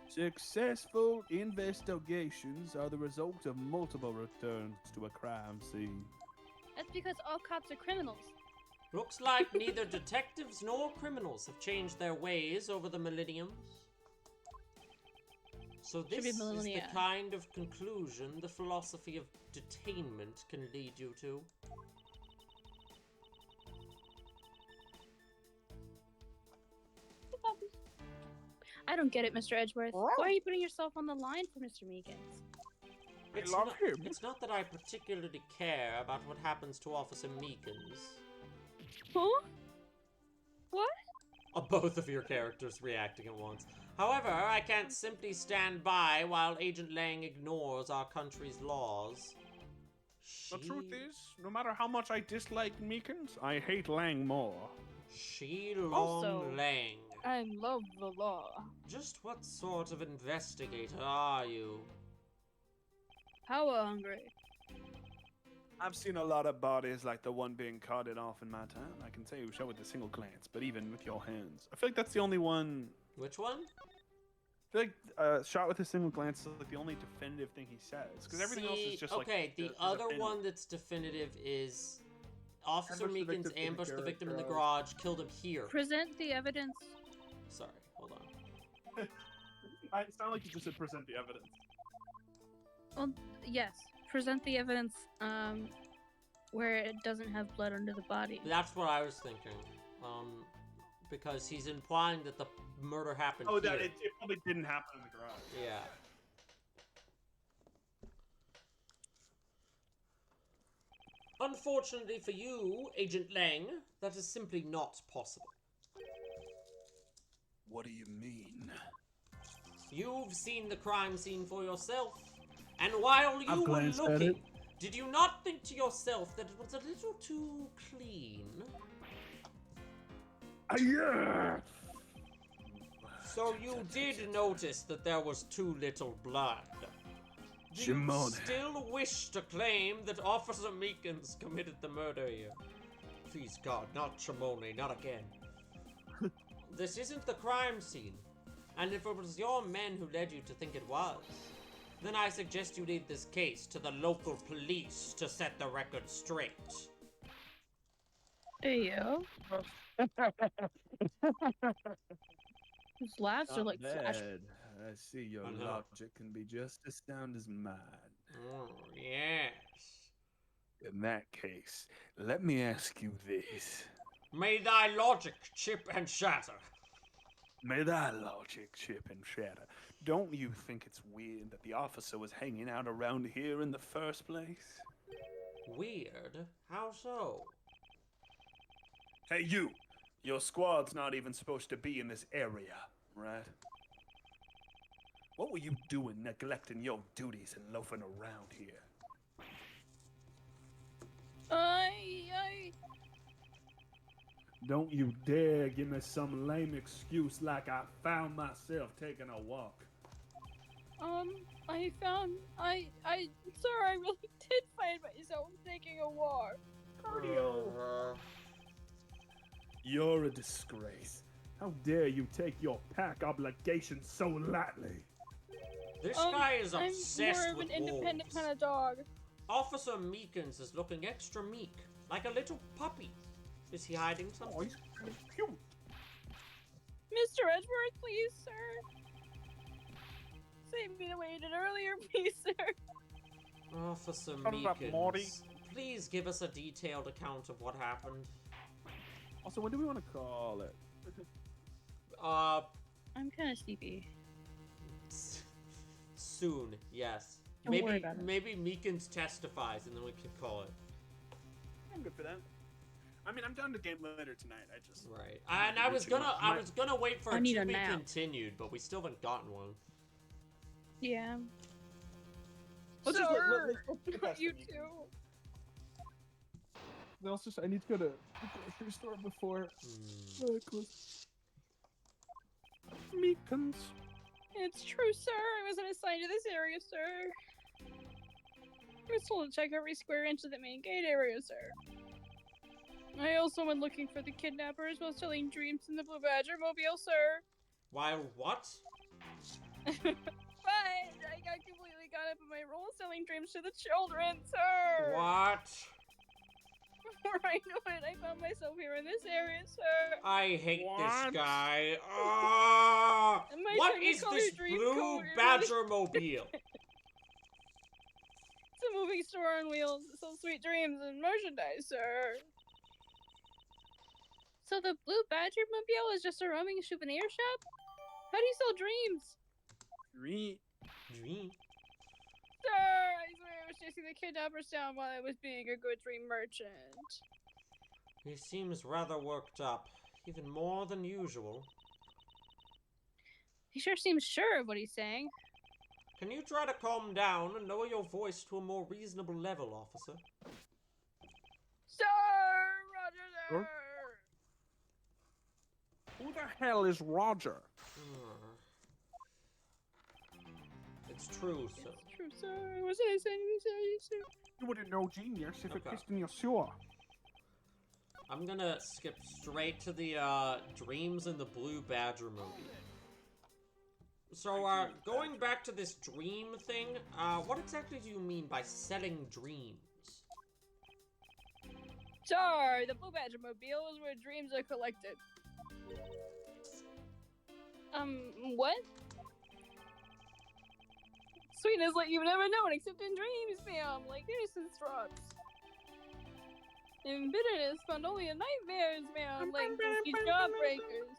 [SPEAKER 3] Successful investigations are the result of multiple returns to a crime scene.
[SPEAKER 2] That's because all cops are criminals.
[SPEAKER 1] Looks like neither detectives nor criminals have changed their ways over the millenniums. So
[SPEAKER 2] Should be
[SPEAKER 1] this is the
[SPEAKER 2] millennia.
[SPEAKER 1] kind of conclusion the philosophy of detainment can lead you to.
[SPEAKER 2] I don't get it, Mr. Edgeworth. Why are you putting yourself on the line for Mr. Meekins?
[SPEAKER 1] It's
[SPEAKER 3] love
[SPEAKER 1] not,
[SPEAKER 3] him.
[SPEAKER 1] It's not that I particularly care about what happens to Officer Meekins.
[SPEAKER 2] Huh? What?
[SPEAKER 1] Both of your characters reacting at once. However, I can't simply stand by while Agent Lang ignores our country's laws.
[SPEAKER 3] The truth is, no matter how much I dislike Meekins, I hate Lang more.
[SPEAKER 1] Shi Long
[SPEAKER 2] Also-
[SPEAKER 1] Lang.
[SPEAKER 2] I love the law.
[SPEAKER 1] Just what sort of investigator are you?
[SPEAKER 2] Power hungry.
[SPEAKER 7] I've seen a lot of bodies like the one being carted off in my time. I can tell you show with a single glance, but even with your hands. I feel like that's the only one.
[SPEAKER 1] Which one?
[SPEAKER 7] I feel like shot with a single glance is like the only definitive thing he says. Because everything else is just like.
[SPEAKER 1] Okay, the
[SPEAKER 7] there's a
[SPEAKER 1] other
[SPEAKER 7] bend.
[SPEAKER 1] one that's definitive is Officer
[SPEAKER 3] Ambush the
[SPEAKER 1] Meekins
[SPEAKER 3] victim in the
[SPEAKER 1] ambushed the victim in the
[SPEAKER 3] garage.
[SPEAKER 1] garage, killed him here.
[SPEAKER 2] Present the evidence.
[SPEAKER 1] Sorry, hold on.
[SPEAKER 3] It sounded like you just said present the evidence.
[SPEAKER 2] Well, yes. Present the evidence where it doesn't have blood under the body.
[SPEAKER 1] That's what I was thinking. Because he's implying that the murder happened
[SPEAKER 3] Oh,
[SPEAKER 1] here.
[SPEAKER 3] that it probably didn't happen in the garage.
[SPEAKER 1] Yeah. Unfortunately for you, Agent Lang, that is simply not possible.
[SPEAKER 7] What do you mean?
[SPEAKER 1] You've seen the crime scene for yourself, and while you
[SPEAKER 5] I've
[SPEAKER 1] were
[SPEAKER 5] glanced at
[SPEAKER 1] looking,
[SPEAKER 5] it.
[SPEAKER 1] did you not think to yourself that it was a little too clean?
[SPEAKER 5] Yeah.
[SPEAKER 1] So you did notice that there was too little blood. Do you
[SPEAKER 7] Shimon.
[SPEAKER 1] still wish to claim that Officer Meekins committed the murder here? Please God, not Shimone, not again. This isn't the crime scene. And if it was your men who led you to think it was, then I suggest you leave this case to the local police to set the record straight.
[SPEAKER 2] Hey, yo. His laughs are like flash.
[SPEAKER 7] I see your
[SPEAKER 1] I know.
[SPEAKER 7] logic can be just as sound as mine.
[SPEAKER 1] Oh, yes.
[SPEAKER 7] In that case, let me ask you this.
[SPEAKER 1] May thy logic chip and shatter.
[SPEAKER 7] May thy logic chip and shatter. Don't you think it's weird that the officer was hanging out around here in the first place?
[SPEAKER 1] Weird? How so?
[SPEAKER 7] Hey, you! Your squad's not even supposed to be in this area, right? What were you doing neglecting your duties and loafing around here?
[SPEAKER 5] Don't you dare give me some lame excuse like I found myself taking a walk.
[SPEAKER 2] Sir, I really did find myself taking a walk.
[SPEAKER 5] You're a disgrace. How dare you take your pack obligations so lightly?
[SPEAKER 1] This guy is
[SPEAKER 2] I'm
[SPEAKER 1] obsessed
[SPEAKER 2] more of
[SPEAKER 1] with
[SPEAKER 2] an independent
[SPEAKER 1] wolves.
[SPEAKER 2] kind of dog.
[SPEAKER 1] Officer Meekins is looking extra meek, like a little puppy. Is he hiding
[SPEAKER 3] Oh,
[SPEAKER 1] something?
[SPEAKER 3] he's kind of cute.
[SPEAKER 2] Mr. Edgeworth, please, sir. Save me the way you did earlier, please, sir.
[SPEAKER 1] Officer
[SPEAKER 3] Shut up, Morty.
[SPEAKER 1] Meekins, please give us a detailed account of what happened.
[SPEAKER 3] Also, what do we want to call it?
[SPEAKER 2] I'm kind of sleepy.
[SPEAKER 1] Soon, yes.
[SPEAKER 2] Don't worry about it.
[SPEAKER 1] Maybe Meekins testifies, and then we can call it.
[SPEAKER 3] I'm good for that. I mean, I'm down to game later tonight. I just
[SPEAKER 1] Right. And I was gonna wait for
[SPEAKER 2] I
[SPEAKER 1] it
[SPEAKER 2] need
[SPEAKER 1] to
[SPEAKER 2] a
[SPEAKER 1] be
[SPEAKER 2] nap.
[SPEAKER 1] continued, but we still haven't gotten one.
[SPEAKER 2] Yeah.
[SPEAKER 3] let's
[SPEAKER 2] Sir,
[SPEAKER 3] let's do the best
[SPEAKER 2] you
[SPEAKER 3] that we can.
[SPEAKER 2] too.
[SPEAKER 3] Then also, I need to go to the grocery store before close. Meekins.
[SPEAKER 2] It's true, sir. I wasn't assigned to this area, sir. I was told to check every square inch of the main gate area, sir. I also went looking for the kidnappers while selling dreams in the Blue Badger mobile, sir.
[SPEAKER 1] While what?
[SPEAKER 2] But I got completely caught up in my role selling dreams to the children, sir.
[SPEAKER 1] What?
[SPEAKER 2] Before I knew it, I found myself here in this area, sir.
[SPEAKER 1] I hate this
[SPEAKER 3] What?
[SPEAKER 1] guy. Ah!
[SPEAKER 2] And my
[SPEAKER 1] What
[SPEAKER 2] turn
[SPEAKER 1] is
[SPEAKER 2] to call
[SPEAKER 1] this
[SPEAKER 2] your dream
[SPEAKER 1] blue
[SPEAKER 2] code.
[SPEAKER 1] badger mobile?
[SPEAKER 2] It's a moving store on wheels that sells sweet dreams and merchandise, sir. So the Blue Badger mobile is just a roaming souvenir shop? How do you sell dreams?
[SPEAKER 1] Dream.
[SPEAKER 2] Sir, I swear I was chasing the kidnappers down while I was being a good dream merchant.
[SPEAKER 1] He seems rather worked up, even more than usual.
[SPEAKER 2] He sure seems sure of what he's saying.
[SPEAKER 1] Can you try to calm down and lower your voice to a more reasonable level, officer?
[SPEAKER 2] Sir! Roger, sir!
[SPEAKER 3] Sir? Who the hell is Roger?
[SPEAKER 1] It's It's true, sir.
[SPEAKER 2] It's true, sir. Wasn't I saying this earlier, sir?
[SPEAKER 5] You wouldn't know genius if it
[SPEAKER 1] Okay.
[SPEAKER 5] pissed in your sewer.
[SPEAKER 1] I'm gonna skip straight to the Dreams in the Blue Badger movie. So, going back to this dream thing, what exactly do you mean by setting dreams?
[SPEAKER 2] Sir, the Blue Badger Mobile is where dreams are collected. What? Sweetness like you've never known, except in dreams, ma'am, like innocence drops. And bitterness found only in nightmares, ma'am, like these jawbreakers.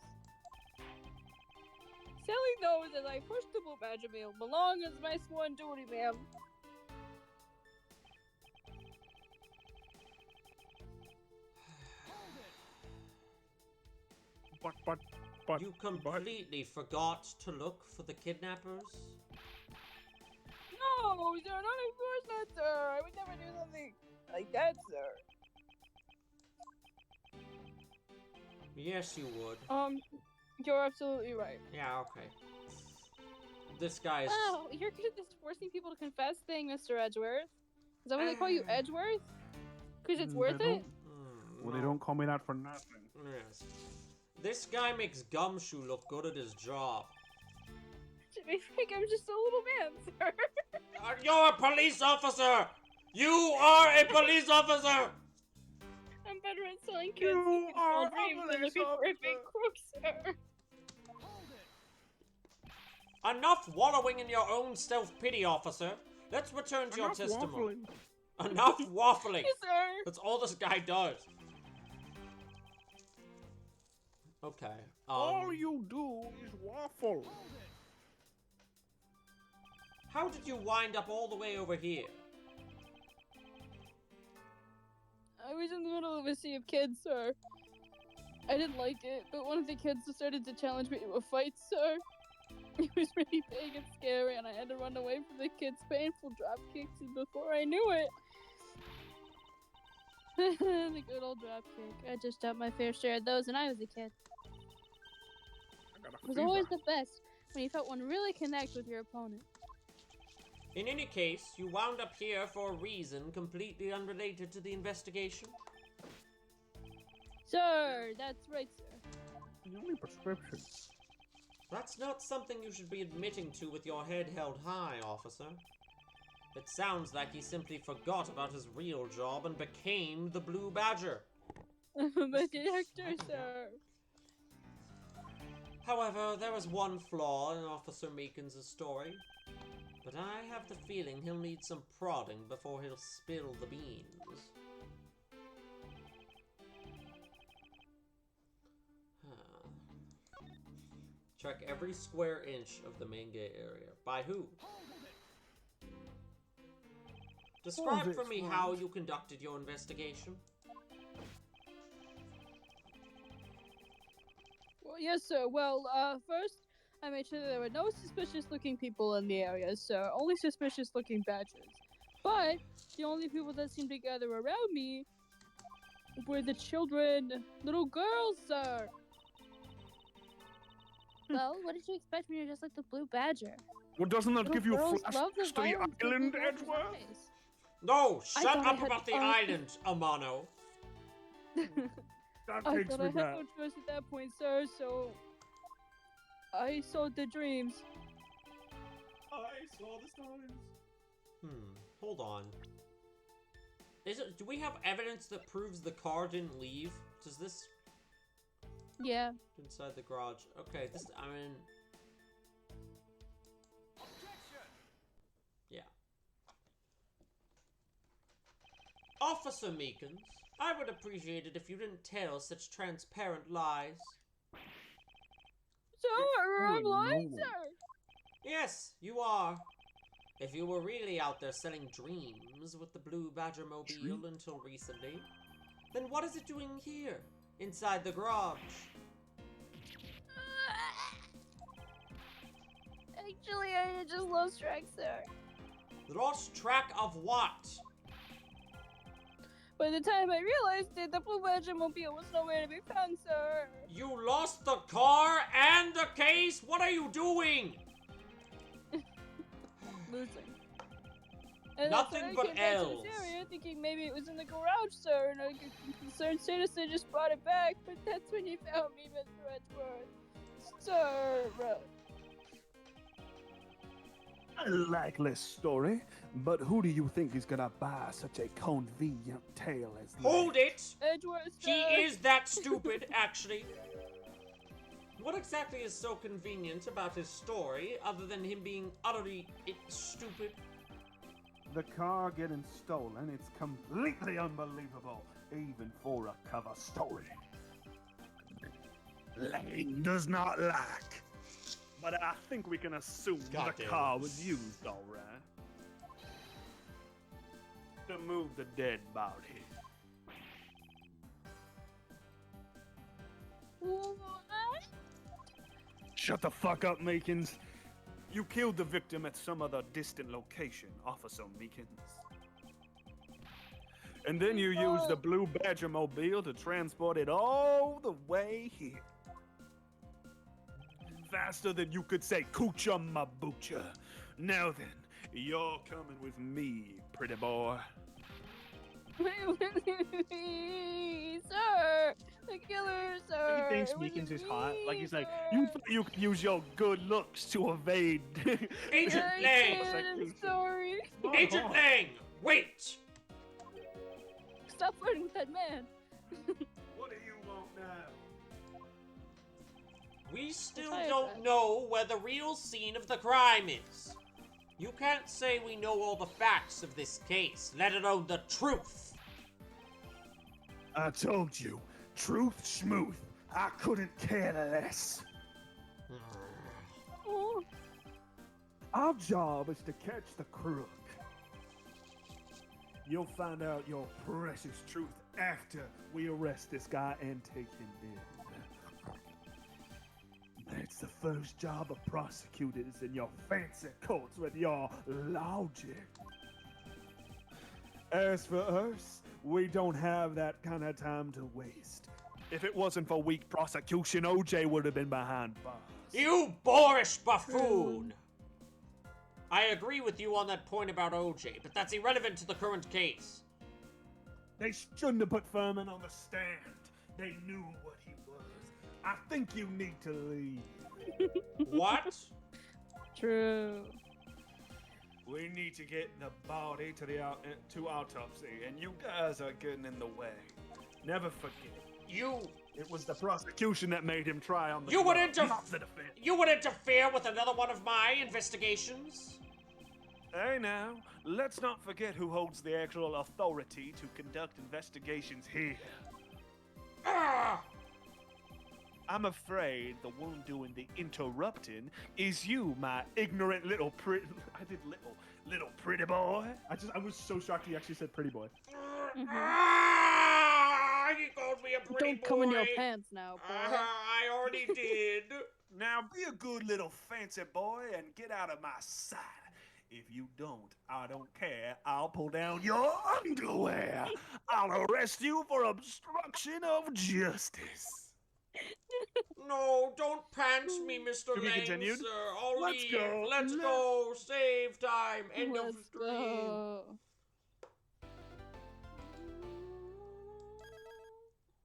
[SPEAKER 2] Selling those as I push the Blue Badger Mail belong as my sworn duty, ma'am.
[SPEAKER 5] But
[SPEAKER 1] You completely forgot to look for the kidnappers?
[SPEAKER 2] No, sir, not of course not, sir. I would never do something like that, sir.
[SPEAKER 1] Yes, you would.
[SPEAKER 2] You're absolutely right.
[SPEAKER 1] Yeah, okay. This guy's...
[SPEAKER 2] Wow, you're good at this forcing people to confess thing, Mr. Edgeworth. Is that why they call you Edgeworth? Because it's worth it?
[SPEAKER 5] Well, they don't call me that for nothing.
[SPEAKER 1] Yes. This guy makes Gumshoe look good at his job.
[SPEAKER 2] To be frank, I'm just a little man, sir.
[SPEAKER 1] You're a police officer! You are a police officer!
[SPEAKER 2] I'm better at selling kids
[SPEAKER 5] You
[SPEAKER 2] who can
[SPEAKER 5] are
[SPEAKER 2] sell dreams
[SPEAKER 5] a
[SPEAKER 2] than looking for a
[SPEAKER 5] police
[SPEAKER 2] big crook, sir.
[SPEAKER 1] Enough wallowing in your own self-pity, officer. Let's return to your
[SPEAKER 5] Enough
[SPEAKER 1] testimony.
[SPEAKER 5] waffling.
[SPEAKER 1] Enough waffling.
[SPEAKER 2] Yes, sir.
[SPEAKER 1] That's all this guy does. Okay.
[SPEAKER 5] All you do is waffle.
[SPEAKER 1] How did you wind up all the way over here?
[SPEAKER 2] I was in the middle of a sea of kids, sir. I didn't like it, but one of the kids decided to challenge me to a fight, sir. It was really big and scary, and I had to run away from the kid's painful drop kicks, and before I knew it... the good old drop kick. I just got my fair share of those when I was a kid.
[SPEAKER 5] I got a
[SPEAKER 2] It was
[SPEAKER 5] fever.
[SPEAKER 2] always the best when you felt one really connect with your opponent.
[SPEAKER 1] In any case, you wound up here for a reason completely unrelated to the investigation.
[SPEAKER 2] Sir, that's right, sir.
[SPEAKER 5] The only prescription.
[SPEAKER 1] That's not something you should be admitting to with your head held high, officer. It sounds like he simply forgot about his real job and became the Blue Badger.
[SPEAKER 2] I'm a director, sir.
[SPEAKER 1] However, there is one flaw in Officer Meekins' story. But I have the feeling he'll need some prodding before he'll spill the beans. Check every square inch of the main gate area. By who? Describe for me how you conducted your investigation.
[SPEAKER 2] Well, yes, sir. Well, first, I made sure that there were no suspicious-looking people in the area, sir. Only suspicious-looking badgers. But the only people that seemed to gather around me were the children, little girls, sir. Well, what did you expect when you're just like the Blue Badger?
[SPEAKER 5] Well, doesn't that give you
[SPEAKER 2] girls love the
[SPEAKER 5] flashbacks to the
[SPEAKER 2] violence that
[SPEAKER 5] island,
[SPEAKER 2] blue badgers
[SPEAKER 5] Edgeworth?
[SPEAKER 2] eyes.
[SPEAKER 1] No,
[SPEAKER 2] I
[SPEAKER 1] shut
[SPEAKER 2] thought I
[SPEAKER 1] up
[SPEAKER 2] had-
[SPEAKER 1] about the island, Amano.
[SPEAKER 5] That
[SPEAKER 2] I
[SPEAKER 5] takes
[SPEAKER 2] thought
[SPEAKER 5] me
[SPEAKER 2] I had
[SPEAKER 5] back.
[SPEAKER 2] no choice at that point, sir, so I sold the dreams.
[SPEAKER 3] I saw the stars.
[SPEAKER 1] Hold on. Do we have evidence that proves the car didn't leave? Does this
[SPEAKER 2] Yeah.
[SPEAKER 1] inside the garage? Okay, I mean, yeah. Officer Meekins, I would appreciate it if you didn't tell such transparent lies.
[SPEAKER 2] Sir, I'm
[SPEAKER 5] really
[SPEAKER 2] lying,
[SPEAKER 5] normal.
[SPEAKER 2] sir.
[SPEAKER 1] Yes, you are. If you were really out there selling dreams with the Blue Badger Mobile until recently, then what is it doing here, inside the garage?
[SPEAKER 2] Actually, I just lost track, sir.
[SPEAKER 1] Lost track of what?
[SPEAKER 2] By the time I realized it, the Blue Badger Mobile was nowhere to be found, sir.
[SPEAKER 1] You lost the car and the case? What are you doing?
[SPEAKER 2] losing. And
[SPEAKER 1] Nothing
[SPEAKER 2] I
[SPEAKER 1] but
[SPEAKER 2] came back to
[SPEAKER 1] L's.
[SPEAKER 2] this area thinking maybe it was in the garage, sir, and a concerned citizen just brought it back, but that's when you found me, Mr. Edgeworth. Sir!
[SPEAKER 5] A likely story, but who do you think is gonna buy such a convenient tale as that?
[SPEAKER 1] Hold it!
[SPEAKER 2] Edgeworth,
[SPEAKER 1] He
[SPEAKER 2] sir!
[SPEAKER 1] is that stupid, actually. What exactly is so convenient about his story, other than him being utterly stupid?
[SPEAKER 5] The car getting stolen, it's completely unbelievable, even for a cover story.
[SPEAKER 7] Lang does not like. But I think we can assume
[SPEAKER 1] God
[SPEAKER 7] the
[SPEAKER 1] damn
[SPEAKER 7] car
[SPEAKER 1] it.
[SPEAKER 7] was used, all right. To move the dead body.
[SPEAKER 2] What?
[SPEAKER 7] Shut the fuck up, Meekins. You killed the victim at some other distant location, Officer Meekins. And then you used the Blue Badger mobile to transport it all the way here. Faster than you could say Coocha Mabucha. Now then, you're coming with me, pretty boy.
[SPEAKER 2] Sir! The killer, sir!
[SPEAKER 3] He thinks
[SPEAKER 2] It wasn't
[SPEAKER 3] Meekins is hot. Like
[SPEAKER 2] me,
[SPEAKER 3] he's like,
[SPEAKER 2] sir.
[SPEAKER 7] You thought you could use your good looks to evade.
[SPEAKER 1] Agent
[SPEAKER 2] I
[SPEAKER 1] Lang!
[SPEAKER 2] can't, I'm sorry.
[SPEAKER 1] Agent Lang! Wait!
[SPEAKER 2] Stop flirting with that man.
[SPEAKER 7] What do you want now?
[SPEAKER 1] We still
[SPEAKER 2] tired of
[SPEAKER 1] don't
[SPEAKER 2] that.
[SPEAKER 1] know where the real scene of the crime is. You can't say we know all the facts of this case, let alone the truth.
[SPEAKER 5] I told you, truth schmooth. I couldn't care less.
[SPEAKER 2] Oh,
[SPEAKER 5] Our job is to catch the crook. You'll find out your precious truth after we arrest this guy and take him in. That's the first job of prosecutors in your fancy courts with your logic. As for us, we don't have that kind of time to waste.
[SPEAKER 7] If it wasn't for weak prosecution, OJ would have been behind bars.
[SPEAKER 1] You boorish buffoon! I agree with you on that point about OJ, but that's irrelevant to the current case.
[SPEAKER 5] They shouldn't have put Furman on the stand. They knew what he was. I think you need to leave.
[SPEAKER 1] What?
[SPEAKER 2] true.
[SPEAKER 7] We need to get the body to the to autopsy, and you guys are getting in the way. Never forget, it was the prosecution that made him try on the
[SPEAKER 1] You would
[SPEAKER 7] glove, not the defense.
[SPEAKER 1] You would interfere with another one of my investigations?
[SPEAKER 7] Hey now, let's not forget who holds the actual authority to conduct investigations here.
[SPEAKER 1] Ah!
[SPEAKER 7] I'm afraid the one doing the interrupting is you, my ignorant little I did little pretty boy.
[SPEAKER 3] I was so shocked he actually said pretty boy.
[SPEAKER 1] Ah! He called me a pretty
[SPEAKER 2] Don't
[SPEAKER 1] boy.
[SPEAKER 2] come in your pants now, boy.
[SPEAKER 1] I already did.
[SPEAKER 7] Now be a good little fancy boy and get out of my sight. If you don't, I don't care. I'll pull down your underwear. I'll arrest you for obstruction of justice.
[SPEAKER 1] No, don't pants me, Mr.
[SPEAKER 7] To be
[SPEAKER 1] Lang,
[SPEAKER 7] continued?
[SPEAKER 1] sir. I'll
[SPEAKER 7] Let's
[SPEAKER 1] leave.
[SPEAKER 7] go.
[SPEAKER 1] Let's go. Save time. End of
[SPEAKER 2] Let's
[SPEAKER 1] stream.